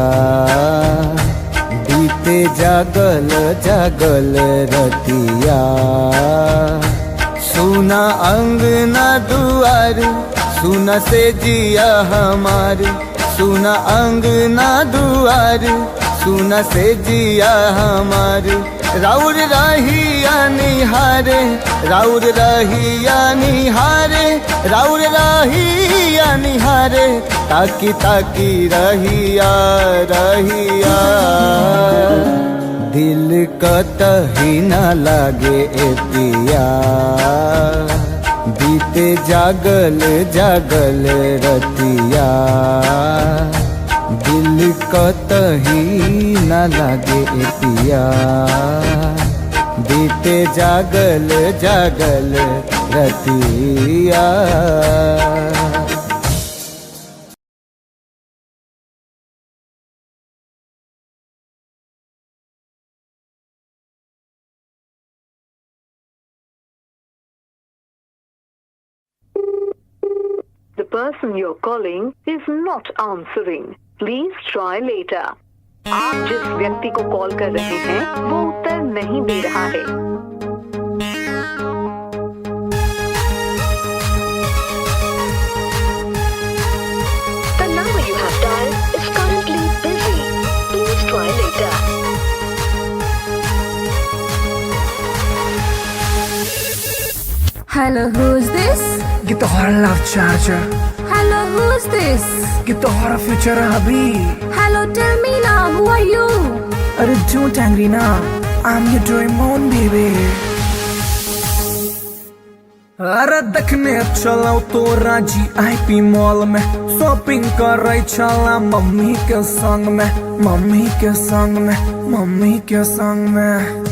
बीते जागल जागल रतिया। सुना अंगना दुआर, सुना से जिया हमार, सुना अंगना दुआर, सुना से जिया हमार। राउर रहिया निहारे, राउर रहिया निहारे, राउर रहिया निहारे, ताकी ताकी रहिया रहिया। दिल कतही न लागे ए पिया, बीते जागल जागल रतिया। दिल कतही न लागे ए पिया, बीते जागल जागल रतिया। The person you're calling is not answering. Please try later. आप जिस व्यक्ति को कॉल कर रहे हैं वो उत्तर नहीं दे रहा है। The number you have dialed is currently busy. Please try later. Hello, who's this? Get the horror love charger. Hello, who's this? Get the horror future hubby. Hello, tell me now, who are you? अरे don't angry now, I'm your Doraemon baby. अरे देखने चलो तो राजी IP mall में, shopping कर रही चला मम्मी के संग में, मम्मी के संग में, मम्मी के संग में।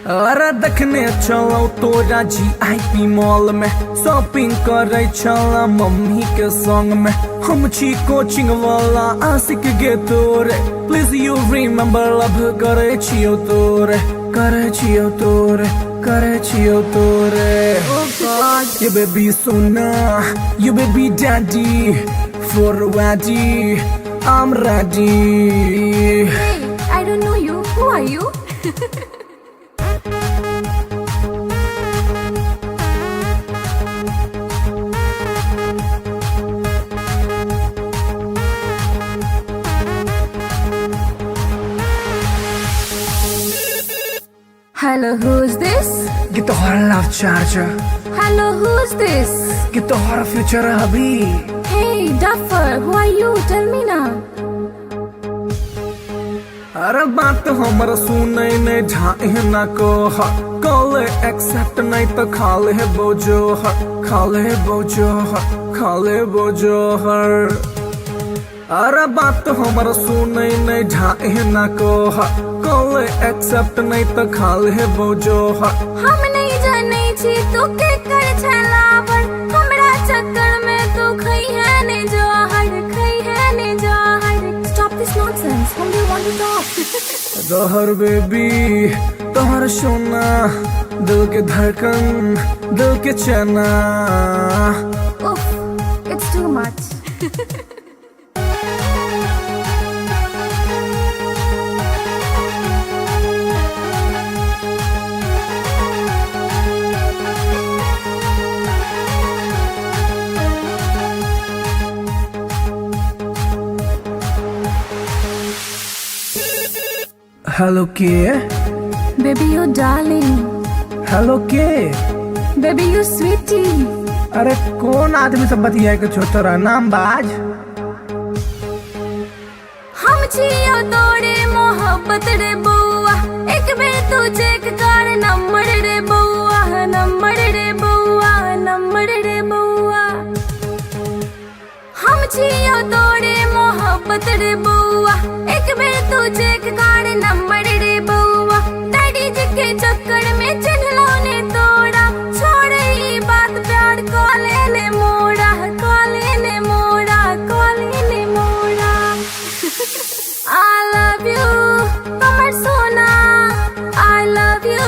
अरे देखने चलो तो राजी IP मॉल में, शॉपिंग कर रही चला मम्मी के संग में। हम छी कोचिंग वाला आशिक गे तोरे, प्लीज यू रिमेम्बर लव करे छियो तोरे, करे छियो तोरे, करे छियो तोरे। You baby sona, you baby daddy, for ready, I'm ready. Hey, I don't know you. Who are you? Hello, who's this? Get the horror love charger. Hello, who's this? Get the horror future hubby. Hey, Duffer, who are you? Tell me now. अरे बात हमर सुनै नहीं ढाई न को, call accept नहीं तो खाले बोझो, खाले बोझो, खाले बोझो हर। अरे बात हमर सुनै नहीं ढाई न को, कॉल एक्सेप्ट नहीं तो खाले बोझो हर। हम नहीं जाने छी तू के कर छलावर, हमरा चक्कर में तू खई है ने जहर, खई है ने जहर। Stop this nonsense. Whom do you want to talk? जहर बेबी तोहर सोना, दिल के धड़कन, दिल के चना। Oof, it's too much. Hello के Baby, you darling. हेलो के? Baby, you sweetie. अरे कौन आदमी सब बतिया के छोटा नाम बाज? हम जियो तोड़े मोहब्बत रे बउआ, एक बेर तू चेक कर नंबर रे बउआ, नंबर रे बउआ, नंबर रे बउआ। हम जियो तोड़े मोहब्बत रे बउआ, एक बेर तू चेक कर नंबर रे बउआ। डैडी जी के चक्कर में चिन्हलों ने तोड़ा, छोड़े ये बात प्यार कॉले ने मोड़ा, कॉले ने मोड़ा, कॉले ने मोड़ा। I love you, कमर सोना। I love you,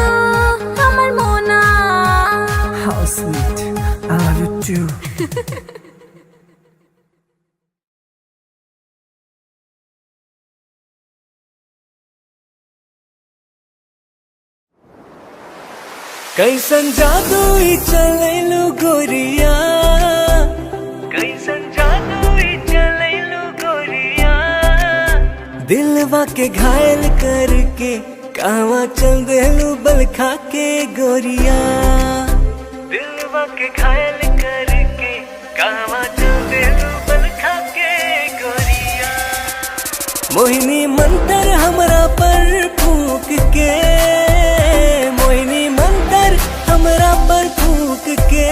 कमर मोना। How sweet, I love you too. कैसन जादू ही चलेलू गोरिया, कैसन जादू ही चलेलू गोरिया। दिलवा के घायल करके कहवा चल देलू बल खा के गोरिया। दिलवा के घायल करके कहवा चल देलू बल खा के गोरिया। मोहिनी मंतर हमरा पर फूक के, मोहिनी मंतर हमरा पर फूक के।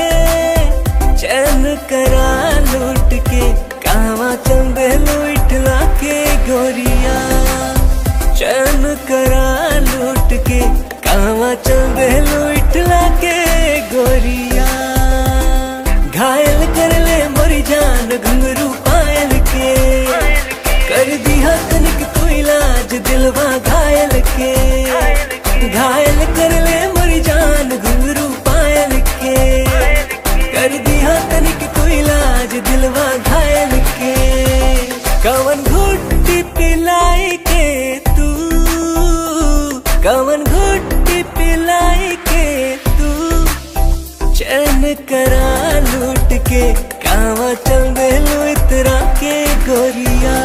चैन करा लूट के कहवा चल देलू इठला के गोरिया। चैन करा लूट के कहवा चल देलू इठला के गोरिया। घायल कर ले मोरी जान घुंघरू पायल के, कर दिया तनिक तू इलाज दिलवा घायल के। घायल कर ले मोरी जान घुंघरू पायल के, कर दिया तनिक तू इलाज दिलवा घायल के। कवन घुट्टी पिलाई के तू, कवन घुट्टी पिलाई के तू। चैन करा लूट के कहवा चल देलू इतरा के गोरिया।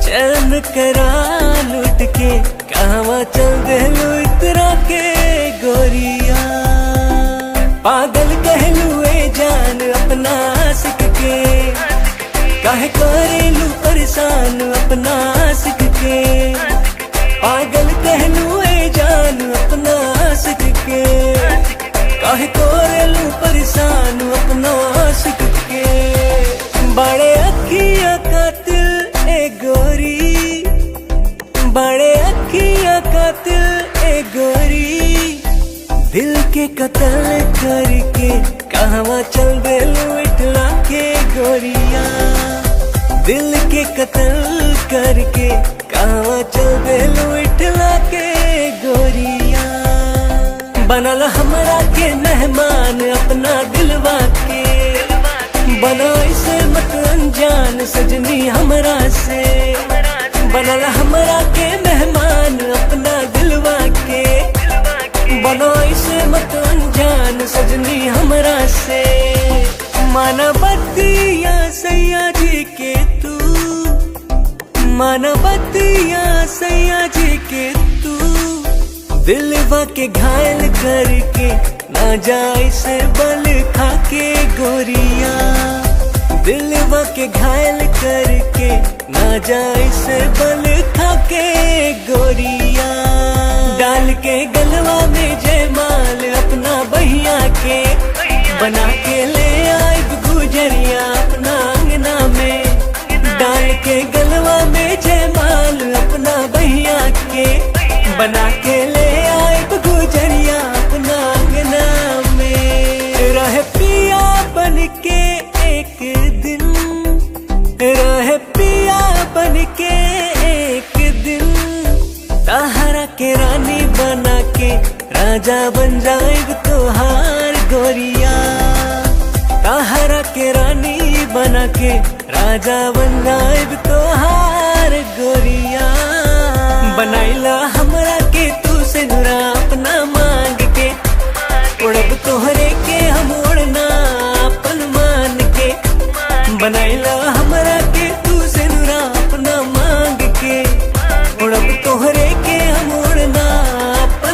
चैन करा लूट के कहवा चल देलू इतरा के गोरिया। पागल कहलू ए जान अपना आशिक के, काहे करेलू परेशान अपना आशिक के। पागल कहलू ए जान अपना आशिक के, काहे करेलू परेशान अपना आशिक के। बड़े अखियां कातिल ए गोरी, बड़े अखियां कातिल ए गोरी। दिल के कत्ल करके कहवा चल देलू इठला के गोरिया। दिल के कत्ल करके कहवा चल देलू इठला के गोरिया। बनल हमरा के मेहमान अपना दिलवा के, बना इसे मत अनजान सजनी हमरा से। बनल हमरा के मेहमान अपना दिलवा के, बना इसे मत अनजान सजनी हमरा से। मानवतिया सैया जी के तू, मानवतिया सैया जी के तू। दिलवा के घायल करके ना जाए से बल खा के गोरिया। दिलवा के घायल करके ना जाए से बल खा के गोरिया। डाल के गलवा में जयमाल अपना बहिया के, बना के ले आए गुजरिया अपना अंगना में। डाल के गलवा में जयमाल अपना बहिया के, बना के ले आए गुजरिया अपना अंगना में। रह पिया बन के एक दिन, रह पिया बन के एक दिन। ताहरा के रानी बना के राजा बन जाएग तोहार गोरिया। ताहरा के रानी बना के राजा बन जाएग तोहार गोरिया। बनाइला हमरा के तू से नुरा अपना मांग के, उड़ब तोहरे के हम उड़ना अपन मान के। बनाइला हमरा के तू से नुरा अपना मांग के, उड़ब तोहरे के हम उड़ना अपन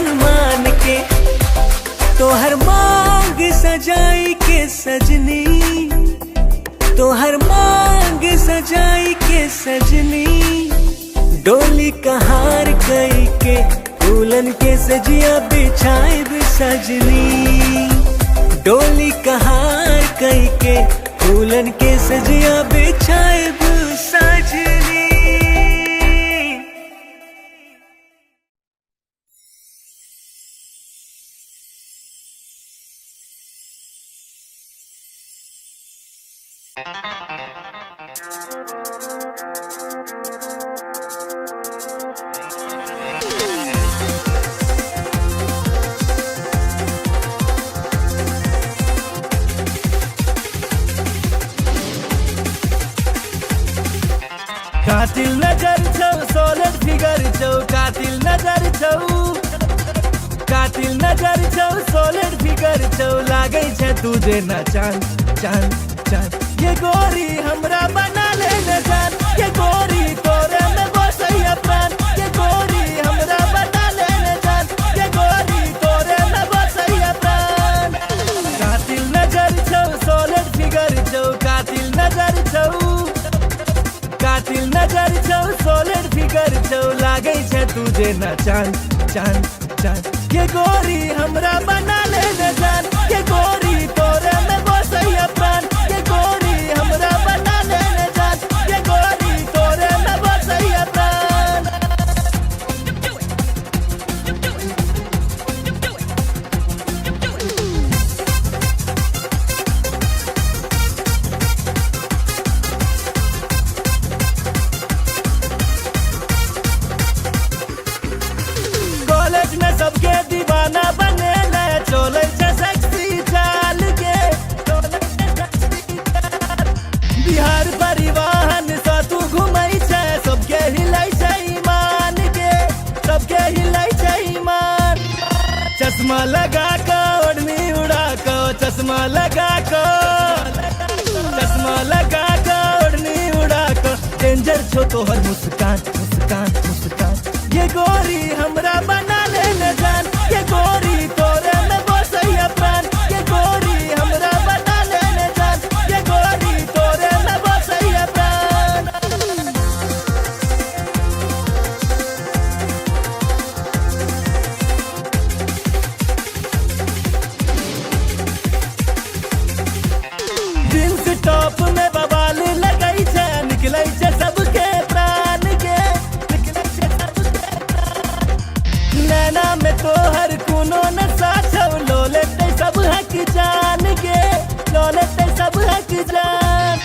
सजिया बिछाए भी सजनी, डोली कहार कई के फूलन के सजिया बिछाए भी सजनी। कातिल नजर छौ सोलर फिगर छौ, कातिल नजर छौ, कातिल नजर छौ सोलर फिगर छौ, लागे छे तुझे ना चांद चांद चांद। ये गोरी हमरा बना ले न जान, ये गोरी तोरे में बसैया प्राण, ये गोरी हमरा बना ले न जान, ये गोरी तोरे में बसैया प्राण। कातिल नजर छौ सोलर फिगर छौ, कातिल नजर छौ, कातिल नजर छौ सोलर फिगर छौ, लागे छे तुझे ना चांद चांद चांद। ये गोरी हमरा बना ले न जान, ये गोरी तोरे में बसैया प्राण, ये गोरी हमरा बना ले न जान, ये गोरी तोरे में बसैया प्राण। कॉलेज में सबके दीवाना बने ले, चले छे सेक्सी चाल के, बिहार परिवहन से तू घुमई छे, सबके हिलै छे ईमान के, सबके हिलै छे ईमान। चश्मा लगा के ओढ़नी उड़ा के, चश्मा लगा के, चश्मा लगा के ओढ़नी उड़ा के, डेंजर छो तोहर मुस्कान मुस्कान मुस्कान। ये गोरी हमरा बना ले न जान, ये गोरी तोरे में बसैया प्राण, ये गोरी हमरा बना ले न जान, ये गोरी तोरे में बसैया प्राण। जींस टॉप में बवाल लगई छे, निकलै छे सबके प्राण के, निकलै छे सबके प्राण। नैना में तोहर कोनो नशा छौ, लो लेते सब हक जान के, लो लेते सब हक जान।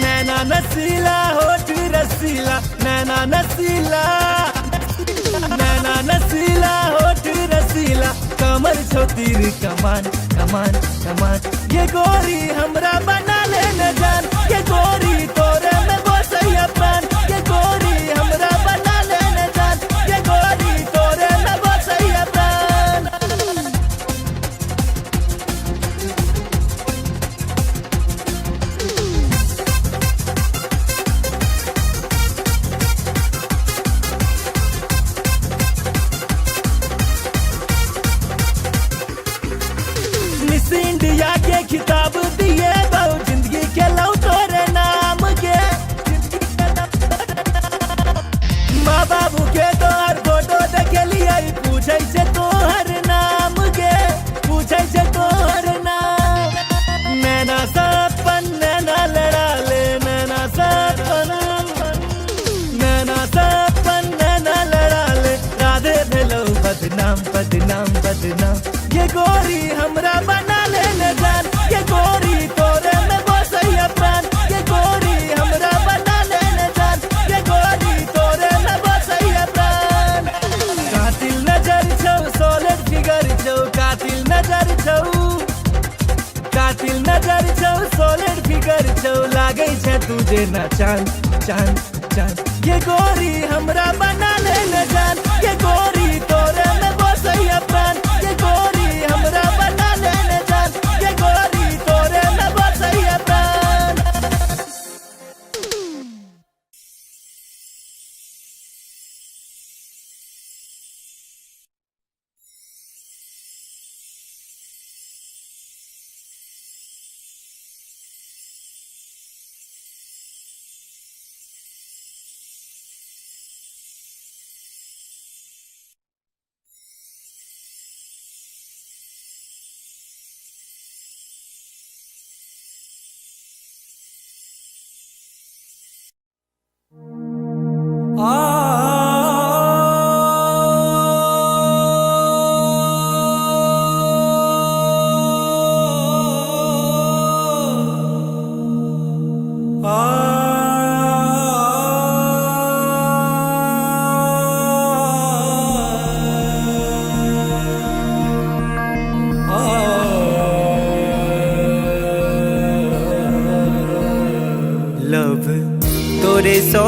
नैना नसीला होठ रसीला, नैना नसीला, नैना नसीला होठ रसीला, कमर छौ तीर कमान कमान कमान। ये गोरी हमरा बना ले न जान, ये गोरी तोरे में बसैया प्राण, ये गोरी हमरा बना ले न जान, ये गोरी तोरे में बसैया प्राण। मिस इंडिया के खिताब दिए बहु, जिंदगी के लौ तोरे नाम के, जिंदगी के लौ तोरे नाम। माँ बाबू के तोहर फोटो देखलिए, पूछे से तोहर नाम के, पूछे से तोहर नाम। नैना सपन नैना लड़ा ले, नैना सपन, नैना सपन नैना लड़ा ले, राधे भेलो बदनाम बदनाम बदनाम। ये गोरी हमरा बना ले न जान, ये गोरी तोरे में बसैया प्राण, ये गोरी हमरा बना ले न जान, ये गोरी तोरे में बसैया प्राण। कातिल नजर छौ सोलर फिगर छौ, कातिल नजर छौ, कातिल नजर छौ सोलर फिगर छौ, लागे छे तुझे ना चांद चांद चांद। ये गोरी हमरा बना ले न जान, ये गोरी तोरे में बसैया प्राण, ये गोरी हमरा बना ले न जान, ये गोरी तोरे में बसैया प्राण।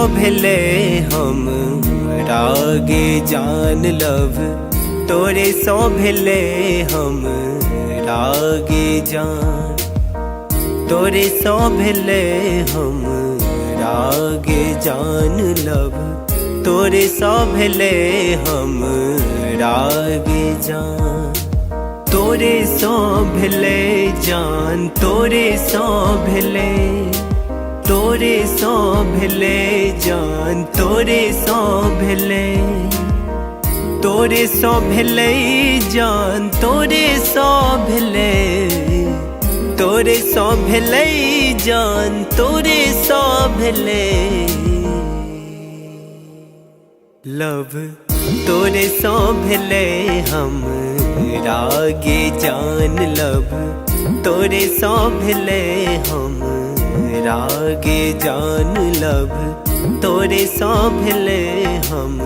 भेले हम रागे जान लव, तोरे सो भेले हम रागे जान, तोरे सो भेले हम रागे जान लव, तोरे सो भेले हम रागे जान, तोरे सो भेले जान, तोरे सो भेले, तोरे सो भेले जान, तोरे सो भेले, तोरे सो भेले जान, तोरे सो भेले, तोरे सो भेले जान, तोरे सो भेले लव, तोरे सो भेले हम रागे जान लव, तोरे सो भेले हम रागे जान लव, तोरे सो भेले हम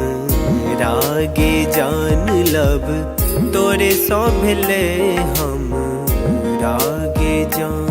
रागे जान लव, तोरे सो भेले हम रागे जान।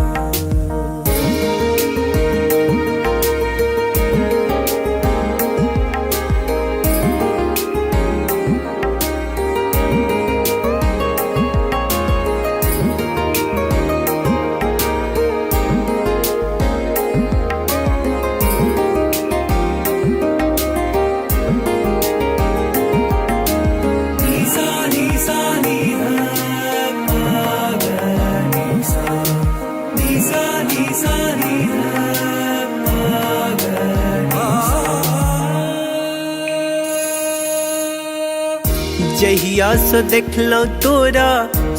जहिया सो देखलो तोरा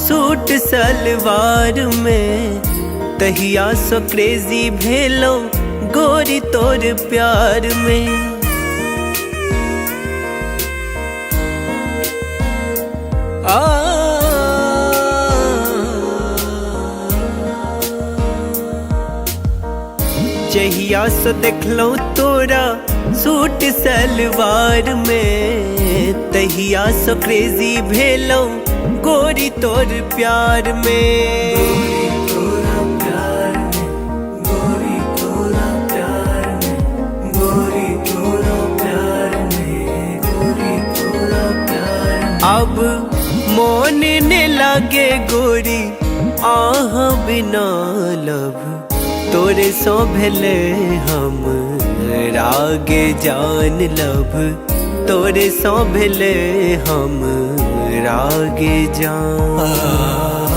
सूट सलवार में, तहिया सो क्रेजी भेलो गोरी तोर प्यार में, जहिया सो देखलो तोरा सूट सलवार में, तहिया सो क्रेजी भेलो गोरी तोर प्यार में, गोरी तोरा प्यार में, गोरी तोरा प्यार में, गोरी तोरा प्यार में, गोरी तोरा प्यार में। अब मोन ने लागे गोरी आह बिना लब, तोरे सो भेले हम रागे जान लब, तोरे सो भेले हम रागे जान।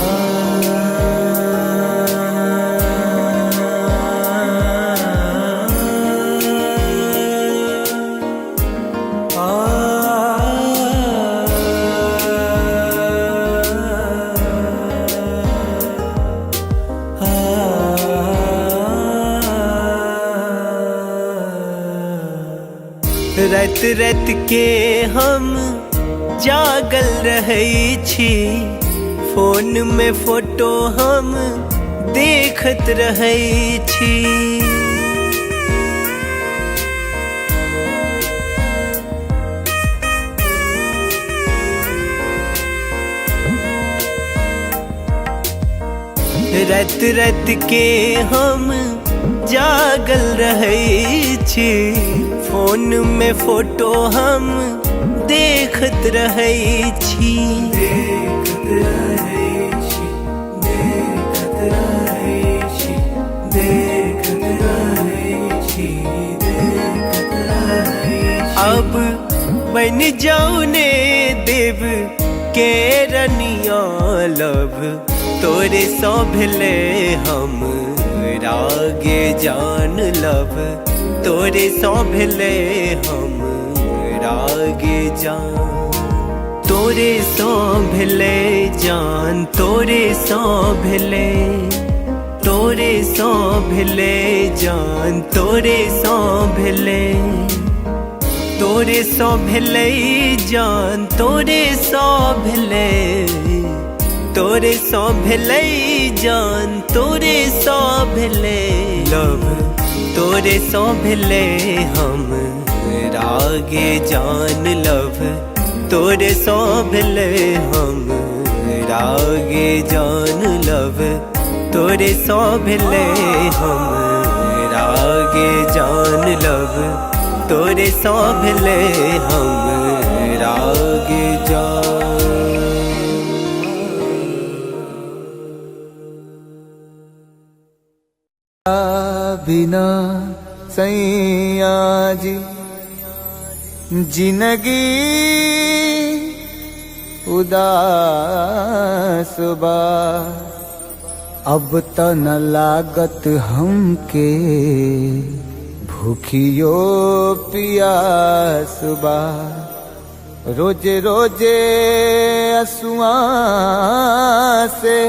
रात रात के हम जागल रहै छी, फोन में फोटो हम देखत रहै छी, रात रात के हम जागल रहै छी, फोन में फोटो हम देखत रहै छी, देखत रहै छी, देखत रहै छी, देखत रहै छी, देखत रहै छी। अब बन जाऊ ने देव के रनिया लब, तोरे सो भेले हम रागे जान लब, तोरे सो भेले हम रागे जान, तोरे सो भेले जान, तोरे सो भेले, तोरे सो भेले जान, तोरे सो भेले, तोरे सो भेले जान, तोरे सो भेले, तोरे सो भेले जान, तोरे सो भेले लव, तोरे सो भेले हम रागे जान लव, तोरे सो भेले हम रागे जान लव, तोरे सो भेले हम रागे जान लव, तोरे सौंभले हम राग जा। बिना सैया जी जिंदगी उदास बा, अब त न लागत हमके भूखियो पियास बा। रोजे रोजे असुआ से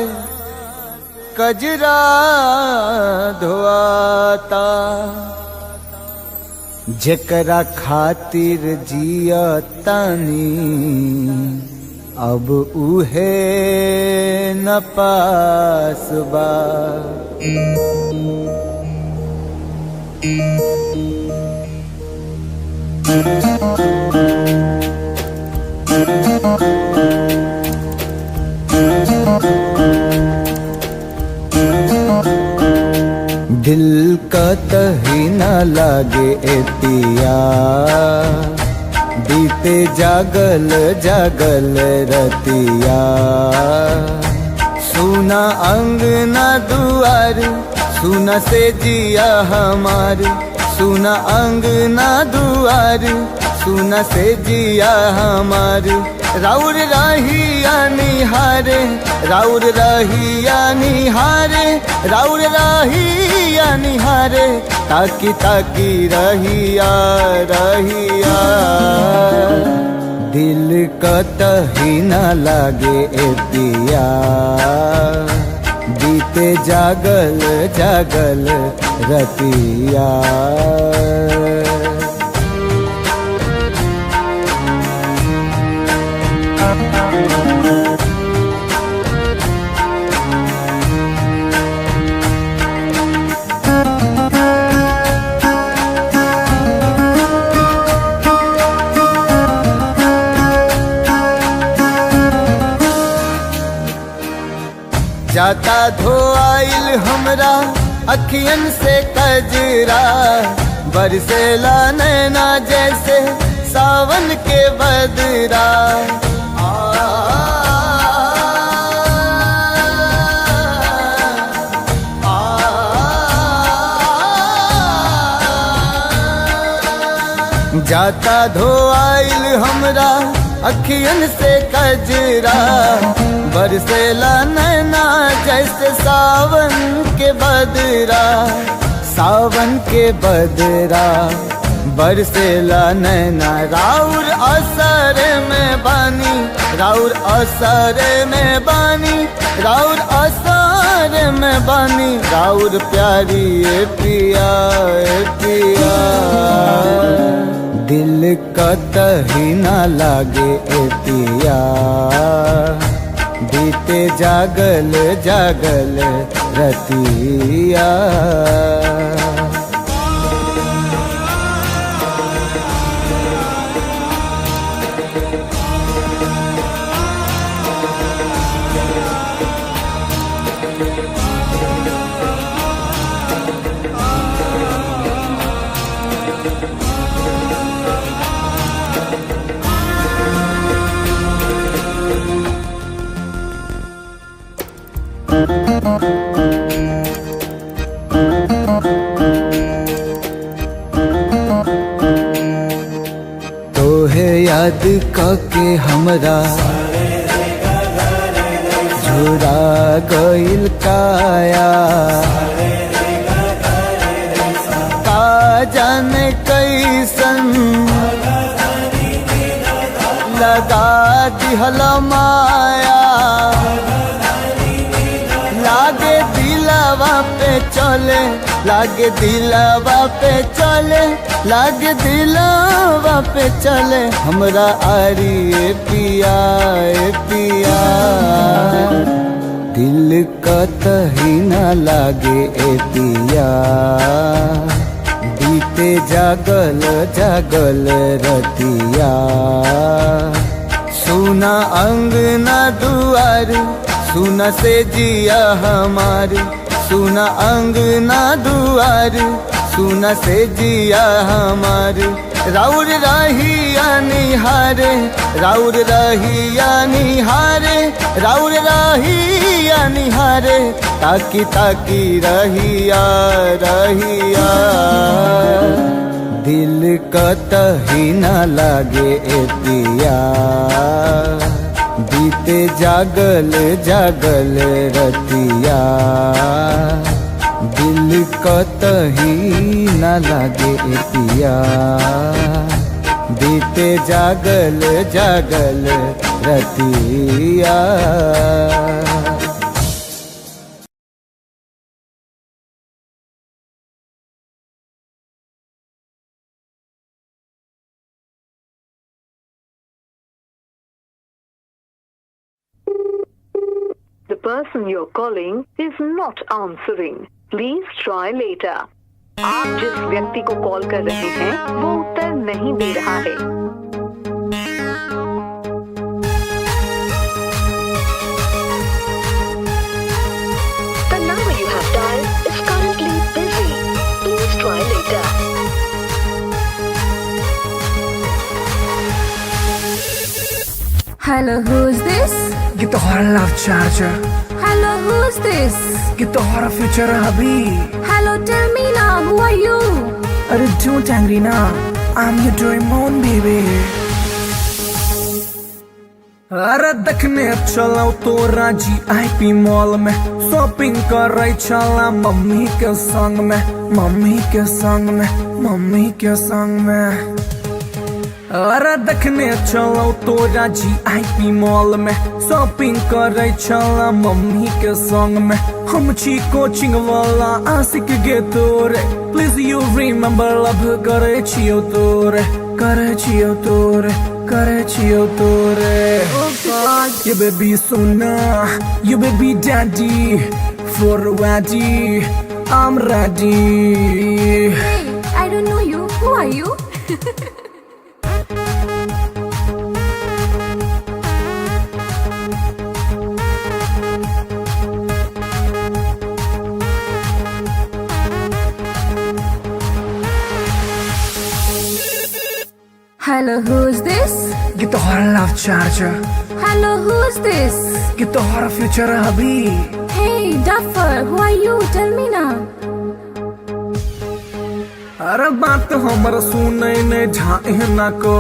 कजरा धोआता, जेकरा खातिर जियतानी अब उहे न पास बा। दिल कतही न लागे ए पिया, बीते जागल जागल रतिया। सुना अंगना दुआर, सुना से जिया हमार, सुना अंगना दुआर, सुना से जिया हमार। राउर रहिया निहारे, राउर रहिया निहारे, राउर रहिया निहारे, ताकी ताकी रहिया रहिया। दिल कतही न लागे ए पिया, बीते जागल जागल रतिया। जाता धोआइल हमरा अखियन से कजरा, बरसेला नैना जैसे सावन के बदरा। जाता धोआइल हमरा अखियन से कजरा, बरसेला नैना जैसे सावन के बदरा। सावन के बदरा बरसेला नैना, राउर असर में बानी, राउर असर में बानी, राउर असर में बानी। राउर प्यारी ए पिया ए पिया, दिल कतही न लागे ए पिया, बीते जागल जागल रतिया। तोहे याद करके हमरा झुरा गइल काया, का जाने कैसन लगा दिहल माया। लागे दिलवा पे चले, लागे दिलवा पे चले, लागे दिलवा पे चले हमरा आरी ए पिया ए पिया। दिल कतही न लागे ए पिया, बीते जागल जागल रतिया। सुना अंगना दुआर, सुना से जिया हमार, सुना अंगना दुआर, सुना से जिया हमार। राउर रहिया निहारे, राउर रहिया निहारे, राउर रहिया निहारे, ताकी ताकी रहिया रहिया। दिल कतही न लागे ए पिया, बीते जागल जागल रतिया। दिल कतही न लागे ए पिया, बीते जागल जागल रतिया। The person you're calling is not answering. Please try later. आप जिस व्यक्ति को कॉल कर रहे हैं वो उत्तर नहीं दे रहा है। The number you have dialed is currently busy. Please try later. Hello, who's this? ये तो हमारा love charger, Hello, who's this? ये तो हमारा फ्यूचर अभी। Hello, tell me now, who are you? अरे don't angry ना, I'm your Doraemon baby। अरे देखने चलाओ तो राजी IP मॉल में, शॉपिंग कर रही चला मम्मी के संग में, मम्मी के संग में, मम्मी के संग में। अरे देखने चलो तो राजी IP मॉल में, शॉपिंग कर रही चला मम्मी के संग में। हम छी कोचिंग वाला आशिक गे तोरे, प्लीज यू रिमेम्बर लव करे छियो तोरे, करे छियो तोरे, करे छियो तोरे। ये बेबी सोना, ये baby daddy, for ready, I'm ready। Hey, I don't know you. Who are you? Hello, who's this? ये तो हमारा love charger, Hello, who's this? ये तो हमारा फ्यूचर अभी। Hey, Duffer, who are you? Tell me now. अरे बात हमर सुने ने झाए ना को,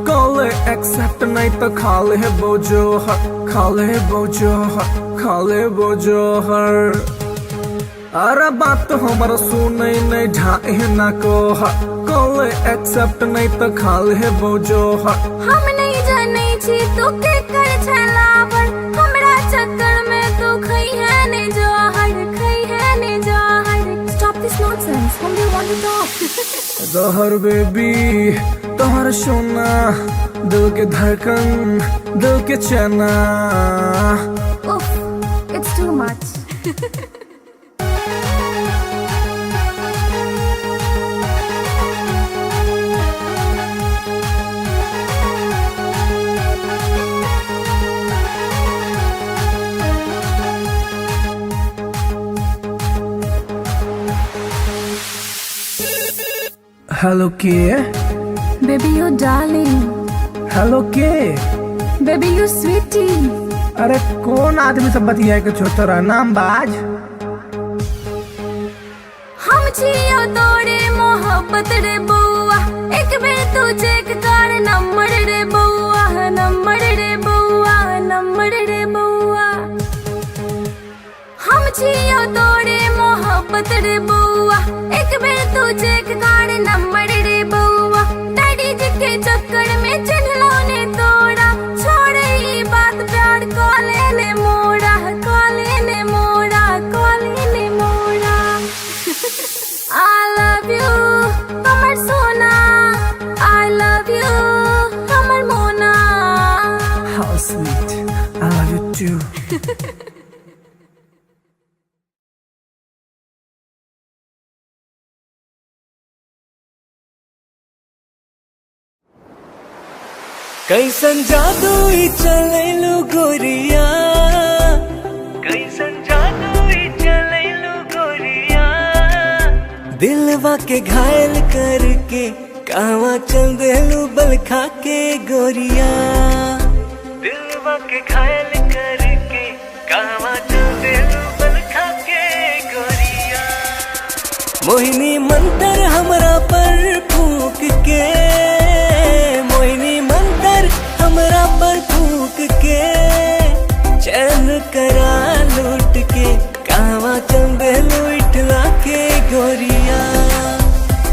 कॉल एक्सेप्ट नहीं तो खाले बोझो, खाले बोझो, खाले बोझो हर। अरे बात हमर सुने ने झाए ना को, कॉल एक्सेप्ट नहीं तो खाले बोझो हर। हम नहीं जाने छी तू के कर छलावर, हमरा चक्कर में तू खई है ने जहर, खई है ने जहर। Stop this nonsense. Whom do you want to talk? जहर बेबी तोहर सोना, दिल के धड़कन, दिल के चना। Oof, it's too much. Hello के, Baby, you darling. हेलो के। Baby, you sweetie. अरे कौन आदमी सब बतिया के छोटरा नाम बाज। हम छियो तोरे मोहब्बत रे बउआ, एक बेर तू चेक कर नंबर रे बउआ, नंबर रे बउआ, नंबर रे बउआ। हम छियो तोरे मोहब्बत रे बउआ, एक बेर तू चेक कर नंबर रे बउआ। डैडी जी के चक्कर में चिन्हलो ने तोड़ा, छोड़ ई बात प्यार कॉले ने मोड़ा, कॉले ने मोड़ा, कॉले ने मोड़ा। I love you, हमर सोना। I love you, हमर मोना। How sweet, I love you too। कैसन जादू ई चलैलु गोरिया, कैसन जादू ई चलैलु गोरिया। दिलवा के घायल करके कहवा चल देलू बल खा के गोरिया दिलवा के घायल करके कहवा चल देलू बल खा के गोरिया मोहिनी मंतर हमरा पर फूक के मोहिनी मंतर हमरा पर फूक के चैन करा लूट के कहवा चल देलू इठला के गोरिया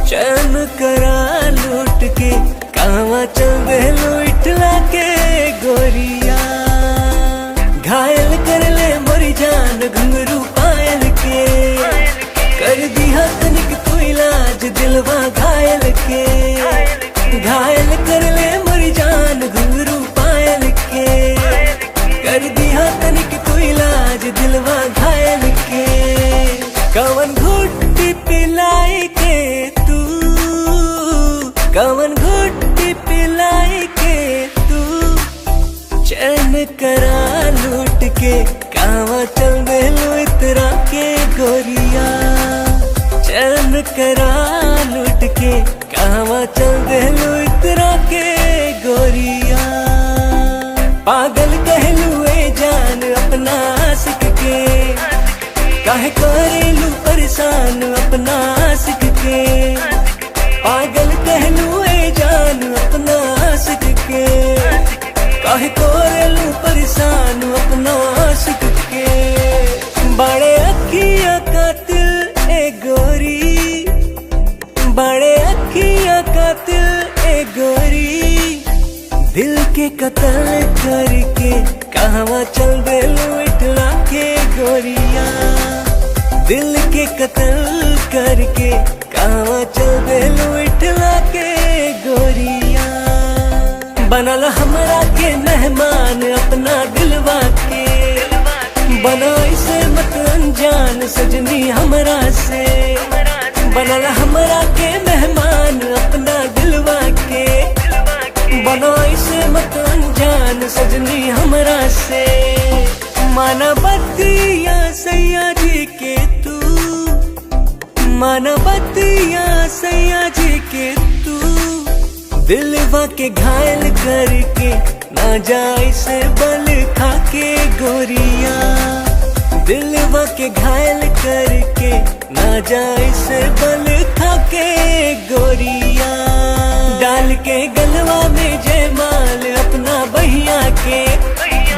चैन करा लूट के कहवा चल देलू इठला के गोरिया घायल कर ले मोरी जान घुंघरू पायल के कर दिया तनिक तू इलाज दिलवा घायल के घायल कर ले मोरी जान घुंघरू पायल के कर दिया तनिक तू इलाज दिलवा घायल के कवन घुट्टी पिलाई के तू कवन घुट्टी पिलाई के तू चैन करा लूट के कहवा चल देलू इतरा के गोरिया चैन करा लूट के कहवा चल देलू इतरा के गोरिया पागल कहलू ए जान अपना आशिक के काहे करेलू परेशान अपना आशिक के पागल कहलू ए जान अपना आशिक के काहे करेलू परेशान अपना आशिक के बड़े अखियां कातिल ए गोरी बड़े अखियां कातिल ए गोरी दिल के कत्ल करके कहवा चल देलू इठला के गोरिया दिल के कत्ल करके कहवा चल देलू इठला के गोरिया बनल हमरा के मेहमान अपना दिलवा के बना इसे मत अनजान सजनी हमरा से बनल हमरा के मेहमान अपना दिलवा के बना इसे मत अनजान सजनी हमरा से माना बतिया सैया जी के तू माना बतिया सैया जी के तू दिलवा के घायल करके ना जाए से बल खा के गोरिया दिलवा के घायल करके ना जाए से बल खा के गोरिया डाल के गलवा में जयमाल अपना बहिया के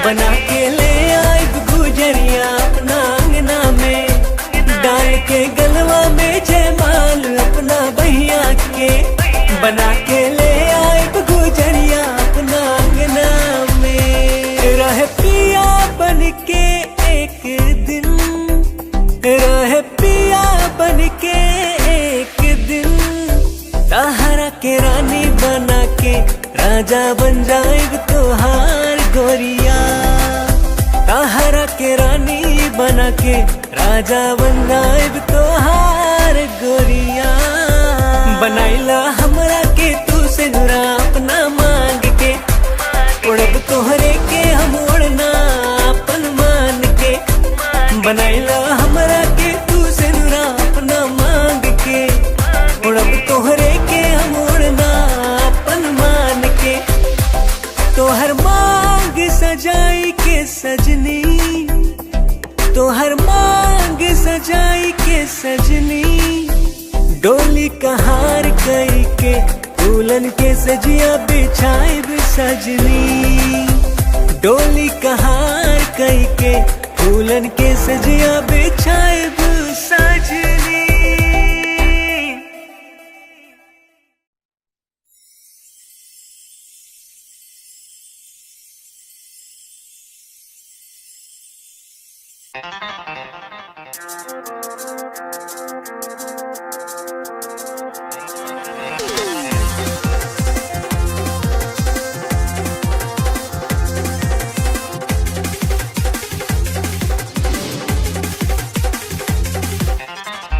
बना के ले आए गुजरिया अपना अंगना में डाल के गलवा में जयमाल अपना बहिया के बना के ले आए गुजरिया अपना अंगना में रहे पिया बन के एक दिन रहे पिया बन के एक दिन ताहरा के रानी बना के राजा बन जाएग तोहार गोरिया ताहरा के रानी बना के राजा बन जाएग तोहार गोरिया बनाइला हमरा के तू से नुरा अपना मांग के उड़ब तोहरे के हम उड़ना अपन मान के बनाइला हमरा के तू से नुरा अपना मांग के उड़ब तोहरे के हम उड़ना अपन मान के तोहर मांग सजाई के सजनी तोहर मांग सजाई के सजनी डोली कहार कई के दुल्हन के सजिया बिछाई सजनी डोली कहार कई के दुल्हन के सजिया बिछाई सजनी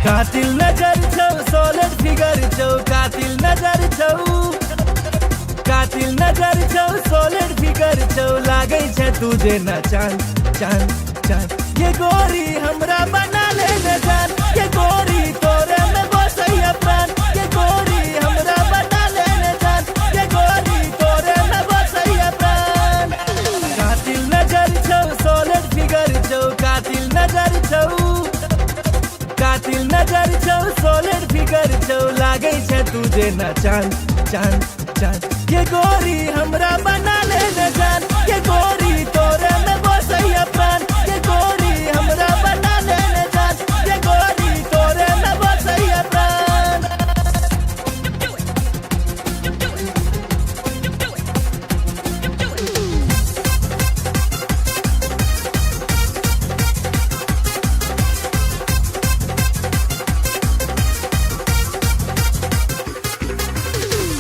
कातिल नजर छौ सोलर फिगर छौ कातिल नजर छौ कातिल नजर छौ सोलर फिगर छौ लागै छै तुझे न चांद चांद चांद ये गोरी हमरा बना ले न जान ये गोरी तोरे में बसैया प्राण ये गोरी हमरा बना नजर छौ कातिल नजर छौ सोलिड फिगर छौ लागै छै तुझे ना चांद चांद चांद ये गोरी हमरा बना ले न जान ये गोरी तोरे में बसैया प्राण ये गोरी हमरा बना ले न जान ये गोरी तोरे में बसैया प्राण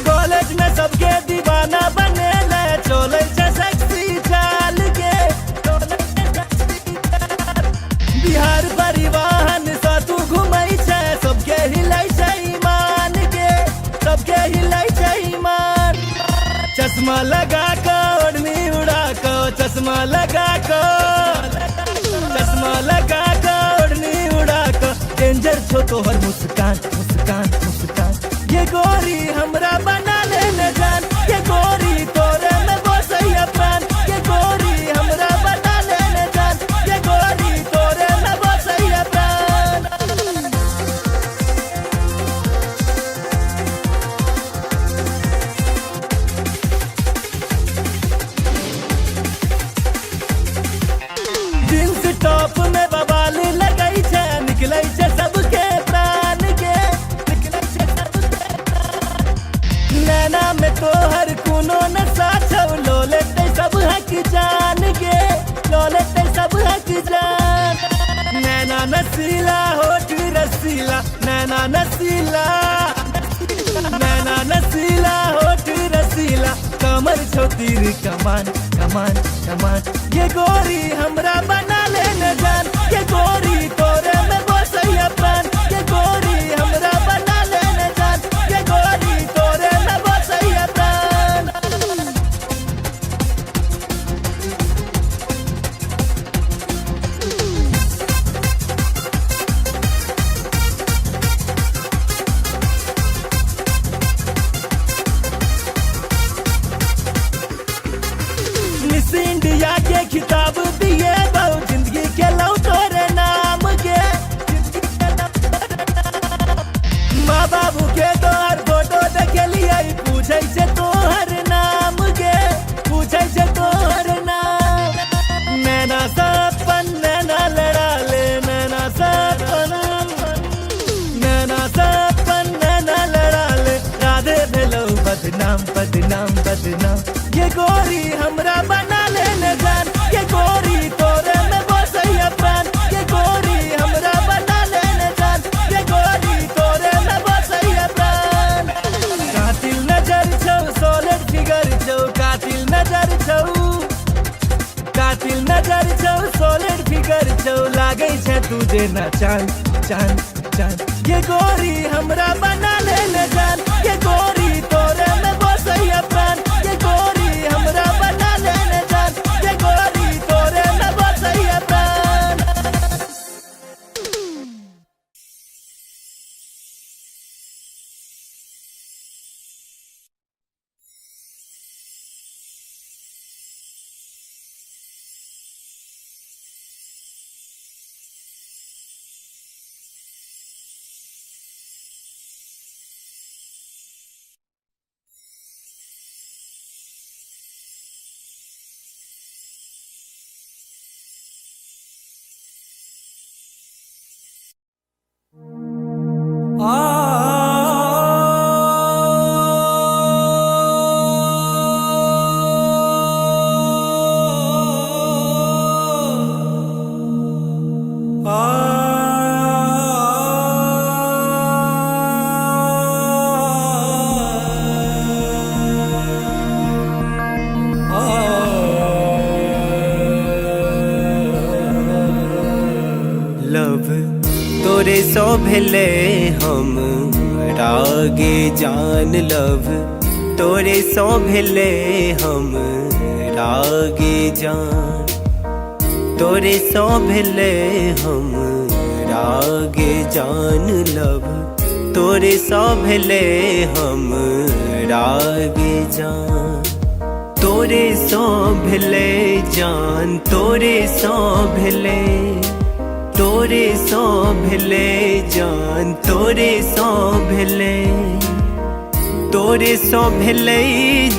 कॉलेज में सबके दीवाना बने ले चले छे सेक्सी चाल के बिहार परिवहन सा तू घुमै छे सबके हिलै छै ईमान के सबके हिलै छै ईमान चश्मा लगा के ओढ़नी उड़ा के चश्मा लगा के ओढ़नी उड़ा के डेंजर छो तोहर मुस्कान मुस्कान मुस्कान ये गोरी हमरा बना ले न जान ये गोरी तोरे में बसैया प्राण ये गोरी हमरा बना ले न जान ये गोरी तोरे में बसैया प्राण जींस टॉप में बवाल लगै छै निकलै छै सबके प्राण के निकलै छै सबके प्राण नैना में तोहर कोनो नशा छौ लो लेते सब हक जान के लो लेते सब हक जान नैना नसीला होठ रसीला नैना नसीला होठ रसीला कमर छौ तीर कमान कमान कमान ये गोरी हमरा बना ले न जान ये गोरी तोरे में बसैया प्राण ये गोरी हमरा बना ले न जान ये गोरी तोरे में बसैया प्राण मिस इंडिया के खिताब दिए बहु जिंदगी के लौ तोरे नाम के माँ बाबू के तोहर फोटो देखलिए पूछे से तोहर नाम के पूछे से तोहर नाम नैना सपन नैना लड़ा ले नैना सपन नैना लड़ा ले राधे भेलो बदनाम बदनाम बदनाम ये गोरी हमरा बना ले न जान ये गोरी तोरे में बसैया प्राण ये गोरी हमरा बना ले न जान ये गोरी तोरे में बसैया प्राण कातिल नजर छौ सोलिड फिगर छौ कातिल नजर छौ सोलिड फिगर छौ लागै छै तुझे ना चांद चांद चांद ये गोरी हमरा बना ले न जान ये गोरी तोरे में बसैया प्राण ये गोरी हमरा बना ले न जान ये गोरी तोरे में बसैया प्राण लव तोरे सो भेले हम रागे जान लव तोरे सो भेले हम रागे जान तोरे सो भेले हम रागे जान लव तोरे सो भेले हम रागे जान तोरे सो भेले जान तोरे सो भेले तोरे सो भेले जान तोरे सो भेले तोरे सो भेले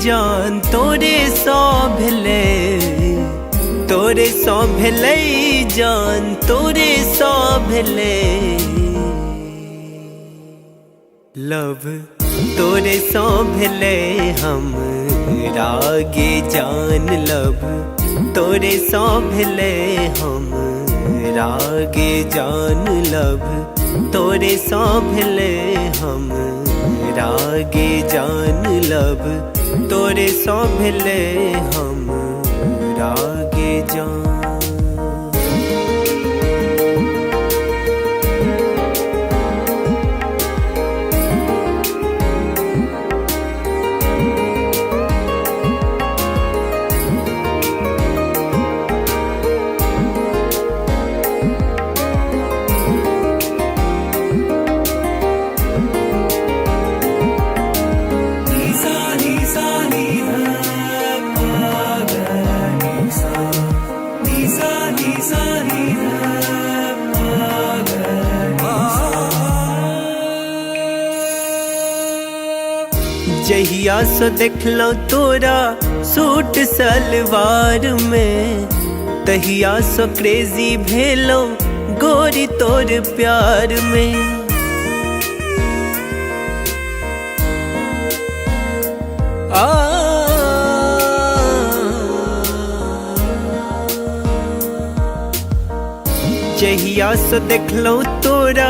जान तोरे सो भेले तोरे सो भेले जान तोरे सो भेले लव तोरे सो भेले हम रागे जान लव तोरे सो भेले हम रागे जान लव तोरे सो भेले हम रागे जान लब तोरे सो भेले हम रागे जान जहिया सो देखलो तोरा सूट सलवार में तहिया सो क्रेजी भेलो गोरी तोर प्यार में जहिया सो देखलो तोरा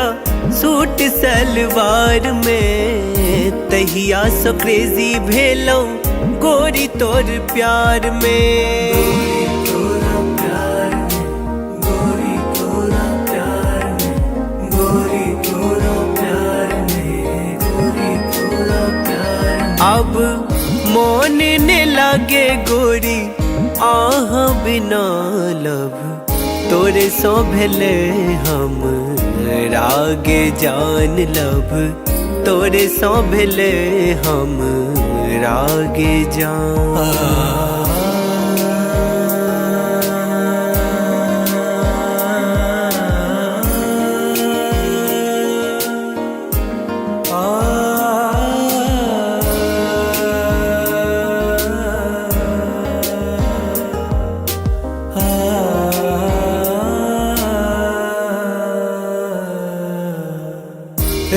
सूट सलवार में तहिया सो क्रेजी भेलो गोरी तोर प्यार में गोरी तोरा प्यार में गोरी तोरा प्यार में गोरी तोरा प्यार में अब मोन ने लागे गोरी आह बिना लब तोरे सो भेले हम रागे जान लब तोरे सो भेले हम रागे जान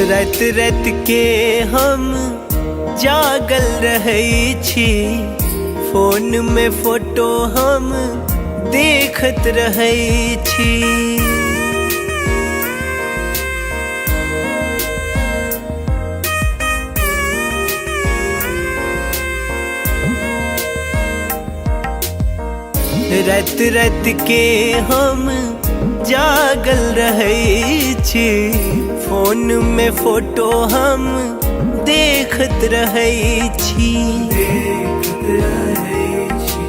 रात रात के हम जागल रहै छी फोन में फोटो हम देखत रहै छी रात रात के हम जागल रहै छी फोन में फोटो हम देखत रहै छी देखत रहै छी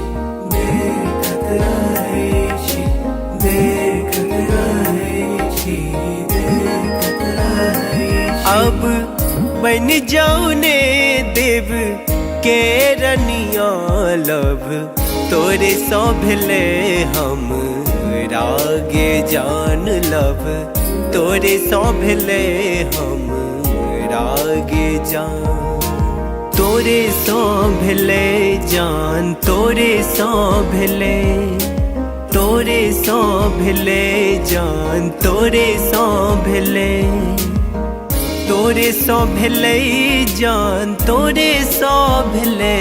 देखत रहै छी देखत रहै छी देखत रहै छी अब बन जाऊ ने देव के रनिया लब तोरे सो भेले हम रागे जान लब तोरे सो भेले हम रागे जान तोरे सो भेले जान तोरे सो भेले तोरे सो भेले जान तोरे सो भेले तोरे सो भेले जान तोरे सो भेले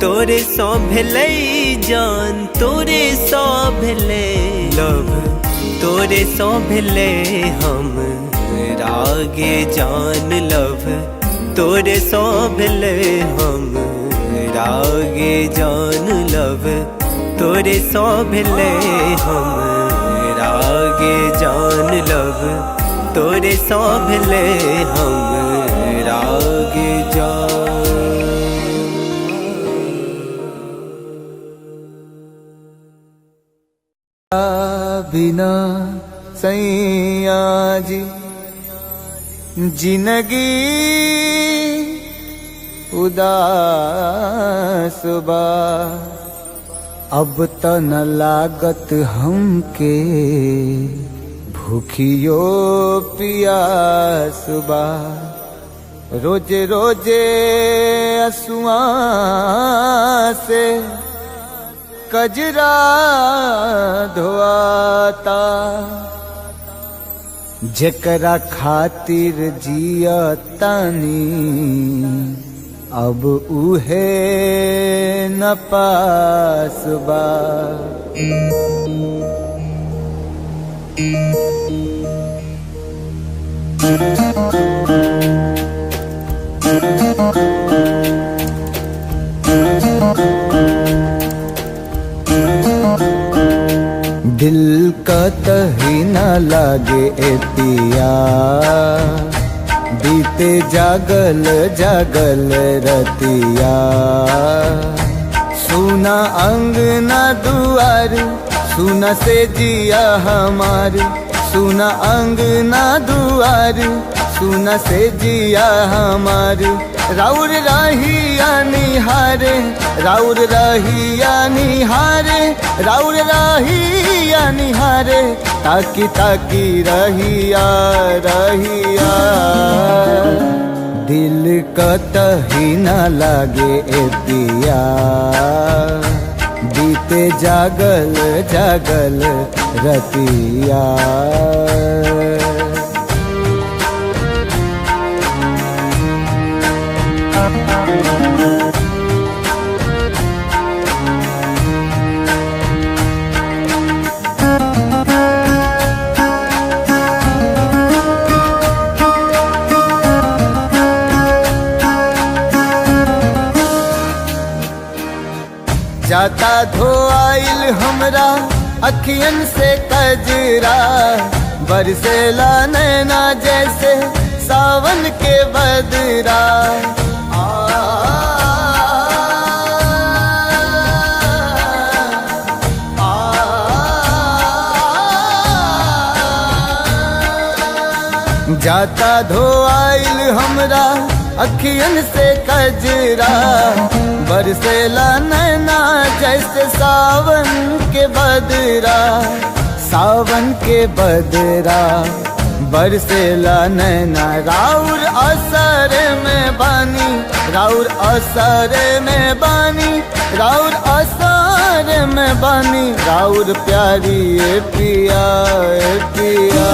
तोरे सो भेले जान तोरे सो भेले लब तोरे सो भेले हम रागे जान लब तोरे सो भेले हम रागे जान लब तोरे सो भेले हम रागे जान लब तोरे सो भेले हम रागे जान बिना सैया जी जिंदगी उदास बा अब त न लागत हमके भूखियो पियास बा। रोजे रोजे असुआ से कजरा धोआता। जेकरा खातिर जियतानी अब उहे न पास बा। दिल का तही न लागे ए पिया, बीते जागल जागल रतिया। सुना अंगना दुआर, सुना से जिया हमार। सुना अंगना दुआर, सुना से जिया हमार। राउर रहिया निहारे, राउर रहिया निहारे, राउर रहिया निहारे। ताकी ताकी रहिया रहिया, दिल कतही न लागे ए पिया। बीते जागल जागल रतिया। जाता धोआइल हमरा अखियन से कजरा। बरसेला नैना जैसे सावन के बदरा। जाता धोआइल हमरा अखियन से कजरा। बरसेला नैना जैसे सावन के बदरा। सावन के बदरा बरसेला नैना। राउर असर में बानी, राउर असर में बानी, राउर असर में बानी। राउर प्यारी ए पिया ए पिया।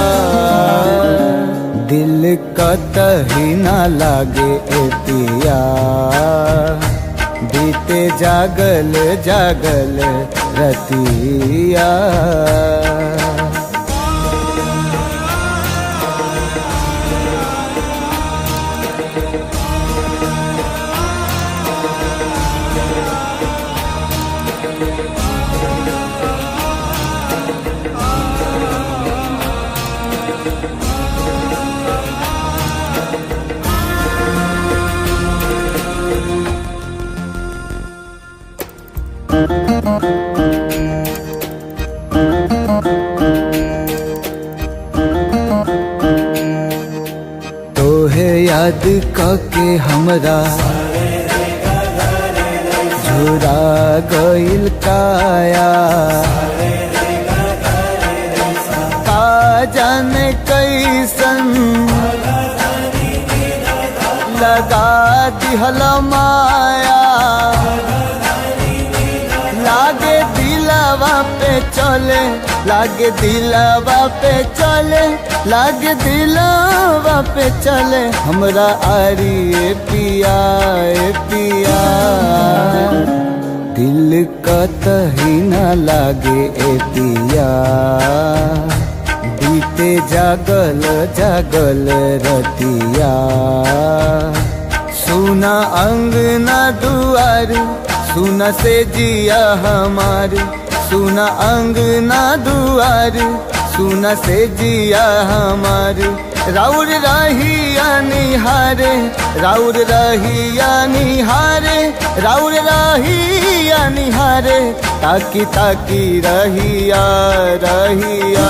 दिल कतही न लागे ए पिया। बीते जागल जागल रतिया। तोहे याद कके हमरा झुरा गइल काया। का जाने कैसन लगा दिहल माया। लागे दिलवा पे चले, लागे दिलवा पे चले, लागे दिलवा पे चले। हमरा आरी ए पिया ए पिया। दिल कतही न लागे ए पिया। बीते जागल जागल रतिया। सुना अंगना दुआर, सुना से जिया हमार। सुना अंगना दुआर, सुना से जिया हमार। राउर रहिया निहारे, राउर रहिया निहारे, राउर रहिया निहारे। ताकी ताकी रहिया रहिया,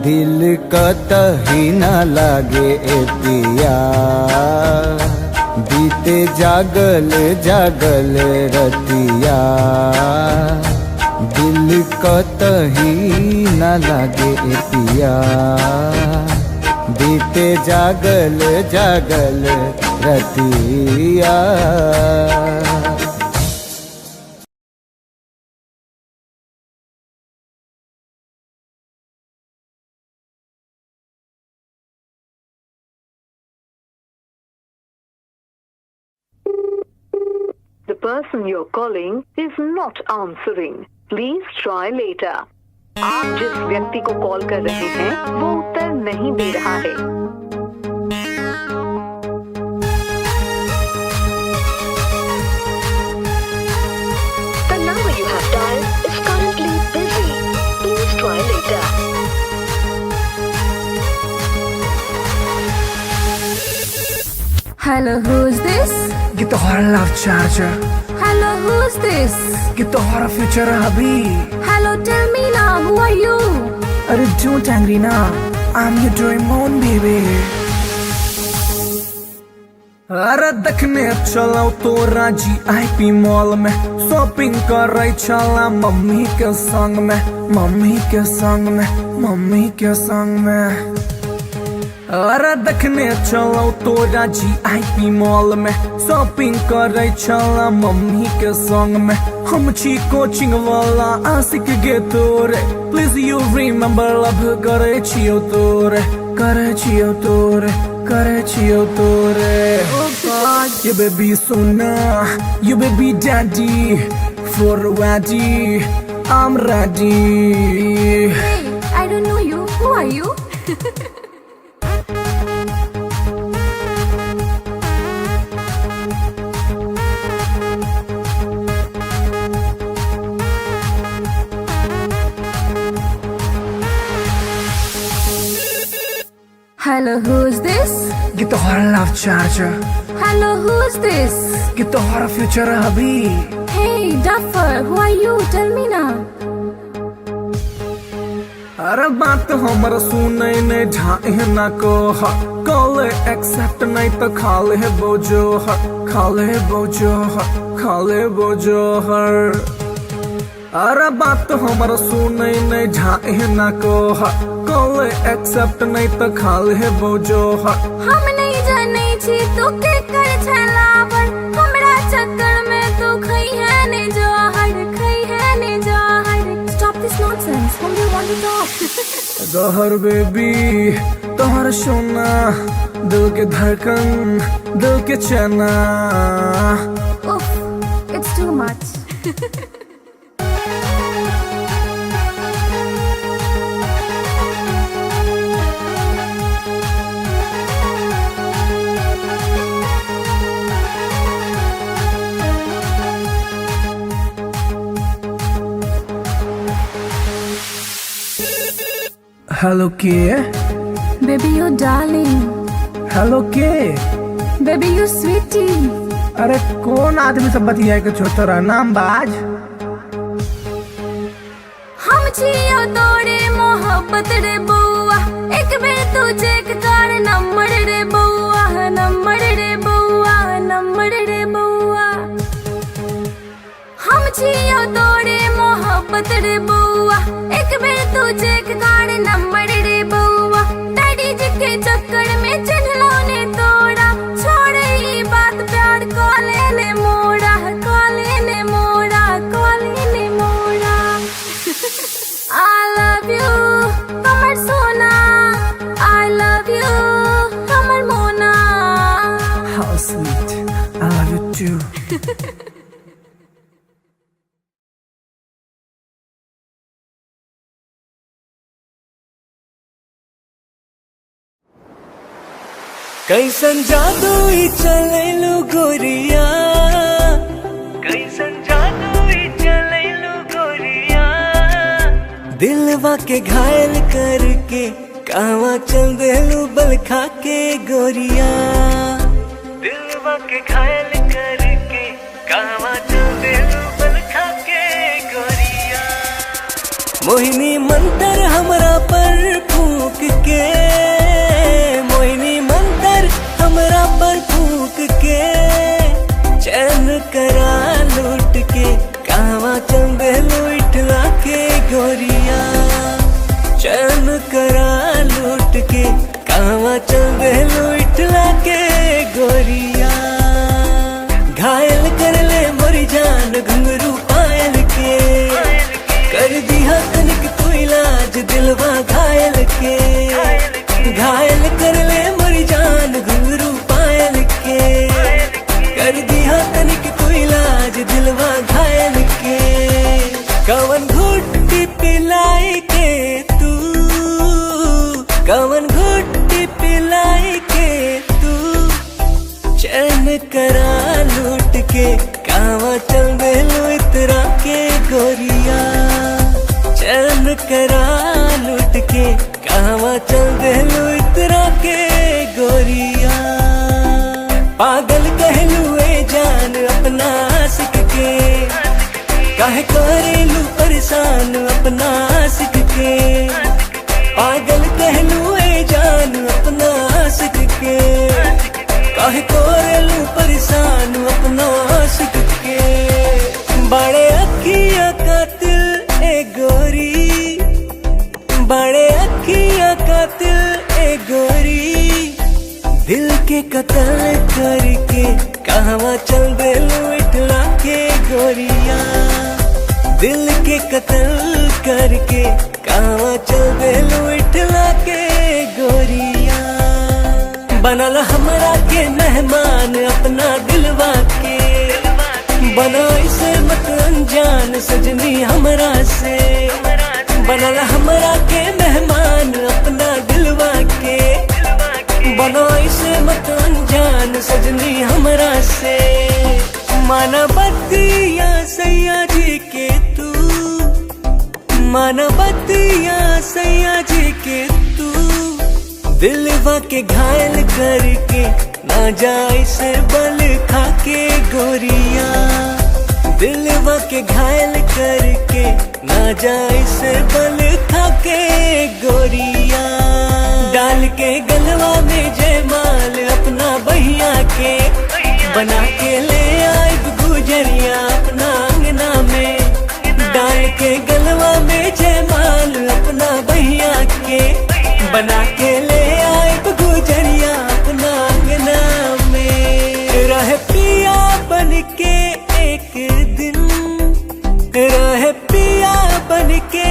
दिल कतही न लागे ए पिया। बीते जागल जागल रतिया, दिल कतही न लागे ए पिया, बीते जागल जागल रतिया। The person you're calling is not answering. Please try later. आप जिस व्यक्ति को कॉल कर रहे हैं वो उत्तर नहीं दे रहा है। The number you have dialed is currently busy. Please try later. Hello, who's this? ये तो हमारा love charger, Hello, who's this? ये तो हमारा फ्यूचर अभी। Hello, tell me now, who are you? अरे don't angry ना, I'm your dream on baby। अरे देखने चलाओ तो राजी आईपी मॉल में, शॉपिंग कर रही चला मम्मी के संग में, मम्मी के संग में, मम्मी के संग में। अरे देखने चलो तो राजी आईपी मॉल में, शॉपिंग कर रही चला मम्मी के संग में। हम छी कोचिंग वाला आशिक गे तोरे, प्लीज यू रिमेम्बर लव करे छियो तोरे, करे छियो तोरे, करे छियो तोरे। Oh God. You baby sona, you baby daddy, for ready, I'm ready। Hey, I don't know you. Who are you? Hello, who's this? ये तो हमारा love charger, Hello, who's this? ये तो हमारा फ्यूचर अभी। Hey, duffer, who are you? Tell me now. अरे बात हमारा सुने नहीं ढाए ना को, कॉल एक्सेप्ट नहीं तो खाले बोझो, खाले बोझो, खाले बोझो हर। अरे बात हमारा सुने नहीं ढाए ना को, कॉल एक्सेप्ट नहीं तो खाले बोझो हर। हम नहीं जाने छी तू के कर छलावर, हमरा चक्कर में तू खई है ने जहर, खई है ने जहर। Stop this nonsense. Whom do you want to talk? गहर बेबी तोहर सोना, दिल के धड़कन, दिल के चना। Oof, it's too much. Hello के, Baby, you darling. हेलो के। Baby, you sweetie. अरे कौन आदमी सब बतिया के छोटा नाम बाज। हम छियो तोरे मोहब्बत रे बउआ, एक बेर तू चेक कर नंबर रे बउआ, नंबर रे बउआ, नंबर रे बउआ। हम छियो तोरे मोहब्बत रे बउआ, एक बेर तू चेक कर नंबर रे बउआ। डैडी जी के चक्कर में चिन्हलो ने तोड़ा, छोड़ ई बात प्यार कॉले ने मोड़ा, कॉले ने मोड़ा, कॉले ने मोड़ा। I love you, हमर सोना। I love you, हमर मोना। How sweet, I love you too। कैसन जादू ई चलेलु गोरिया, कैसन जादू ई चलेलु गोरिया। दिलवा के घायल करके कहवा चल देलू बल खा के गोरिया, दिलवा के घायल करके कहवा चल देलू बल खा के गोरिया। मोहिनी मंतर हमरा पर फूक के, मोहिनी मंतर हमरा पर फूक के। करा लूट के कहवा चल देलू इठला के गोरिया चैन करा लूट के कहवा चल देलू इठला के गोरिया घायल कर ले मोरी जान घुंघरू पायल के कर दिया तनिक तू इलाज दिलवा घायल के घायल कर ले मोरी जान घुंघरू पायल के कर दिया तनिक तू इलाज दिलवा घायल के कवन घुट्टी पिलाई के तू कवन घुट्टी पिलाई के तू चैन करा लूट के कहवा चल देलू इतरा के गोरिया चैन करा लूट के कहवा चल देलू इतरा के गोरिया पागल कहलू ए जान अपना आशिक के काहे करेलू परेशान अपना आशिक के पागल कहलू ए जान अपना आशिक के काहे करेलू परेशान अपना आशिक के बड़े अखिया कातिल ए गोरी बड़े अखिया कातिल ए गोरी दिल के कत्ल करके कहवा चल देलू इठला के गोरिया दिल के कत्ल करके कहवा चल देलू इठला के गोरिया बनल हमरा के मेहमान अपना दिलवा के बना इसे मत अनजान सजनी हमरा से बनल हमरा के मेहमान अपना दिलवा के बना इसे मत अनजान सजनी हमरा से माना बतिया सैया जी के तू माना बतिया सैया जी के तू दिलवा के घायल करके ना जाए से बल खा के गोरिया दिलवा के घायल करके ना जाए से बल खा के गोरिया डाल के गलवा में जयमाल अपना बहिया के बना के ले आए गुजरिया अपना अंगना में डाल के गलवा में जयमाल अपना बहिया के बना के ले आए गुजरिया अपना अंगना में रह पिया बन के एक दिन रह पिया बन के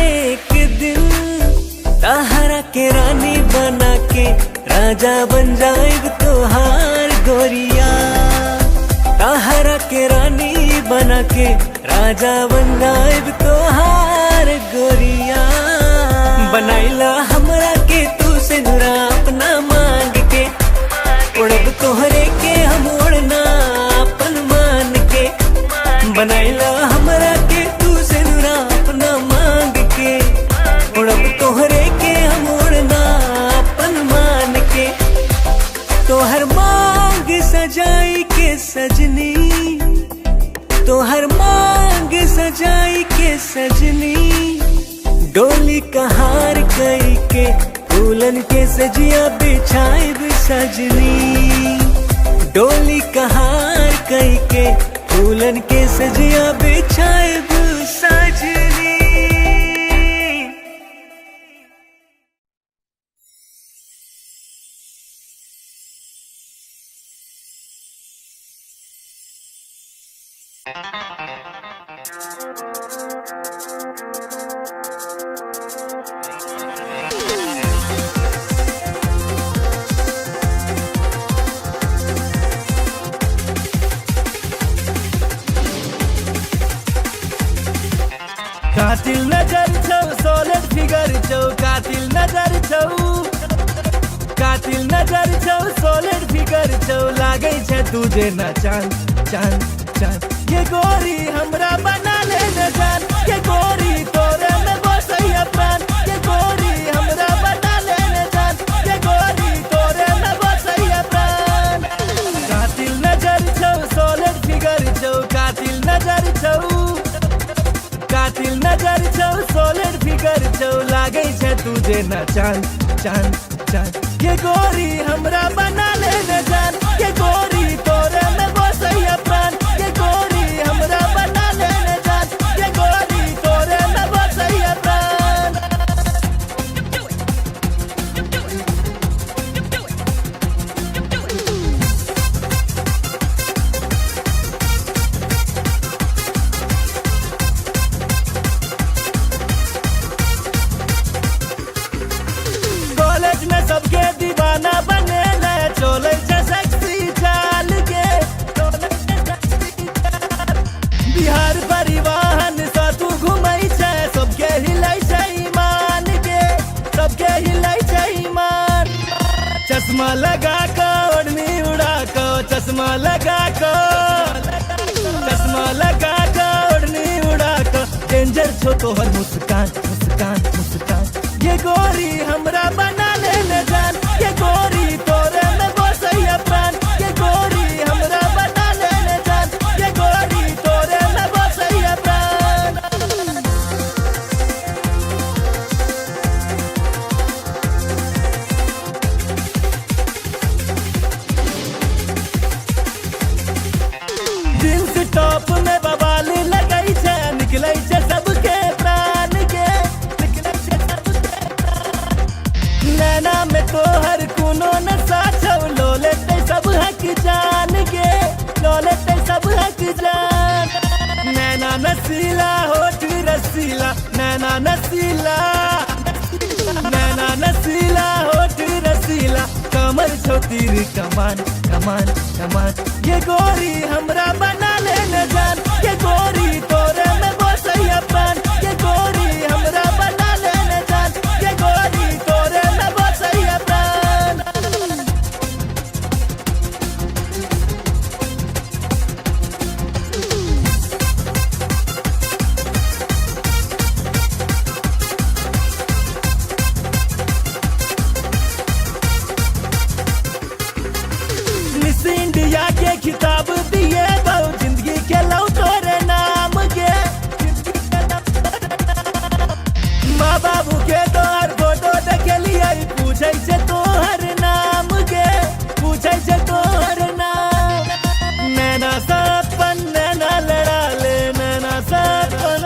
एक दिन ताहरा के रानी बना के राजा बन जाएग तोहार गोरिया ताहरा के रानी बना के राजा बन जाएग तोहार गोरिया बनाइला हमरा के तू से नुरा अपना मांग के उड़ब तोहरे के हम उड़ना अपन मान के बनाइला हमरा के तू से नुरा अपना मांग के उड़ब तोहरे के हम उड़ना अपन मान के तोहर मांग सजाई के सजनी तोहर मांग सजाई के सजनी डोली कहार कई के फूलन के सजिया बिछाई सजनी डोली कहार कई के फूलन के सजिया बिछाई सजनी कातिल नजर छौ सोलिड फिगर छौ कातिल नजर छौ कातिल नजर छौ सोलिड फिगर छौ लागै छै तुझे न चांद चांद चांद ये गोरी हमरा बना ले न जान ये गोरी तोरे में बसैया प्राण ये गोरी हमरा बना ले न जान ये गोरी तोरे में बसैया प्राण कातिल नजर छौ सोलिड फिगर छौ कातिल नजर छौ कातिल नजर छौ सोलिड फिगर छौ लागै छै तुझे न चांद चांद चांद ये गोरी हमरा बना ले न जान ये गोरी तोरे में बसैया प्राण चश्मा लगा ओढ़नी उड़ा कर डेंजर छो तोहर मुस्कान मुस्कान मुस्कान। ये गोरी हमरा बना ले जान, ये गोरी तोरे में बसैया प्राण। ये गोरी हमरा बना ले जान, ये गोरी तोरे में बसैया प्राण। जींस टॉप में बवाल लगै छै, निकलै छै सबके प्राण के, निकलै छै सबके प्राण। नैना में तोहर कोनो नशा छौ, लो लेतै सब हक जान के, लो लेतै सब हक जान। नैना नसीला होठ रसीला, नैना नसीला, नैना नसीला होठ रसीला, कमर छौ तीर कमान कमान कमान। ये गोरी हमरा बना ले जान, ये गोरी तोरे में बसैया प्राण। ये गोरी हमरा बना ले जान, ये गोरी तोरे में बसैया प्राण। मिस इंडिया के खिताब दिए बहु, जिंदगी के लौ तोरे नाम के। माँ बाबू के तोहर फोटो देखलिए, पूछे छै तोहर नाम के, पूछे छै तोहर नाम। नैना सपन नैना लड़ा ले, नैना सपन,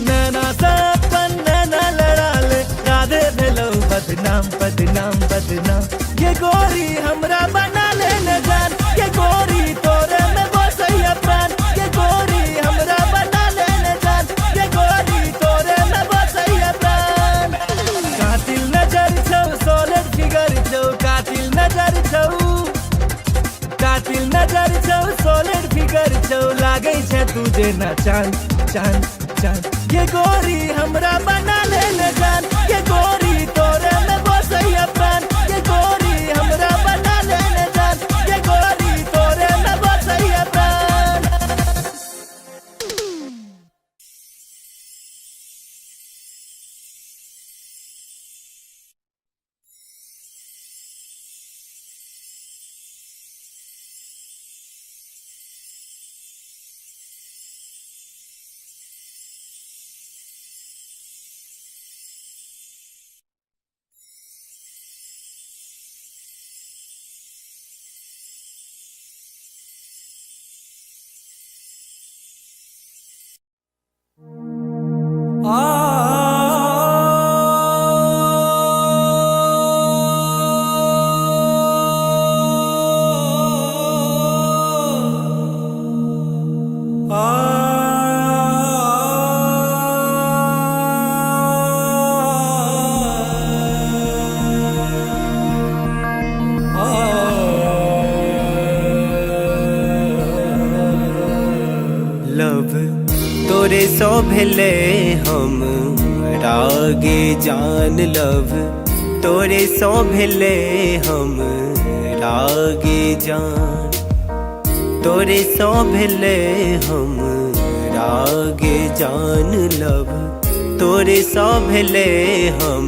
नैना सपन नैना लड़ा ले, राधे भेलौ बदनाम बदनाम बदनाम। ये गोरी हमरा बना ले जान, ये गोरी तोरे में बसैया प्राण। ये गोरी हमरा बना ले जान, ये गोरी तोरे में बसैया प्राण। कातिल नजर छौ, सॉलिड फिगर छौ, कातिल नजर छौ, कातिल नजर छौ, सॉलिड फिगर छौ, लागै छै तुझे ना चांद चांद चांद। ये गोरी हमरा बना ले जान, ये गोरी तोरे में बसैया प्राण। ये गोरी हमरा बना ले जान, ये गोरी तोरे में बसैया प्राण। लव तोरे सो भेले हम रागे जान। लव तोरे सो भेले हम रागे जान। तोरे सो भेले हम रागे जान। लव तोरे सो भेले हम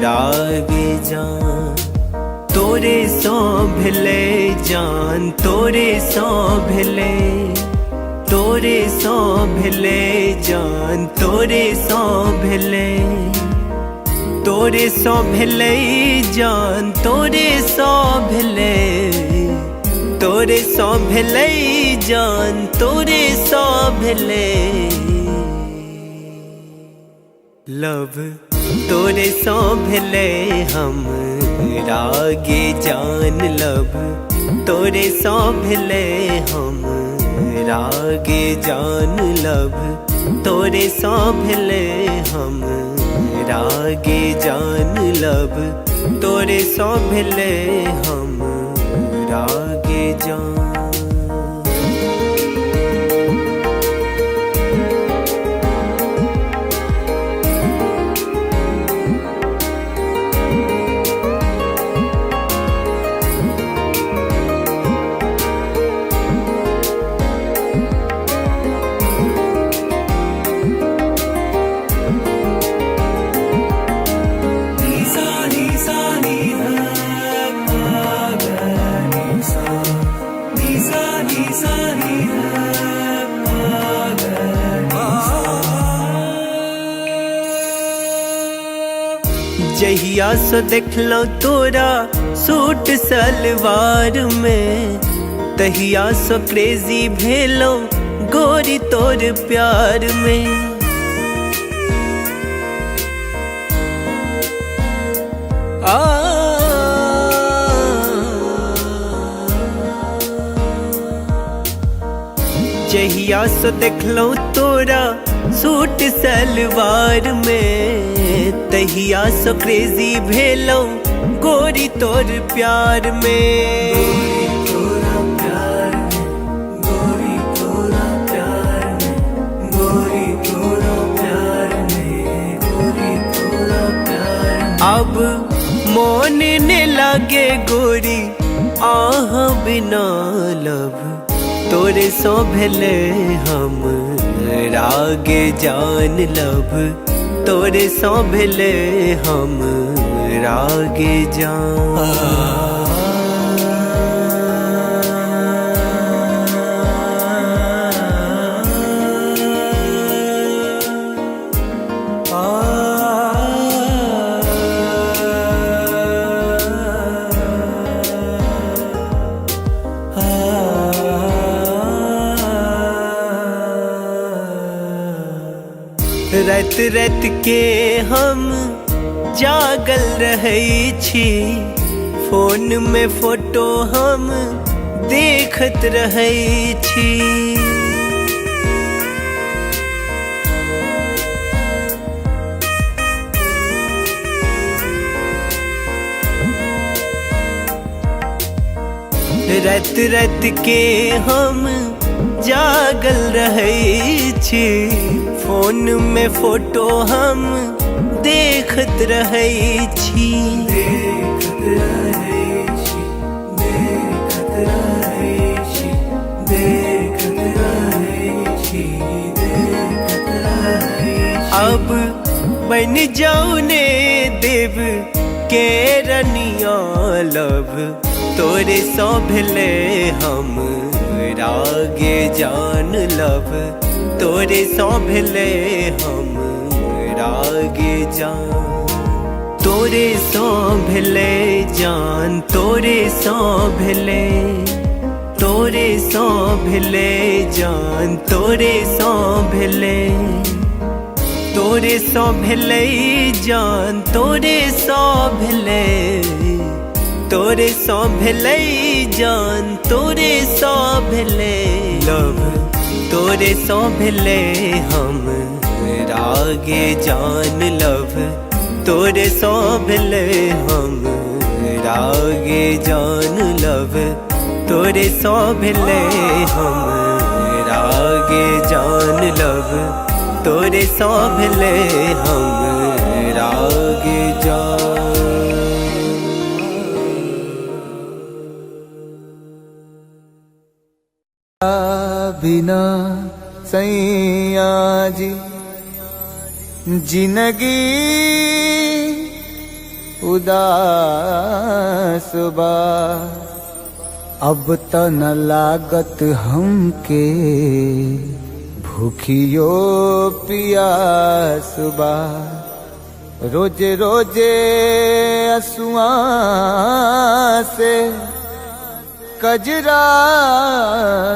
रागे जान। तोरे सो भेले जान। तोरे सो भेले, तोरे सो भेले जान। तोरे सो भेले, तोरे सो भेले जान। तोरे सो भेले, तोरे सो भेले जान। तोरे सो भेले लव तोरे सो भेले हम रागे जान। लव तोरे सो भेले हम रागे जान। लव तोरे सो भेले हम रागे जान। लव तोरे सो भेले हम रागे जान। जहिया से देखलो तोरा सूट सलवार में, तहिया से क्रेजी भेलो गोरी तोर प्यार में। जहिया से देखलो तोरा सूट सलवार में, तहिया से क्रेजी भेलो गोरी तोर प्यार में। अब मोन ने लागे गोरी आह बिना लब, तोरे सो भेले हम रागे जान लब, तोरे सो भेले हम रागे जान। रात रात के हम जागल रहै छी, फोन में फोटो हम देखत रहै छी। रात रात के हम जागल रहै छी, फोन में फोटो हम देखत रहै छी। अब बन जाऊ ने देव के रनिया लब, तोरे सो भेले हम रागे जान लब, तोरे सो भेले हम रागे जान। तोरे सो भेले जान, तोरे सो भेले, तोरे सो भेले जान, तोरे सो भेले, तोरे सो भेले जान, तोरे सो भेले, तोरे सो भेले जान, तोरे सो भेले लब, तोरे सो भेले हम रागे जान लब, तोरे सो भेले हम रागे जान लब, तोरे सो भेले हम रागे जान लब, तोरे सो भेले हम रागे जान। बिना सैया जी जिंदगी उदास बा, अब त न लागत हमके भूखियो पियास बा। रोजे रोजे असुआ से कजरा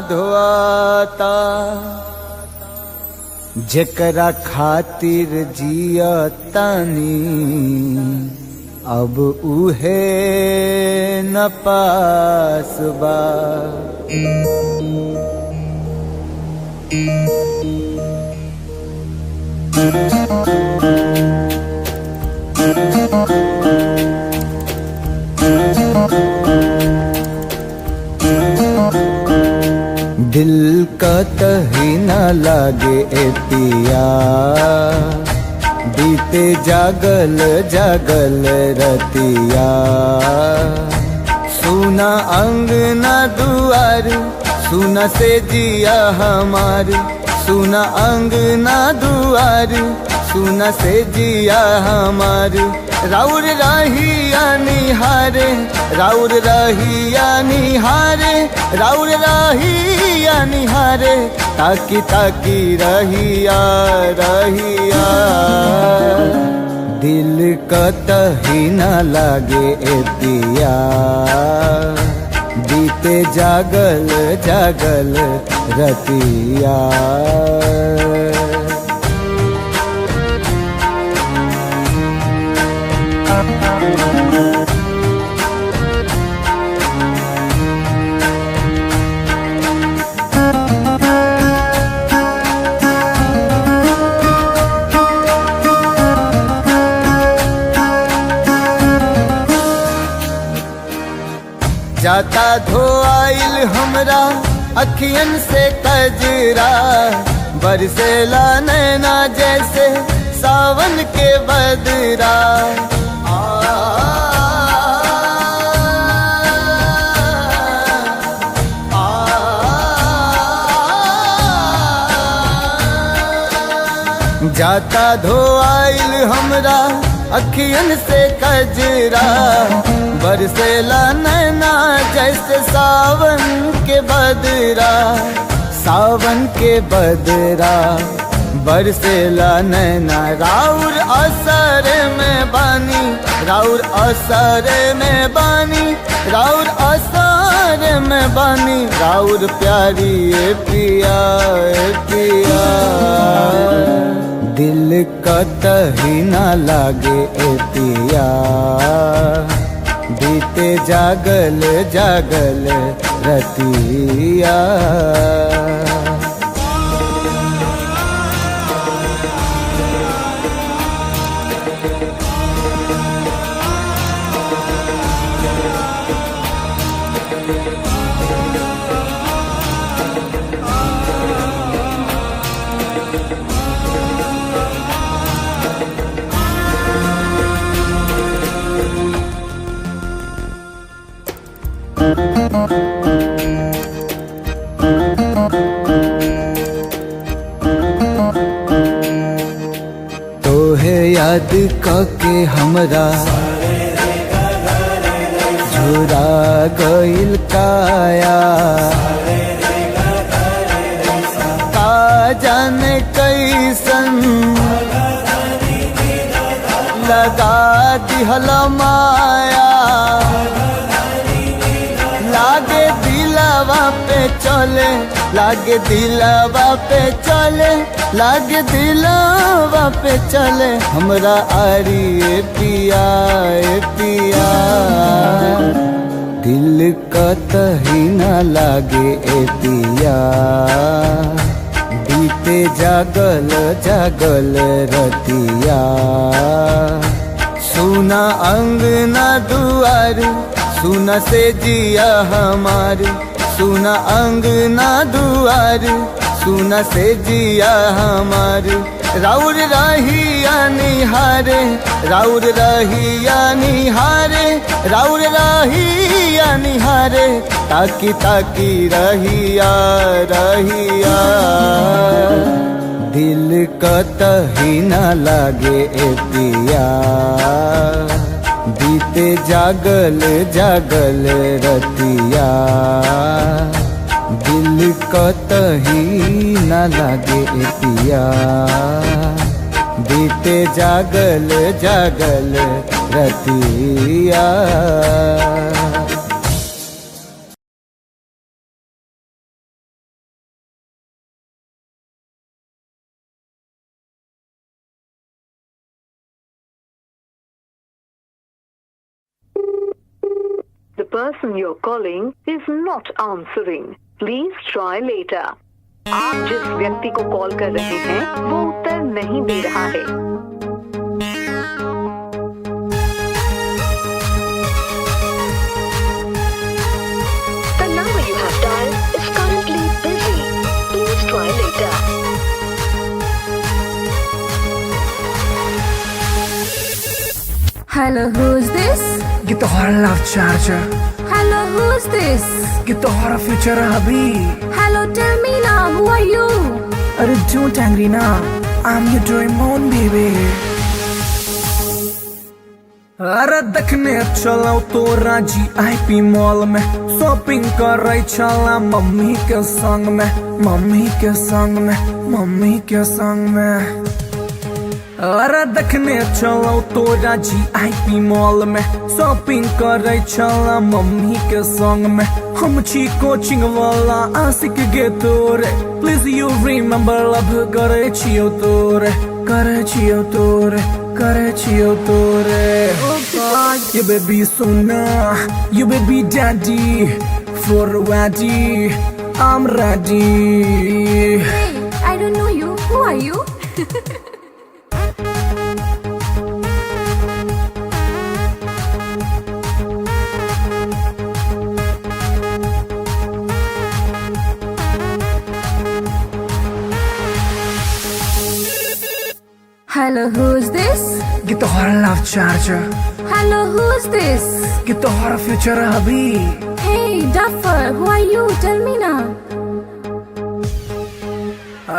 धोआता, जेकरा खातिर जिया तानी अब उहे न पास बा। दिल का कहीं न लागे ए पिया, बीते जागल जागल रतिया। सुना अंगना दुआर, सुना से जिया हमार, सुना अंगना दुआर, सुना से जिया हमार। राउर रहिया निहारे, राउर रहिया निहारे, राउर रहिया निहारे, ताकी ताकी रहिया रहिया। दिल कतही न लागे ए पिया बीते जागल जागल रतिया जाता धोआइल हमरा अखियन से कजरा बरसेला नैना जैसे सावन के बदरा जाता धोआइल हमरा अखियन से कजरा बरसेला नैना जैसे सावन के बदरा सावन के बदरा बरसेला नैना राउर असर में बानी राउर असर में बानी राउर असर में बानी राउर प्यारी ए पिया ए पिया दिल कतही न लागे ए पिया बीते जागल जागल रतिया तोहे याद कके हमरा झुरा गइल काया का जाने कैसन लगा दिहल माया लागे दिलवा पे चले लागे दिलवा पे चले लागे दिलवा पे चले हमरा आरी ए पिया ए पिया दिल कतही न लागे ए पिया बीते जागल जागल रतिया सुना अंगना दुआर सुना से जिया हमार सुना अंगना दुआर सुना से जिया हमार राउर रहिया निहारे राउर रहिया निहारे राउर रहिया निहारे ताकी ताकी रहिया रहिया दिल कतही न लागे ए पिया बीते जागल जागल रतिया दिल कतही न लागे ए पिया बीते जागल जागल रतिया The person you're calling is not answering. Please try later. आप जिस व्यक्ति को कॉल कर रहे हैं वो उत्तर नहीं दे रहा है। The number you have dialed is currently busy. Please try later. Hello, who's this? Get the horror love charger. Hello, who's this? Get the horror future hubby. Hello, tell me now, who are you? Arre don't angry now. I'm your Doraemon baby. अरे देखने चलो तो राजी IP mall में shopping कर रही चला mummy के संग में मम्मी के संग में मम्मी के संग में अरे देखने चलो तोरा GIP मॉल में शॉपिंग करे चला मम्मी के संग में। हम छी कोचिंग वाला आशिक गे तोरे, प्लीज यू रिमेम्बर लव करे छियो तोरे, करे छियो तोरे, करे छियो तोरे। Oh God, you baby Sona, you baby daddy, for ready, I'm ready. Hey, I don't know you. Who are you? Hello, who's this? Get the horror love charger, Hello, who's this? get the horror future hubby. Hey, Duffer, who are you? Tell me now.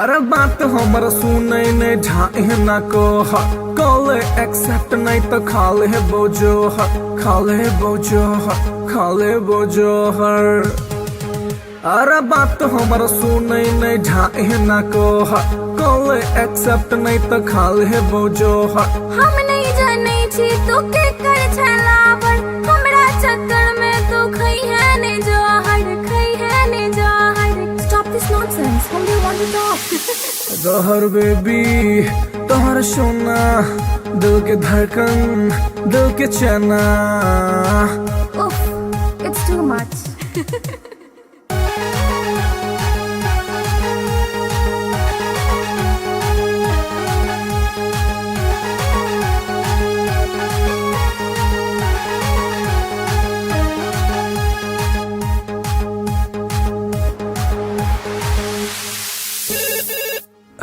अरे बात हमर सुनै ने ढाई न को call accept नहीं तो खाले बोझो खाले बोझो खाले बोझो हर। अरे बात हमर सुनै ने ढाई न को कॉल एक्सेप्ट नहीं तो खाले बोझो हम नहीं जाने छी तू के कर छलावर, हमरा चक्कर में तू खई है ने जहर, खई है ने जहर। Stop this nonsense. Whom do you want to talk? जहर बेबी तोहर सोना, दिल के धड़कन दिल के चना। Oof, it's too much.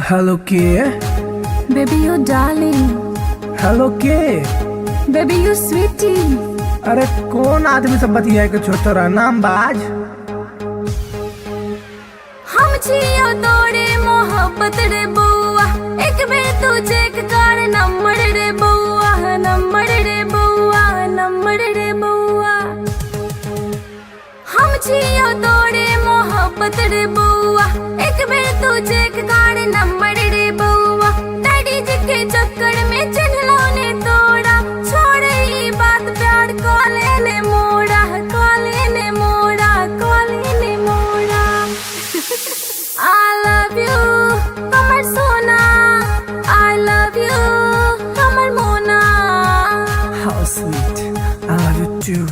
Hello के, Baby, you darling. हेलो के। Baby, you sweetie. अरे कौन आदमी सब बतिया के छोटा नाम बाज। हम छियो तोरे मोहब्बत रे बउआ, एक बेर तू चेक कर नंबर रे बउआ, नंबर रे बउआ, नंबर रे बउआ। हम छियो तोरे मोहब्बत रे बउआ, एक बेर तू चेक कर नंबर रे बउआ। डैडी जी के चक्कर में चिन्हलो ने तोड़ा, छोड़ ई बात प्यार कॉले ने मोड़ा, कॉले ने मोड़ा, कॉले ने मोड़ा। I love you, Kamar Sona. I love you, Kamar Mona. How sweet, I love you too.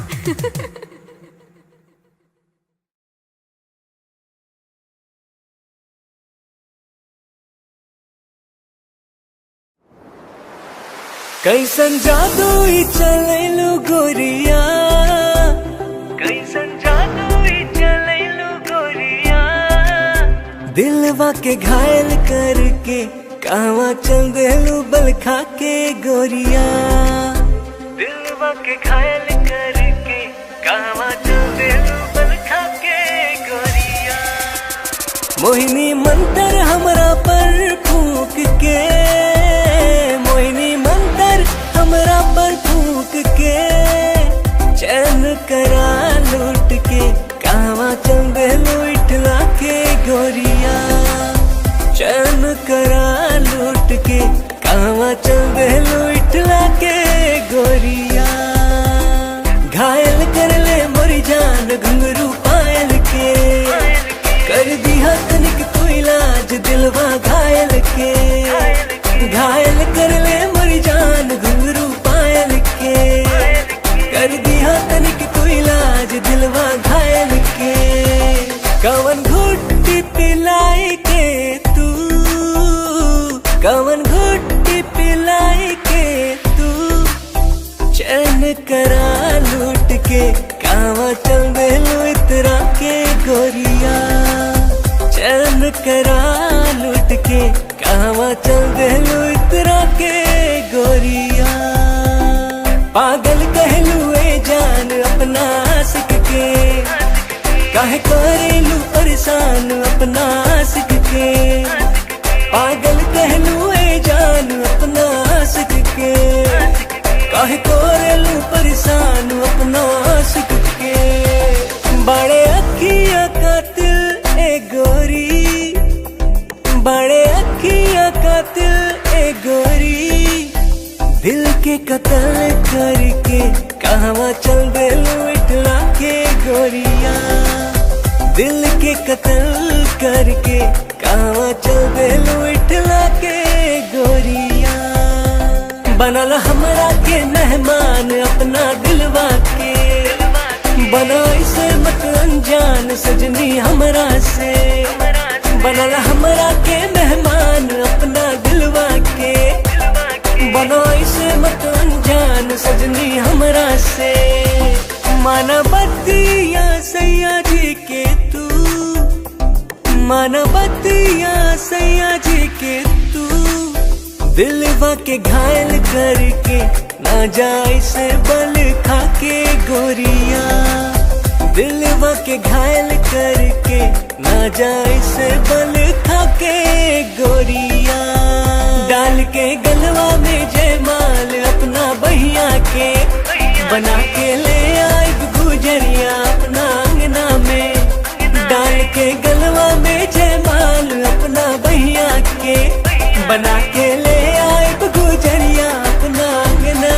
कैसन जादू ही चलैलू गोरिया, कैसन जादू ही चलैलू गोरिया। दिलवा के घायल करके कहवा चल देलू बल खा के गोरिया, दिलवा के घायल करके कहवा चल देलू बल खा के गोरिया। मोहिनी मंतर हमरा पर फूक के, मोहिनी मंतर हमरा पर फूक के, चैन करा लूट के कहवा चल देलू इठला के गोरिया, चैन करा लूट के कहवा चल देलू इठला के गोरिया। घायल कर ले मोरी जान घुंघरू पायल के, कर दिया तनिक तू इलाज दिलवा घायल के। घायल कर ले मोरी जान घुंघरू पायल के, कर दिया तनिक तू इलाज दिलवा घायल के। कवन घुट्टी पिलाई के तू, कवन घुट्टी पिलाई के तू, चैन करा लूट के कहवा चल देलू इतरा के गोरिया, चैन करा लूट के कहवा चल देलू इतरा के गोरिया। पागल कहलू ए जान अपना आशिक के, काहे करेलू परेशान अपना आशिक के। पागल कहलू ए जान अपना आशिक के, काहे करेलू परेशान अपना आशिक के। बड़े अखियां कातिल ए गोरी, बड़े अखियां कातिल ए गोरी। के कत्ल करके कहवा चल देलू इठला के गोरिया। दिल के कत्ल करके कहवा चल देलू इठला के गोरिया। बनल हमरा के मेहमान अपना दिलवा के, बना इसे मत अनजान सजनी हमरा से। बनल हमरा के मेहमान अपना दिलवा के, बना इसे मत अनजान सजनी हमरा से। माना बतिया सैया जी के तू, माना बतिया सैया जी के तू। दिलवा के घायल करके ना जाए से बल खा के गोरिया। दिलवा के घायल करके ना जाए से बल खा के गोरिया। डाल के गलवा में जयमाल अपना बहिया के, बना के ले आए गुजरिया अपना अंगना में। डाल के गलवा में जयमाल अपना बहिया के, बना के ले आए गुजरिया अपना अंगना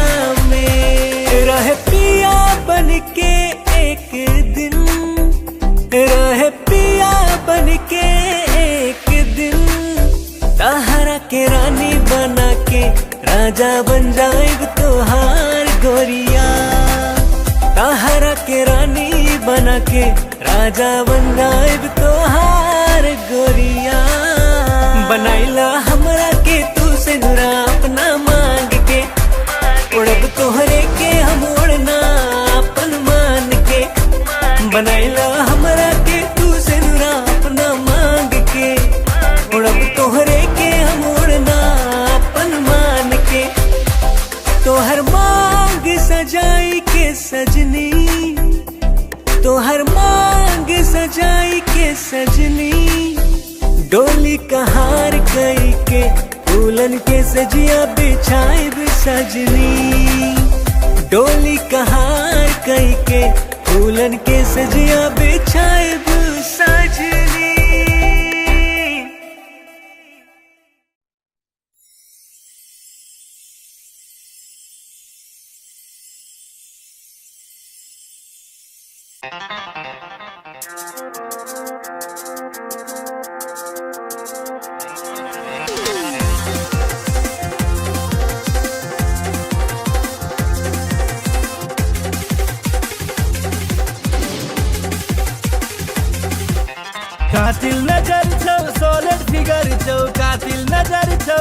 में। रहे पिया बन के एक दिन, रहे पिया बन के एक दिन। तहरा के रानी बना के राजा बन जाएग तोहार गोरिया। तहरा के रानी बना के राजा बन जाएग तोहार गोरिया। बनाइला हमरा के तू से नुरा अपना मांग के, उड़ब तोहरे के हम उड़ना अपन मान के। बनाइला हमरा के तू से नुरा अपना मांग के, उड़ब तोहरे के हम उड़ना अपन मान के। तोहर मांग सजाई के सजनी, तोहर मांग सजाई के सजनी। डोली कहार कई के फूलन के सजिया बिछाए सजनी। डोली कहार कई के फूलन के सजिया बिछाए सजनी। कातिल नजर छौ सॉलिड फिगर छौ, कातिल नजर छौ,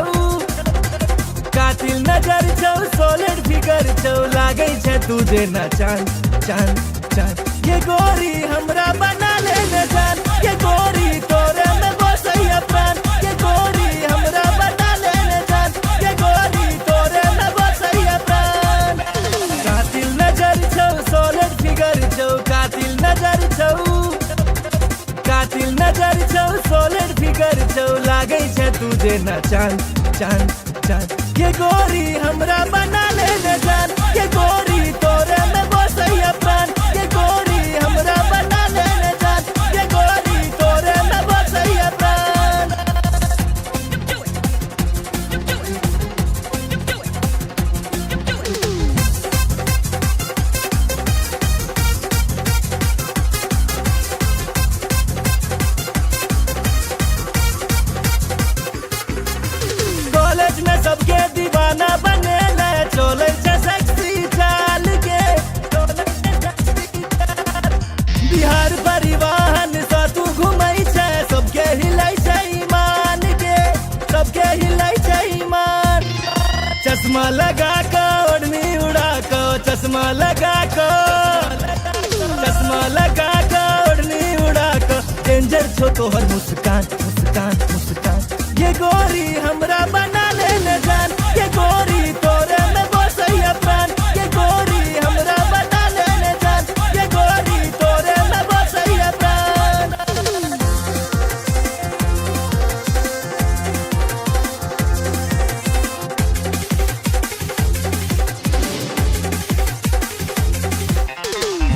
कातिल नजर छौ सॉलिड फिगर छौ। लागे छे तुझे ना चांद चांद चांद। ये गोरी हमरा बना ले न जान, ये गोरी तोरे में बसैया प्राण। ये गोरी हमरा बना ले न जान, ये गोरी तोरे में बसैया प्राण। कातिल नजर छौ सॉलिड फिगर छौ, कातिल नजर छौ, कातिल नजर छौ सॉलिड फिगर छौ। लागे छे तुझे ना चांद चांद चांद। ये गोरी हमरा बना ले न जान, ये गोरी तोरे में बसैया प्राण। ये गोरी हमरा बना ले न जान, ये गोरी तोरे में बसैया प्राण। कॉलेज में सबके दीवाना बने ले, चले छे सेक्सी चाल के, चले छे सेक्सी चाल। बिहार परिवहन से तू घुमई छे, सबके हिलाई छे ईमान के, सबके हिलाई छे ईमान। चश्मा लगा के ओढ़नी उड़ा के, चश्मा लगा के, चश्मा लगा के ओढ़नी उड़ा के। डेंजर छो तोहर मुस्कान मुस्कान मुस्कान। ये गोरी हमरा बना ले न जान, ये गोरी तोरे में बसैया प्राण। ये गोरी हमरा बना ले न जान, ये गोरी तोरे में बसैया प्राण।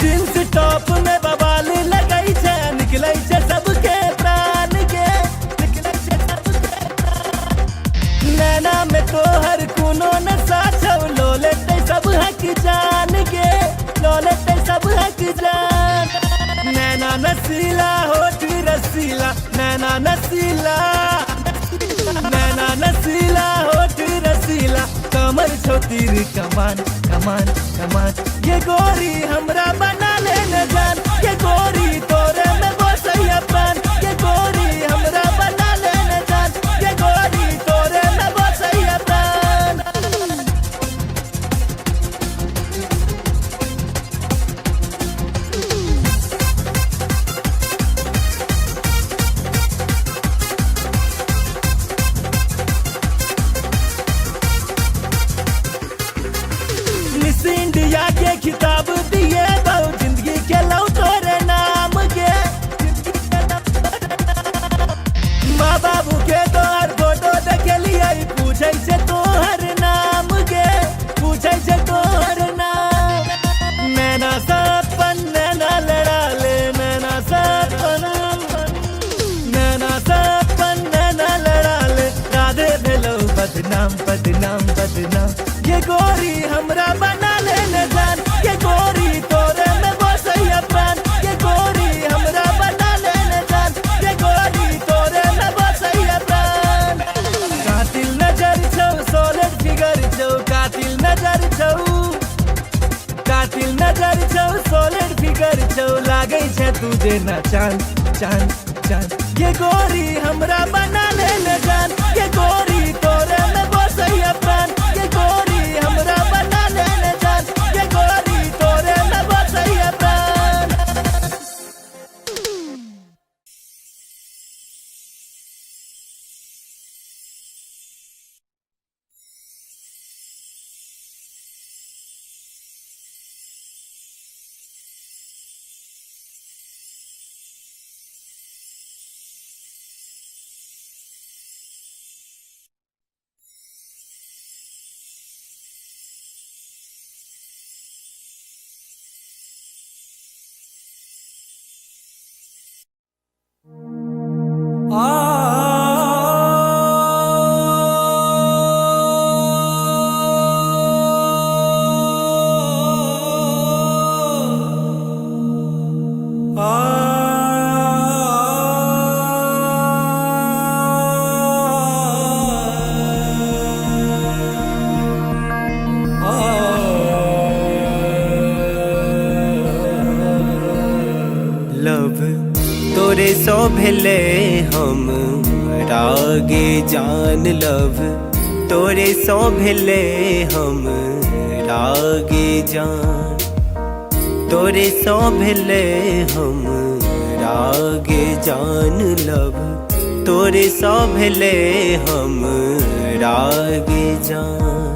जींस टॉप में बवाल लगई छे, निकलै छे सबके प्राण के, निकलै छे सबके प्राण। नैना में तोहर कोनो नशा छौ, लोले सॉलिड सब हक जान। नैना नसीला होठ रसीला, नैना नसीला, नैना नसीला होठ रसीला, कमर छोतीर कमान कमान कमान। ये गोरी हमरा बना ले न जान, ये गोरी तोरे में बसैया प्राण। ये गोरी हमरा बना ले न जान, ये गोरी तोरे में बसैया प्राण। मिस इंडिया के खिताब दिए बहु, जिंदगी के लौ तोरे नाम के। माँ बाबू के तोहर फोटो देखे लिए, पूछे से तोहर नाम के, पूछे से तोहर नाम। नैना सपन नैना लड़ा ले, नैना सपन, नैना सपन नैना लड़ा ले, राधे भेलो बदनाम बदनाम बदनाम। ये गोरी हमरा बना ले न जान, ये गोरी तोरे में बसैया प्राण। ये गोरी हमरा बना ले न जान, ये गोरी तोरे में बसैया प्राण। कातिल नजर छौ, सॉलिड फिगर छौ, कातिल नजर छौ, कातिल नजर छौ, सॉलिड फिगर छौ, लागै छै तुझे ना चांद चांद चांद। ये गोरी हमरा बना ले न जान, ये गोरी तोरे में बसैया प्राण। ये गोरी हमरा बना ले न जान, ये गोरी तोरे में बसैया प्राण। लव तोरे सो भेले हम रागे जान। लव तोरे सो भेले हम रागे जान, तोरे सो भेले हम रागे जान। लव तोरे सो भेले हम रागे जान,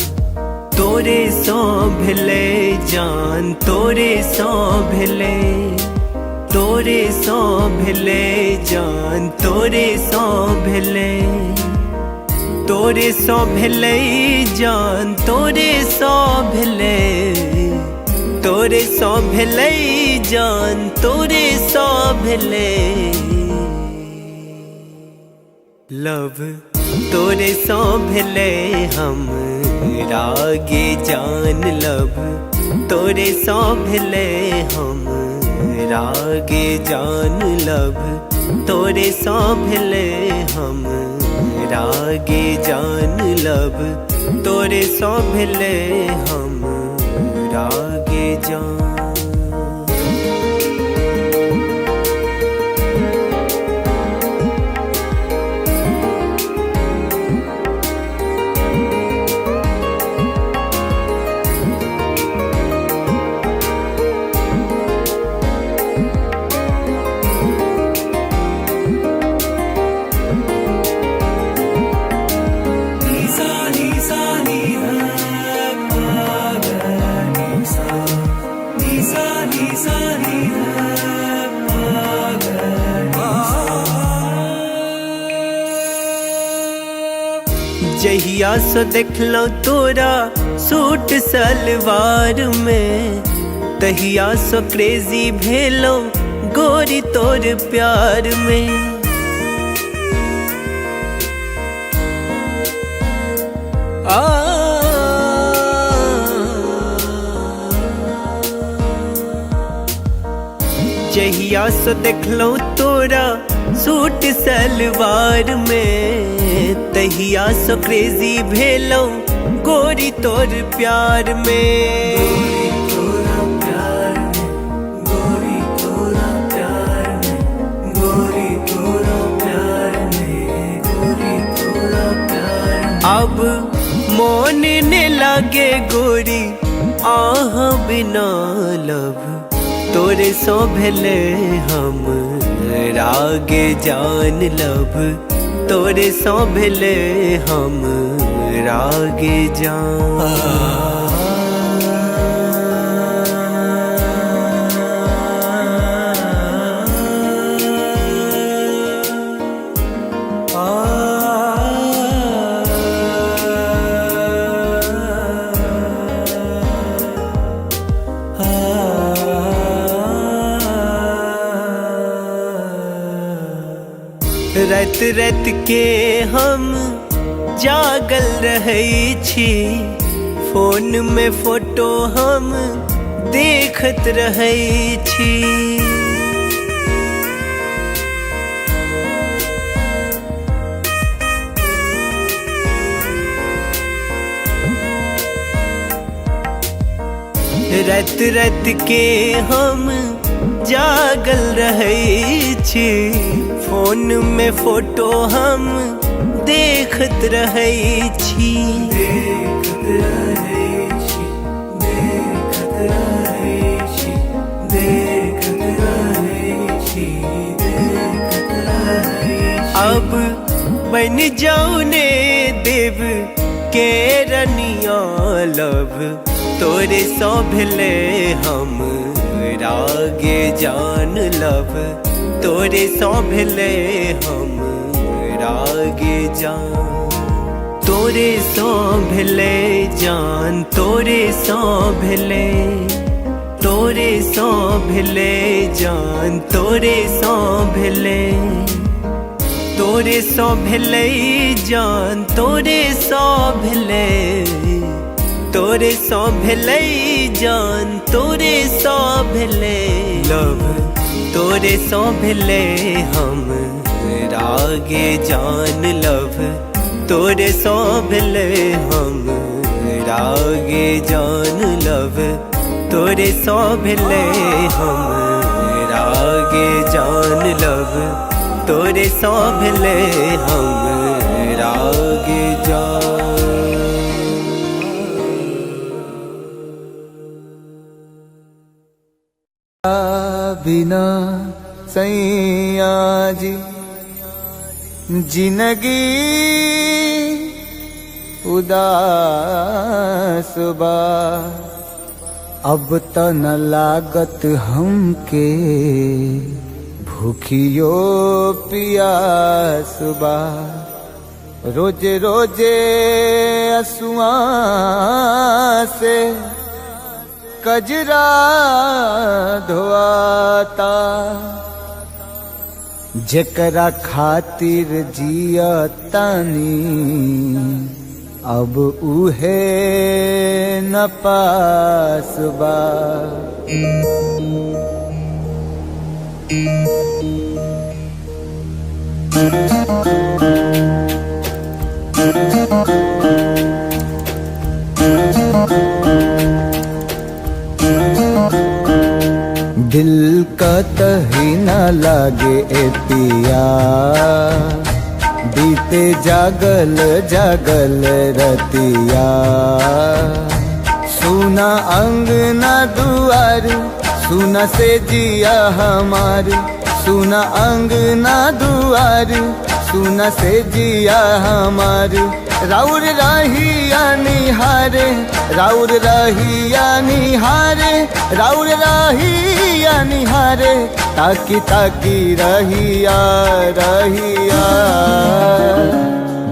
तोरे सो भेले जान, तोरे सो भेले, तोरे सो भेले जान, तोरे सो भेले, तोरे सो भेले जान, तोरे सो भेले, तोरे सो भेले जान, तोरे सो भेले। लव तोरे सो भेले हम रागे जान। लव तोरे सो भेले हम रागे जान। लव तोरे सो भेले हम रागे जान। लव तोरे सो भेले हम रागे जान। जहिया सो देखलो तोरा सूट सलवार में, तहिया सो क्रेजी भेलो गोरी तोर प्यार में। जहिया से देख लो तोरा सूट सलवार में, तहिया से क्रेजी भेलो गोरी तोर प्यार में। अब मोन ने लागे गोरी आह बिना लब, तोरे सो भेले हम रागे जान लब, तोरे सो भेले हम रागे जान। रात रात के हम जागल रहै छी, फोन में फोटो हम देखत रहै छी। रात रात के हम जागल रहै छी, फोन में फोटो हम देखत रहै छी। देखत रहै छी, देखत रहै छी, देखत रहै छी, देखत रहै छी। अब बन जाऊ ने देव के रनिया लब, तोरे सो भेले हम रागे जान लब, तोरे सो भेले हम रागे जान। तोरे सो भेले जान, तोरे सो भेले, तोरे सो भेले जान, तोरे सो भेले, तोरे सो भेले जान, तोरे सो भेले, तोरे सो भेले जान, तोरे सो भेले लब, तोरे सो भेले हम रागे जान लब, तोरे सो भेले हम रागे जान लब, तोरे सो भेले हम रागे जान लब, तोरे सो भेले हम रागे जान। बिना सैया जी जिंदगी उदास बा, अब त न लागत हमके भूखियो पियास बा। रोजे रोजे असुआ से कजरा धोआता, जेकरा खातिर जिया तानी अब उहे न पास बा। दिल का तही न लागे ए पिया, बीते जागल जागल रतिया। सुना अंगना दुआर, सुना से जिया हमार, सुना अंगना दुआर, सुना से जिया हमार। राउर रहिया निहारे, राउर रहिया निहारे, राउर रहिया निहारे, ताकी ताकी रहिया रहिया।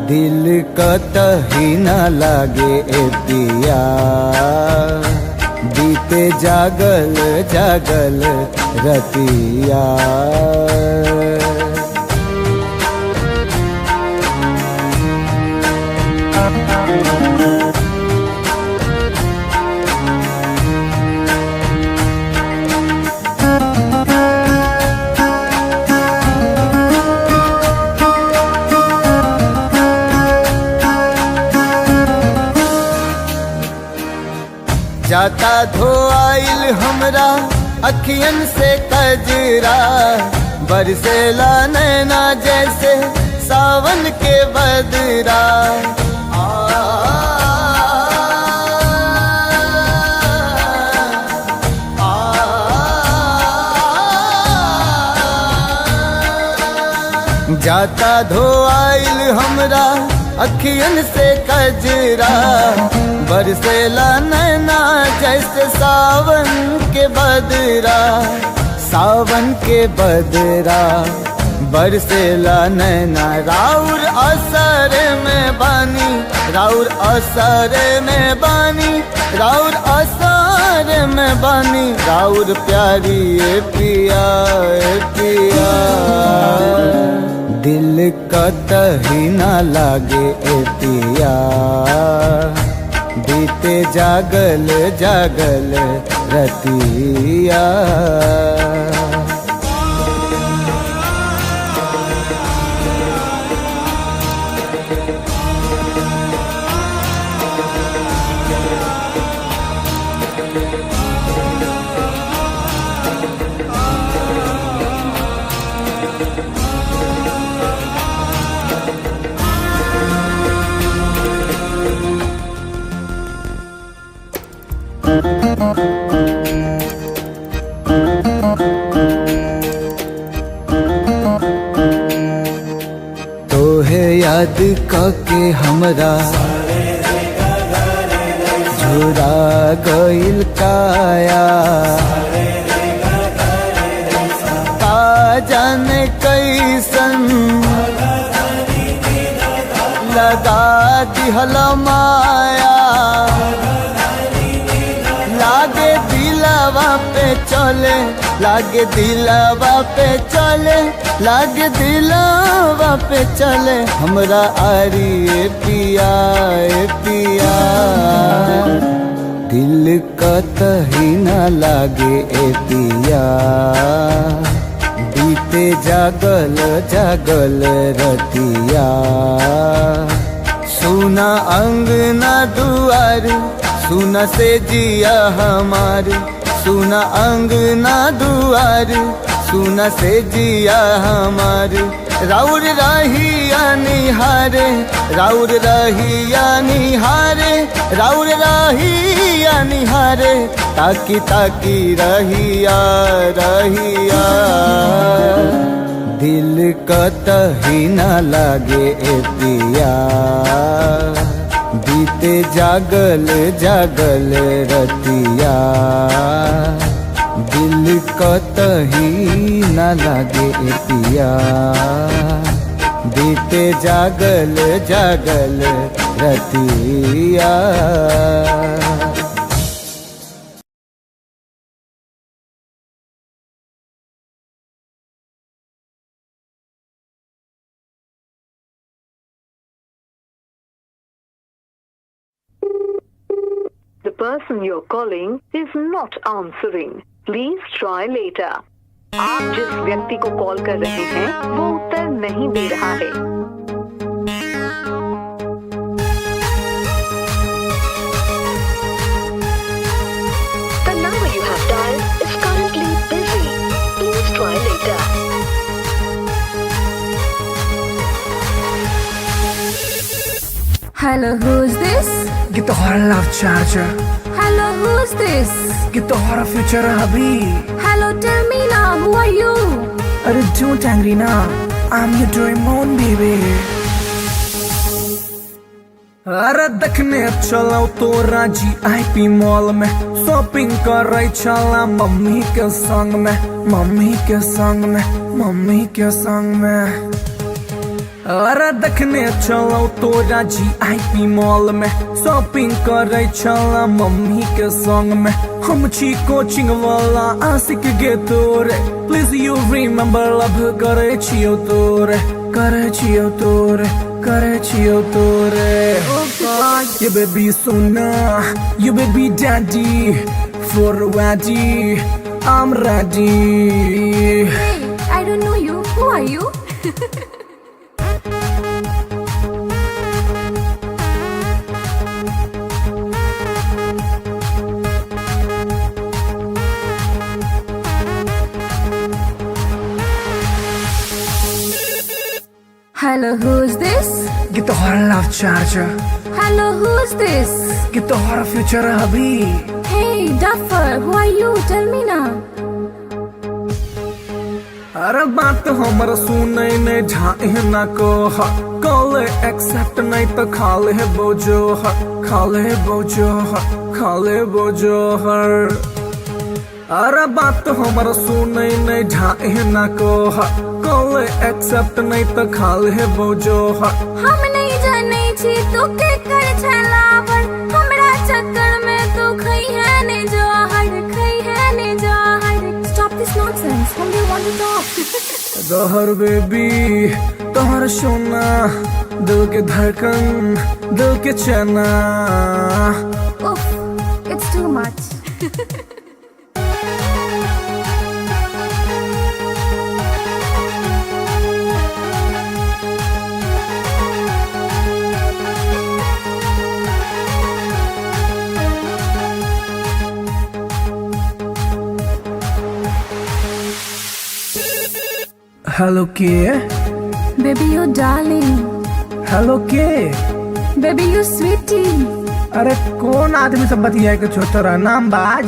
दिल कतही न लागे ए पिया, बीते जागल जागल रतिया। जाता धोआइल हमरा अखियन से कजरा, बरसेला नैना जैसे सावन के बदरा। जाता धोआइल हमरा अखियन से कजरा, बरसेला नैना जैसे सावन के बदरा। सावन के बदरा बरसेला नैना, राउर असर में बानी, राउर असर में बानी, राउर असर में बानी, राउर प्यारी ए पिया ए पिया। दिल कतही ना लागे ए पिया, बीते जागल जागल रतिया। तोहे याद के हमरा झुरा गइल काया, का जाने कैसन लगा दिहल माया। लागे दिलवा पे चले, लागे दिलवा पे चले, लागे दिलवा पे चले हमरा आरी ए पिया ए पिया। दिल कतही ना लागे ए पिया, बीते जागल जागल रतिया। सुना अंगना दुआर, सुना से जिया हमार, सुना अंगना दुआर, सुना से जिया हमार। राउर रहिया निहारे, राउर रहिया निहारे, राउर रहिया निहारे, ताकी ताकी रहिया रहिया। दिल कतही ना लागे ए पिया, बीते जागल जागल रतिया। दिल कतही ना लागे ए पिया, बीते जागल जागल रतिया। The person you're calling is not answering. Please try later. आप जिस व्यक्ति को कॉल कर रहे हैं वो उत्तर नहीं दे रहा है। The number you have dialed is currently busy. Please try later. Hello, who's this? Get the horror love charger. Hello, who's this? Get the horror future hubby. Hello, tell me now, who are you? अरे don't angry now, I'm your Doraemon baby. अरे देखने चलो तो राजी IP mall में, shopping कर रही चला मम्मी के संग में, मम्मी के संग में, मम्मी के संग में। अरे देखने चलो तो राजी IP मॉल में, शॉपिंग कर रही चला मम्मी के संग में। हम छी कोचिंग वाला आशिक गे तोरे, प्लीज यू रिमेम्बर लव करे छियो तोरे, करे छियो तोरे, करे छियो तोरे। You baby Sona, you baby daddy, for ready, I'm ready. Hey, I don't know you. Who are you? Hello, who's this? कि तोहरा love charger, Hello, who's this? कि तोहरा फ्यूचर अभी। Hey, Duffer, who are you? Tell me now. अरे बात हमर सुनै ने झाए ना को कॉल एक्सेप्ट नहीं तो खाले बोझो खाले बोझो खाले बोझो हर। अरे बात हमर सुनै ने झाए ना को कॉल एक्सेप्ट नहीं तो खाले बोझो हम नहीं जाने छी तू के कर छलावर हमरा चक्कर में तू खई है ने जहर खई है ने जहर। Stop this nonsense. Whom do you want to talk? जहर बेबी तोहर सोना दिल के धड़कन दिल के चना। Oof, it's too much. Hello के Baby, you darling. हेलो के Baby, you sweetie. अरे कौन आदमी सब बतिया के छोटरा नाम बाज।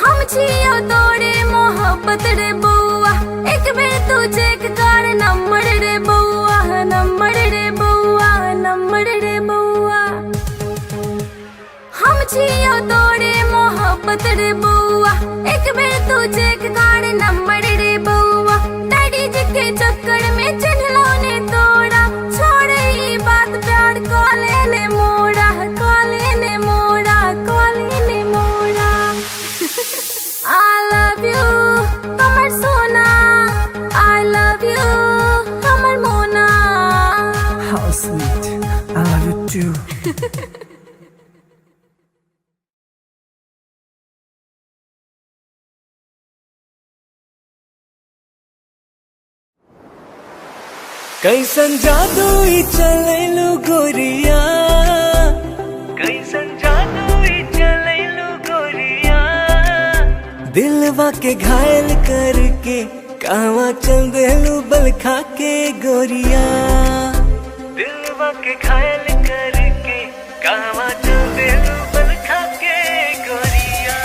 हम छियो तोरे मोहब्बत रे बउआ एक बेर तू चेक कर नंबर रे बउआ नंबर रे बउआ नंबर रे बउआ। हम छियो तोरे मोहब्बत रे बउआ एक बेर तू चेक कर नंबर रे बउआ। डैडी जी के चक्कर में चिन्हलो ने तोड़ा छोड़े ई बात प्यार कॉले ने मोड़ा कॉले ने मोड़ा कॉले ने मोड़ा। I love you, Kamar Sona. I love you, Kamar Mona. How sweet, I love you too। कैसन जादू ई चलैलु गोरिया कैसन जादू ई चलैलु गोरिया दिलवा के घायल करके कहवा चल देलू बल खा के गोरिया दिलवा के घायल करके कहवा चल देलू बल खा के गोरिया।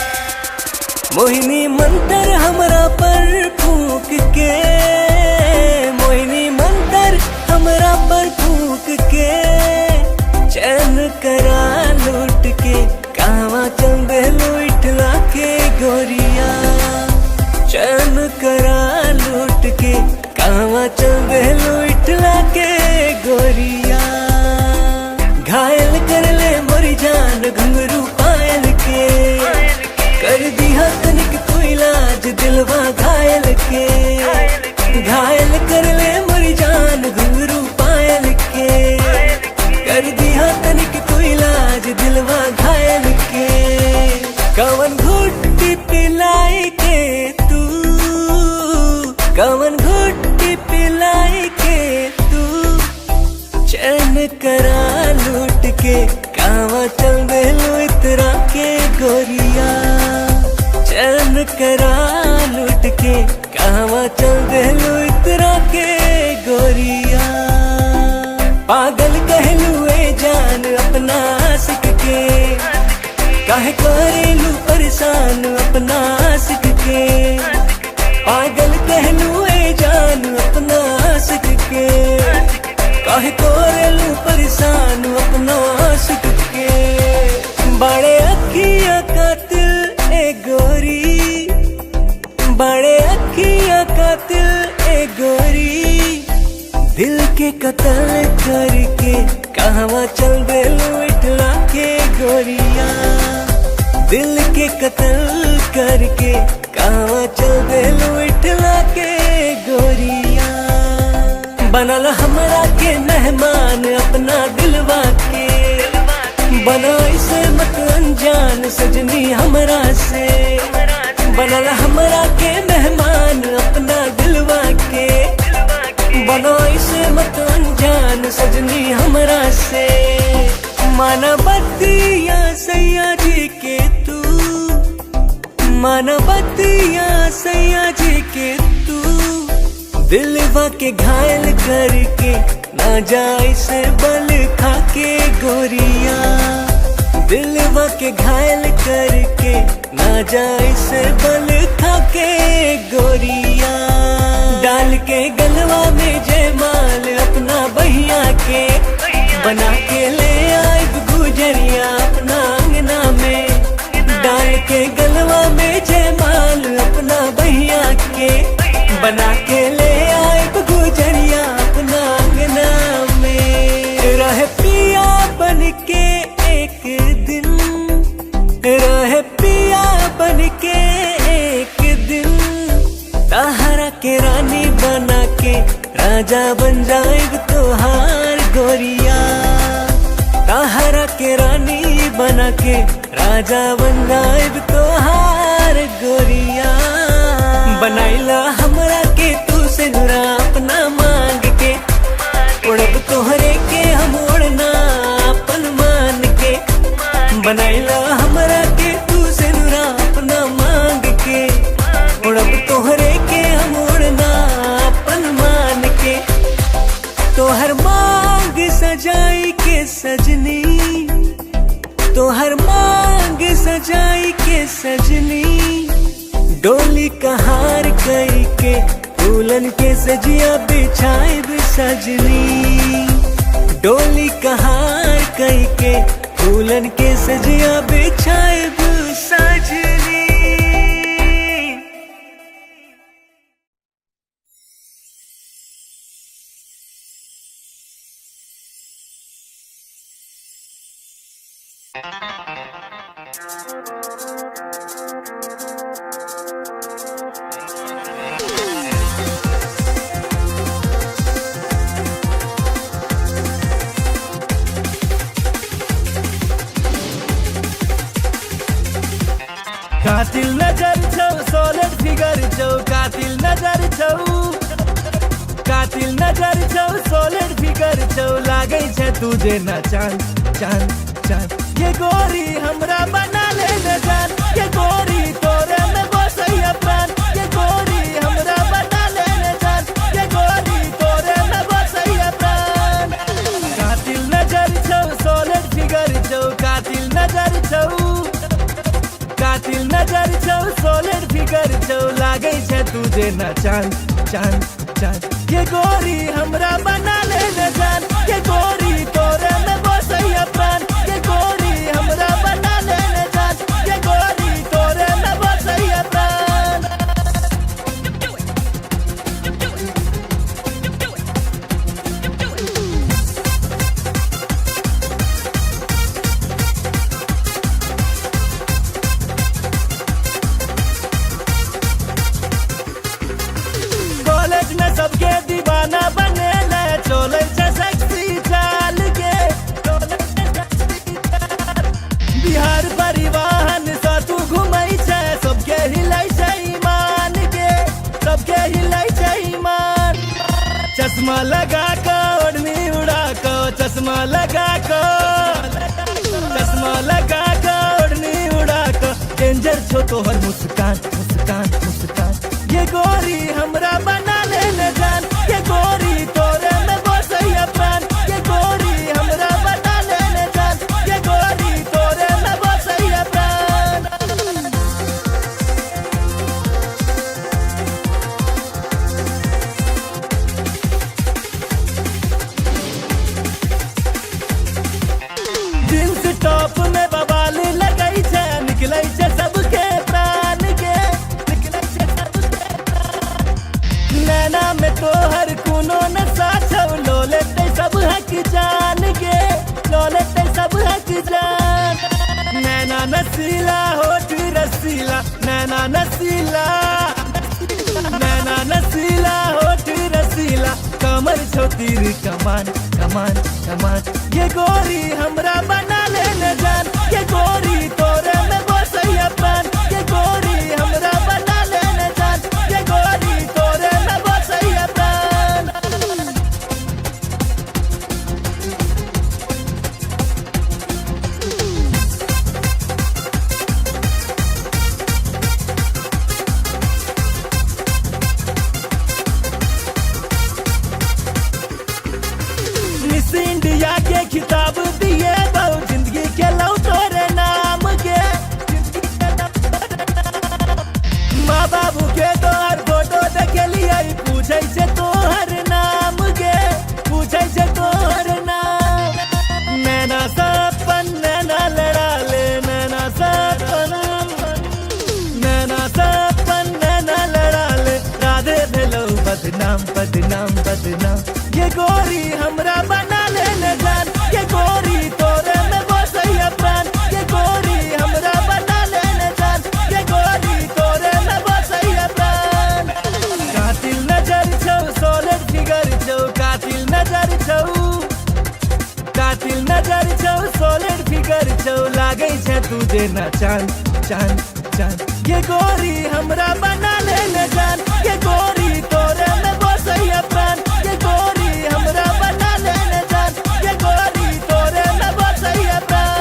मोहिनी मंतर हमरा पर फूंक के मोहिनी मंतर हमरा पर फूंक के चैन करा लूट के कहवा चल देलू इठला के गोरिया चैन करा लूट के कहवा चल देलू इठला के गोरिया। घायल कर ले मोरी जान घुंघरू पायल के कर दिया तनिक तू इलाज दिलवा घायल के। घायल कर ले मोरी जान घुंघरू पायल के कर दिया तनिक तू इलाज दिलवा घायल के। कवन घुट्टी पिलाई के तू कवन घुट्टी पिलाई के तू चैन करा लूट के कहवा चल देलू इतरा के गोरिया चैन करा लूट के कहवा चल देलू इतरा के गोरिया। पागल कहलू ए जान अपना आशिक के काहे करेलू परेशान अपना आशिक के। पागल कहलू ए जान अपना आशिक के काहे करेलू परेशान अपना आशिक के। बड़े अखियां कातिल ए गोरी बड़े अखियां कातिल ए गोरी दिल के कत्ल करके कहवा चल देलू इठला के गोरिया दिल के कत्ल करके कहवा चल देलू इठला के गोरिया। बनल हमरा के मेहमान अपना दिलवा के बना इसे मत अनजान सजनी हमरा से। बनल हमरा के मेहमान अपना दिलवा के बना इसे मत अनजान सजनी हमरा से। माना बतिया सैया जी के तू माना बतिया सैया जी के तू दिलवा के घायल करके ना जाए से बल खाके गोरिया, दिलवा के घायल करके ना जाए से बल खाके गोरिया। डाल के गलवा में जयमाल अपना बहिया के, बना के ले आए गुजरिया अपना अंगना में। डाल के गलवा में जयमाल अपना बहिया के, बना के ले आए गुजरिया अपना अंगना में। रहे पिया बन के एक दिन, रहे पिया बन के एक दिन, ताहरा के रानी बना के राजा बन जाएग तोहार गोरिया। ताहरा के रानी बना के राजा बन जाएग तोहार गोरिया। बनाइला हमरा के तू से नुरा अपना मांग के, उड़ब तोहरे के हम उड़ना अपन मान के। बनाइला हमरा के तू से नुरा अपना मांग के, उड़ब तोहरे के हम उड़ना अपन मान के। तोहर मांग सजाई के सजनी, तोहर मांग सजाई के सजनी, डोली कहार कई के दुल्हन के सजिया बिछाए सजनी। डोली कहार कई के दुल्हन के सजिया बिछाए सजनी। कातिल नजर छौ सोलर फिगर छौ, कातिल नजर छौ, कातिल नजर छौ सोलर फिगर छौ। लागे छे तुझे न चांद चांद चांद। ये गोरी हमरा बना ले न जान, ये गोरी तोरे में बसैया प्राण। ये गोरी हमरा बना ले न जान, ये गोरी तोरे में बसैया प्राण। कातिल नजर छौ सोलर फिगर छौ, कातिल नजर छौ, कातिल नजर छौ सोलर फिगर छौ। लागे छे तुझे न चांद चांद चांद। ये गोरी हमरा बना ले न जान, ये गोरी तोरे में बसैया प्राण। ये गोरी हमरा बना ले न जान, ये गोरी तोरे में बसैया प्राण। सबके दीवाना बने ले, चोले छे सेक्सी चाल के, बिहार परिवहन से तू घुमई छे। सबके हिलाई छे ईमान के, सबके हिलाई छे ईमान। चश्मा लगा के ओढ़नी उड़ा के, चश्मा लगा के, चश्मा लगा के ओढ़नी उड़ा के। डेंजर छो तोहर मुस्कान मुस्कान मुस्कान। ये गोरी हमरा बना ले न जान, ये गोरी तोरे में बसैया प्राण। ये गोरी हमरा बना ले न जान, ये गोरी तोरे में बसैया प्राण। जींस टॉप में बवाल लगई छे, निकलै छे सबके प्राण के, निकलै छे सबके प्राण। नैना में तोहर कोनो नशा छौ, लो लेते सब हक जान के, लो लेते सब हक जान। नैना नसीला होठ रसीला, नैना नसीला, नैना नसीला होठ रसीला। कमर छो तीर कमान कमान कमान। ये गोरी हमरा बना ले न जान, ये गोरी तोरे में बसैया प्राण। ये गोरी हमरा बना ले न जान, ये गोरी तोरे में बसैया प्राण। बदनाम बदनाम बदनाम। ये गोरी हमरा बना ले न जान, ये गोरी तोरे में बसैया प्राण। ये गोरी हमरा बना ले न जान, ये गोरी तोरे में बसैया प्राण। कातिल नजर छौ, सॉलिड फिगर छौ, कातिल नजर छौ, कातिल नजर छौ, सॉलिड फिगर छौ, लागै छै तू जेना चांद चांद चांद। ये गोरी हमरा बना ले न जान, ये गोरी तोरे में बसैया प्राण। ये गोरी हमरा बना ले न जान, ये गोरी तोरे में बसैया प्राण।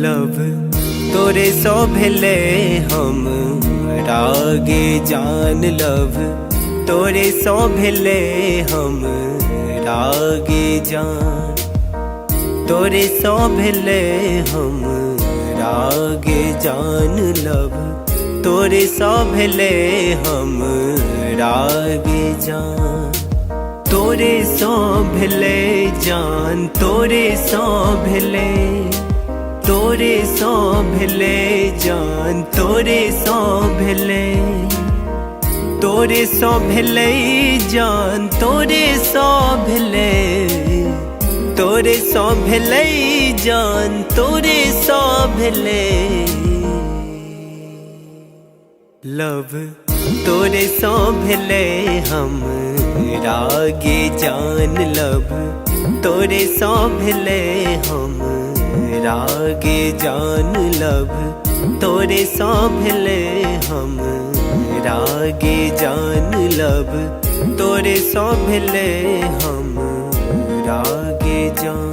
लव तोरे सो भेले हम रागे जान। लव तोरे सो भेले हम रागे जान। तोरे सो भेले हम रागे जान। लव तोरे सो भेले हम रागे जान। तोरे सो भेले जान, तोरे सो भेले, तोरे सो भेले जान, तोरे सो भेले, तोरे सो भेले जान, तोरे सो भेले, तोरे सो भेले जान, तोरे सो भेले। लव तोरे सो भेले हम रागे जान। लव तोरे सो भेले हम रागे जान। लव तोरे सो भेले हम रागे जान। लव तोरे सो भेले हम रागे जान।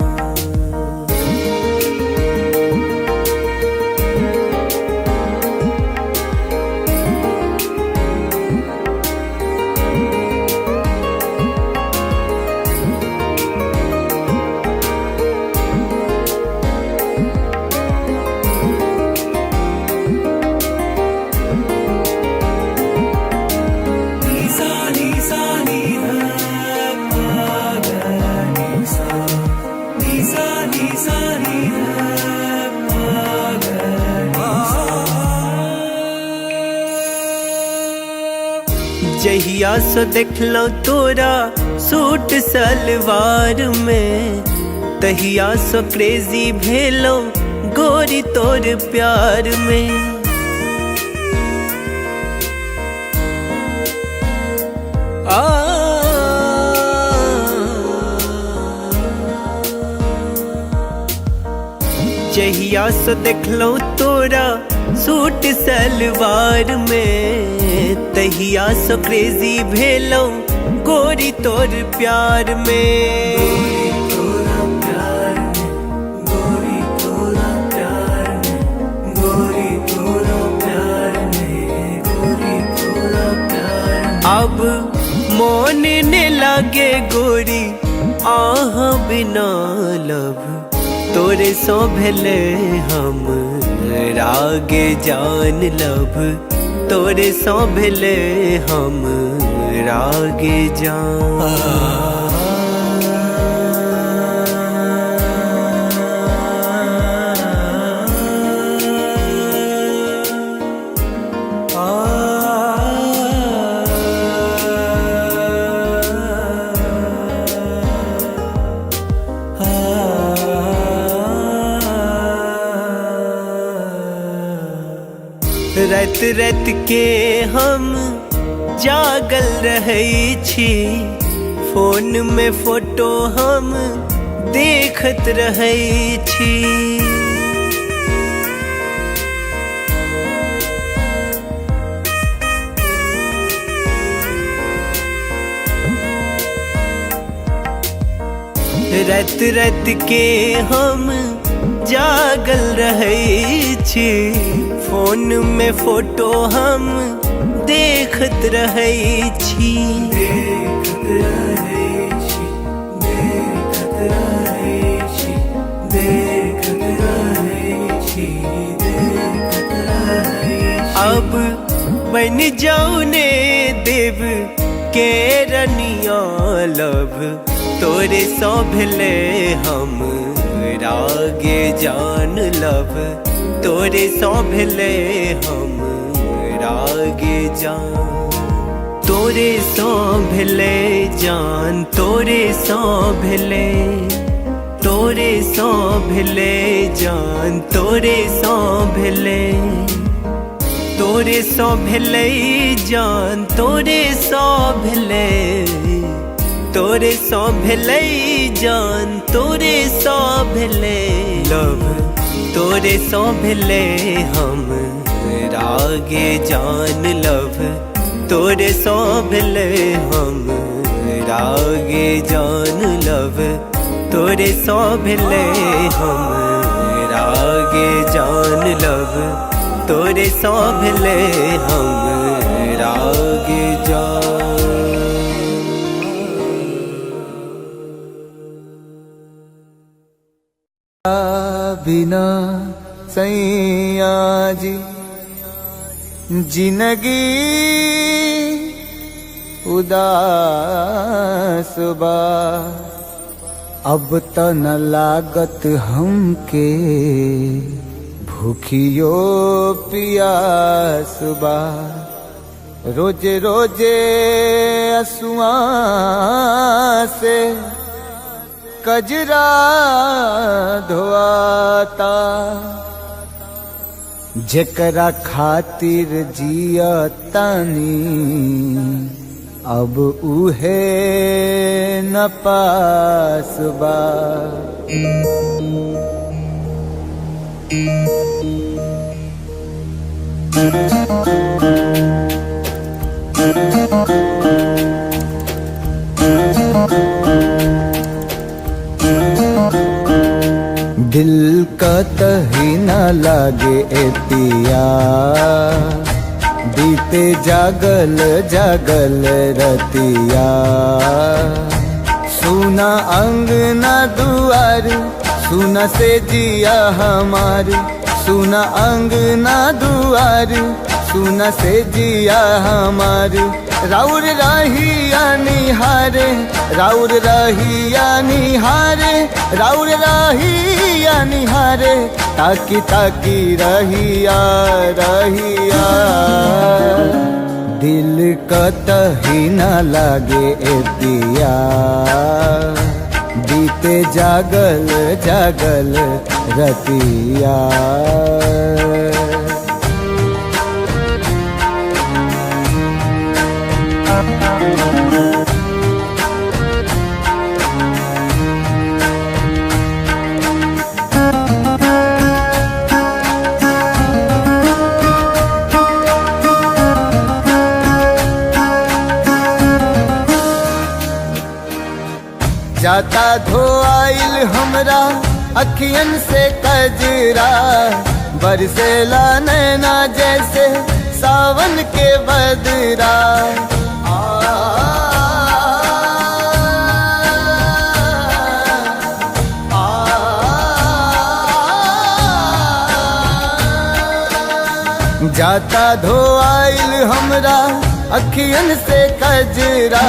जहिया सो देखलो तोरा सूट सलवार में, तहिया सो क्रेजी भेलो गोरी तोर प्यार में। जहिया सो देखलो तोरा सूट सलवार में, तहिया सो क्रेजी भेलो गोरी तोर प्यार में। गोरी तोरा प्यार में, गोरी तोरा प्यार में, गोरी तोरा प्यार में, गोरी तोरा प्यार में। अब मोन ने लागे गोरी आह बिना। लव तोरे सो भेले हम रागे जान। लव तोरे सो भेले हम रागे जान। रात रात के हम जागल रहै छी, फोन में फोटो हम देखत रहै छी। रात रात के हम जागल रहै छी, फोन में फोटो हम देखत रहै छी। देखत रहै छी, देखत रहै छी, देखत रहै छी, देखत रहै छी। अब बन जाऊ ने देव के रनिया लब, तोरे सौ भेले हम रागे जान लब, तोरे सौ भेले हम रागे जान। तोरे सौ भेले जान, तोरे सौ भेले, तोरे सौ भेले जान, तोरे सौ भेले, तोरे सौ भेले जान, तोरे सौ भेले, तोरे सौ भेले जान, तोरे सौ भेले लब, तोरे सौ भेले हम रागे जान लब, तोरे सौ भेले हम रागे जान लब, तोरे सौ भेले हम रागे जान लब, तोरे सौ भेले हम रागे जान। बिना सैया जी जिंदगी उदास बा, अब त न लागत हमके भूखियो पियास बा। रोजे रोजे असुआ से कजरा धोआता, जेकरा खातिर जिया तानी अब उहे न पास बा। दिल का तही न लागे ए पिया, बीते जागल जागल रतिया। सुना अंगना दुआर, सुना से जिया हमार, सुना अंगना दुआर, सुना से जिया हमार। राउर रहिया निहारे, राउर रहिया निहारे, राउर रहिया निहारे, ताकी ताकी रहिया रहिया। दिल कतही न लागे ए पिया, बीते जागल जागल रतिया। जाता धोआइल हमरा अखियन से कजरा, बरसेला नैना जैसे सावन के बदरा। जाता धोआइल हमरा अखियन से कजरा,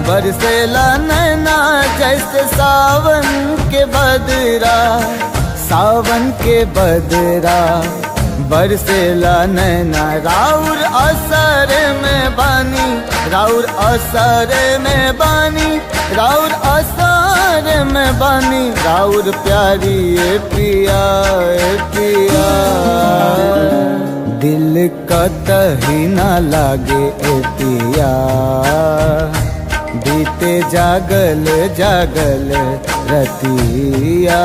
बरसेला नैना जैसे सावन के बदरा। सावन के बदरा बरसेला नैना, राउर असर में बानी, राउर असर में बानी, राउर असर में बानी। राउर प्यारी ए पिया ए पिया, दिल कतही ना लागे ए पिया बीते जागल जागल रतिया।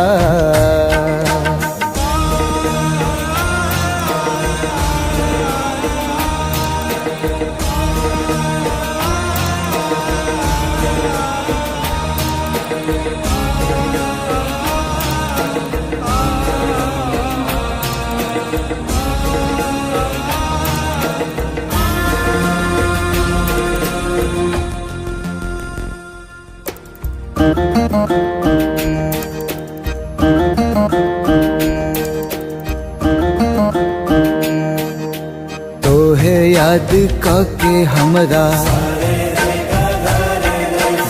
तोहे याद कके हमरा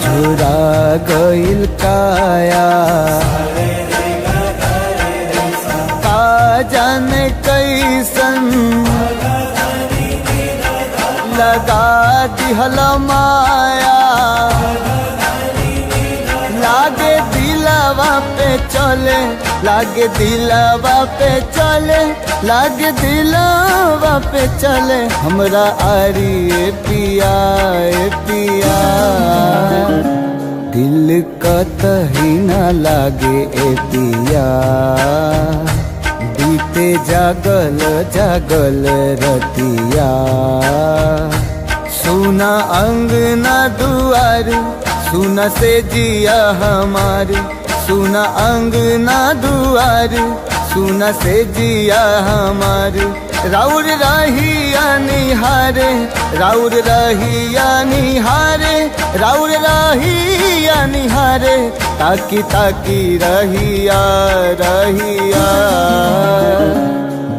झुरा गइल काया, का जाने कैसन लगा दिहल माया। लागे दिलवा पे चले, लागे दिलवा पे चले, लागे दिलवा पे चले हमरा आरी ए पिया ए पिया। दिल कतही ना लागे ए पिया बीते जागल जागल रतिया। सुना अंगना दुआर सुना से जिया हमारी, सुना अंगना दुआर सुना से जिया हमारी। राउर रहिया निहारे, राउर रहिया निहारे, राउर रहिया निहारे, ताकी ताकी रहिया रहिया।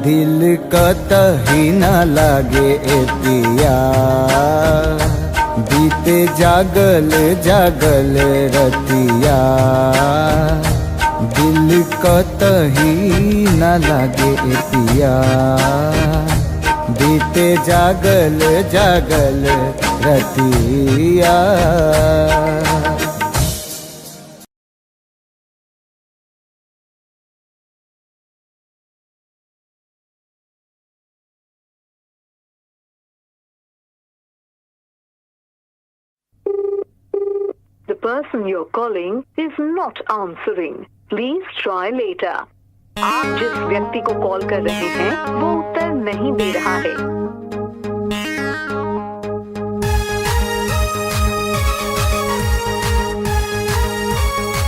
दिल कतही ना लागे ए पिया बीते जागल जागल रतिया। दिल कतही ना लागे ए पिया बीते जागल जागल रतिया। The person you're calling is not answering. Please try later. आप जिस व्यक्ति को कॉल कर रहे हैं वो उत्तर नहीं दे रहा है।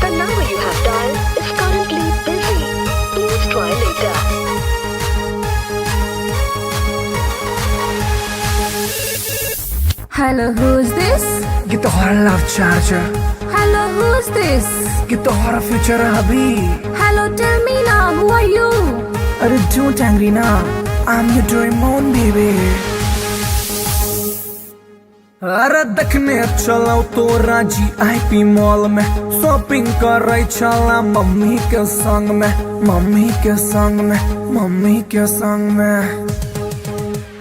The number you have dialed is currently busy. Please try later. Hello, who's this? ये तो हमारा love charger, Hello, who's this? ये तो हमारा फ्यूचर अभी। Hello, tell me now, who are you? अरे don't angry now, I'm your Doraemon baby। अरे देखने चलो तो राजी IP मॉल में, शॉपिंग कर रही चला मम्मी के संग में, मम्मी के संग में, मम्मी के संग में।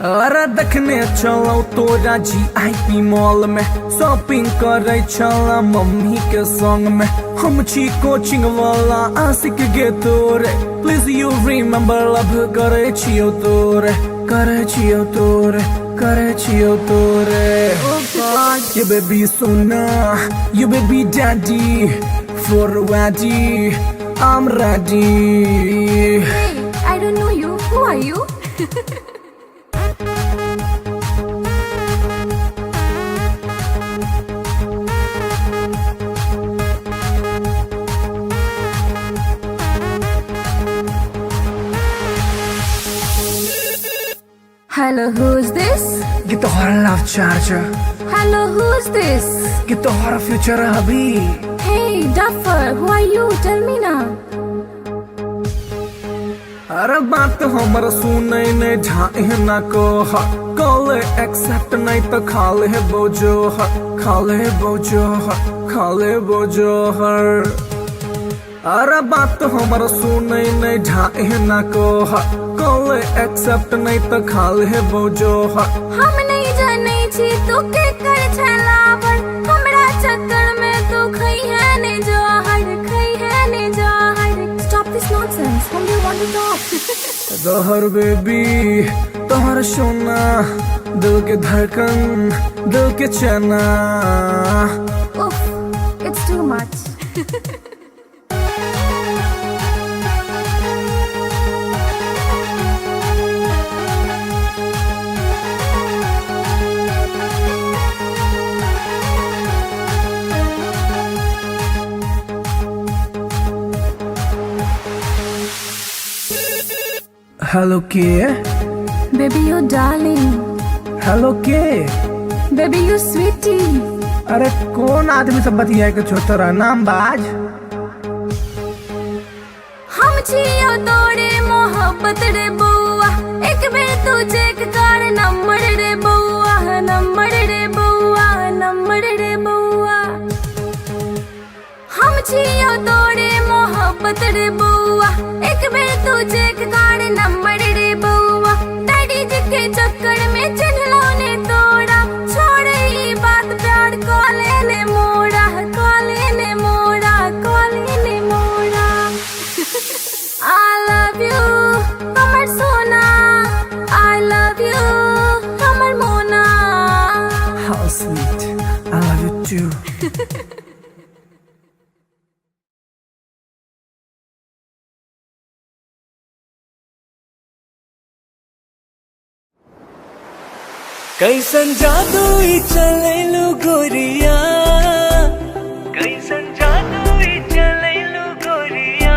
अरे देखने चलो तो राजी IP मॉल में, शॉपिंग कर रही चला मम्मी के संग में। हम छी कोचिंग वाला आशिक गे तोरे, प्लीज यू रिमेम्बर लव करे छियो तोरे, करे छियो तोरे, करे छियो तोरे। You baby sona, you baby daddy, for ready, I'm ready। Hey, I don't know you. Who are you? Hello, who's this? ये तो हमारा love charger, Hello, who's this? ये तो हमारा फ्यूचर अभी। Hey, Duffer, who are you? Tell me now. अरे बात हमर सुने ने ढाए ना को कॉल एक्सेप्ट नहीं तो खाले बोझो खाले बोझो खाले बोझो हर। अरे बात हमर सुने ने ढाए ना को कॉल एक्सेप्ट नहीं तो खाले बोझो हम नहीं जाने छी तू के कर छलावर, हमरा चक्कर में तू खई है ने जोहर, खई है ने जोहर। Stop this nonsense. Whom do you want to talk? जहर बेबी तोहर सोना, दिल के धड़कन, दिल के चना। Oof, it's too much. Hello के, Baby, you darling. हेलो के। Baby, you sweetie. अरे कौन आदमी सब बतिया के छोटा नाम बाज। हम छियो तोड़े मोहब्बत रे बउआ, एक बेर तू चेक कर नंबर रे बउआ, नंबर रे बउआ, नंबर रे बउआ। हम छियो तोड़े मोहब्बत रे बउआ, एक बेर तू चेक कर नंबर रे बउआ। डैडी जी के चक्कर में चिन्हलो ने तोड़ा, छोड़ ई बात प्यार कॉले ने मोड़ा, कॉले ने मोड़ा, कॉले ने मोड़ा। I love you, हमर सोना। I love you, हमर मोना। How sweet, I love you too. कैसन जादू ही चलेलू गोरिया, कैसन जादू ही चलेलू गोरिया।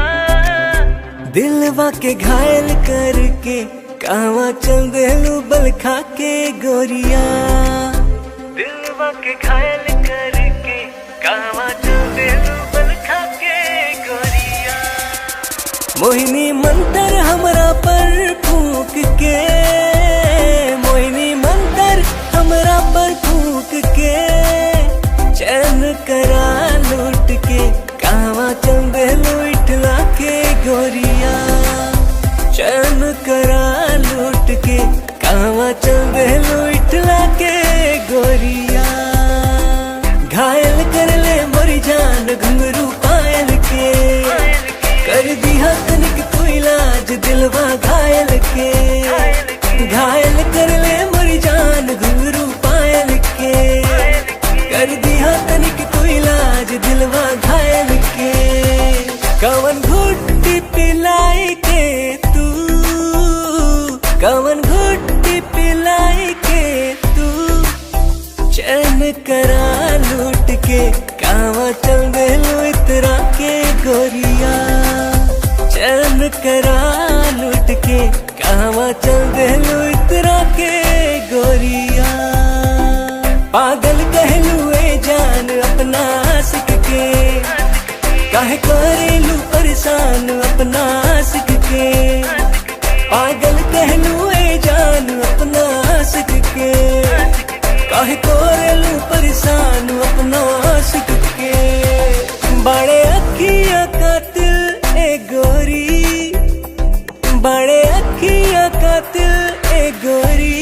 दिलवा के घायल करके कहवा चल देलू बल खा के गोरिया। दिलवा के घायल करके कहवा चल देलू बल खा के गोरिया। मोहिनी मंतर हमरा पर फूक के, मोहिनी मंतर हमरा पर फूक के। चैन करा लूट के कहवा चल देलू इठला के गोरिया। चैन करा लूट के कहवा चल देलू इठला के गोरिया। घायल कर ले मोरी जान घुंघरू पायल के, कर दिया तनिक तू इलाज दिलवा घायल के। घायल कर ले मोरी जान घुंघरू पायल के, कर दिया तनिक तू इलाज दिलवा घायल के। कवन घुट्टी पिलाई के तू, कवन घुट्टी पिलाई के तू। चैन करा लूट के कहवा चल देलू इतरा के गोरिया। चैन करा लूट के कहवा चल देलू इतरा के गोरिया। पागल कहलू ए जान अपना आशिक के, काहे करेलू परेशान अपना आशिक के। पागल कहलू ए जान अपना आशिक के, काहे करेलू परेशान अपना आशिक के। बड़े अखिया कातिल ए गोरी, बड़े अखिया कातिल ए गोरी।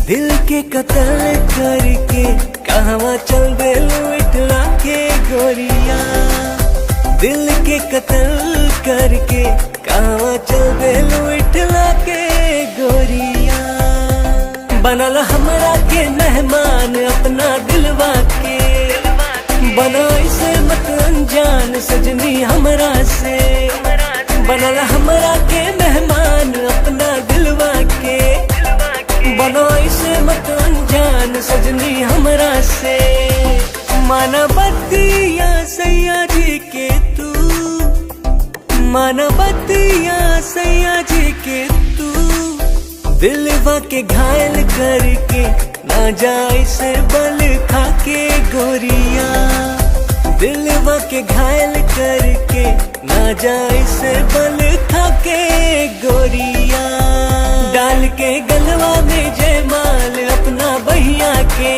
दिल के कत्ल करके कहवा चल देलू इठला के गोरिया। दिल के कत्ल करके कहवा चल देलू इठला के गोरिया। बनल हमरा के मेहमान अपना दिलवा के, बना इसे मत अनजान सजनी हमरा से। बनल हमरा के मेहमान अपना दिलवा के, बना इसे मत अनजान सजनी हमरा से। मानवतिया सैया जी के तू, मानवतिया सैया जी के तू। दिलवा के घायल करके ना जाए से बल खा के गोरिया। दिलवा के घायल करके ना जाए से बल खा के गोरिया। डाल के गलवा में जयमाल अपना बहिया के,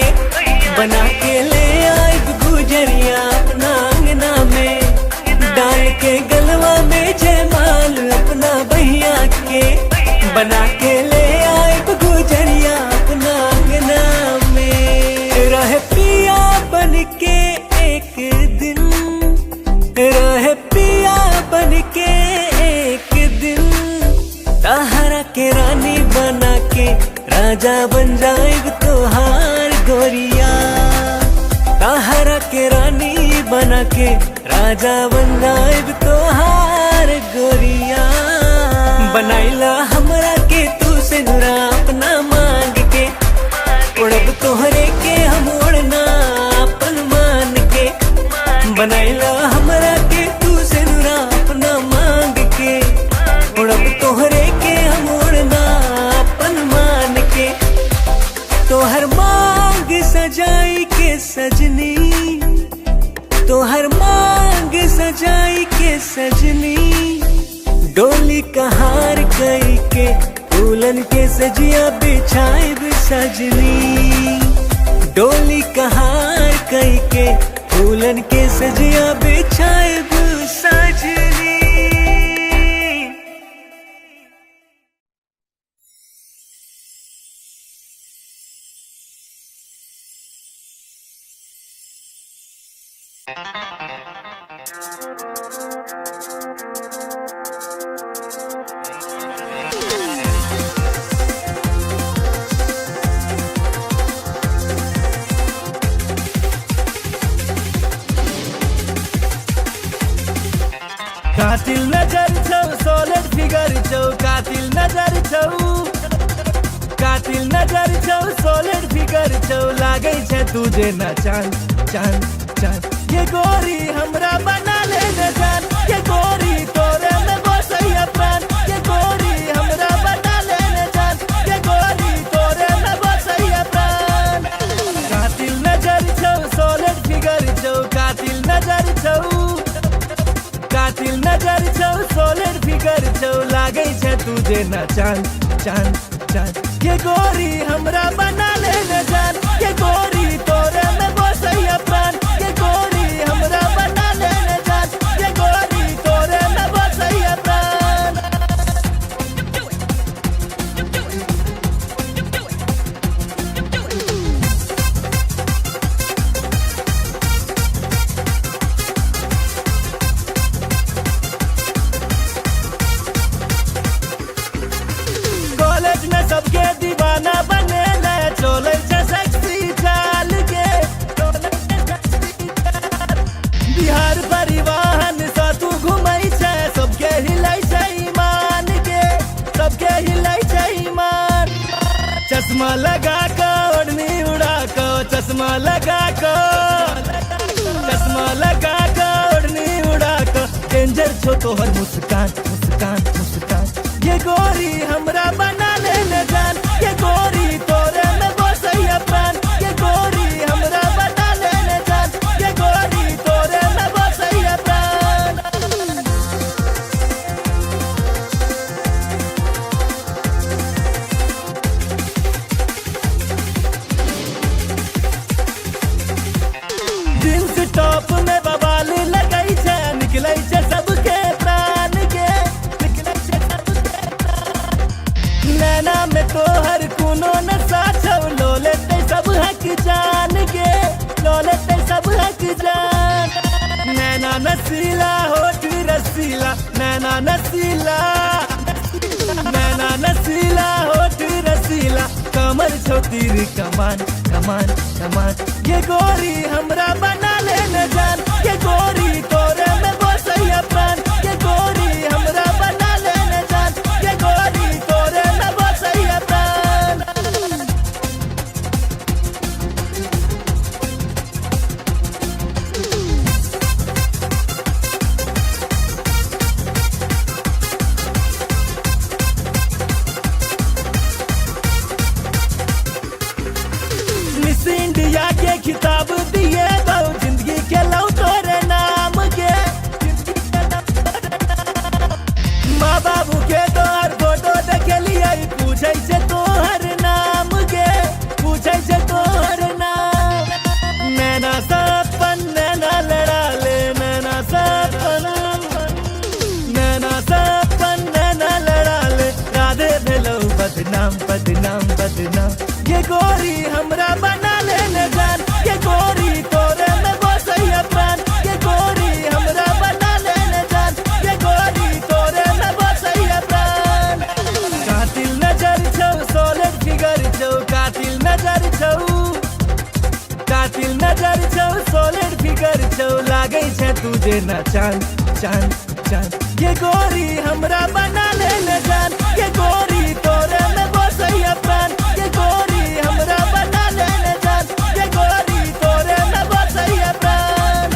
बना के ले आए गुजरिया अपना अंगना में। डाल के गलवा में जयमाल अपना बहिया के, बना के ले आए गुजरिया अपना अंगना में। रह पिया बन के एक दिन, रह पिया बन के एक दिन। राजा बन जाएब तोहार गोरिया, ताहरा के रानी बना के राजा बन जाएब तोहार गोरिया। बनाइला हमरा के तू से नुरा अपना मांग के, उड़ब तोहरे के हम उड़ना अपन मान के। बनाइला हमरा के तू से नुरा अपना मांग के, उड़ब तोहरे के हम उड़ना अपन मान के। तोहर मांग सजाई के सजनी, तोहर मांग सजाई के सजनी, डोली कहार कई के फूलन के सजिया बिछाइब सजनी। डोली कहार कई के फूलन के सजिया बिछाइब सजनी। कातिल नजर छौ सॉलिड फिगर छौ, कातिल नजर छौ, कातिल नजर छौ सॉलिड फिगर छौ, लागे छै तुझे न चांद चांद चांद। ये गोरी हमरा बना ले न जान, ये गोरी तोरे में बसैया प्राण। ये गोरी हमरा बना ले न जान, ये गोरी तोरे में बसैया प्राण। कातिल नजर छौ सॉलिड फिगर छौ, कातिल नजर छौ, कातिल नजर छौ सॉलिड फिगर छौ, लागे छै तुझे न चांद चांद चांद। ये गोरी हमरा बना ले न जान, ये गोरी तोरे में बसैया प्राण। ये गोरी हमरा बना ले न जान, ये गोरी तोरे में बसैया प्राण। कॉलेज में सबके दीवाना बने ले, चले छै सेक्सी चाल के। बिहार परिवहन सा तू घुमै छै, सबके हिलै छै ईमान के, सबके हिलै छै ईमान। चश्मा लगा के ओढ़नी उड़ा के, चश्मा लगा के, चश्मा लगा के ओढ़नी उड़ा के, डेंजर छो तोहर मुस्कान मुस्कान मुस्कान। ये गोरी हमरा बना ले न जान, ये गोरी तोरे में बसैया प्राण। ये गोरी हमरा बना ले न जान, ये गोरी तोरे में बसैया प्राण। जींस टॉप में बवाल लगै छै, निकलै छै सबके प्राण के, निकलै छै सबके प्राण। नैना में तोहर कोनो नशा छौ, लो लेतै सब हक जान के, लो लेतै सब हक जान। नैना नसीला होठ रसीला, नैना नसीला, नैना नसीला होठ रसीला, कमर छौ तीर कमान कमान कमान। ये गोरी हमरा बना ले न जान, ये गोरी तोरे में बसैया प्राण। ये गोरी हमरा बना ले न जान, ये गोरी तोरे में बसैया प्राण। मिस इंडिया के खिताब दिए बहु, जिंदगी के लौ तोरे नाम के, माँ बाबू के तोहर फोटो देखे लिए, पूछे से तोहर नाम के, पूछे से तोहर नाम। नैना सपन नैना लड़ा ले, नैना सपन, नैना सपन नैना लड़ा ले, राधे भेलौ बदनाम बदनाम बदनाम। ये गोरी हमरा बना ले न जान, ये गोरी तोरे में बसैया प्राण। ये गोरी हमरा बना ले न जान, ये गोरी तोरे में बसैया प्राण। कातिल नजर छौ सॉलिड फिगर छौ, नजर छौ सॉलिड फिगर छौ लागे छै तुझे ना चांद चांद चांद ये गोरी हमरा बना ले न जान ये गोरी तोरे में बसैया प्राण ये गोरी हमरा बना ले न जान ये गोरी तोरे में बसैया प्राण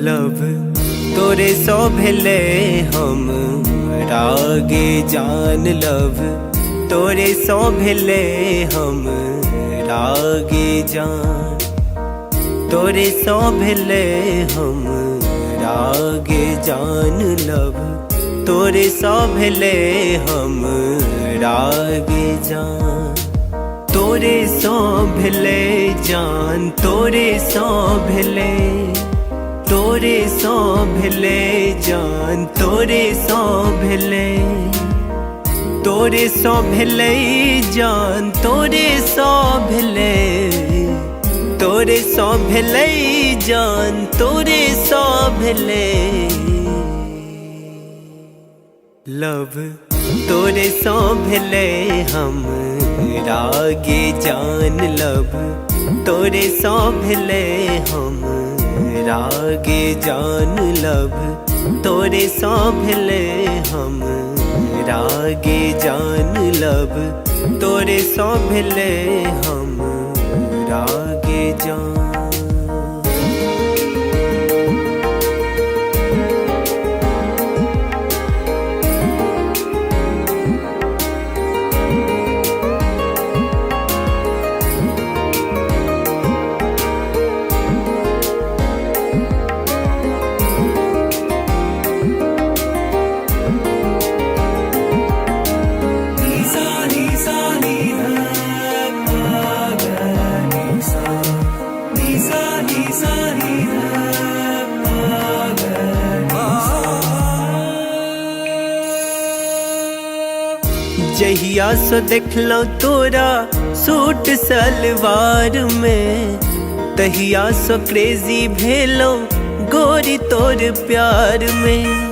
लव तोरे सो भेले हम रागे जान लव तोरे सो भेले हम रागे जान तोरे सो भेले हम रागे जान लव तोरे सो भेले हम रागे जान तोरे सो भेले जान तोरे सो भेले तोरे सो भेले जान तोरे सो भेले तोरे सो भेले जान तोरे सो भेले तोरे सो भेले जान तोरे सो भेले लव तोरे सो भेले हम रागे जान लव तोरे सो भेले हम रागे जान लव तोरे सो भेले हम रागे जान लव तोरे सो भेले हम रागे जान जहिया सो देखलो तोरा सूट सलवार में तहिया सो क्रेजी भेलो गोरी तोर प्यार में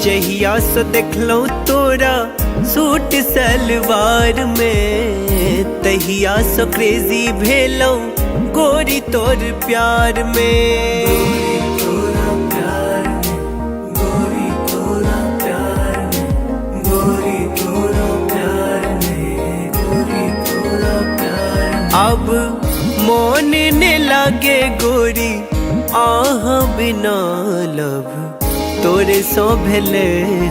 जहिया सो देखलो तोरा सूट सलवार में तहिया सो क्रेजी भेलो गोरी तोर प्यार में गोरी तोरा प्यार में गोरी तोरा प्यार में गोरी तोरा प्यार में अब मोन ने लागे गोरी आह बिना लब तोरे सो भेले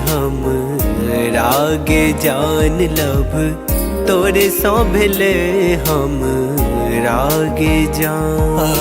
हम रागे जान लब तोरे सो भेले हम रागे जान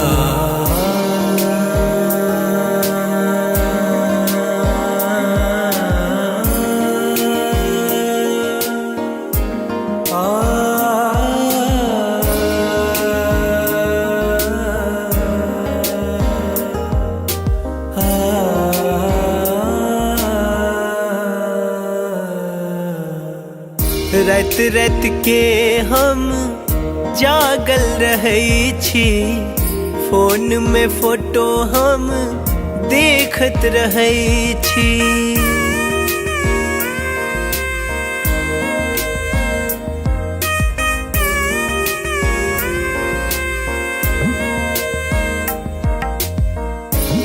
रात रात के हम जागल रहै छी फोन में फोटो हम देखत रहै छी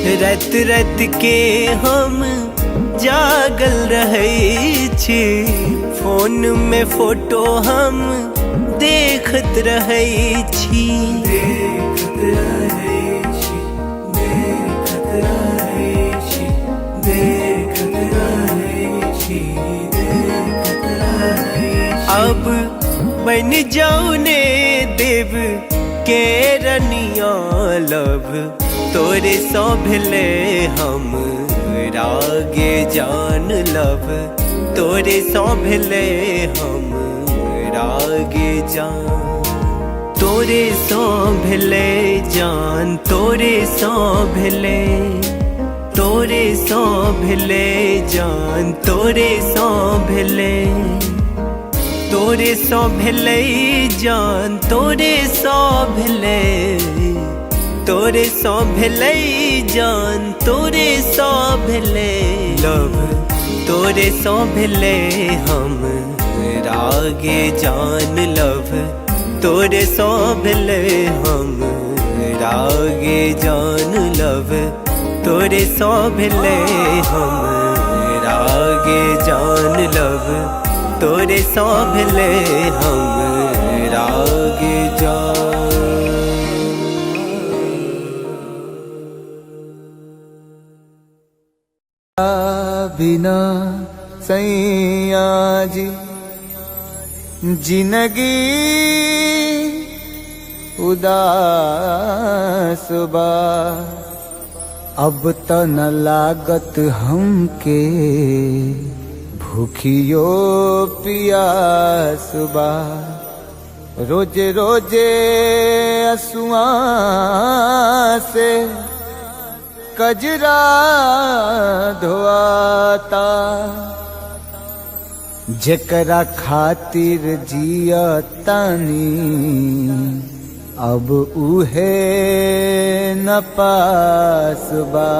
रात रात के हम जागल रहे छी, फोन में फोटो हम देखत रहे छी। देखत रहे छी, देखत रहे छी, देखत रहे छी, देखत रहे छी। अब बन जाऊ ने देव के रनिया लब, तोरे सो भेले हम रागे जान लब, तोरे सो भेले हम रागे जान, तोरे सो भेले जान, तोरे सो भेले, तोरे सो भेले जान, तोरे सो भेले, तोरे सो भेले जान, तोरे सो भेले, तोरे सो भेले जान, तोरे सो भेले लब, तोरे सो भेले हम रागे जान लब, तोरे सो भेले हम रागे जान लब, तोरे सो भेले हम रागे जान लब, तोरे सो भेले हम रागे जान। बिना सैया जी जिंदगी उदास बा, अब त न लागत हमके भूखियो पियास बा। रोजे रोजे असुआ से कजरा धोआता, जेकरा खातिर जिया तानी अब उहे न पास बा।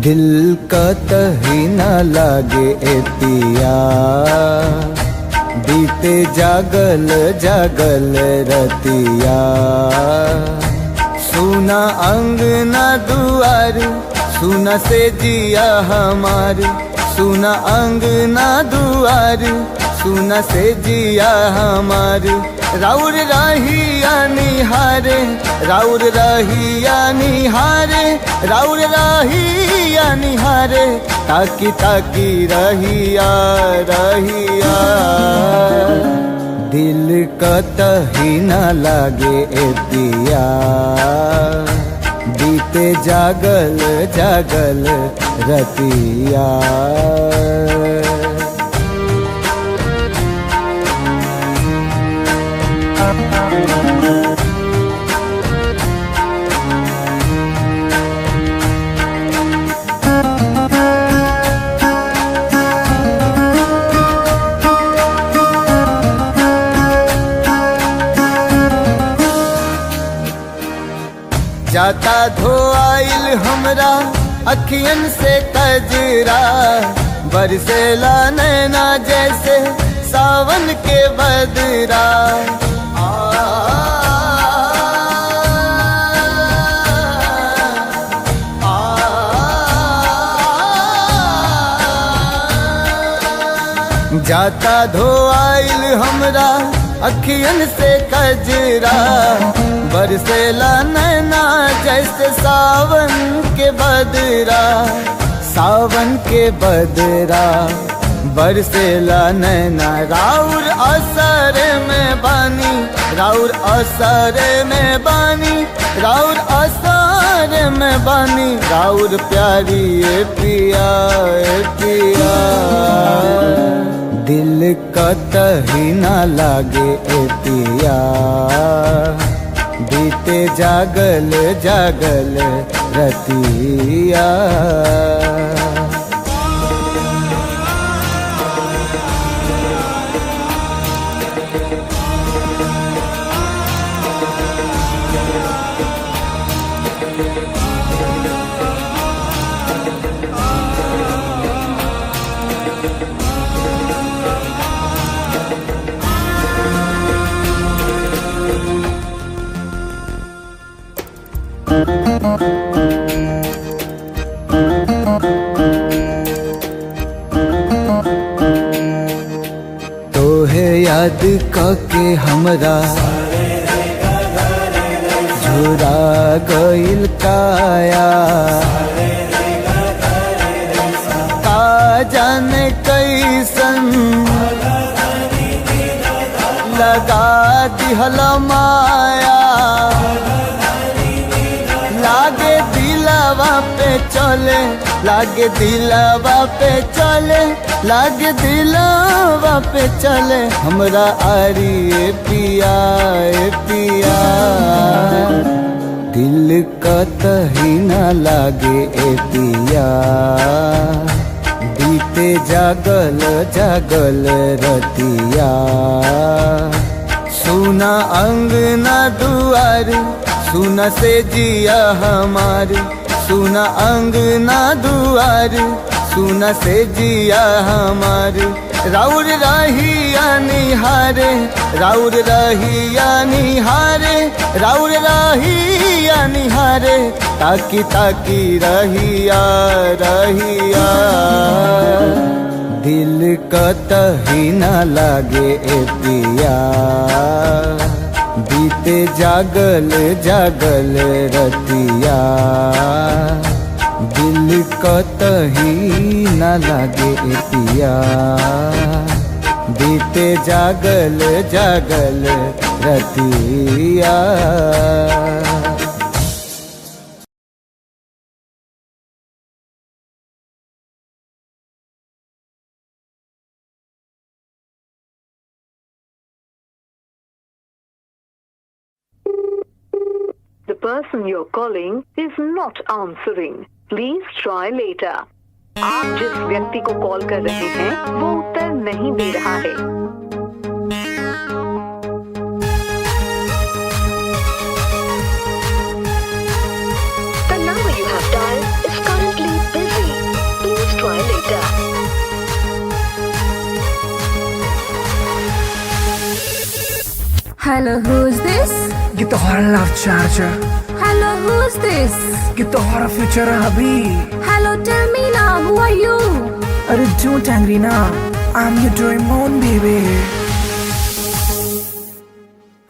दिल का तही न लागे ए पिया, बीते जागल जागल रतिया। सुना अंगना दुआर, सुना से जिया हमार, सुना अंगना दुआर, सुना से जिया हमार। राउर रहिया निहारे, राउर रहिया निहारे, राउर रहिया निहारे, ताकी ताकी रहिया रहिया। दिल कतही न लागे ए पिया, बीते जागल जागल रतिया। जाता धोआइल हमरा अखियन से कजरा, बरसेला नैना जैसे सावन के बदरा। जाता धोआइल हमरा अखियन से कजरा, बरसेला नैना जैसे सावन के बदरा। सावन के बदरा बरसेला नैना, राउर असर में बानी, राउर असर में बानी, राउर असर में बानी। राउर प्यारी ए पिया ए पिया, दिल कतही न लागे ए पिया, बीते जागल जागल रतिया। याद के हमरा झुरा गइल काया, का जाने कैसन लगा दिहल माया, लागे दिलवा पे चले, लागे दिलवा पे चले, लागे दिलवा पे चले हमरा आरी ए पिया ए पिया। दिल कतही न लागे ए पिया, बीते जागल जागल रतिया। सुना अंगना दुआर, सुना से जिया हमार, सुना अंगना दुआर, सुना से जिया हमार। राउर रहिया निहारे, राउर रहिया निहारे, राउर रहिया निहारे, ताकी ताकी रहिया रहिया। दिल कतही न लागे ए पिया, बीते जागल जागल रतिया। दिल कतही न लागे ए पिया, बीते जागल जागल रतिया। The person you're calling is not answering. Please try later. आप जिस व्यक्ति को कॉल कर रहे हैं वो उत्तर नहीं दे रहा है। The number you have dialed is currently busy. Please try later. Hello, who's this? ये तो हमारा love charger, Hello, who's this? ये तो हमारा फ्यूचर है अभी। Hello, tell me now, who are you? अरे don't angry ना, I'm your Doraemon baby।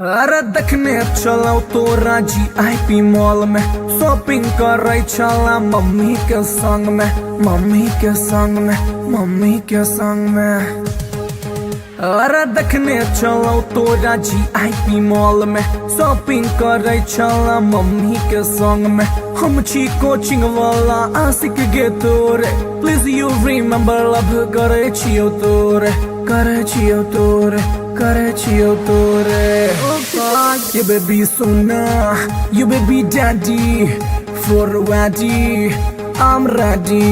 अरे देखने चलो तो राजी IP मॉल में, शॉपिंग कर रही चला मम्मी के संग में, मम्मी के संग में, मम्मी के संग में। अरे देखने चलो तो राजी IP मॉल में, शॉपिंग कर रही चला मम्मी के संग में। हम छी कोचिंग वाला आशिक गे तोरे, प्लीज यू रिमेम्बर लव करे छियो तोरे, करे छियो तोरे, करे छियो तोरे। ये baby Sona, you baby daddy, for ready, I'm ready।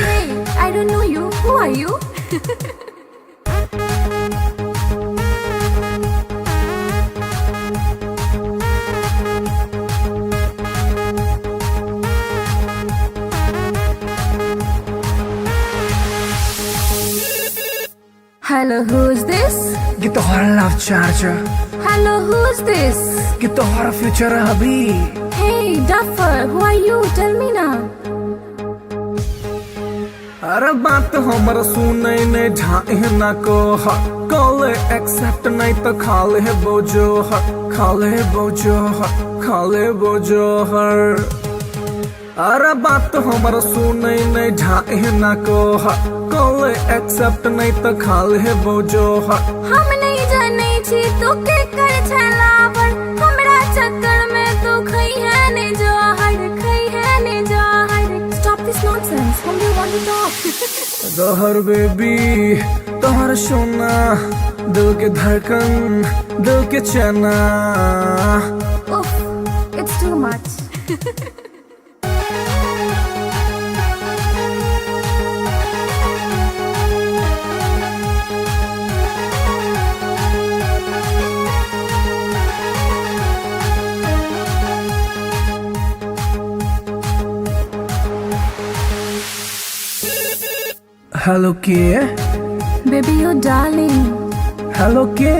Hey, I don't know you. Who are you? Hello, who's this? ये तो हमारा love charger, Hello, who's this? ये तो हमारा फ्यूचर है अभी। Hey, Duffer, who are you? Tell me now. अरे बात हमर सुने ने ढाई न को, कॉल एक्सेप्ट नहीं तो खाले बोझो, खाले बोझो, खाले बोझो हर। अरे बात हमर सुने ने ढाई न को, कॉल एक्सेप्ट नहीं तो खाले बोझो हर। हम नहीं जाने छी तो के कर छलावर, हमरा चक्कर में तो खई है ने जहर, खई है ने जहर। Stop this nonsense. Whom do you want to talk? जहर बेबी तोहर सोना, दिल के धड़कन, दिल के चना। Oof, it's too much. Hello के, Baby, you darling. हेलो के।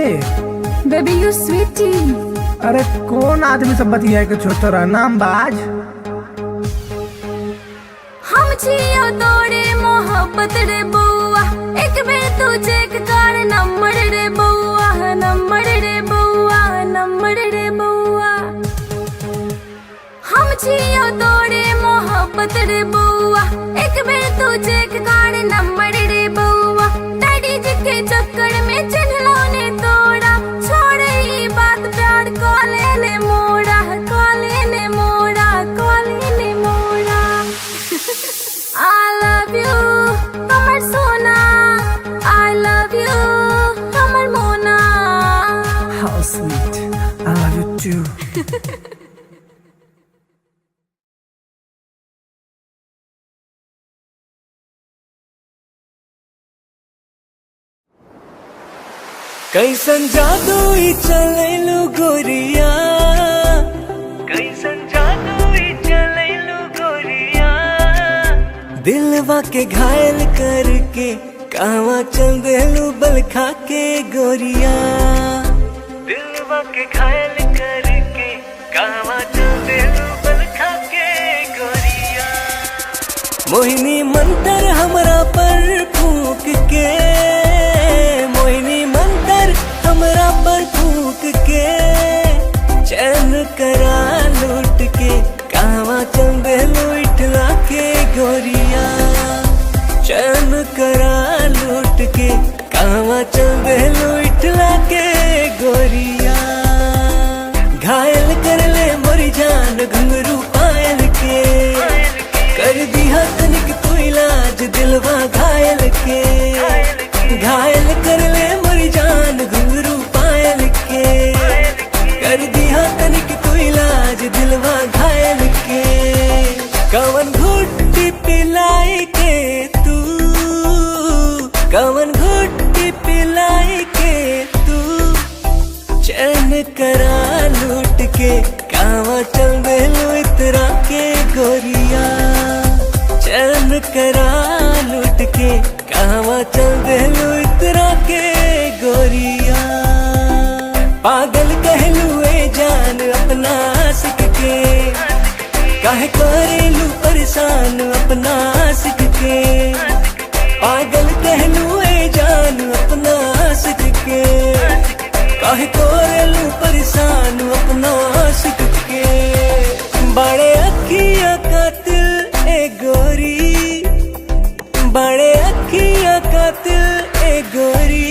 Baby, you sweetie. अरे कौन आदमी सब बतिया के छोटरा नाम बाज। हम छियो तोरे मोहब्बत रे बउआ, एक बेर तू चेक कर नंबर रे बउआ, नंबर रे बउआ, नंबर रे बउआ। हम जियो तोरे मोहब्बत रे बउआ, एक बेर तू चेक कर नंबर रे बउआ। डैडी जी के चक्कर में चिन्हलो ने तोड़ा, छोड़ ई बात प्यार कॉले ने मोड़ा, कॉले ने मोड़ा, कॉले ने मोड़ा। I love you, कमर सोना। I love you, कमर मोना। How sweet, I love you too. कैसन जादू ई चलैलू गोरिया, कैसन जादू ई चलैलू गोरिया। दिलवा के घायल करके कहवा चल देलू बल खा के गोरिया। दिलवा के घायल करके कहवा चल देलू बल खा के गोरिया। मोहिनी मंतर हमरा पर फूक के, मोहिनी मंतर हमरा पर फूक के। चैन करा लूट के कहवा चल देलू इठला के गोरिया। चैन करा लूट के कहवा चल देलू इठला के गोरिया। घायल कर ले मोरी जान घुंघरू पायल के, कर दिया तनिक तू इलाज दिलवा घायल के। घायल कर ले मोरी जान घुंघरू पायल के, कर दिया तनिक तू इलाज दिलवा घायल के। कवन घुट्टी पिलाई के तू, कवन घुट्टी पिलाई के तू। चैन करा लूट के कहवा चल देलू इतरा के गोरिया। चैन करा लूट के कहवा चल देलू इतरा के गोरिया। पागल कहलू ए जान अपना आशिक के, काहे करेलू परेशान अपना आशिक के। पागल कहलू ए जान अपना आशिक के, काहे करेलू परेशान अपना आशिक के। बड़े अखियां कातिल ए गोरी, बड़े अखियां कातिल ए गोरी।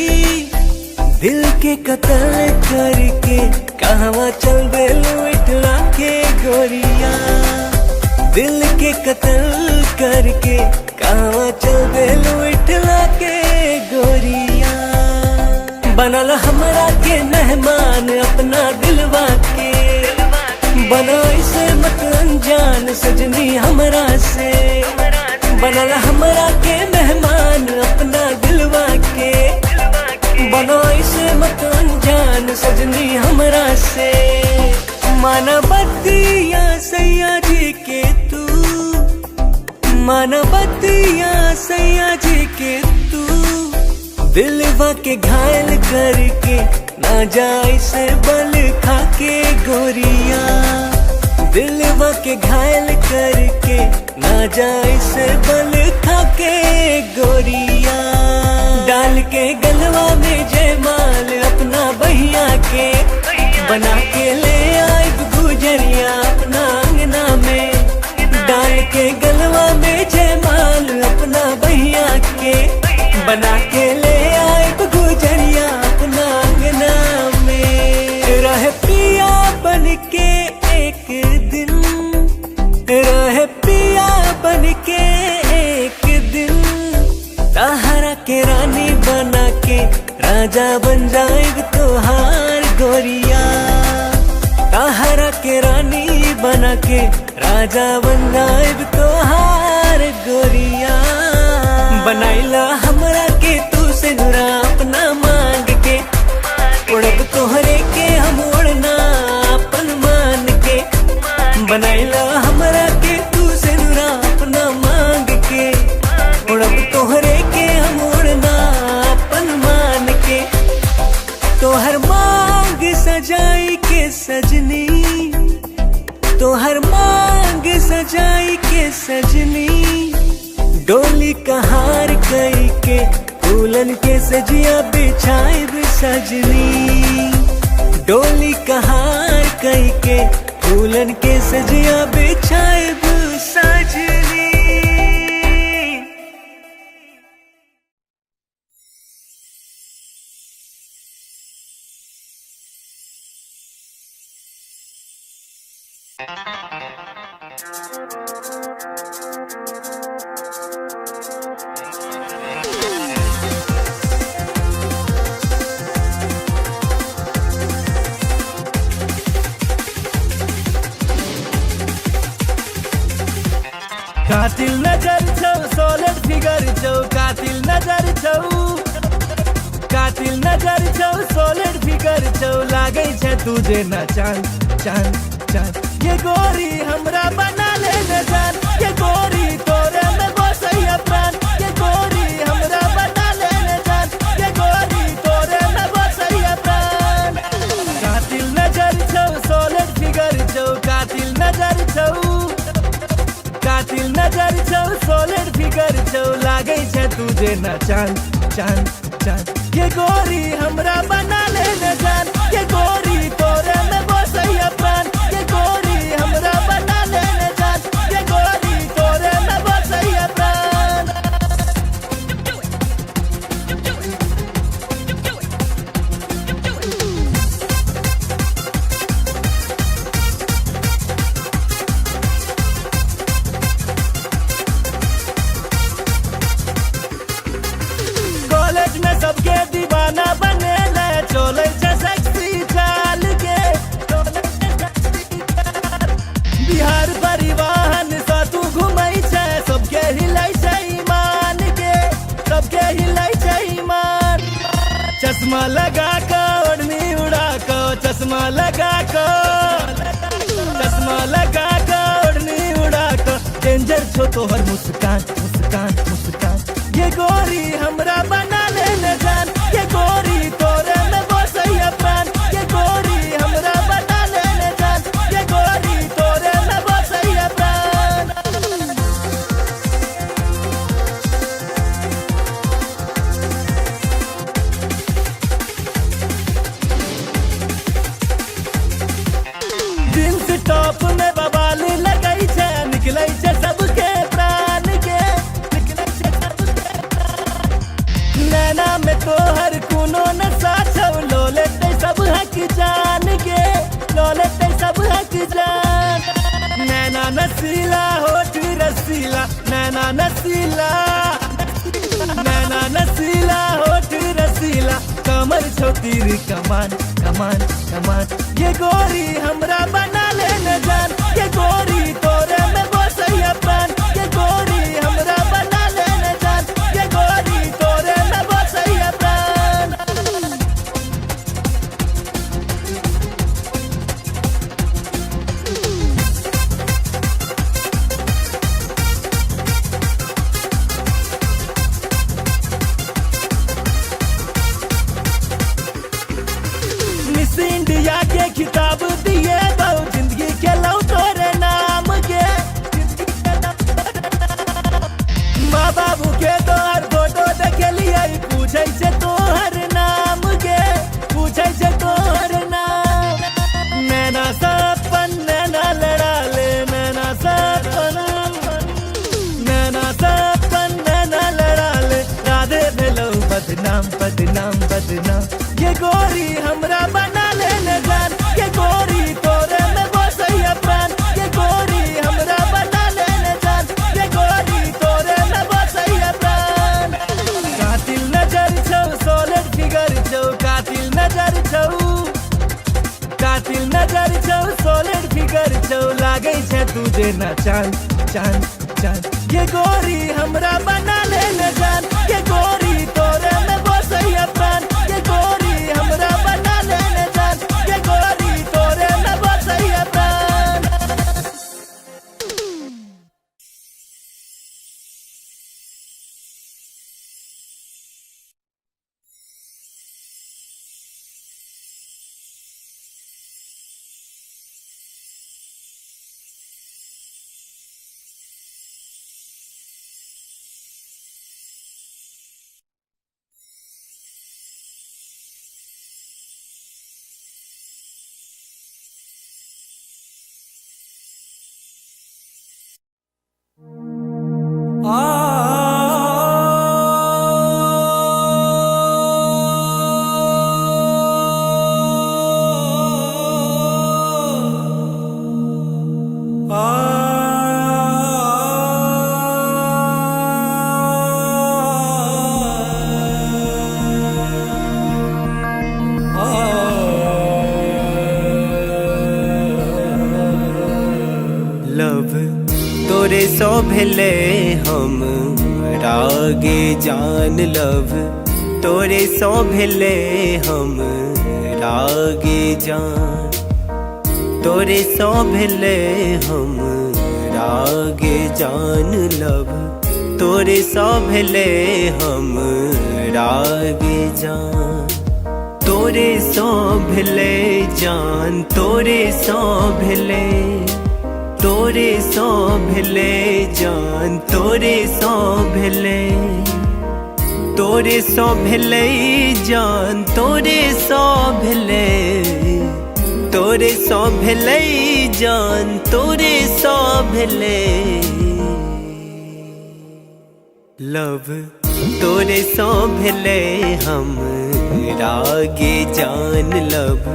दिल के कत्ल करके कहवा चल देलू इठला के गोरिया। दिल के कत्ल करके कहवा चल देलू इठला के गोरिया। बनल हमरा के मेहमान अपना दिलवा के, बना इसे मत अनजान सजनी हमरा से। बनल हमरा के मेहमान अपना दिलवा के, बना इसे मत अनजान सजनी हमरा से। माना बतिया सैया जी के तू, माना बतिया सैया जी के तू। दिलवा के घायल करके ना जाए से बल खा के गोरिया। दिलवा के घायल करके ना जाए से बल खा के गोरिया। डाल के गलवा में जयमाल अपना बहिया के, बना के ले आए गुजरिया अपना अंगना में। डाल के गलवा में जयमाल अपना बहिया के, बना के ले आए गुजरिया अपना अंगना में। रह पिया बन के एक दिन, रह पिया बन के एक दिन। ताहरा के रानी बना के राजा बन जाएग तोहार गोरिया। ताहरा के रानी बना के राजा बन जाएग तोहार गोरिया। बनाइला हमरा के तू से नुरा अपना मांग के, उड़ब तोहरे के हम उड़ना अपन मान के। बनाइला हमरा के तू से नुरा अपना मांग के, उड़ब तोहरे के हम उड़ना अपन मान के। तोहर मांग सजाई के सजनी, तोहर मांग सजाई के सजनी। डोली कहार कई के तू फूलन के सजिया बिछाए सजनी, डोली कहार कई के फूलन के सजिया बिछाए सजनी। कातिल नजर छौ सोलिड फिगर छौ, कातिल नजर छौ, कातिल नजर छौ सोलिड फिगर छौ, लागै छै तुझे न चांद चांद चांद। ये गोरी हमरा बना ले न जान, ये गोरी तोरे में बसैया प्राण, ये गोरी हमरा बना ले न जान, ये गोरी तोरे में बसैया प्राण। कातिल नजर छौ सोलिड फिगर छौ, कातिल नजर छौ, कातिल नजर छौ सोलिड फिगर छौ, लागै छै तुझे न चांद चांद चांद। ये गोरी हमरा बना ले न जान, ये गोरी तोरे में बसैया प्राण, ये गोरी हमरा बना ले न जान, ये गोरी तोरे में बसैया प्राण। कॉलेज में सबके दीवाना बने ले, चले छै सेक्सी चाल के, बिहार परिवहन सा तू घुमै छै, सबके हिलै छै ईमान के, सबके हिलै छै ईमान। चश्मा लगा के ओढ़नी उड़ा के, चश्मा लगा के, चश्मा लगा के ओढ़नी उड़ा के, डेंजर छो तोहर मुस्कान मुस्कान मुस्कान। ये गोरी हमरा बना ले न जान, ये गोरी तोरे में बसैया प्राण, ये गोरी हमरा बना ले न जान, ये गोरी तोरे में बसैया प्राण। जींस टॉप में बवाल लगै छै, निकलै छै सबके प्राण के, निकलै छै सबके प्राण। नैना में तोहर कोनो नशा छौ, लो लेतै सब हक जान के, लो लेतै सब हक जान। नैना नसीला होठ रसीला, नैना नसीला, नैना नसीला होठ रसीला, कमर छौ तीर कमान कमान कमान। ये गोरी हमरा बना ले न जान, ये गोरी तोरे में बसैया प्राण, ये गोरी हमरा बना ले न जान, ये गोरी तोरे में बसैया प्राण। मिस इंडिया के खिताब दिए बहु, जिंदगी के लौ तोरे नाम के, माँ बाबू के तोहर फोटो देखलिए, पूछे छै तोहर नाम के, पूछे छै तोहर नाम। नैना सपन नैना लड़ा ले, नैना सपन, नैना सपन नैना लड़ा ले, राधे भेलौ बदनाम बदनाम बदनाम। ये गोरी हमरा बना ले न जान, ये गोरी तोरे में बसैया प्राण, ये गोरी हमरा बना ले न जान, ये गोरी तोरे में बसैया प्राण। कातिल नजर छौ सोलिड फिगर छौ, कातिल नजर छौ, कातिल नजर छौ सोलिड फिगर छौ, लागै छै तुझे न चांद चांद चांद। ये गोरी हमरा बना ले न जान, ये गोरी तोरे में बसैया प्राण, ये गोरी हमरा बना ले न जान, ये गोरी तोरे में बसैया प्राण। सो भेले हम रागे जान लव, तोरे सो भेले हम रागे जान, तोरे सो भेले हम रागे जान लव, तोरे सो भेले हम रागे जान, तोरे सो भेले जान, तोरे सो भेले, तोरे सो भेले जान, तोरे सो भेले, तोरे सो भेले जान, तोरे सो भेले, तोरे सो भेले जान, तोरे सो भेले लव, तोरे सो भेले हम रागे जान लव,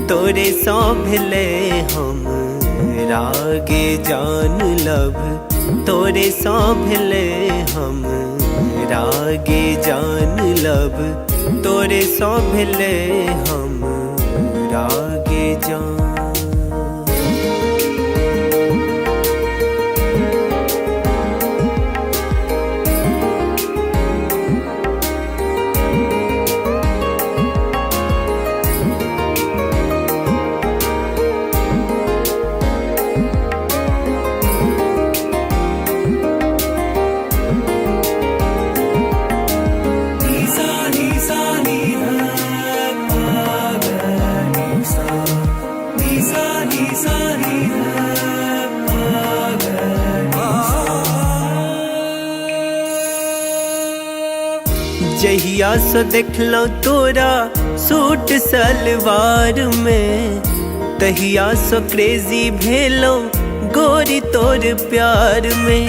तोरे सो भेले हम रागे जान लव, तोरे सो भेले हम रागे जान लव, तोरे सो भेले हम रागे जान। जहिया से देखलो तोरा सूट सलवार में, तहिया से क्रेजी भेलो गोरी तोर प्यार में,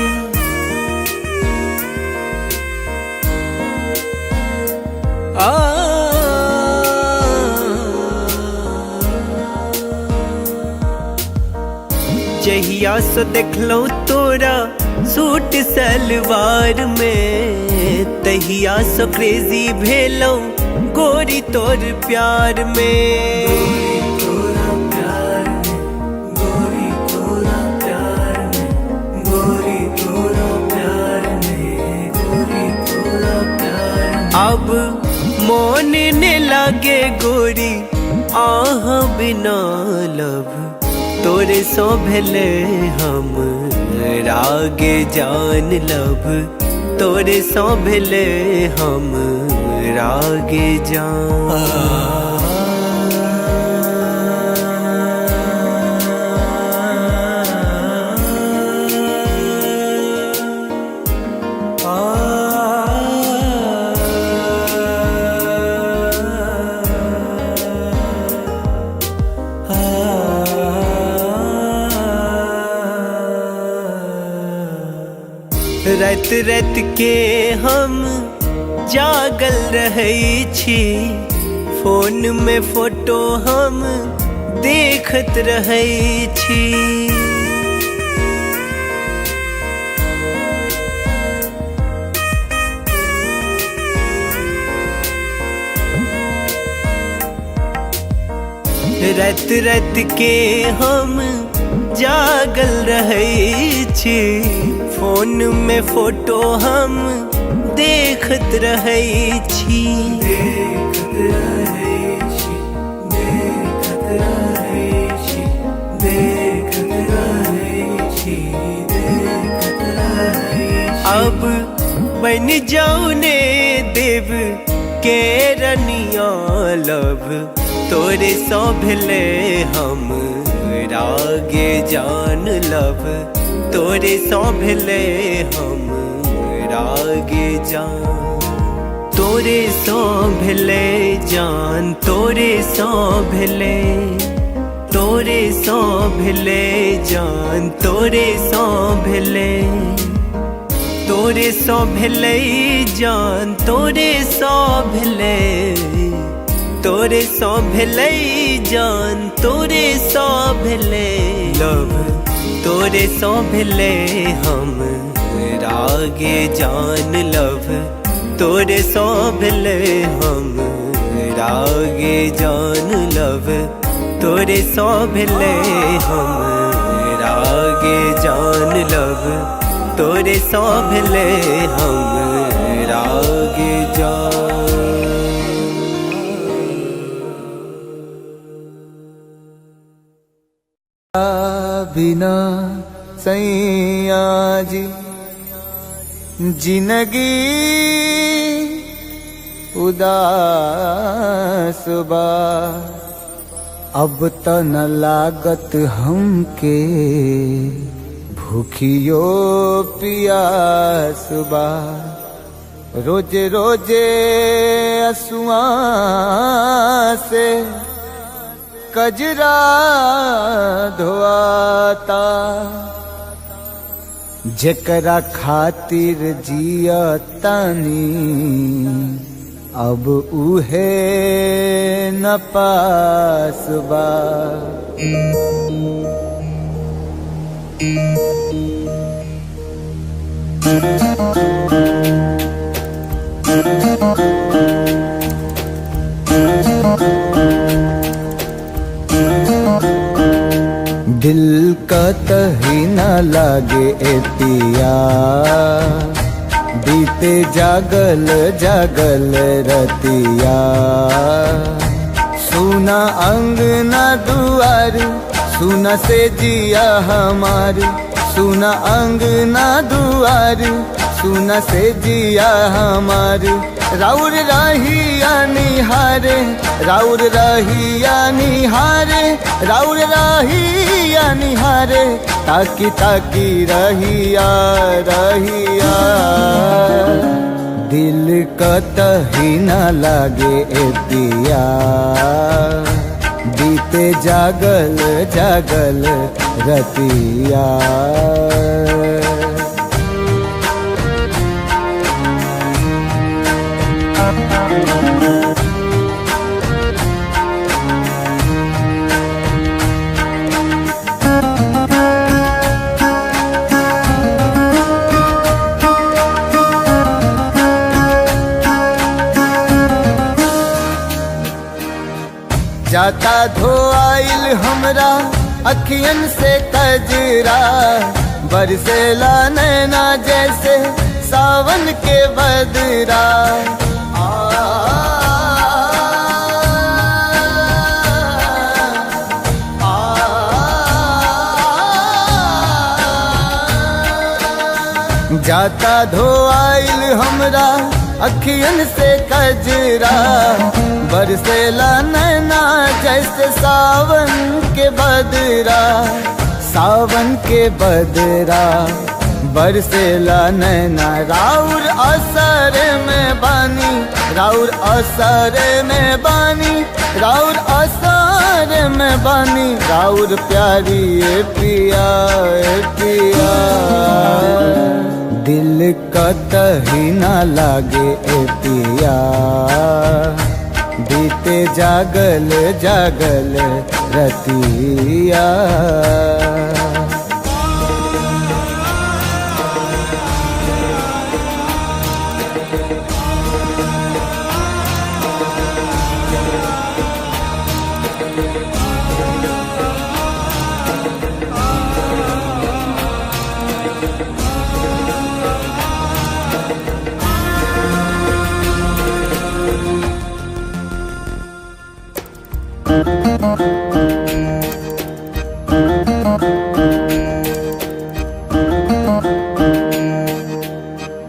जहिया से देखलो तोरा सूट सलवार में, तहिया से क्रेजी भेलो गोरी तोर प्यार में, गोरी तोरा प्यार में, गोरी तोरा प्यार में, गोरी तोरा प्यार में, गोरी तोरा प्यार में, अब मोन ने लागे गोरी आह बिना लव, तोरे सो भेले हम रागे जान लव, तोरे सो भेले हम रागे जान। रात रात के हम जागल रहै छी, फोन में फोटो हम देखत रहै छी, रात रात के हम जागल रहै छी, फोन में फोटो हम देखत रहै छी, देखत रहै छी, देखत रहै छी, देखत रहै छी, देखत रहै छी, अब बन जाऊ ने देव के रनिया लव, तोरे सो भेले हम रागे जान लव, तोरे सो भेले हम रागे जान, तोरे सो भेले जान, तोरे सो भेले, तोरे सो भेले जान, तोरे सो भेले, तोरे सो भेले जान, तोरे सो भेले, तोरे सो भेले जान, तोरे सो भेले लव, तोरे सो भेले हम रागे जान लव, तोरे सो भेले हम रागे जान लव, तोरे सो भेले हम रागे जान लव, तोरे सौभले हम राग जा। बिना सैया जी जिंदगी उदास बा, अब त न लागत हमके भूखियो पियास बा। रोजे रोजे असुआ से कजरा धोआता, जेकरा खातिर जियतानी अब उहे न पास बा। दिल का तही न लागे ए पिया, बीते जागल जागल रतिया। सुना अंगना दुआर, सुना से जिया हमार, सुना अंगना दुआर, सुना से जिया हमार। राउर रहिया निहारे, राउर रहिया निहारे, राउर रहिया निहारे, ताकी ताकी रहिया रहिया। दिल कतही न लागे ए पिया, बीते जागल जागल रतिया। जाता धोआइल हमरा अखियन से कजरा, बरसेला नैना जैसे सावन के बदरा। जाता धोआइल हमरा अखियन से कजरा, बरसेला नैना जैसे सावन के बदरा। सावन के बदरा बरसेला नैना, राउर असर में बानी, राउर असर में बानी, राउर असर में बानी। राउर प्यारी ए पिया ए पिया, दिल कतही न लागे ए पिया, बीते जागल जागल रतिया।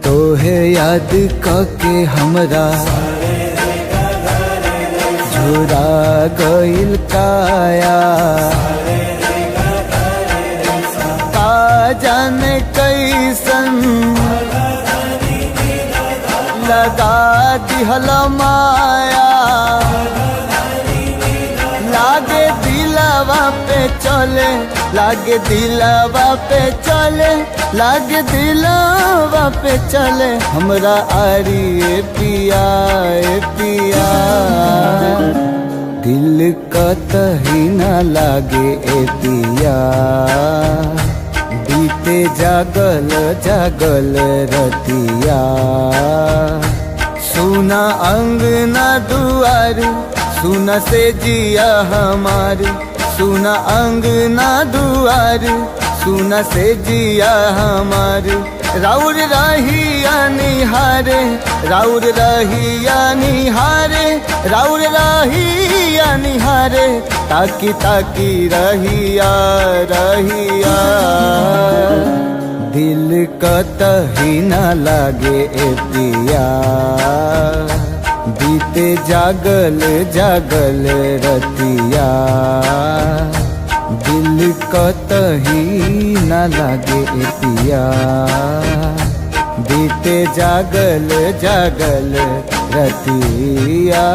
तोहे याद करके हमरा झुरा गइल काया, का जाने कैसन लगा दिहल माया। लागे दिलवा पे चले, लागे दिलवा पे चले, लागे दिलवा पे चले हमरा आरी ए पिया ए पिया। दिल कतही न लागे ए पिया, बीते जागल जागल रतिया। सुना अंगना दुआर, सुना से जिया हमार, सुना अंगना दुआर, सुना से जिया हमार। राउर रहिया निहारे, राउर रहिया निहारे, राउर रहिया निहारे, ताकी ताकी रहिया रहिया। दिल कतही न लागे ए पिया, बीते जागल जागल रतिया। दिल कतही न लागे ए पिया, बीते जागल जागल रतिया।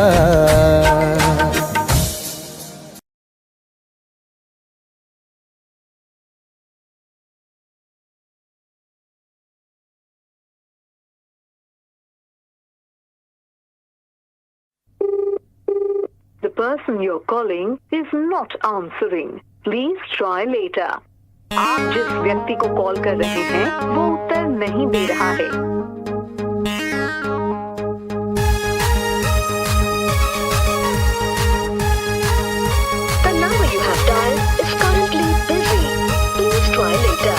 The person you're calling is not answering. Please try later. आप जिस व्यक्ति को कॉल कर रहे हैं वो उत्तर नहीं दे रहा है। The number you have dialed is currently busy. Please try later.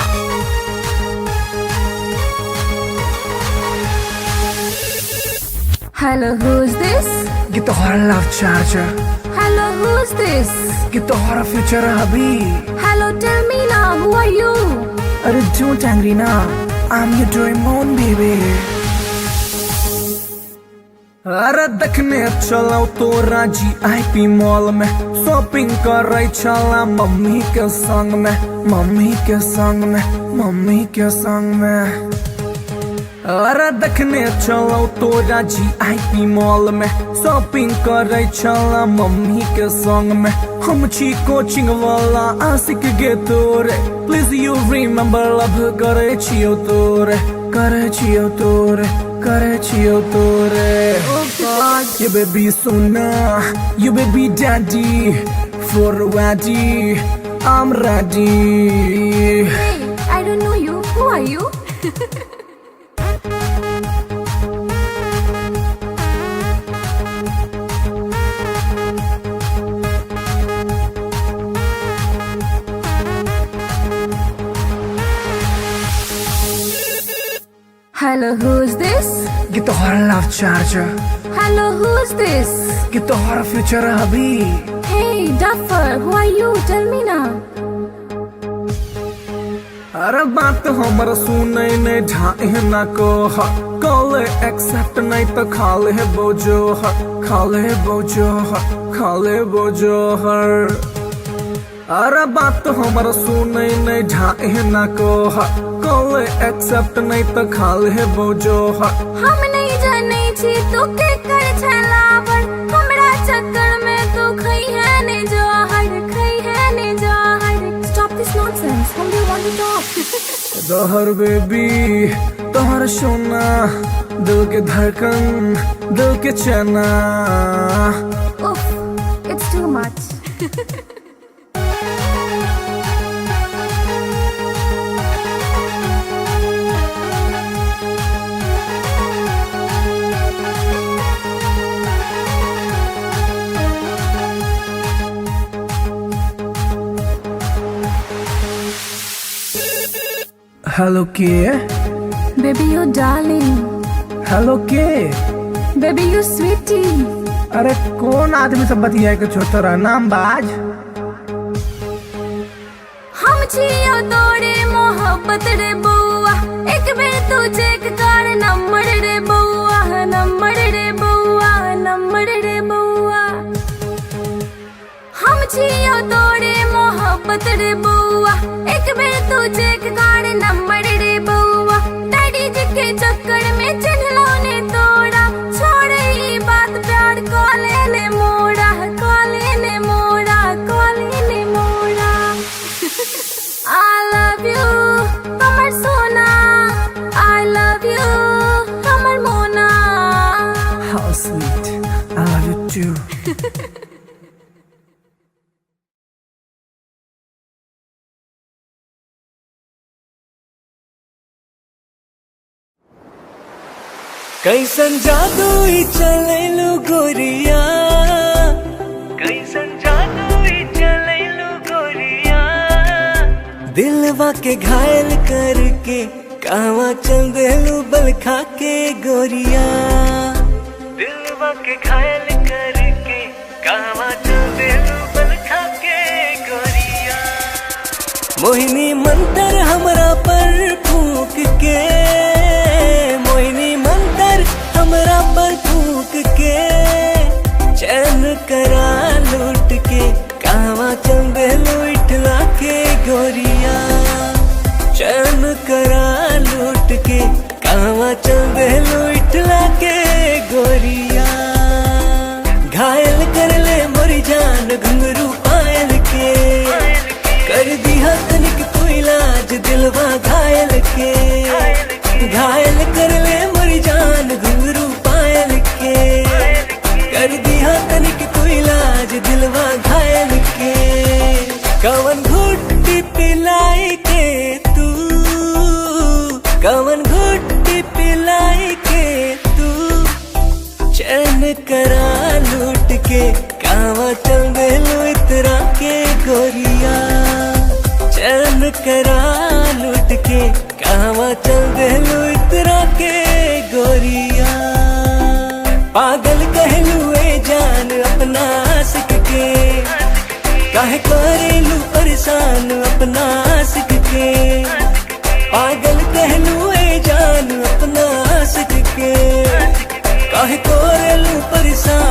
Hello, who's this? ये तोहरा love charger, Hello, who's this? ये तोहरा फ्यूचर हबी। Hello, tell me now, who are you? अरे don't angry ना, I'm your Doraemon baby। अरे देखने चलाओ तोरा GIP मॉल में, शॉपिंग कर चला मम्मी के संग में, मम्मी के संग में, मम्मी के संग में। अरे देखने चलो तोरा GIP मॉल में, शॉपिंग करे चला मम्मी के संग में। हम छी कोचिंग वाला आशिक गे तोरे, प्लीज यू रिमेम्बर लव करे छियो तोरे, करे छियो तोरे, करे छियो तोरे। You baby Sona, you baby daddy, for ready, I'm ready। Hey, I don't know you. Who are you? Hello, who's this? ये तोहरा love charger, Hello, who's this? ये तोहरा फ्यूचर हबी। Hey, duffer, who are you? Tell me now. अरे बात हमर सुने नहीं ढाए ना को, कॉल एक्सेप्ट नहीं तो खाले बोझो, खाले बोझो, खाले बोझो हर। अरे बात हमर सुने नहीं ढाए ना को, कॉल एक्सेप्ट नहीं तो खाले बोझो। हम नहीं जाने छी तू के कर छलावर, हमरा चक्कर में तू खई है ने जहर, खई है ने जहर। Stop this nonsense. Whom do you want to talk? तोहर बेबी, तोहर सोना, दिल के धड़कन, दिल के चना। Oof, it's too much. Hello के, Baby, you darling. हेलो के। Baby, you sweetie. अरे कौन आदमी सब बतिया के छोटा नाम बाज। हम छियो तोरे मोहब्बत रे बउआ, एक बेर तू चेक कर नंबर रे बउआ, नंबर रे बउआ, नंबर रे बउआ। हम छियो तोरे मोहब्बत रे बउआ, एक बेर तू चेक कर नंबर रे बउआ। डैडी जी के चक्कर में चिन्हलो ने तोड़ा, छोड़ ई बात प्यार को ले मोड़ा, को ले मोड़ा, को ले मोड़ा। I love you, हमर सोना। I love you, हमर मोना। How sweet, I love you too। कैसन जादू ही चलेलू गोरिया, कैसन जादू ही चलेलू गोरिया। दिलवा के घायल करके कहवा चल देलू बल खा के गोरिया, दिलवा के घायल करके कहवा चल देलू बल खा के गोरिया। मोहिनी मंतर हमरा पर फूक के, मोहिनी मंतर हमरा पर फूक के, चैन करा लूट के कहवा चल देलू इठला के गोरिया, चैन करा लूट के कहवा चल देलू इठला के गोरिया। घायल कर ले मोरी जान घुंघरू पायल के, कर दिया तनिक तू इलाज दिलवा घायल के। घायल कर ले मोरी जान घुंघरू पायल के, कर दिया तनिक तू इलाज दिलवा घायल के। कवन घुट्टी पिलाई के तू, कवन घुट्टी पिलाई के तू, चैन करा लूट के